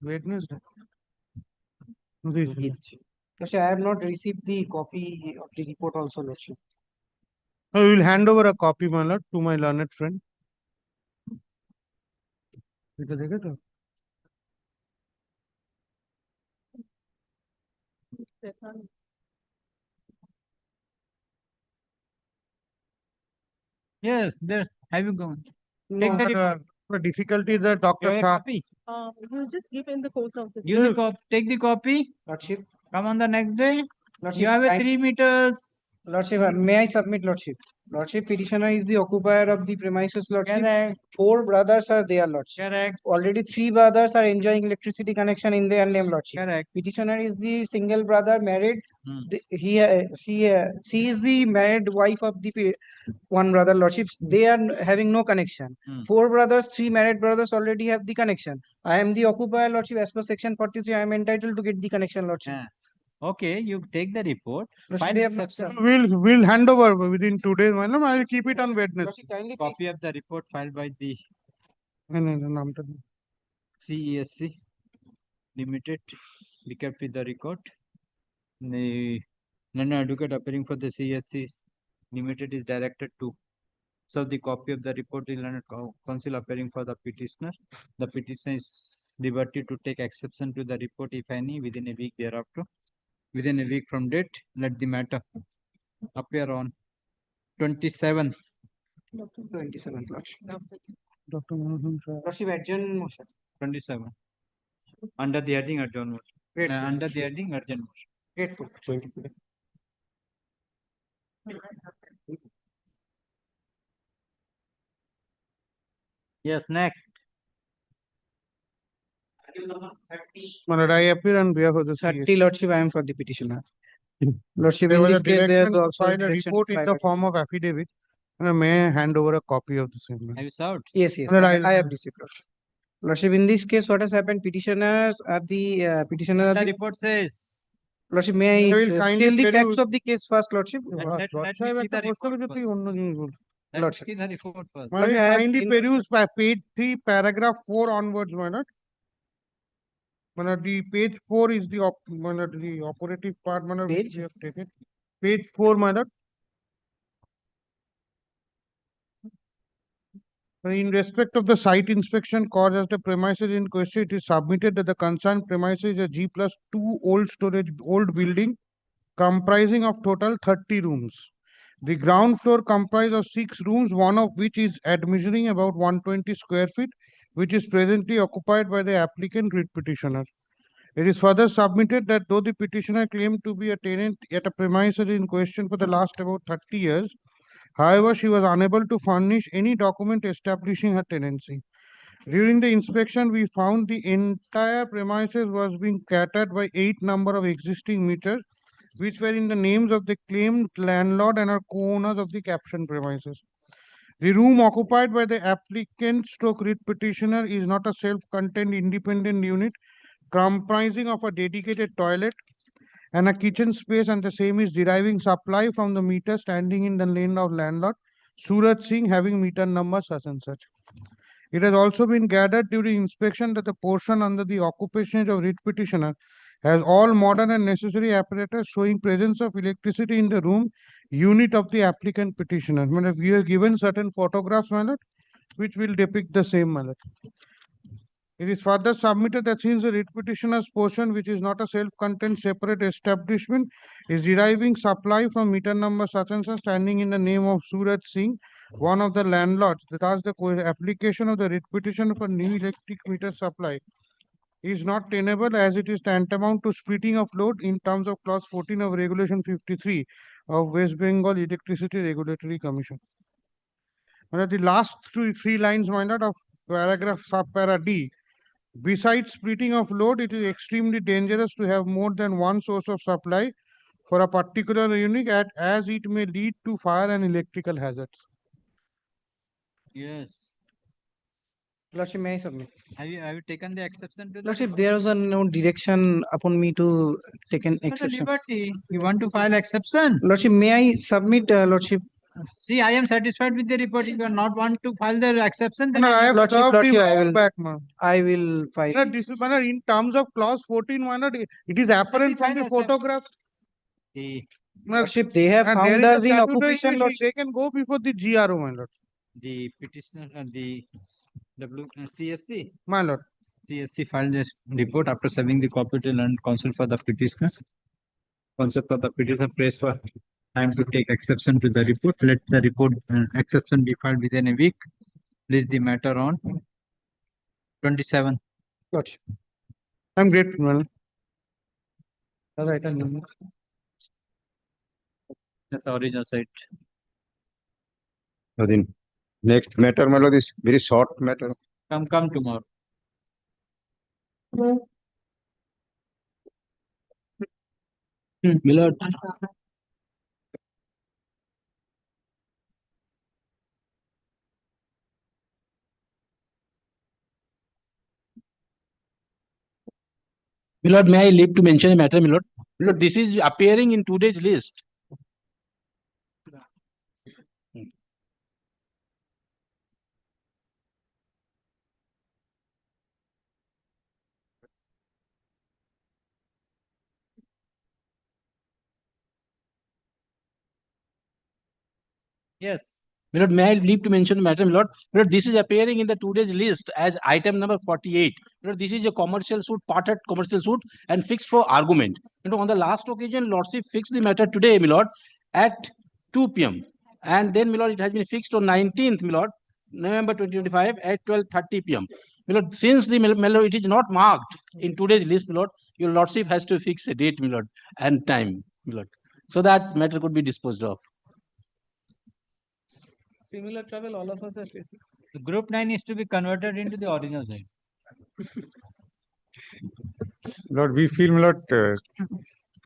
Witness. Lordship, I have not received the copy of the report also, Lordship. I will hand over a copy, my lord, to my learned friend. Yes, there. Have you gone? Take the report. The difficulty that Dr. Copy. We'll just give in the course of the. You take the copy. Lordship. Come on the next day. Lordship, You have a 3 meters. Lordship, may I submit, Lordship? Lordship, petitioner is the occupier of the premises, Lordship. Correct. 4 brothers are there, Lordship. Correct. Already 3 brothers are enjoying electricity connection in their name, Lordship. Correct. Petitioner is the single brother married. She is the married wife of the one brother, Lordship. They are having no connection. 4 brothers, 3 married brothers already have the connection. I am the occupier, Lordship. As per section 43, I am entitled to get the connection, Lordship. Okay, you take the report. Lordship, they have not- We'll hand over within 2 days, my lord. I will keep it on Wednesday. Copy of the report filed by the CESC Limited. Be kept with the record. The London advocate appearing for the CESC Limited is directed to serve the copy of the report in London Council appearing for the petitioner. The petitioner is liberty to take exception to the report, if any, within a week thereafter. Within a week from date, let the matter appear on 27th. 27th, Lordship. Dr. Mohan Shah. Lordship, adjourn motion. 27. Under the heading adjourn motion. Great. Under the heading urgent motion. Grateful. Yes, next. My lord, I appear on behalf of the 30, Lordship, I am for the petitioner. Lordship, There in was this a case, there is direction to also file a direction to report in file the a- form of affidavit. May I hand over a copy of the same? Have you served? Yes, yes, Well, I have received, Lordship. Lordship, in this case, what has happened, petitioners are the petitioner. The report says. Lordship, may I will kindly tell the tell facts you- of the case first, Lordship? Let me see the report first. Let me Lordship. see the report first. My lord, I have kindly in- peruse by page 3, paragraph 4 onwards, my lord. My lord, the page 4 is the my lord, the operative part, my lord, which Page? we have taken. Page 4, my lord. In respect of the site inspection caused as the premises in question, it is submitted that the concerned premises is a G+2 old building comprising of total 30 rooms. The ground floor comprises of 6 rooms, one of which is measuring about 120 square feet, which is presently occupied by the applicant writ petitioner. It is further submitted that though the petitioner claimed to be a tenant at a premises in question for the last about 30 years, however, she was unable to furnish any document establishing her tenancy. During the inspection, we found the entire premises was being catered by 8 number of existing meters, which were in the names of the claimed landlord and are co-owners of the captioned premises. The room occupied by the applicant stroke writ petitioner is not a self-contained independent unit comprising of a dedicated toilet and a kitchen space, and the same is deriving supply from the meter standing in the lane of landlord Surat Singh, having meter number such and such. It has also been gathered during inspection that the portion under the occupation of writ petitioner has all modern and necessary apparatus showing presence of electricity in the room unit of the applicant petitioner. We have given certain photographs, my lord, which will depict the same, my lord. It is further submitted that since the writ petitioner's portion, which is not a self-contained separate establishment, is deriving supply from meter number such and such standing in the name of Surat Singh, one of the landlords, thus the application of the writ petition for new electric meter supply is not tenable, as it is tantamount to splitting of load in terms of clause 14 of regulation 53 of West Bengal Electricity Regulatory Commission. The last three lines, my lord, of paragraph subpara D. Besides splitting of load, it is extremely dangerous to have more than one source of supply for a particular unit, as it may lead to fire and electrical hazards. Yes. Lordship, may I submit? Have you taken the exception to the Lordship, there was no direction upon me to take an Not a exception. liberty. You want to file exception? Lordship, may I submit, Lordship? See, I am satisfied with the report. If you are not want to file the exception, then No, I have Lordship, served Lordship, him I will- back, man. I will file. No, this is, man, in terms of clause 14, man, it is apparent from the photograph. Lordship, they have And there found is a us in statutory occupation, issue. Lordship. They can go before the GRO, my lord. The petitioner and the CSC. My lord. CSC filed a report after serving the copy to learned counsel for the petitioner. Counsel for the petitioner prays for time to take exception to the report. Let the report exception be filed within a week. Place the matter on 27. Lordship. I'm grateful, man. All right, That's the original site. The next matter, my lord, is very short matter. Come tomorrow. Milord. Milord, may I leave to mention a matter, Milord? Milord, this is appearing in today's list. Yes. Milord, may I leave to mention a matter, Milord? Milord, this is appearing in the today's list as item number 48. Milord, this is a commercial suit, parted commercial suit and fixed for argument. On the last occasion, Lordship fixed the matter today, Milord, at 2 p.m. And then, Milord, it has been fixed on 19th, Milord, November 2025 at 12:30 p.m. My lord, since the Lord, it is not marked in today's list, my lord, your lordship has to fix a date, my lord, and time, my lord, so that matter could be disposed of. Similar trouble all of us are facing. The group 9 is to be converted into the original side. Lord, we feel, my lord, your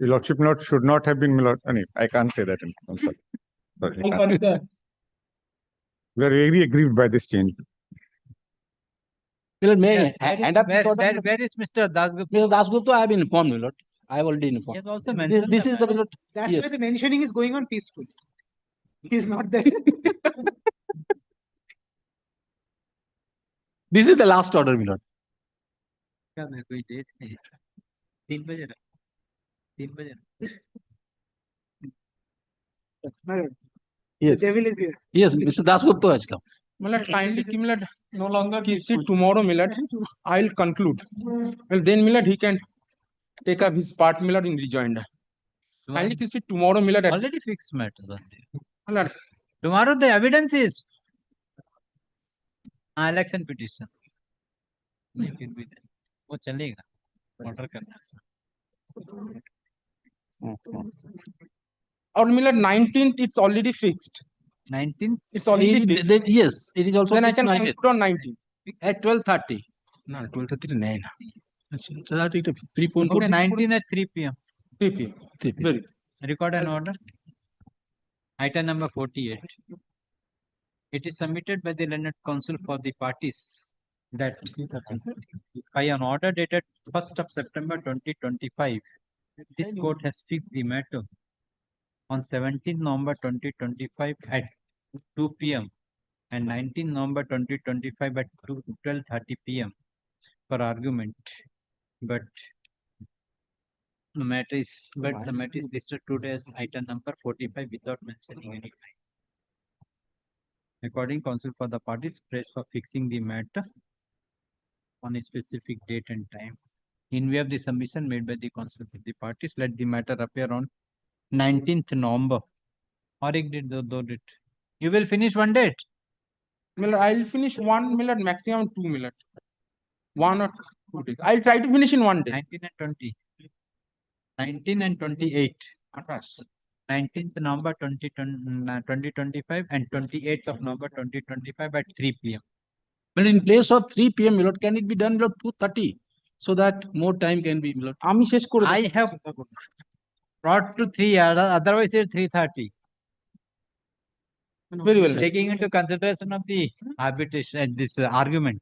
lordship, my lord, should not have been, my lord. I can't say that. I'm sorry. Sorry. We are very aggrieved by this change. My lord, may Where I is- hand up this where- order? where- where is Mr. Dasgupta? Mr. Dasgupta, I have been informed, my lord. I have already informed. He has also This, mentioned this the is the, my matter. lord. That's Yes. why the mentioning is going on peacefully. He's not there. This is the last order, my lord. क्या मैं कोई date नहीं 3 बजे 3 बजे Yes. The devil is here. Yes, Mr. Dasgupta has come. Milord, kindly, Milord, no longer keeps it tomorrow, Milord. I'll conclude. Well, then, Milord, he can take up his part, Milord, in rejoinder. Kindly keep it tomorrow, Milord. Already fixed matters. Milord, Tomorrow the evidence is election petition. नहीं फिर भी वो चलेगा order करना or Milord, 19th, it's already fixed. 19th? It's already Then- fixed. then yes, it is also Then I fixed can 19th. conclude on 19th. At 12:30. No, 12:30 9. Prepone Okay, 19 at 3 p.m. 3 p.m. Very good. Record an order. Item number 48. It is submitted by the learned counsel for the parties that by an order dated 1st of September 2025, this court has fixed the matter on 17th November 2025 at 2 p.m. and 19th November 2025 at 12:30 p.m. for argument. But the matter is listed today as item number 45 without mentioning any time. According counsel for the parties, prays for fixing the matter on a specific date and time. In view of the submission made by the counsel for the parties, let the matter appear on 19th November. Or it did do it. You will finish one date. Milord, I'll finish 1 Milord, maximum 2 Milord. 1 or 2 days. I'll try to finish in 1 day. 19 and 20. 19 and 28. 19th November 2025 and 28th of November 2025 at 3 p.m. But in place of 3 p.m., my lord, can it be done at 2:30 so that more time can be, my lord? I have brought to 3, otherwise it's 3:30. Very well. Taking into consideration of the arbitration and this argument.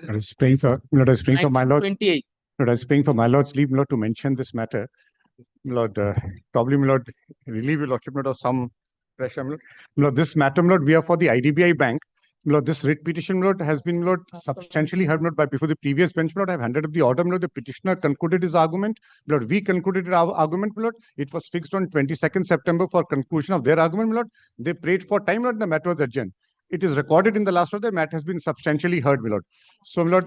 I was praying for, my lord. 28. Lord, I was praying for my lord's leave, my lord, to mention this matter. My lord, probably, my lord, relieve your lordship, my lord, of some pressure, my lord. My lord, this matter, my lord, we are for the IDBI Bank. My lord, this writ petition, my lord, has been, my lord, substantially heard, my lord, by before the previous bench, my lord. I've handed up the order, my lord. The petitioner concluded his argument. My lord, we concluded our argument, my lord. It was fixed on 22nd September for conclusion of their argument, my lord. They prayed for time, my lord, the matter was adjourned. It is recorded in the last order, the matter has been substantially heard, my lord. So, my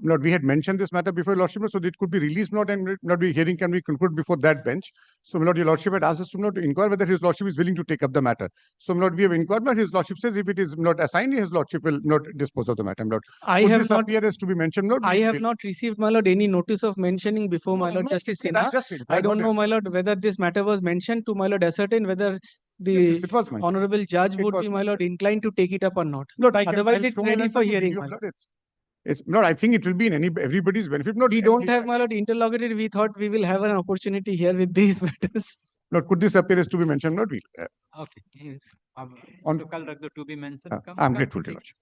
lord, we had mentioned this matter before, your lordship, so it could be released, my lord, and my lord, the hearing can be concluded before that bench. So, my lord, your lordship had asked us to, my lord, to inquire whether his lordship is willing to take up the matter. So, my lord, we have inquired, but his lordship says if it is not assigned, his lordship will not dispose of the matter, my lord. I Could have this not- appear as to be mentioned, my lord? I have not received, my lord, any notice of mentioning before, my lord, Justice Sinha. I don't know, my lord, whether this matter was mentioned to, my lord, ascertain whether the it was mentioned. honorable judge would be, my lord, inclined to take it up or not. Lord, Otherwise, I'll it's show my ready lord for the hearing, video, my my lord. lord. It's Lord, I think it will be in everybody's benefit. Lord, We don't have, my lord, interlocutory. We thought we will have an opportunity here with these matters. Lord, could this appear as to be mentioned, Lord? Okay. Yes. On- So, Kal Ragdo to be mentioned. I'm grateful to you, lordship.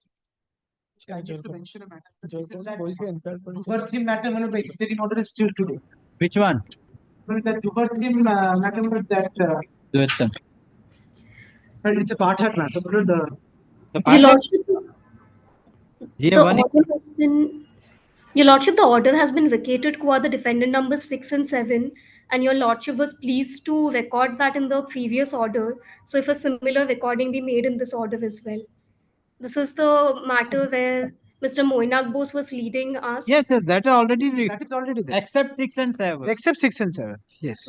I need to mention a matter. Dubar theme matter, my lord, by taking order is still today. Which one? That Dubar theme matter, my lord, that Dvaitam. it's a part hat matter, my lord. Your lordship, Yeah, the one- order has been, your lordship, the order has been vacated qua the defendant numbers 6 and 7, and your lordship was pleased to record that in the previous order. So if a similar recording be made in this order as well. This is the matter where Mr. Moinak Bose was leading us. Yes, yes, that is already That is already there. except 6 and 7. Except 6 and 7. Yes.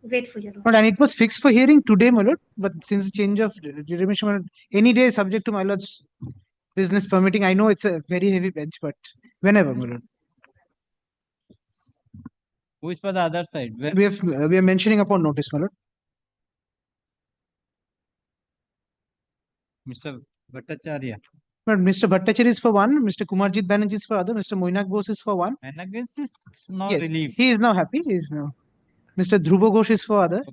Wait for your But and it was fixed for hearing today, my lord. But since change of jurisdiction, my lord, any day subject to my lord's business permitting. I know it's a very heavy bench, but whenever, my lord. Who is for the other side? Where? We are mentioning upon notice, my lord. Mr. Bhattacharya. But Mr. Bhattacharya is for one, Mr. Kumarjit Banerjee is for other, Mr. Moinak Bose is for one. And against is now Yes, relieved. he is now happy. He is now. Mr. Dhruva Ghosh is for other.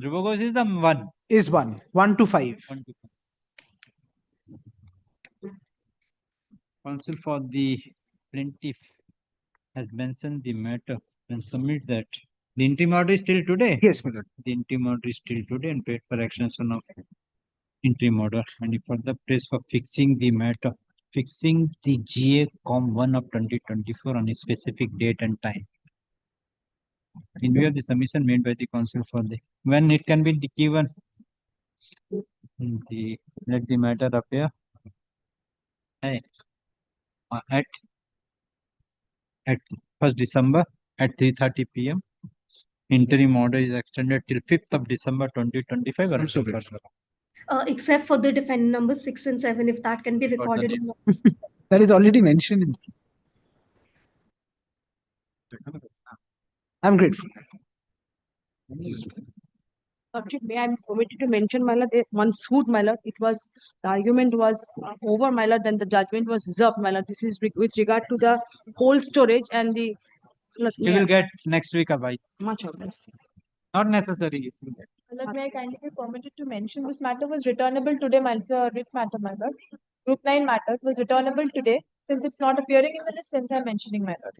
Dhruva Ghosh is the one. Is 1 to 5. 1 to 5. Counsel for the plaintiff has mentioned the matter and submit that the interim order is still today. Yes, my lord. The interim order is still today and paid for extension of interim order and for the place for fixing the matter, fixing the GA Com 1 of 2024 on a specific date and time. In view of the submission made by the counsel for the when it can be given, let the matter appear at 1st December at 3:30 p.m. Interim order is extended till 5th of December 2025. except for the defendant number 6 and 7, if that can be recorded. That is already mentioned in. I'm grateful. Lordship, may I be permitted to mention, my lord, one suit, my lord. It was, the argument was over, my lord, then the judgment was reserved, my lord. This is with regard to the cold storage and the. You will get next week, Abhay. Much obliged. Not necessary. My lord, may I kindly be permitted to mention this matter was returnable today, my writ matter, my lord. Group 9 matter was returnable today since it's not appearing in the list since I'm mentioning, my lord.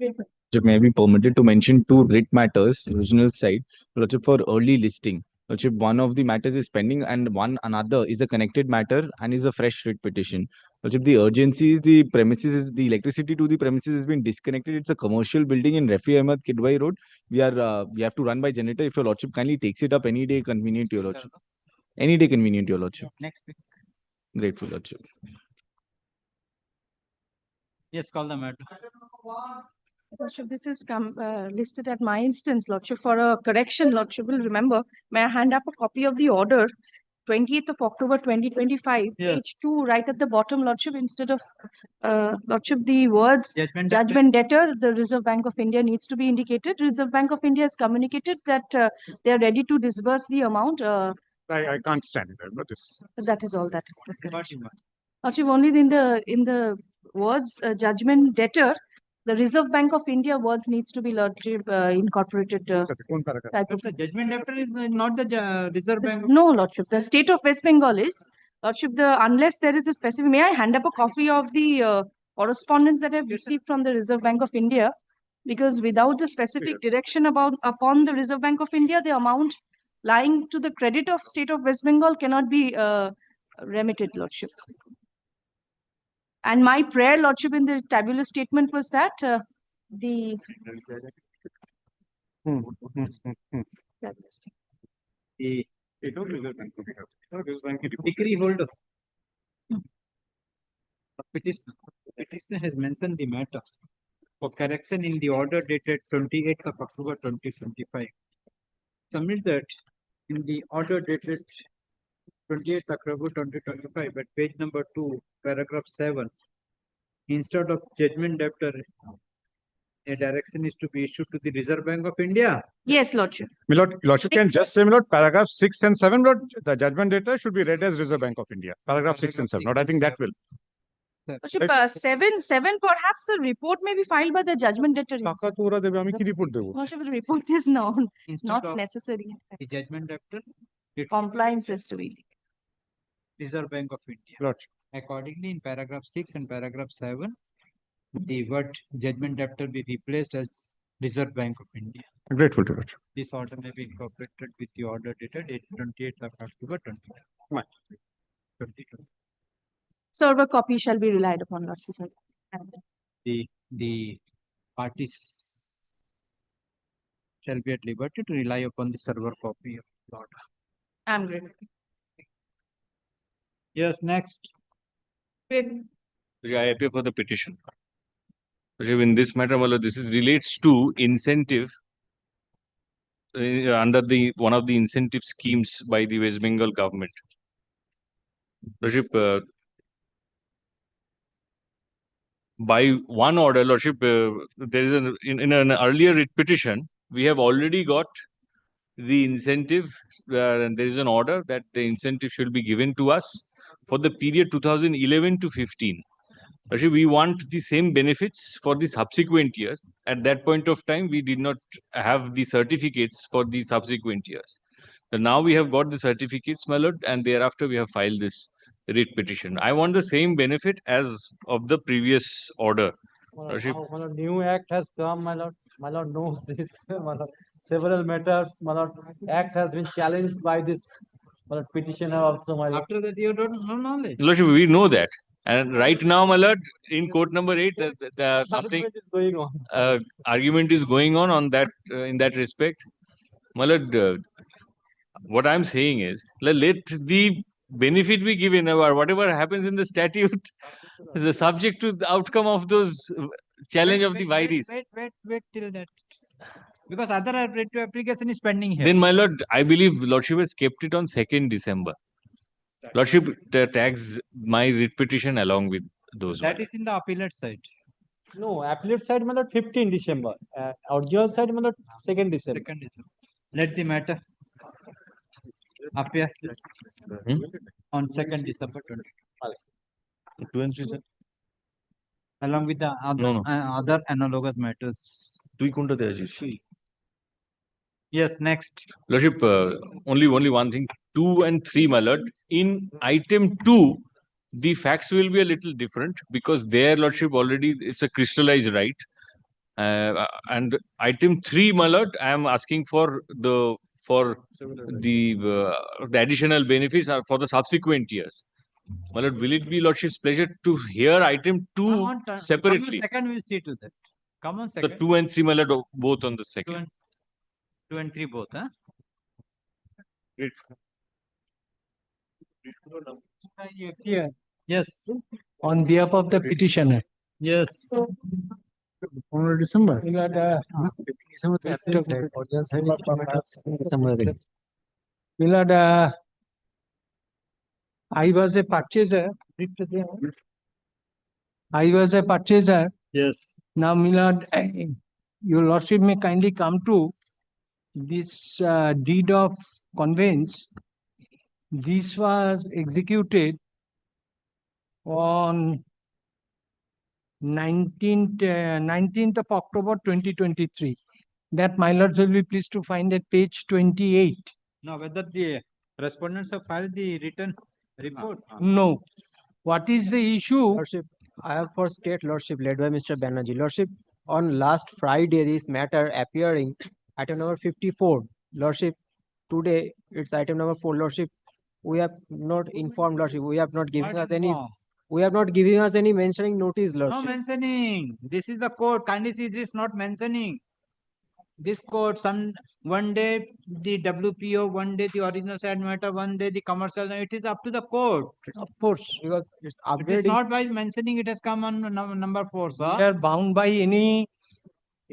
Lordship, may I be permitted to mention two writ matters, original side, Lordship, for early listing. Lordship, one of the matters is pending and another is a connected matter and is a fresh writ petition. Lordship, the urgency is the premises, the electricity to the premises has been disconnected. It's a commercial building in Rafi Ahmed Kidwai Road. We have to run by generator. If your Lordship kindly takes it up any day convenient to your Lordship. Any day convenient to your Lordship. Next week. Grateful, Lordship. Yes, call the matter. Lordship, this is listed at my instance, Lordship, for a correction. Lordship will remember. May I hand up a copy of the order, 28th of October 2025, page 2, right at the bottom, Lordship, instead of Lordship, the words judgment debtor, the Reserve Bank of India needs to be indicated. Reserve Bank of India has communicated that they are ready to disburse the amount. I can't stand it. But this. That is all. That is the correction. Lordship, only in the words judgment debtor, the Reserve Bank of India words needs to be incorporated. Type of Judgment debtor is not the Reserve Bank. No, Lordship. The state of West Bengal is, Lordship, unless there is a specific, may I hand up a copy of the correspondence that I've received from the Reserve Bank of India? Because without the specific direction upon the Reserve Bank of India, the amount lying to the credit of state of West Bengal cannot be remitted, Lordship. And my prayer, Lordship, in the tabular statement was that the decree holder. Petitioner has mentioned the matter for correction in the order dated 28th of October 2025. Submit that in the order dated 28th October 2025 at page number 2, paragraph 7, instead of judgment debtor, a direction is to be issued to the Reserve Bank of India. Yes, Lordship. Lordship can just say, Lord, paragraph 6 and 7, Lord, the judgment data should be read as Reserve Bank of India. Paragraph 6 and 7. Lord, I think that will. Lordship, 7, perhaps a report may be filed by the judgment debtor. Lordship, the report is not necessary. The judgment debtor, Compliance is to be. Reserve Bank of India. Lordship. Accordingly, in paragraph 6 and paragraph 7, the word judgment debtor be replaced as Reserve Bank of India. Grateful to Lordship. This order may be incorporated with the order dated 28th of October 2020. Server copy shall be relied upon, Lordship. The parties shall be at liberty to rely upon the server copy of the order. I'm grateful. Yes, next. Great. I appear for the petition. In this matter, my lord, this is relates to incentive under the one of the incentive schemes by the West Bengal government. Lordship, by one order, Lordship, there is in an earlier writ petition, we have already got the incentive, and there is an order that the incentive should be given to us for the period 2011 to 15. Actually, we want the same benefits for the subsequent years. At that point of time, we did not have the certificates for the subsequent years. So now we have got the certificates, my lord, and thereafter we have filed this writ petition. I want the same benefit as of the previous order. Lordship, My lord, new act has come, my lord. My lord knows this. My lord, several matters, my lord, act has been challenged by this, my lord, petitioner also, my lord. After that, you don't know knowledge. Lordship, we know that. And right now, my lord, in court number 8, something Argument is going on. Argument is going on that in that respect. My lord, what I'm saying is, let the benefit be given, or whatever happens in the statute is the subject to the outcome of those challenge of the virus. Wait till that. Because other application is pending here. Then, my lord, I believe Lordship has kept it on 2nd December. Lordship tags my writ petition along with those. That is in the appellate side. No, appellate side, my lord, 15 December. Original side, my lord, 2nd December. 2nd December. Let the matter appear on 2nd December 20. Along with the other, other analogous matters. Yes, next. Lordship, only one thing. 2 and 3, my lord. In item 2, the facts will be a little different because there, Lordship, already it's a crystallized right. And item 3, my lord, I am asking for the additional benefits for the subsequent years. My lord, will it be Lordship's pleasure to hear item 2 separately? Second, we'll see to that. Come on, The second. 2 and 3, my lord, both on the second. 2 and 3 both, huh? Here, Yes. on behalf of the petitioner. Yes. On December. Milord, I was a purchaser. I was a purchaser. Yes. Now, Milord, your lordship may kindly come to this deed of conveyance. This was executed on 19th of October 2023. That my lords will be pleased to find at page 28. Now, whether the respondents have filed the written report? No. What is the issue? Lordship, I have for state lordship led by Mr. Banerjee. Lordship, on last Friday, this matter appearing item number 54. Lordship, today it's item number 4. Lordship, we have not informed Lordship. We have not given us any. We have not giving us any mentioning notice, No Lordship. mentioning. This is the code. Kindly see this, not mentioning. This code, one day the WPO, one day the original side matter, one day the commercial. It is up to the code. Of course, because it's It is upgrading. not by mentioning it has come on number 4, sir. we are bound by any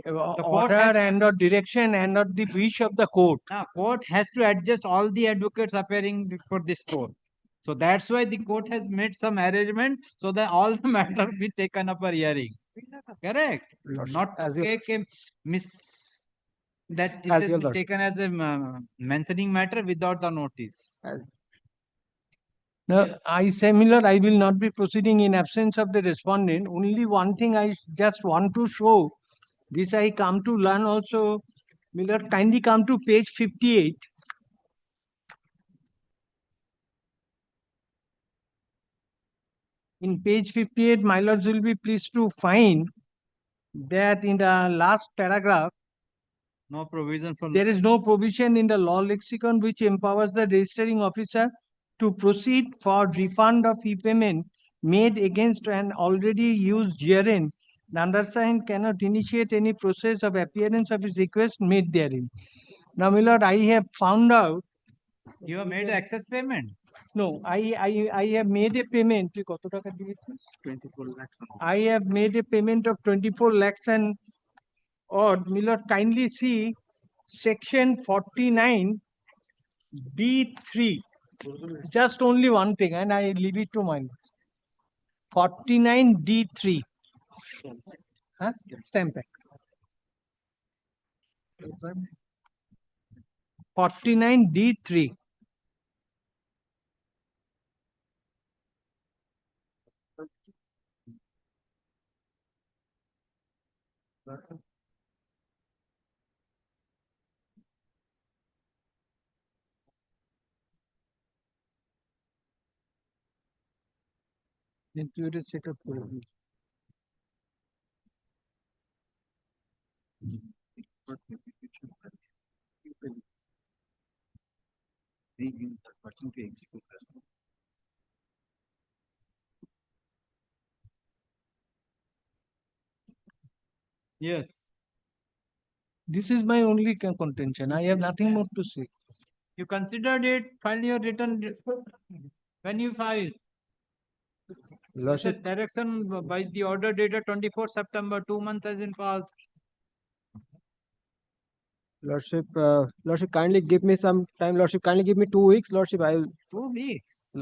court order has- and or direction and or the wish of the court. Now, court has to adjust all the advocates appearing before this court. So that's why the court has made some arrangement so that all the matter be taken up for hearing. Correct? Not as you- miss that it As has your been lordship. taken as a mentioning matter without the notice. No, I say, Milord, I will not be proceeding in absence of the respondent. Only one thing I just want to show. This I come to learn also. Milord, kindly come to page 58. In page 58, my lords will be pleased to find that in the last paragraph, No provision for. there is no provision in the law lexicon which empowers the registering officer to proceed for refund of e-payment made against an already used herein. The undersigned cannot initiate any process of appearance of his request made therein. Now, my lord, I have found out. You have made access payment. No, I have made a payment. 24 lakhs. I have made a payment of 24 lakhs and odd. Milord, kindly see section 49 D3. Just only one thing, and I leave it to mine. 49 D3. Huh? Stamp Act. 49 D3. Check up. Yes. This is my only contention. I have nothing more to say. You considered it, file your return when you file. Lordship, Direction by the order dated 24 September, 2 months has been passed. Lordship, Lordship, kindly give me some time. Lordship, kindly give me 2 weeks. Lordship, I will. 2 weeks.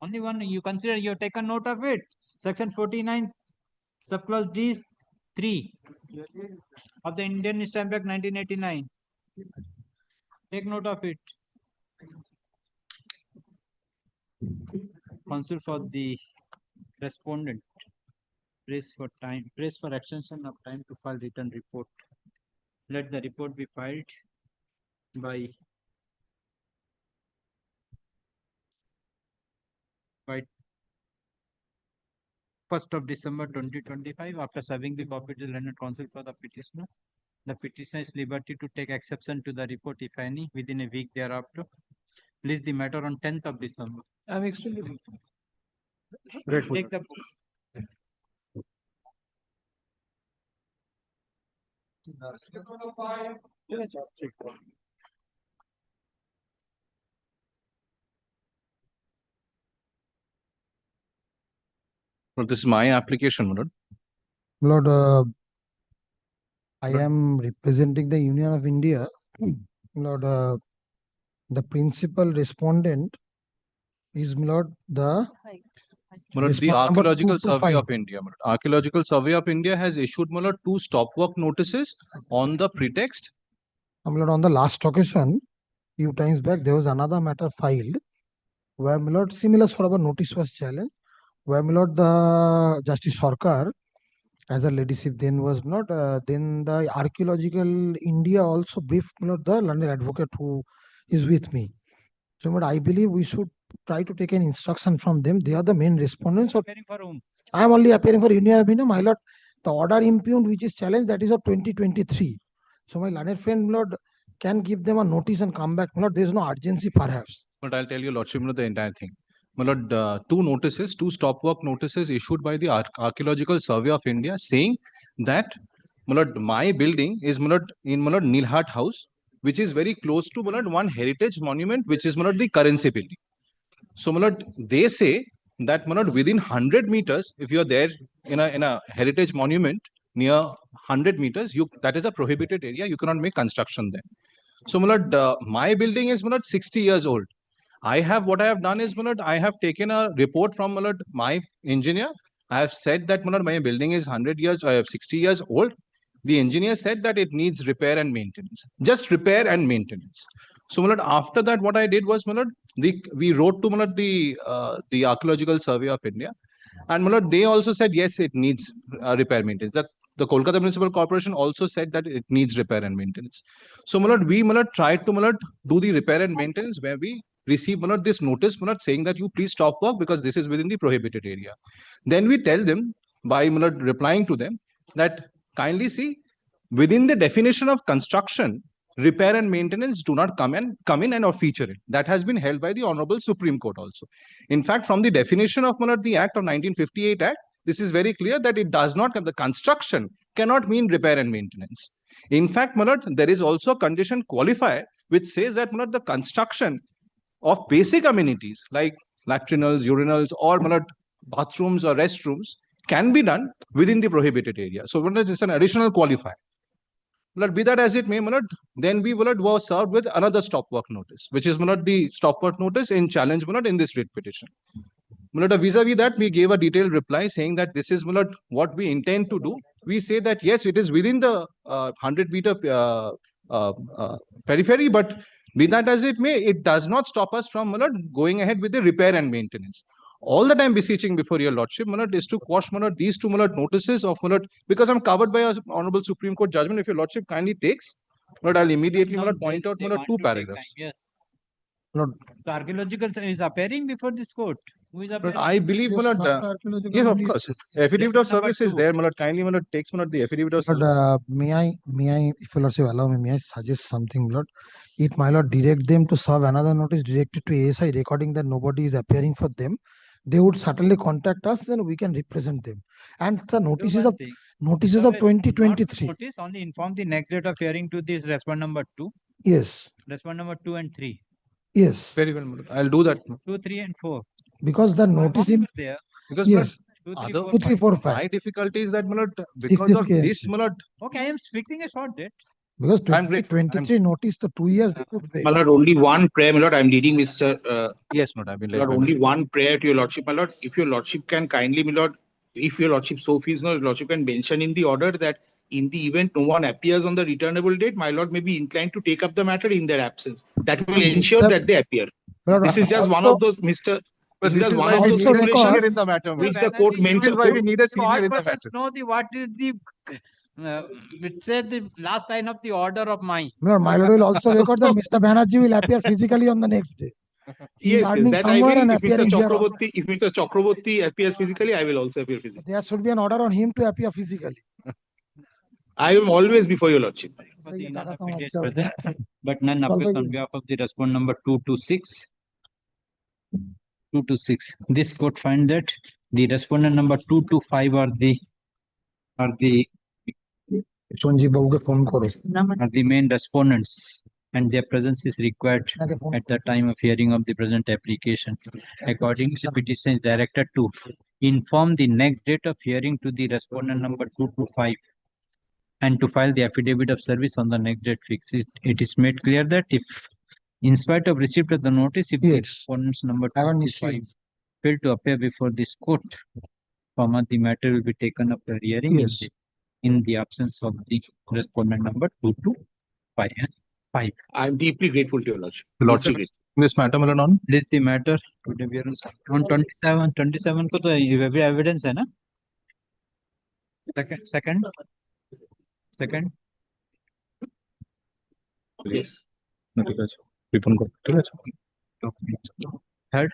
Only one, you consider, you have taken note of it. Section 49, subclause D3 of the Indian Stamp Act 1989. Take note of it. Counsel for the respondent. Prays for extension of time to file written report. Let the report be filed by 1st of December 2025 after serving the copy to the learned counsel for the petitioner. The petitioner is liberty to take exception to the report, if any, within a week thereafter. Place the matter on 10th of December. I'm extremely grateful. Take the books. Well, this is my application, Lord. Lord, I am representing the Union of India. Lord, the principal respondent is Lord the Lord, the Archaeological Survey of India. Lord. Archaeological Survey of India has issued Lord, 2 stop work notices on the pretext. Lord, on the last occasion, few times back, there was another matter filed where Lord similar sort of a notice was challenged, where Lord the Justice Sarkar as a ladyship then was not then the Archaeological India also briefed Lord the learned advocate who is with me. So Lord, I believe we should try to take an instruction from them. They are the main respondents. Or For whom? I am only appearing for Union of India, my Lord. The order impugned which is challenged, that is of 2023. So my learned friend, Lord, can give them a notice and come back. Lord, there is no urgency perhaps. But I'll tell you, Lordship, the entire thing. My Lord, 2 notices, 2 stop work notices issued by the Archaeological Survey of India saying that my Lord, my building is my Lord, in my Lord, Nilhat House, which is very close to my Lord, one heritage monument, which is my Lord, the currency building. So my Lord, they say that my Lord, within 100 meters, if you are there in a heritage monument near 100 meters, that is a prohibited area. You cannot make construction there. So my Lord, my building is my Lord, 60 years old. What I have done is, Manoj, I have taken a report from Manoj, my engineer. I have said that Manoj, my building is 60 years old. The engineer said that it needs repair and maintenance, just repair and maintenance. So Manoj, after that, what I did was, Manoj, we wrote to Manoj, the Archaeological Survey of India. And Manoj, they also said, yes, it needs repair maintenance. The Kolkata Municipal Corporation also said that it needs repair and maintenance. So Manoj, we tried to do the repair and maintenance where we receive this notice saying that you please stop work because this is within the prohibited area. Then we tell them by replying to them that kindly see within the definition of construction, repair and maintenance do not come in and or feature it. That has been held by the Honorable Supreme Court also. In fact, from the definition of the Act of 1958 Act, this is very clear that it does not, the construction cannot mean repair and maintenance. In fact, there is also a condition qualifier which says that the construction of basic amenities like latrines, urinals, or bathrooms or restrooms can be done within the prohibited area. So this is an additional qualifier. Be that as it may, then we were served with another stop work notice, which is the stop work notice in challenge in this writ petition. Vis-a-vis that, we gave a detailed reply saying that this is what we intend to do. We say that yes, it is within the 100-meter periphery, but be that as it may, it does not stop us from going ahead with the repair and maintenance. All that I'm beseeching before your lordship is to quash these two notices of because I'm covered by a honorable Supreme Court judgment. If your lordship kindly takes, I'll immediately point out two paragraphs. Yes. The archaeological is appearing before this court. Who is appearing? I believe, yes, of course. Affidavit of service is there. Kindly takes the affidavit of service. May I, if your lordship allow me, may I suggest something, Lord? It my lord direct them to serve another notice directed to ASI recording that nobody is appearing for them. They would certainly contact us, then we can represent them. And the notices of 2023. Notice only inform the next date of hearing to this respond number 2. Yes. Respond number 2 and 3. Yes. Very well, I'll do that. 2, 3, and 4. Because the notice in there. Because yes. 2, 3, 4, 5. My difficulty is that because of this okay, I am fixing a short date. Because 2023 notice the 2 years they could wait. My lord, only one prayer, my lord. I'm leading Mr. Yes, my lord. I've been lord, only one prayer to your lordship, my lord. If your lordship can kindly, my lord, if your lordship so feels, your lordship can mention in the order that in the event no one appears on the returnable date, my lord may be inclined to take up the matter in their absence. That will ensure that they appear. This is just one of those, Mr. But this is one of those senior in the matter. Which the court mentioned. This is why we need a senior All in the persons matter. know what is the it said the last line of the order of mine. My lord will also record that Mr. Banerjee will appear physically on the next day. Yes, that I will. If Mr. Here Chakraborty appears physically, I will also appear physically. there should be an order on him to appear physically. I am always before your lordship. Present, but none appears on behalf of the respond number 226. 226. This court find that the respondent number 225 are the main respondents, and their presence is required at the time of hearing of the present application. Accordingly, the petition is directed to inform the next date of hearing to the respondent number 225 and to file the affidavit of service on the next date fixed. It is made clear that if, in spite of receipt of the notice, if the respondents number 225 fail to appear before this court, the matter will be taken up for hearing in the absence of the respondent number 225. I'm deeply grateful to your lordship. This matter, on this the matter today we are on 27 ko to evidence hai na? Second. Yes. Third.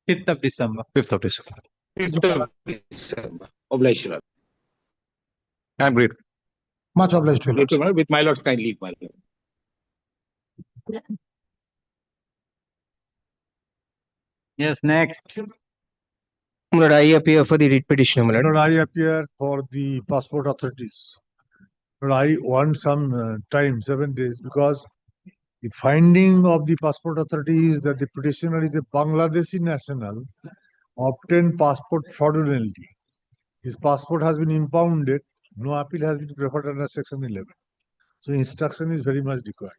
5th of December. 5th of December. 5th of December. Obliged. I'm great. Much obliged to you. With my lord's kind leave, my lord. Yes, next. Lord, I appear for the writ petition, my lord. Lord, I appear for the passport authorities. Lord, I want some time, 7 days, because the finding of the passport authority is that the petitioner is a Bangladeshi national, obtained passport fraudulently. His passport has been impounded. No appeal has been preferred under Section 11. So instruction is very much required.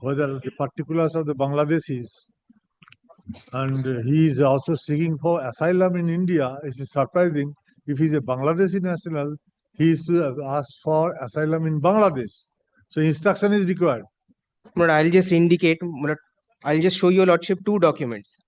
Whether the particulars of the Bangladeshis, and he is also seeking for asylum in India. It is surprising. If he is a Bangladeshi national, he is to ask for asylum in Bangladesh. So instruction is required. But I'll just indicate, I'll just show your lordship 2 documents.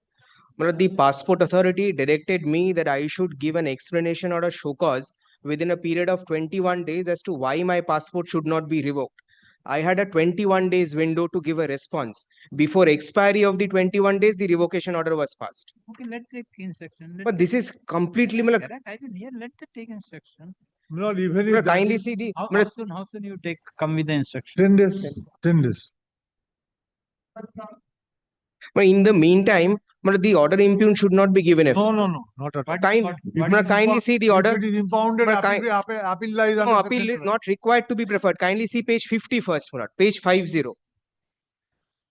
But the passport authority directed me that I should give an explanation or a show cause within a period of 21 days as to why my passport should not be revoked. I had a 21 days window to give a response. Before expiry of the 21 days, the revocation order was passed. Okay, let's take instruction. But this is completely... I will here, let the take instruction. No, even if kindly see the... How soon you come with the instruction? 10 days. 10 days. But in the meantime, the order impugned should not be given effect. No, not at all. Kindly see the order. If it is impounded, appeal lies under appeal is not required to be preferred. Kindly see page 50 first, page 50.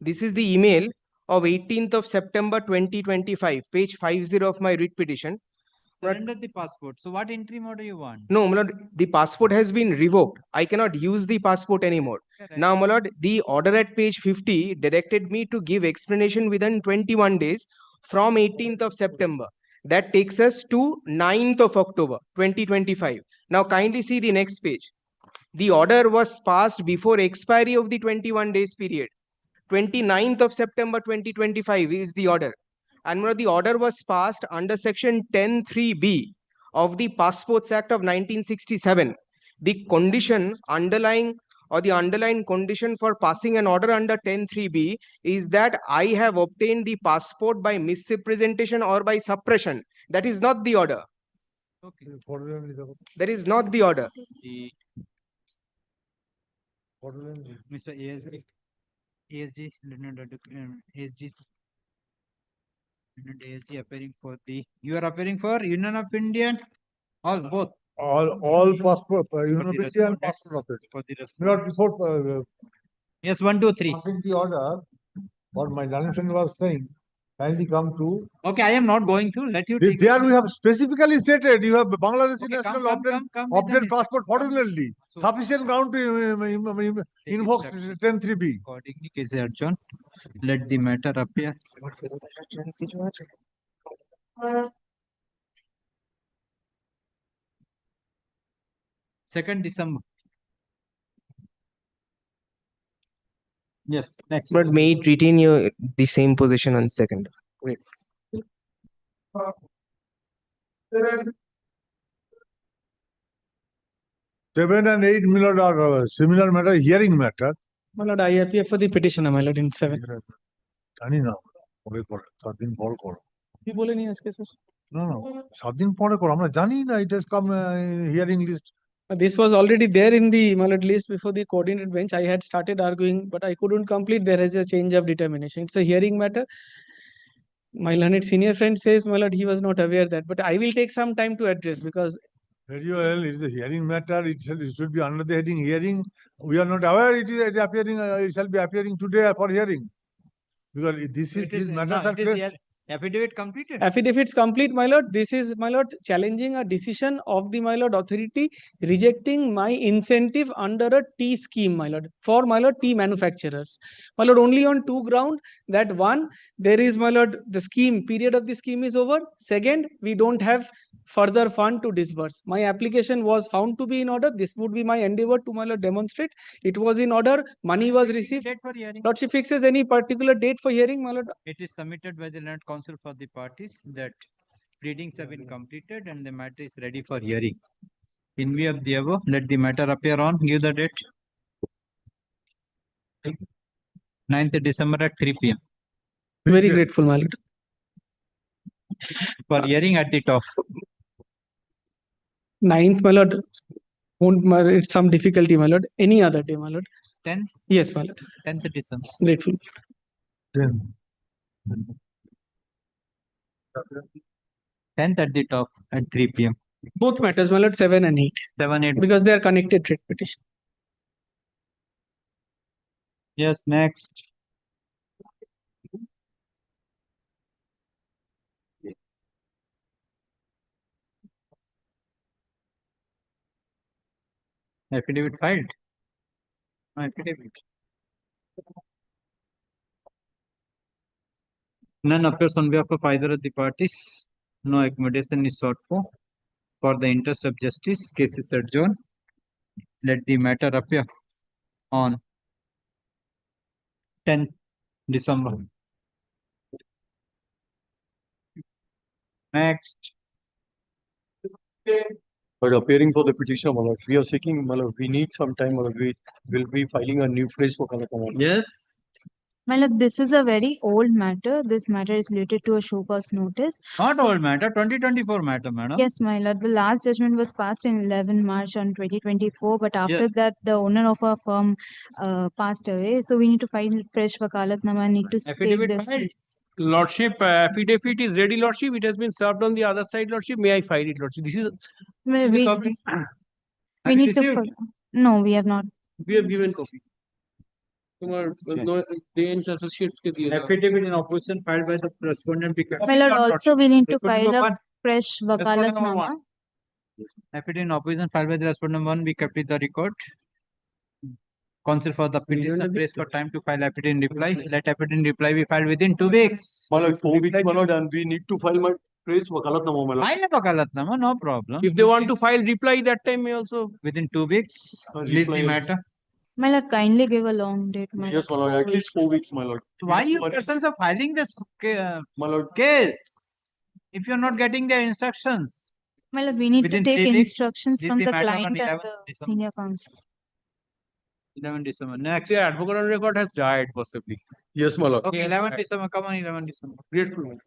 This is the email of 18th of September 2025, page 50 of my writ petition. Surrender the passport. So what interim order you want? No, my lord, the passport has been revoked. I cannot use the passport anymore. Now, my lord, the order at page 50 directed me to give explanation within 21 days from 18th of September. That takes us to 9th of October 2025. Now, kindly see the next page. The order was passed before expiry of the 21 days period. 29th of September 2025 is the order. And the order was passed under section 10(3)(b) of the Passports Act of 1967. The condition underlying or the underlying condition for passing an order under 10(3)(b) is that I have obtained the passport by misrepresentation or by suppression. That is not the order. Okay. That is not the order. Mr. ASG, ASG appearing for the. You are appearing for Union of India, all both. All passport, Union of India and passport office. For the Not before. Yes, 1, 2, 3. Passing the order, what my learned friend was saying, kindly come to. Okay, I am not going to let you. Take There we have specifically stated you have Bangladeshi Okay, national come with obtained an passport fraudulently. Sufficient ground to invoke 10(3)(b). Accordingly, case adjourned. Let the matter appear. Second December. Yes, next. But may it retain the same position on second. Great. 7 and 8, my lord, are similar matter, hearing matter. My lord, I appear for the petitioner, my lord, in 7. জানি না পরে করো 7 দিন পর করো কি বলেনি আজকে স্যার? না 7 দিন পরে করো আমরা জানি না it has come hearing list. This was already there in the my lord list before the coordinated bench. I had started arguing, but I couldn't complete. There is a change of determination. It's a hearing matter. My learned senior friend says, my lord, he was not aware that, but I will take some time to address because. Very well, it is a hearing matter. It should be under the heading hearing. We are not aware it is appearing. It shall be appearing today for hearing. Because these matters are placed. Affidavit completed. Affidavits complete, my lord. This is, my lord, challenging a decision of the, my lord, authority rejecting my incentive under a tea scheme, my lord, for, my lord, tea manufacturers. My lord, only on 2 grounds. That one, there is, my lord, the scheme, period of the scheme is over. Second, we don't have further fund to disburse. My application was found to be in order. This would be my endeavor to, my lord, demonstrate. It was in order. Money was received. Date for hearing. Lordship fixes any particular date for hearing, my lord. It is submitted by the Learned Counsel for the parties that pleadings have been completed and the matter is ready for hearing. In view of the above, let the matter appear on. Give the date. 9th December at 3 p.m. Very grateful, my lord. For hearing at the top. 9th, my lord. Won't, my, it's some difficulty, my lord. Any other day, my lord. 10th? Yes, my lord. 10th December. Grateful. 10th at the top at 3 p.m. Both matters, my lord, 7 and 8. 7, 8. Because they are connected writ petition. Yes, next. Affidavit filed. Affidavit. None appears on behalf of either of the parties. No accommodation is sought for. For the interest of justice, case is adjourned. Let the matter appear on 10th December. Next. But appearing for the petition, we are seeking, we need some time, we will be filing a new phrase for Calcutta. Yes. My lord, this is a very old matter. This matter is related to a show cause notice. Not old matter, 2024 matter, madam. Yes, my lord. The last judgment was passed in 11 March on 2024, but after that, the owner of our firm passed away. So we need to file fresh wakalatnama. I need to state Affidavit this. filed. Lordship, affidavit is ready, Lordship. It has been served on the other side, Lordship. May I file it, Lordship? This is. We need to. No, we have not. We have given copy. Affidavit in opposition filed by the respondent. My lord, also we need to file a fresh wakalatnama. Affidavit in opposition filed by the respondent 1 be kept with the record. Counsel for the petitioner prays for time to file affidavit in reply. Let affidavit in reply be filed within 2 weeks. My lord, 4 weeks, my lord, and we need to file my praise wakalatnama, my lord. File a wakalatnama, no problem. If they want to file reply that time, may also Within 2 weeks, release the matter. My lord, kindly give a long date, my Yes, my lord, at least 4 weeks, my lord. Why you persons are filing this My lord, case if you're not getting their instructions? My lord, we need to Within take 3 weeks, instructions leave from the the matter on client and 11 the December. senior counsel. 11 December. Next. the advocate on record has died possibly. yes, my lord. Okay, 11 December. Come on, 11 December. Grateful.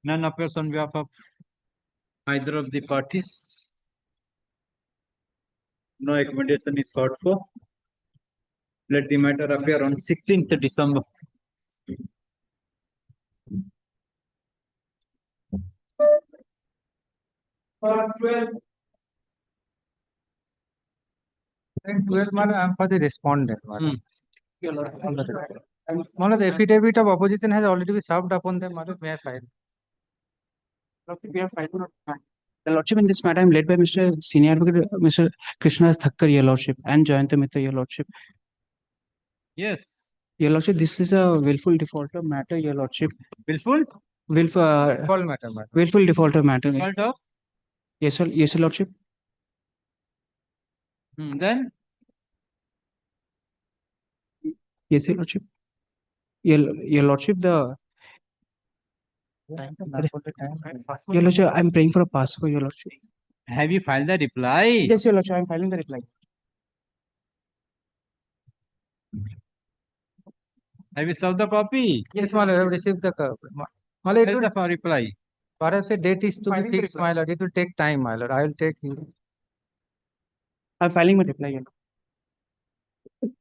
None appears on behalf of either of the parties. No accommodation is sought for. Let the matter appear on 16th December. And 12 I am for the respondent. Madam. Madam, the affidavit of opposition has already been served upon them. Madam, may I file? We are filing. The Lordship, in this matter, I am led by Mr. Senior Advocate Mr. Krishna Thakkar, Your Lordship, and Jayanta Mitra, Your Lordship. Yes. Your Lordship, this is a willful defaulter matter, Your Lordship. Willful? Default matter, madam. Willful defaulter matter. Default of? Yes, sir. Yes, Your Lordship. Then? Yes, Your Lordship. Your Lordship, Your Lordship, I am praying for a pass for Your Lordship. Have you filed the reply? Yes, Your Lordship, I am filing the reply. Have you served the copy? Yes, madam, I have received the copy. Where is the reply? Perhaps a date is to be fixed, my lord. It will take time, my lord. I will take you. I am filing my reply, Your Lord.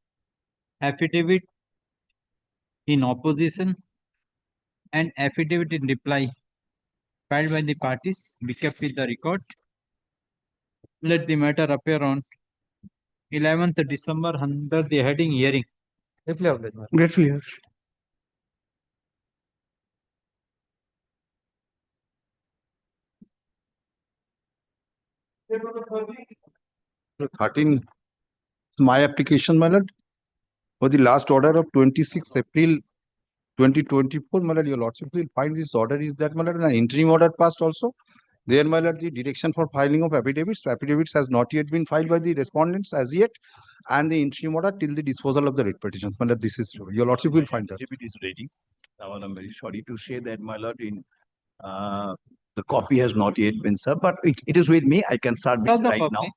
Affidavit in opposition and affidavit in reply filed by the parties be kept with the record. Let the matter appear on 11th December under the heading hearing. Gratefully, Your Lordship. 13, my application, my lord, for the last order of 26th April 2024, my lord, your lordship will find this order is that, my lord, an interim order passed also. There, my lord, the direction for filing of affidavits. Affidavits has not yet been filed by the respondents as yet, and the interim order till the disposal of the writ petitions. My lord, this is your lordship will find that. Affidavit is ready. Now, I'm very sorry to say that, my lord, the copy has not yet been served, but it is with me. I can serve it right now.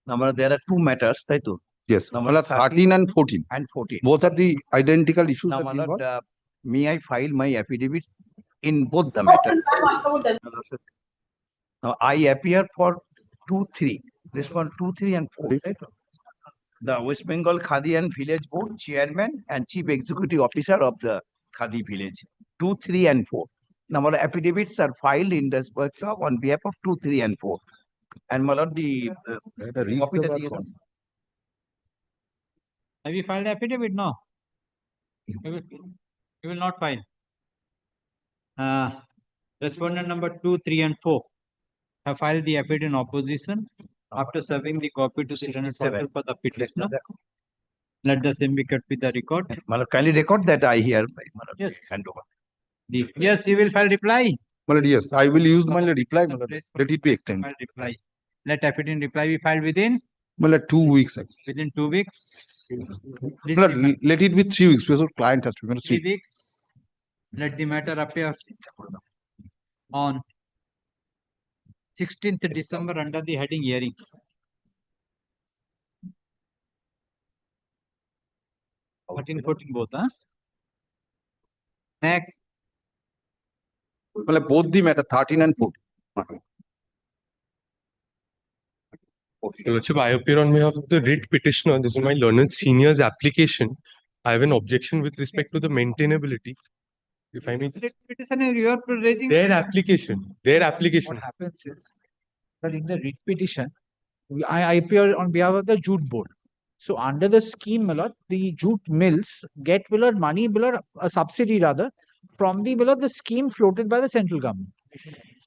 Now, there are two matters, Taito. Yes, my lord, 13 and 14. And 14. Both are the identical issues Now, that my involve. lord, may I file my affidavits in both the matters? Now, I appear for 2, 3. This one, 2, 3, and 4. Right? The West Bengal Khadi and Village Board Chairman and Chief Executive Officer of the Khadi Village. 2, 3, and 4. Now, my affidavits are filed in this workshop on behalf of 2, 3, and 4. And my lord, the copy that the Have you filed the affidavit? No. You will not file. Respondent number 2, 3, and 4 have filed the affidavit in opposition after serving the copy to Senate portal for the petitioner. Let the same be kept with the record. kindly record that I hear. Yes. Hand over. Yes, you will file reply. My lord, yes, I will use my lord reply, my lord. Let it be extended. File reply. Let affidavit reply be filed within My lord, 2 weeks. Actually. within 2 weeks. My lord, let it be 3 weeks because client has to be 3 weeks. Let the matter appear on 16th December under the heading hearing. 13, 14 both, huh? Next. My lord, both the matter 13 and 14. Your Lordship, I appear on behalf of the writ petitioner. This is my learned senior's application. I have an objection with respect to the maintainability. If I may, Petition, you are raising their application. What happens is that in the writ petition, I appear on behalf of the jute board. So under the scheme, my lord, the jute mills get money, a subsidy rather, from the scheme floated by the central government.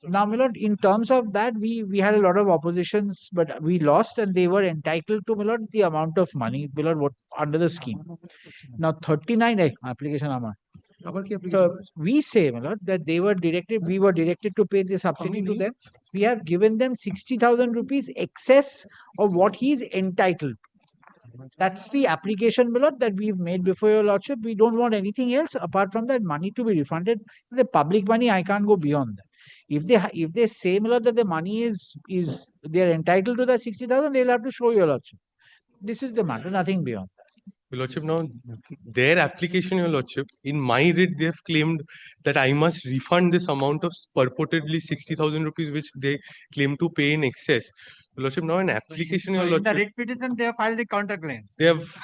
Now, my lord, in terms of that, we had a lot of oppositions, but we lost, and they were entitled to, my lord, the amount of money, my lord, what under the scheme. Now, 39 application amount. So we say, my lord, that we were directed to pay the subsidy to them. We have given them 60,000 rupees excess of what he is entitled. That's the application, my lord, that we've made before your lordship. We don't want anything else apart from that money to be refunded. The public money, I can't go beyond that. If they say, my lord, that the money is they're entitled to that 60,000, they'll have to show your lordship. This is the matter, nothing beyond. Your Lordship, now their application, Your Lordship, in my writ, they have claimed that I must refund this amount of purportedly 60,000 rupees, which they claim to pay in excess. Your Lordship, now an application, Your So in the Lordship, writ petition, they have filed the counterclaim. they have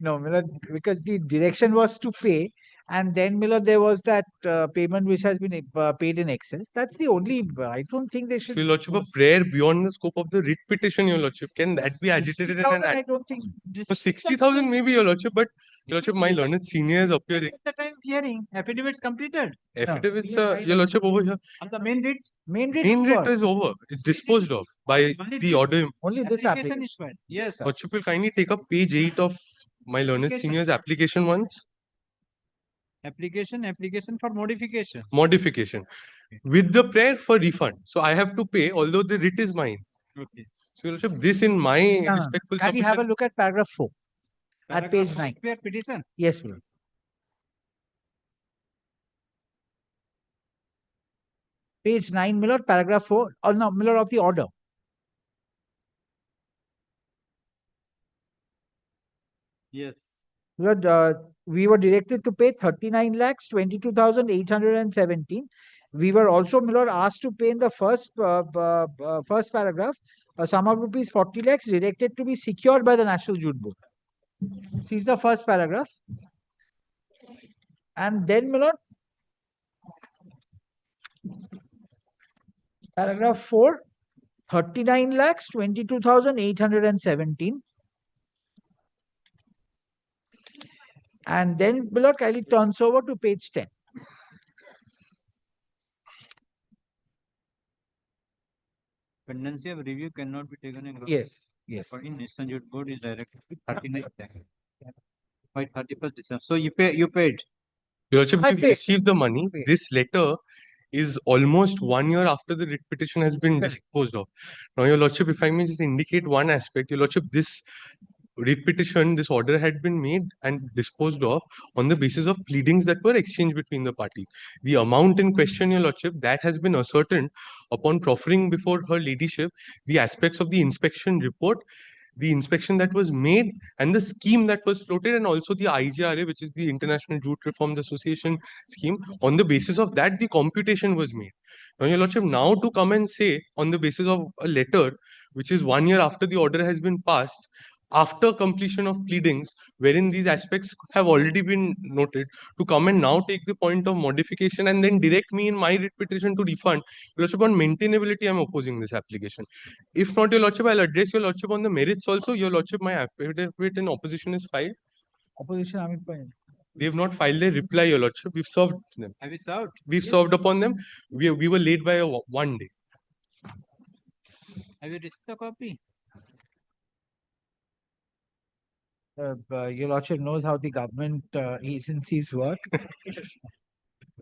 No, my lord, because the direction was to pay, and then, my lord, there was that payment which has been paid in excess. That's the only. I don't think they should. Your Lordship, a prayer beyond the scope of the writ petition, Your Lordship. Can that be agitated in 60,000, an I act? don't think. For 60,000, maybe, Your Lordship, but Your Lordship, my learned senior is appearing. At the time of hearing, affidavits completed. Affidavits, Your Lordship, over here. On the main writ, Main Main writ is over. It's disposed of by only the this order. Only this application is filed. Yes. Lordship will kindly take up page 8 of my learned senior's application once. Application for modification. Modification. With the prayer for refund. So I have to pay, although the writ is mine. Okay. So, Your Lordship, this in my respectful Can you have a look at paragraph 4 at page 9? Prayer petition. Yes, my lord. Page 9, my lord, paragraph 4. Oh, no, my lord, of the order. Yes. Lord, we were directed to pay 39 lakhs 22,817. We were also, my lord, asked to pay in the first paragraph a sum of rupees 40 lakhs directed to be secured by the National Jute Board. See the first paragraph. And then, my lord, paragraph 4, 39 lakhs 22,817. And then, my lord, kindly turns over to page 10. Pendency of review cannot be taken in. Yes, yes. In National Jute Board is directed to 39 lakhs. By 31st December. So you paid. Your Lordship, I we've paid. received the money. Paid. This letter is almost 1 year after the writ petition has been disposed of. Now, Your Lordship, if I may just indicate one aspect, Your Lordship, this writ petition, this order had been made and disposed of on the basis of pleadings that were exchanged between the parties. The amount in question, Your Lordship, that has been ascertained upon proffering before her ladyship the aspects of the inspection report, the inspection that was made, and the scheme that was floated, and also the IJRA, which is the International Jute Reforms Association scheme. On the basis of that, the computation was made. Now, Your Lordship, now to come and say on the basis of a letter, which is 1 year after the order has been passed, after completion of pleadings, wherein these aspects have already been noted, to come and now take the point of modification and then direct me in my writ petition to refund. Your Lordship, on maintainability, I'm opposing this application. If not, Your Lordship, I'll address Your Lordship on the merits also. Your Lordship, my affidavit in opposition is filed. Opposition, I mean, They have not filed their reply, Your Lordship. We've served them. Have you served? We've served upon them. We were late by 1 day. Have you received a copy? Your Lordship knows how the government agencies work.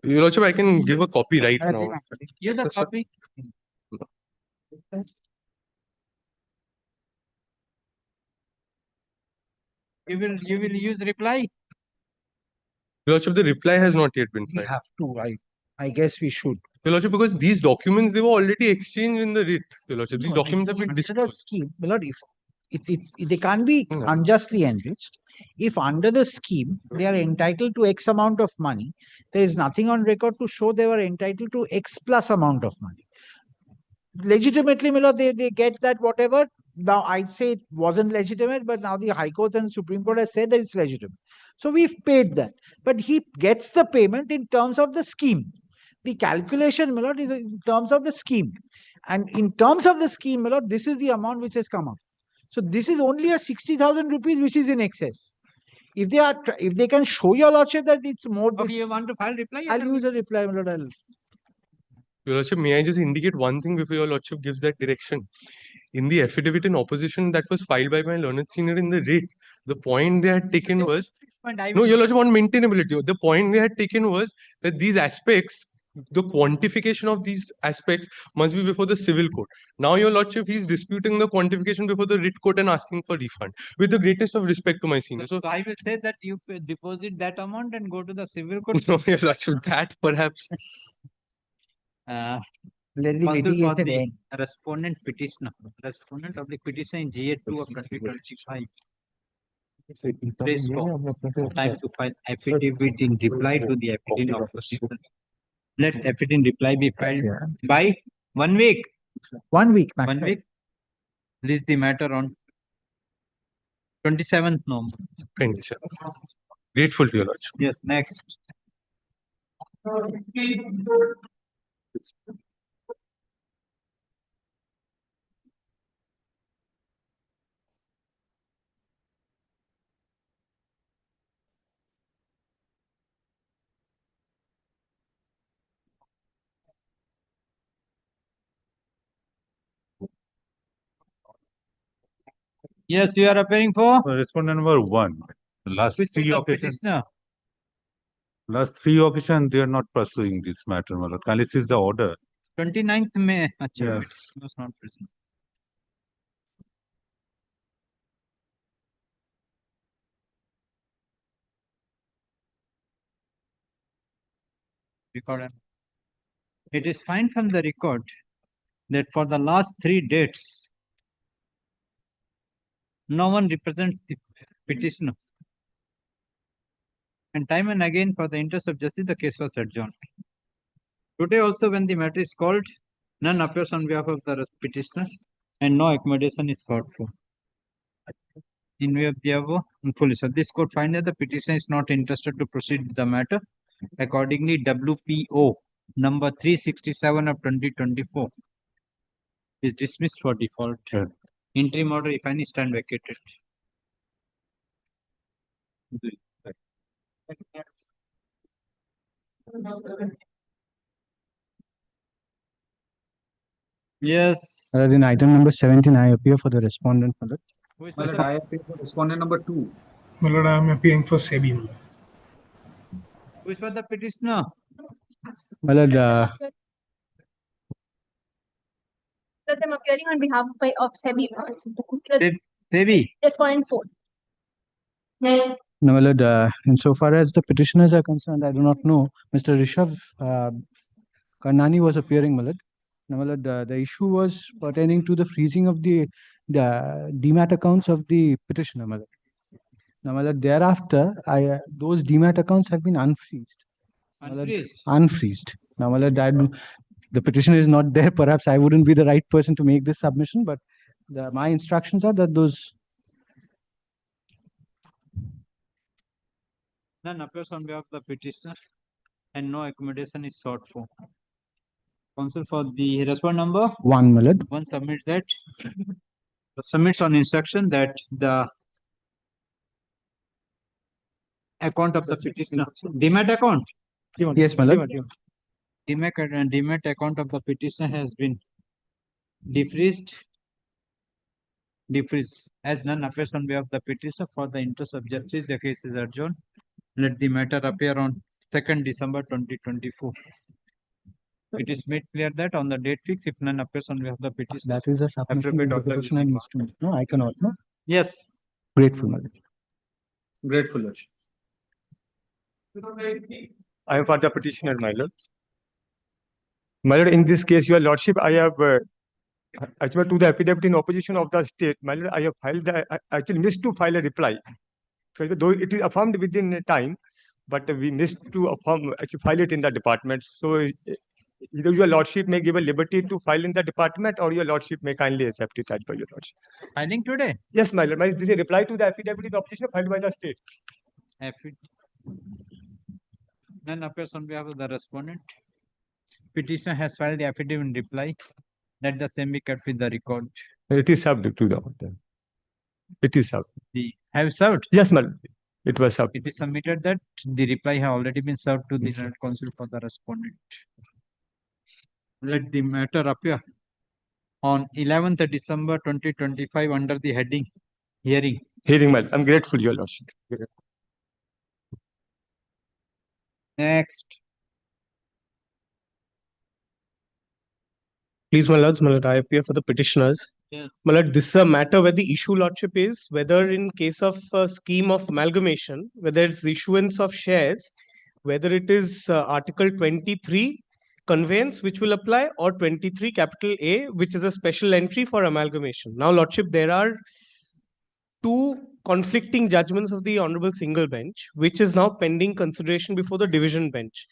Your Lordship, I can give a copy right now. Give the Yes, sir. copy. You will use reply? Your Lordship, the reply has not yet been We filed. have to, I guess we should. Your Lordship, because these documents, they were already exchanged in the writ. Your Lordship, these No, documents have been under the disclosed. scheme, my lord, if they can't be No. unjustly enriched. If under the scheme they are entitled to X amount of money, there is nothing on record to show they were entitled to X plus amount of money. Legitimately, my lord, they get that whatever. Now I'd say it wasn't legitimate, but now the High Court and Supreme Court has said that it's legitimate. So we've paid that. But he gets the payment in terms of the scheme. The calculation, my lord, is in terms of the scheme. And in terms of the scheme, my lord, this is the amount which has come up. So this is only a 60,000 rupees which is in excess. If they can show your lordship that it's more. Okay, you want to file reply? I'll use a reply, my lord. Your Lordship, may I just indicate one thing before Your Lordship gives that direction? In the affidavit in opposition that was filed by my learned senior in the writ, the point they had taken was, no, Your Lordship, on maintainability, the point they had taken was that these aspects, the quantification of these aspects must be before the civil court. Now, Your Lordship, he's disputing the quantification before the writ court and asking for refund. With the greatest of respect to my senior. So I will say that you deposit that amount and go to the civil court. No, Your Lordship, that perhaps. Let the for litigation the end. respondent petitioner, respondent of the petition in GA2 of 2025. Praise for time to file affidavit in reply to the affidavit of petition. Let affidavit in reply be filed by 1 week. 1 week. 1 week. Release the matter on 27th November. 27. Grateful to Your Lordship. Yes, next. Yes, you are appearing for? Respondent number 1. Last Which is three the occasions. petitioner? Last 3 occasions, they are not pursuing this matter, my lord. Kindly see the order. 29th May. Achha, Yes. petitioner was not present. Record. It is fine from the record that for the last 3 dates, no one represents the petitioner. And time and again, for the interest of justice, the case was adjourned. Today also, when the matter is called, none appears on behalf of the petitioner and no accommodation is sought for. In view of the above, fully, so this court finds that the petitioner is not interested to proceed with the matter. Accordingly, WPO number 367 of 2024 is dismissed for default. Sure. Interim order, if any, stand vacated. Yes. In item number 17, I appear for the respondent. Who is My lord, I appeal for respondent number 2. My lord, I am appearing for SEBI. My lord. Who is for the petitioner? My lord, Because I'm appearing on behalf of SEBI. SEBI. Respondent 4. no, my lord, insofar as the petitioners are concerned, I do not know. Mr. Rishabh Karnani was appearing, my lord. No, my lord, the issue was pertaining to the freezing of the demat accounts of the petitioner, my lord. Now, my lord, thereafter, those demat accounts have been unfreezed. Unfreezed. Unfreezed. Now, my lord, the petitioner is not there. Perhaps I wouldn't be the right person to make this submission, but my instructions are that those. None appears on behalf of the petitioner and no accommodation is sought for. Counsel for the respondent number 1, my lord. 1 submits that. Submits on instruction that the account of the petitioner, demat account. Yes, my lord. Demat account of the petitioner has been defreezed As none appears on behalf of the petitioner, for the interest of justice, the case is adjourned. Let the matter appear on 2nd December 2024. It is made clear that on the date fixed, if none appears on behalf of the petitioner, That is a submission appropriate the order will petitioner be needs passed. to. No, I cannot. No. Yes. Grateful, my lord. Grateful, Lordship. I am for the petitioner, my lord. My lord, in this case, your lordship, I have actually to the affidavit in opposition of the state. My lord, I have filed I actually missed to file a reply. So though it is affirmed within a time, but we missed to actually file it in the department. So either your lordship may give a liberty to file in the department, or your lordship may kindly accept it as per your lordship. Filing today? Yes, my lord. This is a reply to the affidavit in opposition filed by the state. None appears on behalf of the respondent. Petitioner has filed the affidavit in reply. Let the same be kept with the record. It is subject to the order. It is served. Have served? Yes, madam. It was served. It is submitted that the reply have already been served to the Senate Council for the respondent. Let the matter appear on 11th December 2025 under the heading hearing. Hearing, madam. I'm grateful, your lordship. Next. Please, my lord, I appear for the petitioners. Yeah. My lord, this is a matter where the issue, lordship, is whether in case of a scheme of amalgamation, whether it's issuance of shares, whether it is Article 23 conveyance which will apply, or 23 capital A, which is a special entry for amalgamation. Now, lordship, there are two conflicting judgments of the Honorable Single Bench, which is now pending consideration before the division bench.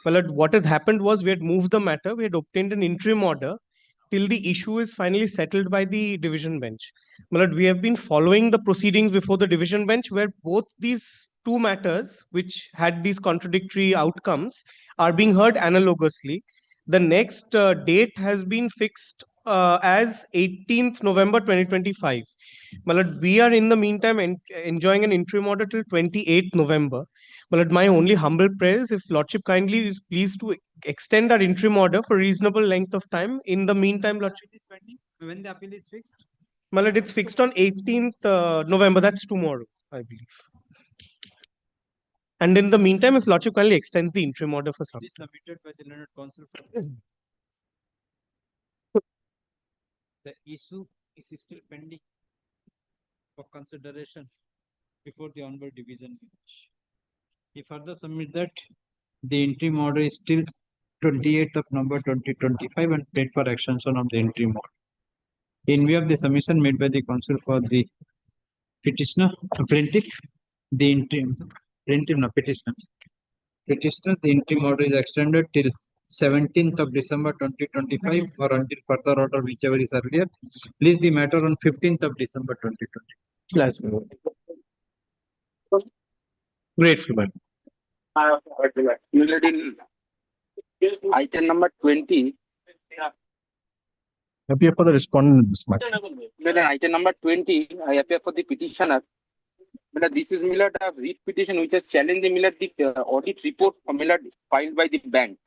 Well, what had happened was we had moved the matter, we had obtained an interim order till the issue is finally settled by the division bench. Well, we have been following the proceedings before the division bench, where both these two matters, which had these contradictory outcomes, are being heard analogously. The next date has been fixed as 18th November 2025. Malad, we are in the meantime enjoying an interim order till 28th November. Malad, my only humble prayer is if Lordship kindly is pleased to extend our interim order for reasonable length of time. In the meantime, Lordship is pending. When the appeal is fixed? Malad, it's fixed on 18th November. That's tomorrow, I believe. And in the meantime, if Lordship kindly extends the interim order for some. Submitted by the Senate Council for the issue is still pending for consideration before the Honorable Division Bench. He further submit that the interim order is still 28th of November 2025 and paid for extension of the interim order. In view of the submission made by the council for the petitioner, plaintiff, the interim petitioner, the interim order is extended till 17th of December 2025 or until further order whichever is earlier. Please the matter on 15th of December 2020. Last move. Grateful, man. Item number 20. Appear for the respondent in this matter. Item number 20, I appear for the petitioner. This is Millard a writ petition which has challenged the Millard the audit report from Millard filed by the bank.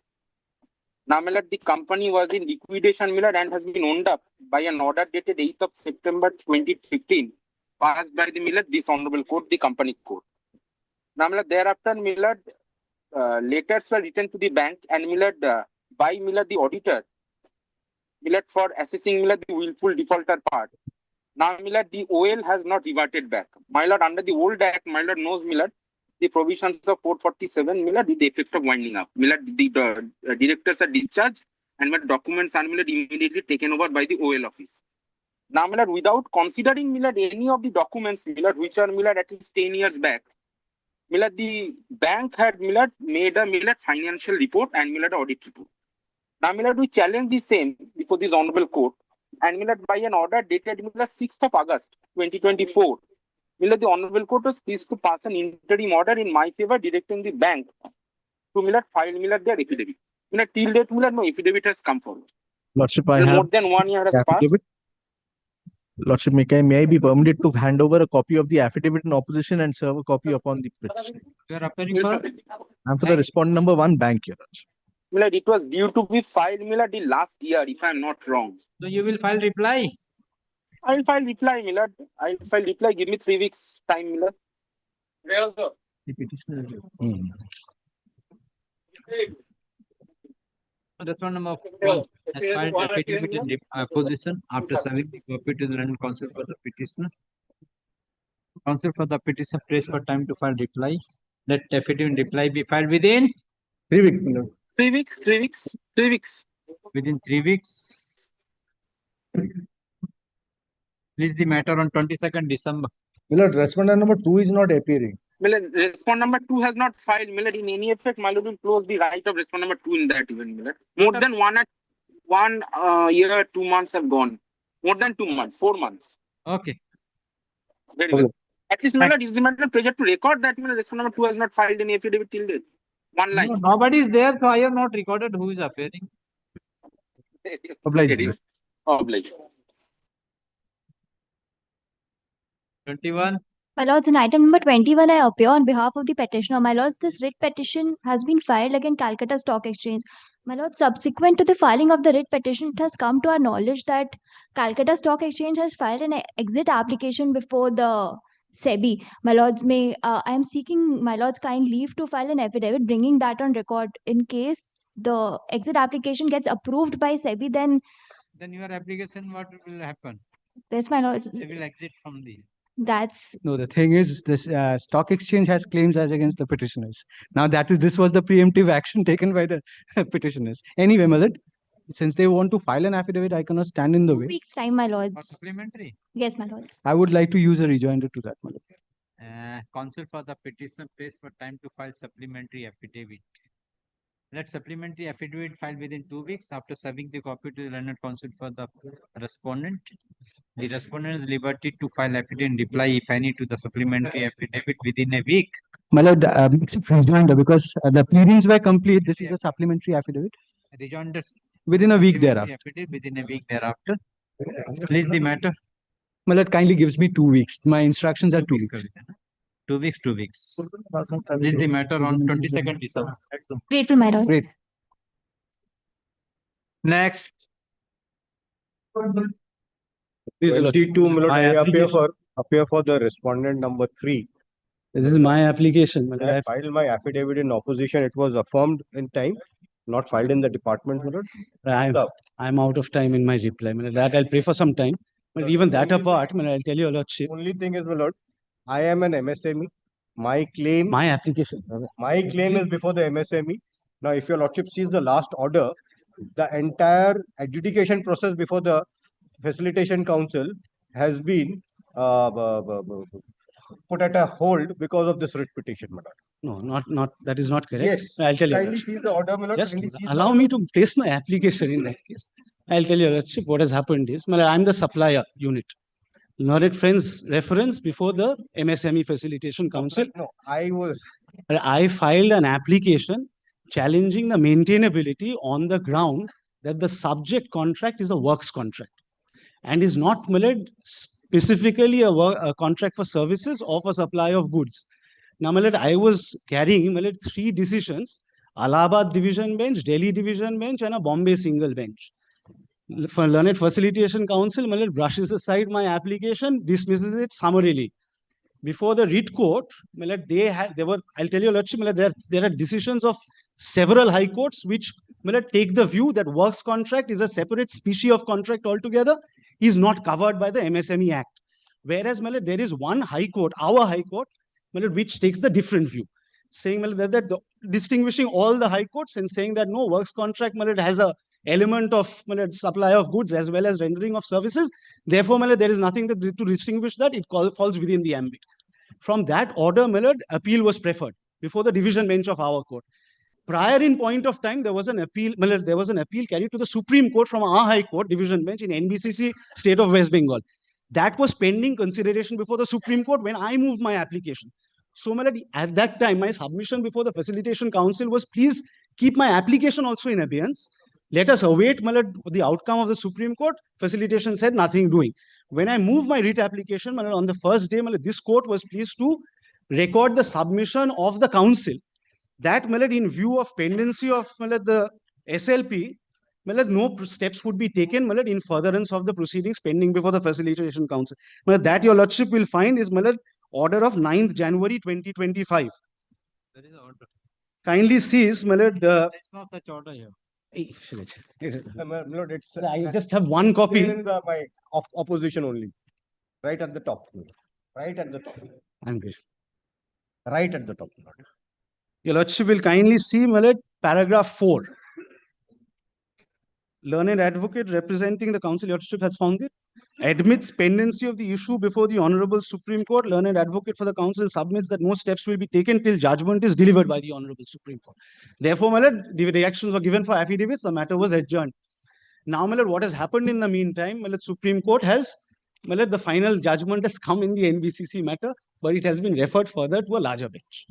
Now, Millard, the company was in liquidation, Millard, and has been owned up by an order dated 8th of September 2015, passed by the Millard, this Honorable Court, the Company Court. Now, Millard, thereafter, Millard, letters were written to the bank and Millard, by Millard, the auditor, Millard, for assessing Millard, the willful defaulter part. Now, Millard, the OL has not reverted back. My lord, under the old act, my lord knows, Millard, the provisions of 447, Millard, with the effect of winding up. Millard, the directors are discharged and Millard, documents are Millard immediately taken over by the OL office. Now, Millard, without considering Millard any of the documents, Millard, which are Millard at least 10 years back, Millard, the bank had Millard made a Millard financial report and Millard audit report. Now, Millard, we challenge the same before this Honorable Court. And Millard, by an order dated Millard 6th of August 2024, Millard, the Honorable Court was pleased to pass an interim order in my favor directing the bank to Millard file Millard their affidavit. Millard, till date, Millard, no affidavit has come forward. Lordship, I More have than 1 year has passed. affidavit. Lordship, may I be permitted to hand over a copy of the affidavit in opposition and serve a copy upon the petition? You are appearing for? I'm for the respondent number 1 bank, Your Lordship. Millard, it was due to be filed Millard the last year, if I'm not wrong. So you will file reply? I'll file reply, Millard. I'll file reply. Give me 3 weeks time, Millard. The petitioner. Respondent number 1 has filed affidavit in opposition after serving the copy to the London Council for the petitioner. Council for the petition prays for time to file reply. Let affidavit reply be filed within 3 weeks. Millard. 3 weeks, 3 weeks, 3 weeks. Within 3 weeks. Please the matter on 22nd December. Millard, respondent number 2 is not appearing. Millard, respondent number 2 has not filed. Millard, in any effect, my lord will close the right of respondent number 2 in that event, Millard. More than one year, 2 months have gone. More than 2 months, 4 months. Okay. Very well. At least, Millard, it is a matter of pleasure to record that respondent number 2 has not filed any affidavit till date. One line. No, nobody is there, so I have not recorded who is appearing. Obliged. Obliged. 21. My lords, in item number 21, I appear on behalf of the petitioner. My lords, this writ petition has been filed against Calcutta Stock Exchange. My lords, subsequent to the filing of the writ petition, it has come to our knowledge that Calcutta Stock Exchange has filed an exit application before the SEBI. My lords, I am seeking my lords kind leave to file an affidavit bringing that on record. In case the exit application gets approved by SEBI, then your application, what will happen? Yes, my lords. They will exit from the. That's No, the thing is, this stock exchange has claims as against the petitioners. Now, this was the preemptive action taken by the petitioners. Anyway, my lord, since they want to file an affidavit, I cannot stand in the 2 way. weeks time, my lords. Supplementary. Yes, my lords. I would like to use a rejoinder to that, my lord. Counsel for the petitioner pays for time to file supplementary affidavit. Let supplementary affidavit filed within 2 weeks after serving the copy to the London Council for the respondent. The respondent has liberty to file affidavit and reply, if any, to the supplementary affidavit within a week. My lord, it's a rejoinder because the pleadings were complete. This is a supplementary affidavit. Rejoinder. Within a week thereafter. Affidavit within a week thereafter. Please the matter. My lord, kindly gives me 2 weeks. My instructions are 2 weeks. 2 weeks, 2 weeks. Please the matter on 22nd December. Grateful, my lord. Great. Next. 22, Millard, My I application. appear for the respondent number 3. This is my application. My lord. I filed my affidavit in opposition. It was affirmed in time, not filed in the department, Millard. I'm out of time in my reply. My lord, that I'll pray for some time. But even that apart, my lord, I'll tell you a lot. Only thing is, Millard, I am an MSME. My claim. My application. My claim is before the MSME. Now, if your lordship sees the last order, the entire adjudication process before the facilitation council has been put at a hold because of this writ petition, my lord. No, not that is not correct. Yes. I'll tell you. Kindly seize the order, my lord. Just Kindly seize the allow order. me to place my application in that case. I'll tell you, Lordship, what has happened is, my lord, I'm the supplier unit. Learned Friends reference before the MSME Facilitation Council. No, I filed an application challenging the maintainability on the ground that the subject contract is a works contract and is not, my lord, specifically a contract for services or for supply of goods. Now, my lord, I was carrying, my lord, 3 decisions: Allahabad Division Bench, Delhi Division Bench, and a Bombay Single Bench. For Learned Facilitation Council, my lord, brushes aside my application, dismisses it summarily. Before the writ court, my lord, I'll tell you, Lordship, my lord, there are decisions of several high courts which, my lord, take the view that works contract is a separate species of contract altogether, is not covered by the MSME Act. Whereas, my lord, there is one high court, our high court, my lord, which takes the different view, saying, my lord, that distinguishing all the high courts and saying that no, works contract, my lord, has a element of, my lord, supply of goods as well as rendering of services. Therefore, my lord, there is nothing to distinguish that. It falls within the ambit. From that order, my lord, appeal was preferred before the division bench of our court. Prior in point of time, there was an appeal, my lord, there was an appeal carried to the Supreme Court from our High Court division bench in NBCC, State of West Bengal. That was pending consideration before the Supreme Court when I moved my application. So, my lord, at that time, my submission before the Facilitation Council was, please keep my application also in abeyance. Let us await, my lord, the outcome of the Supreme Court. Facilitation said nothing doing. When I moved my writ application, my lord, on the first day, my lord, this court was pleased to record the submission of the council. That, my lord, in view of pendency of, my lord, the SLP, Malad, no steps would be taken, Malad, in furtherance of the proceedings pending before the Facilitation Council. Malad, that your lordship will find is, Malad, order of 9th January 2025. There is an order. Kindly sees, Malad. There's no such order here. My lord, it's I just have one copy. there in my opposition only, right at the top, right at the top, I'm good. right at the top. Your lordship will kindly see, Malad, paragraph 4. Learned advocate representing the council, your lordship has found it. Admits pendency of the issue before the Honorable Supreme Court. Learned advocate for the council submits that no steps will be taken till judgment is delivered by the Honorable Supreme Court. Therefore, my lord, the reactions were given for affidavits. The matter was adjourned. Now, my lord, what has happened in the meantime? My lord, Supreme Court has, my lord, the final judgment has come in the NBCC matter, but it has been referred further to a larger bench.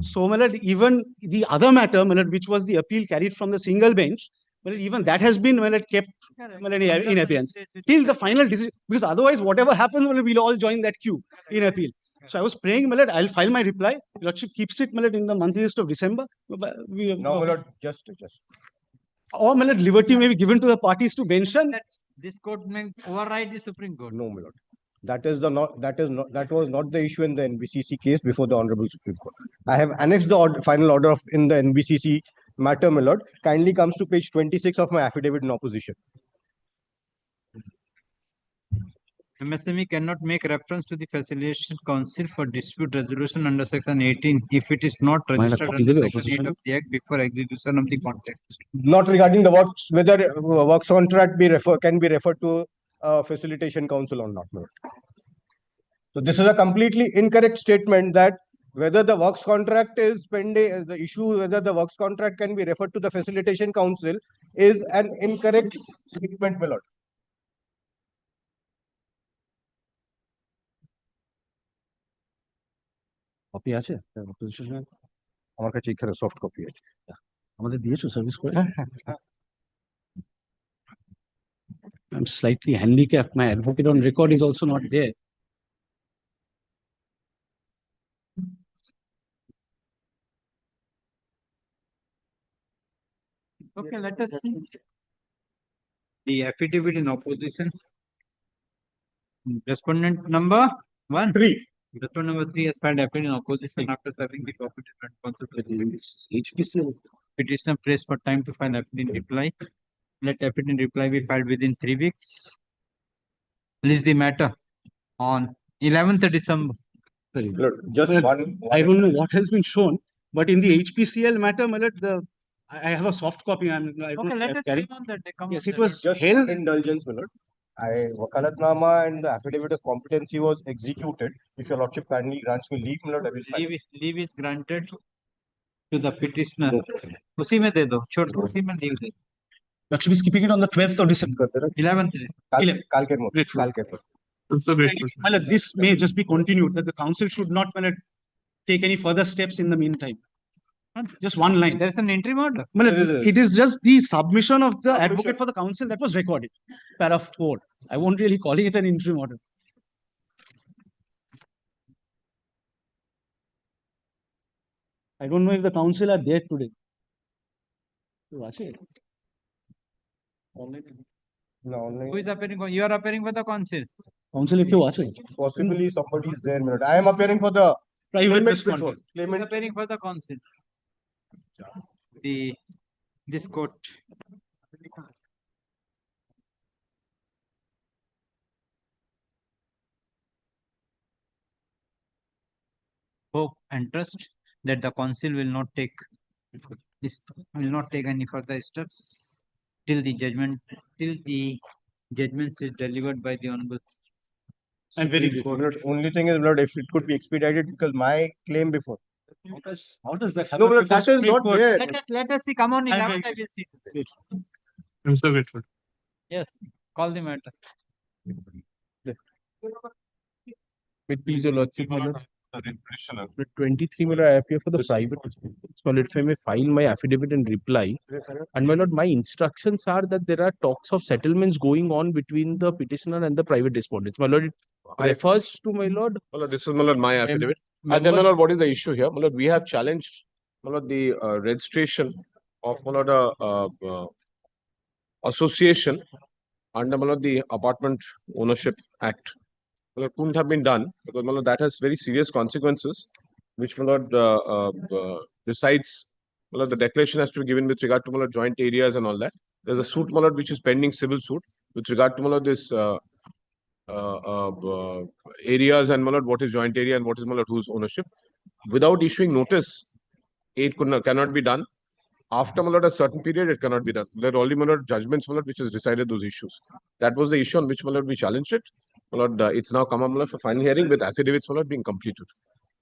So, my lord, even the other matter, my lord, which was the appeal carried from the single bench, well, even that has been, well, kept, well, in abeyance till the final decision, because otherwise, whatever happens, well, we'll all join that queue in appeal. So I was praying, my lord, I'll file my reply. Your lordship keeps it, my lord, in the monthly list of December. No, my lord, just. Or, my lord, liberty may be given to the parties to mention that this court may override the Supreme Court. No, my lord. That was not the issue in the NBCC case before the Honorable Supreme Court. I have annexed the final order in the NBCC matter, my lord. Kindly comes to page 26 of my affidavit in opposition. MSME cannot make reference to the Facilitation Council for dispute resolution under section 18 if it is not registered under section 8 of the Act before execution of the contract. Not regarding the works, whether works contract can be referred to Facilitation Council or not, my lord. So this is a completely incorrect statement that whether the works contract is pending, the issue whether the works contract can be referred to the Facilitation Council is an incorrect statement, my lord. Copy আছে অপোজিশনের আমার কাছে এখানে soft copy আছে আমাদের দিয়েছো service করে I'm slightly handicapped. My advocate on record is also not there. Okay, let us see. The affidavit in opposition. Respondent number 1. 3. Respondent number 3 has filed affidavit in opposition after serving the cooperative and counsel HPCL. Petitioner prays for time to file affidavit in reply. Let affidavit in reply be filed within 3 weeks. Release the matter on 11th December. Just one. I don't know what has been shown, but in the HPCL matter, my lord, I have a soft copy. Okay, let us see on that. Yes, it was just held. Indulgence, my lord. Wakalatnama and the affidavit of competency was executed. If your lordship kindly grants me leave, my lord, I will file. Leave is granted to the petitioner. उसी में दे दो, छोड़ उसी में leave they. Lordship is keeping it on the 12th of December. 11th. So grateful. My lord, this may just be continued, that the council should not, my lord, take any further steps in the meantime. Just one line. There is an interim order. My lord, it is just the submission of the advocate for the council that was recorded. Paragraph 4. I won't really call it an interim order. I don't know if the council are there today. No, online. Who is appearing? You are appearing for the council. Council if you watch it. Possibly somebody is there, my lord. I am appearing for the private claimant respondent. You are appearing for the council. This court. Hope and trust that the council will not take any further steps till the judgment is delivered by the honorable. I'm very good. Only thing is, Lord, if it could be expedited, because my claim before. How does that happen? No, but that is not there. Let us see. Come on, 11th, I will see. I'm so grateful. Yes, call the matter. Please, your lordship, my lord. 23, my lord, I appear for the private response. My lord, if I may file my affidavit and reply. And my lord, my instructions are that there are talks of settlements going on between the petitioner and the private respondents. My lord, it refers to, my lord. My lord, this is, my lord, my affidavit. And then, my lord, what is the issue here? My lord, we have challenged, my lord, the registration of, my lord, association under the Apartment Ownership Act. Well, it couldn't have been done because that has very serious consequences, which besides the declaration has to be given with regard to joint areas and all that. There's a suit which is pending, civil suit, with regard to this areas and what is joint area and what is whose ownership. Without issuing notice, it cannot be done. After a certain period, it cannot be done. There are only judgments which has decided those issues. That was the issue on which we challenged it. It's now come up for final hearing with affidavits being completed.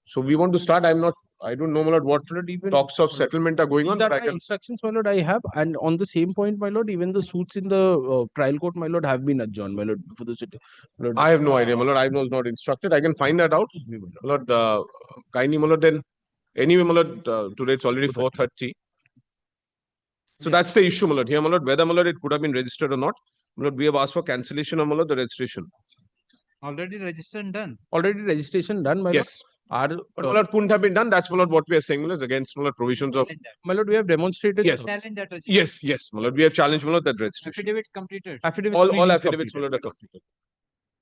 So we want to start. I don't know what talks of settlement are going on. These are But my instructions, my lord, I have. And on the same point, my lord, even the suits in the trial court, my lord, have been adjourned, my lord, for the city. I have no idea, my lord. I was not instructed. I can find that out. My lord, kindly, my lord, then anyway, my lord, today it's already 4:30. So that's the issue, my lord. Here, my lord, whether, my lord, it could have been registered or not. My lord, we have asked for cancellation of, my lord, the registration. Already registration done. Already registration done, my Yes. lord. But, my lord, couldn't have been done. That's, my lord, what we are saying, my lord, against, my lord, provisions of. My lord, we have demonstrated. Yes. Challenge that registration. Yes, yes, my lord. We have challenged, my lord, that registration. Affidavits completed. Affidavits All affidavits, my lord, are completed.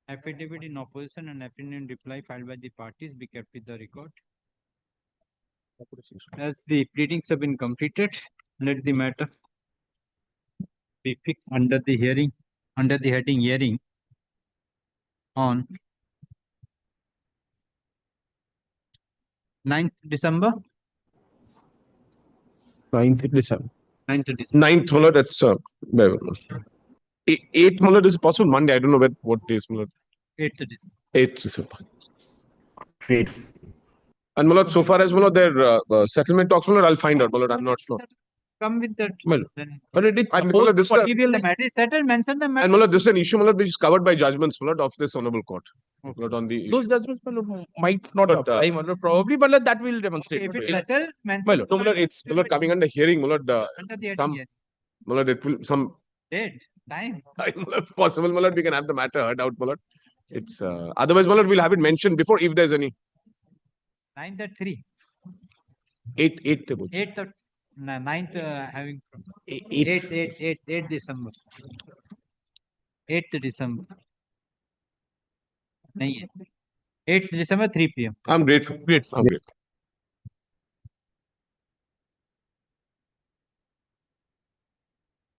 Affidavit in opposition and affidavit in reply filed by the parties be kept with the record. As the pleadings have been completed, let the matter be fixed under the hearing, under the heading hearing on 9th December. 9th December. 9th December. 9th, my lord, that's 8th, my lord, is possible Monday. I don't know what days, my lord. 8th December. 8th December. Great. And my lord, so far as my lord, their settlement talks, my lord, I'll find out, my lord. I'm not sure. Come with that. Well, Then but it is And my lord, this is the matter is settled, mention the matter. and my lord, this is an issue, my lord, which is covered by judgments, my lord, of this honorable court. My lord, on the those judgments, my lord, might not But, apply, my lord, probably, but that will demonstrate. If my it's lord. settled, mention. My lord. No, my lord, it's my lord, coming under hearing, my lord. Under the Some, heading my lord, it will some date, time. time, my lord, possible, my lord, we can have the matter heard out, my lord. It's otherwise, my lord, we'll have it mentioned before if there's any 9th at 3. 8th. 8th at 9th having 8th. 8th December. 8th December. 8th December 3 p.m. I'm grateful. I'm grateful.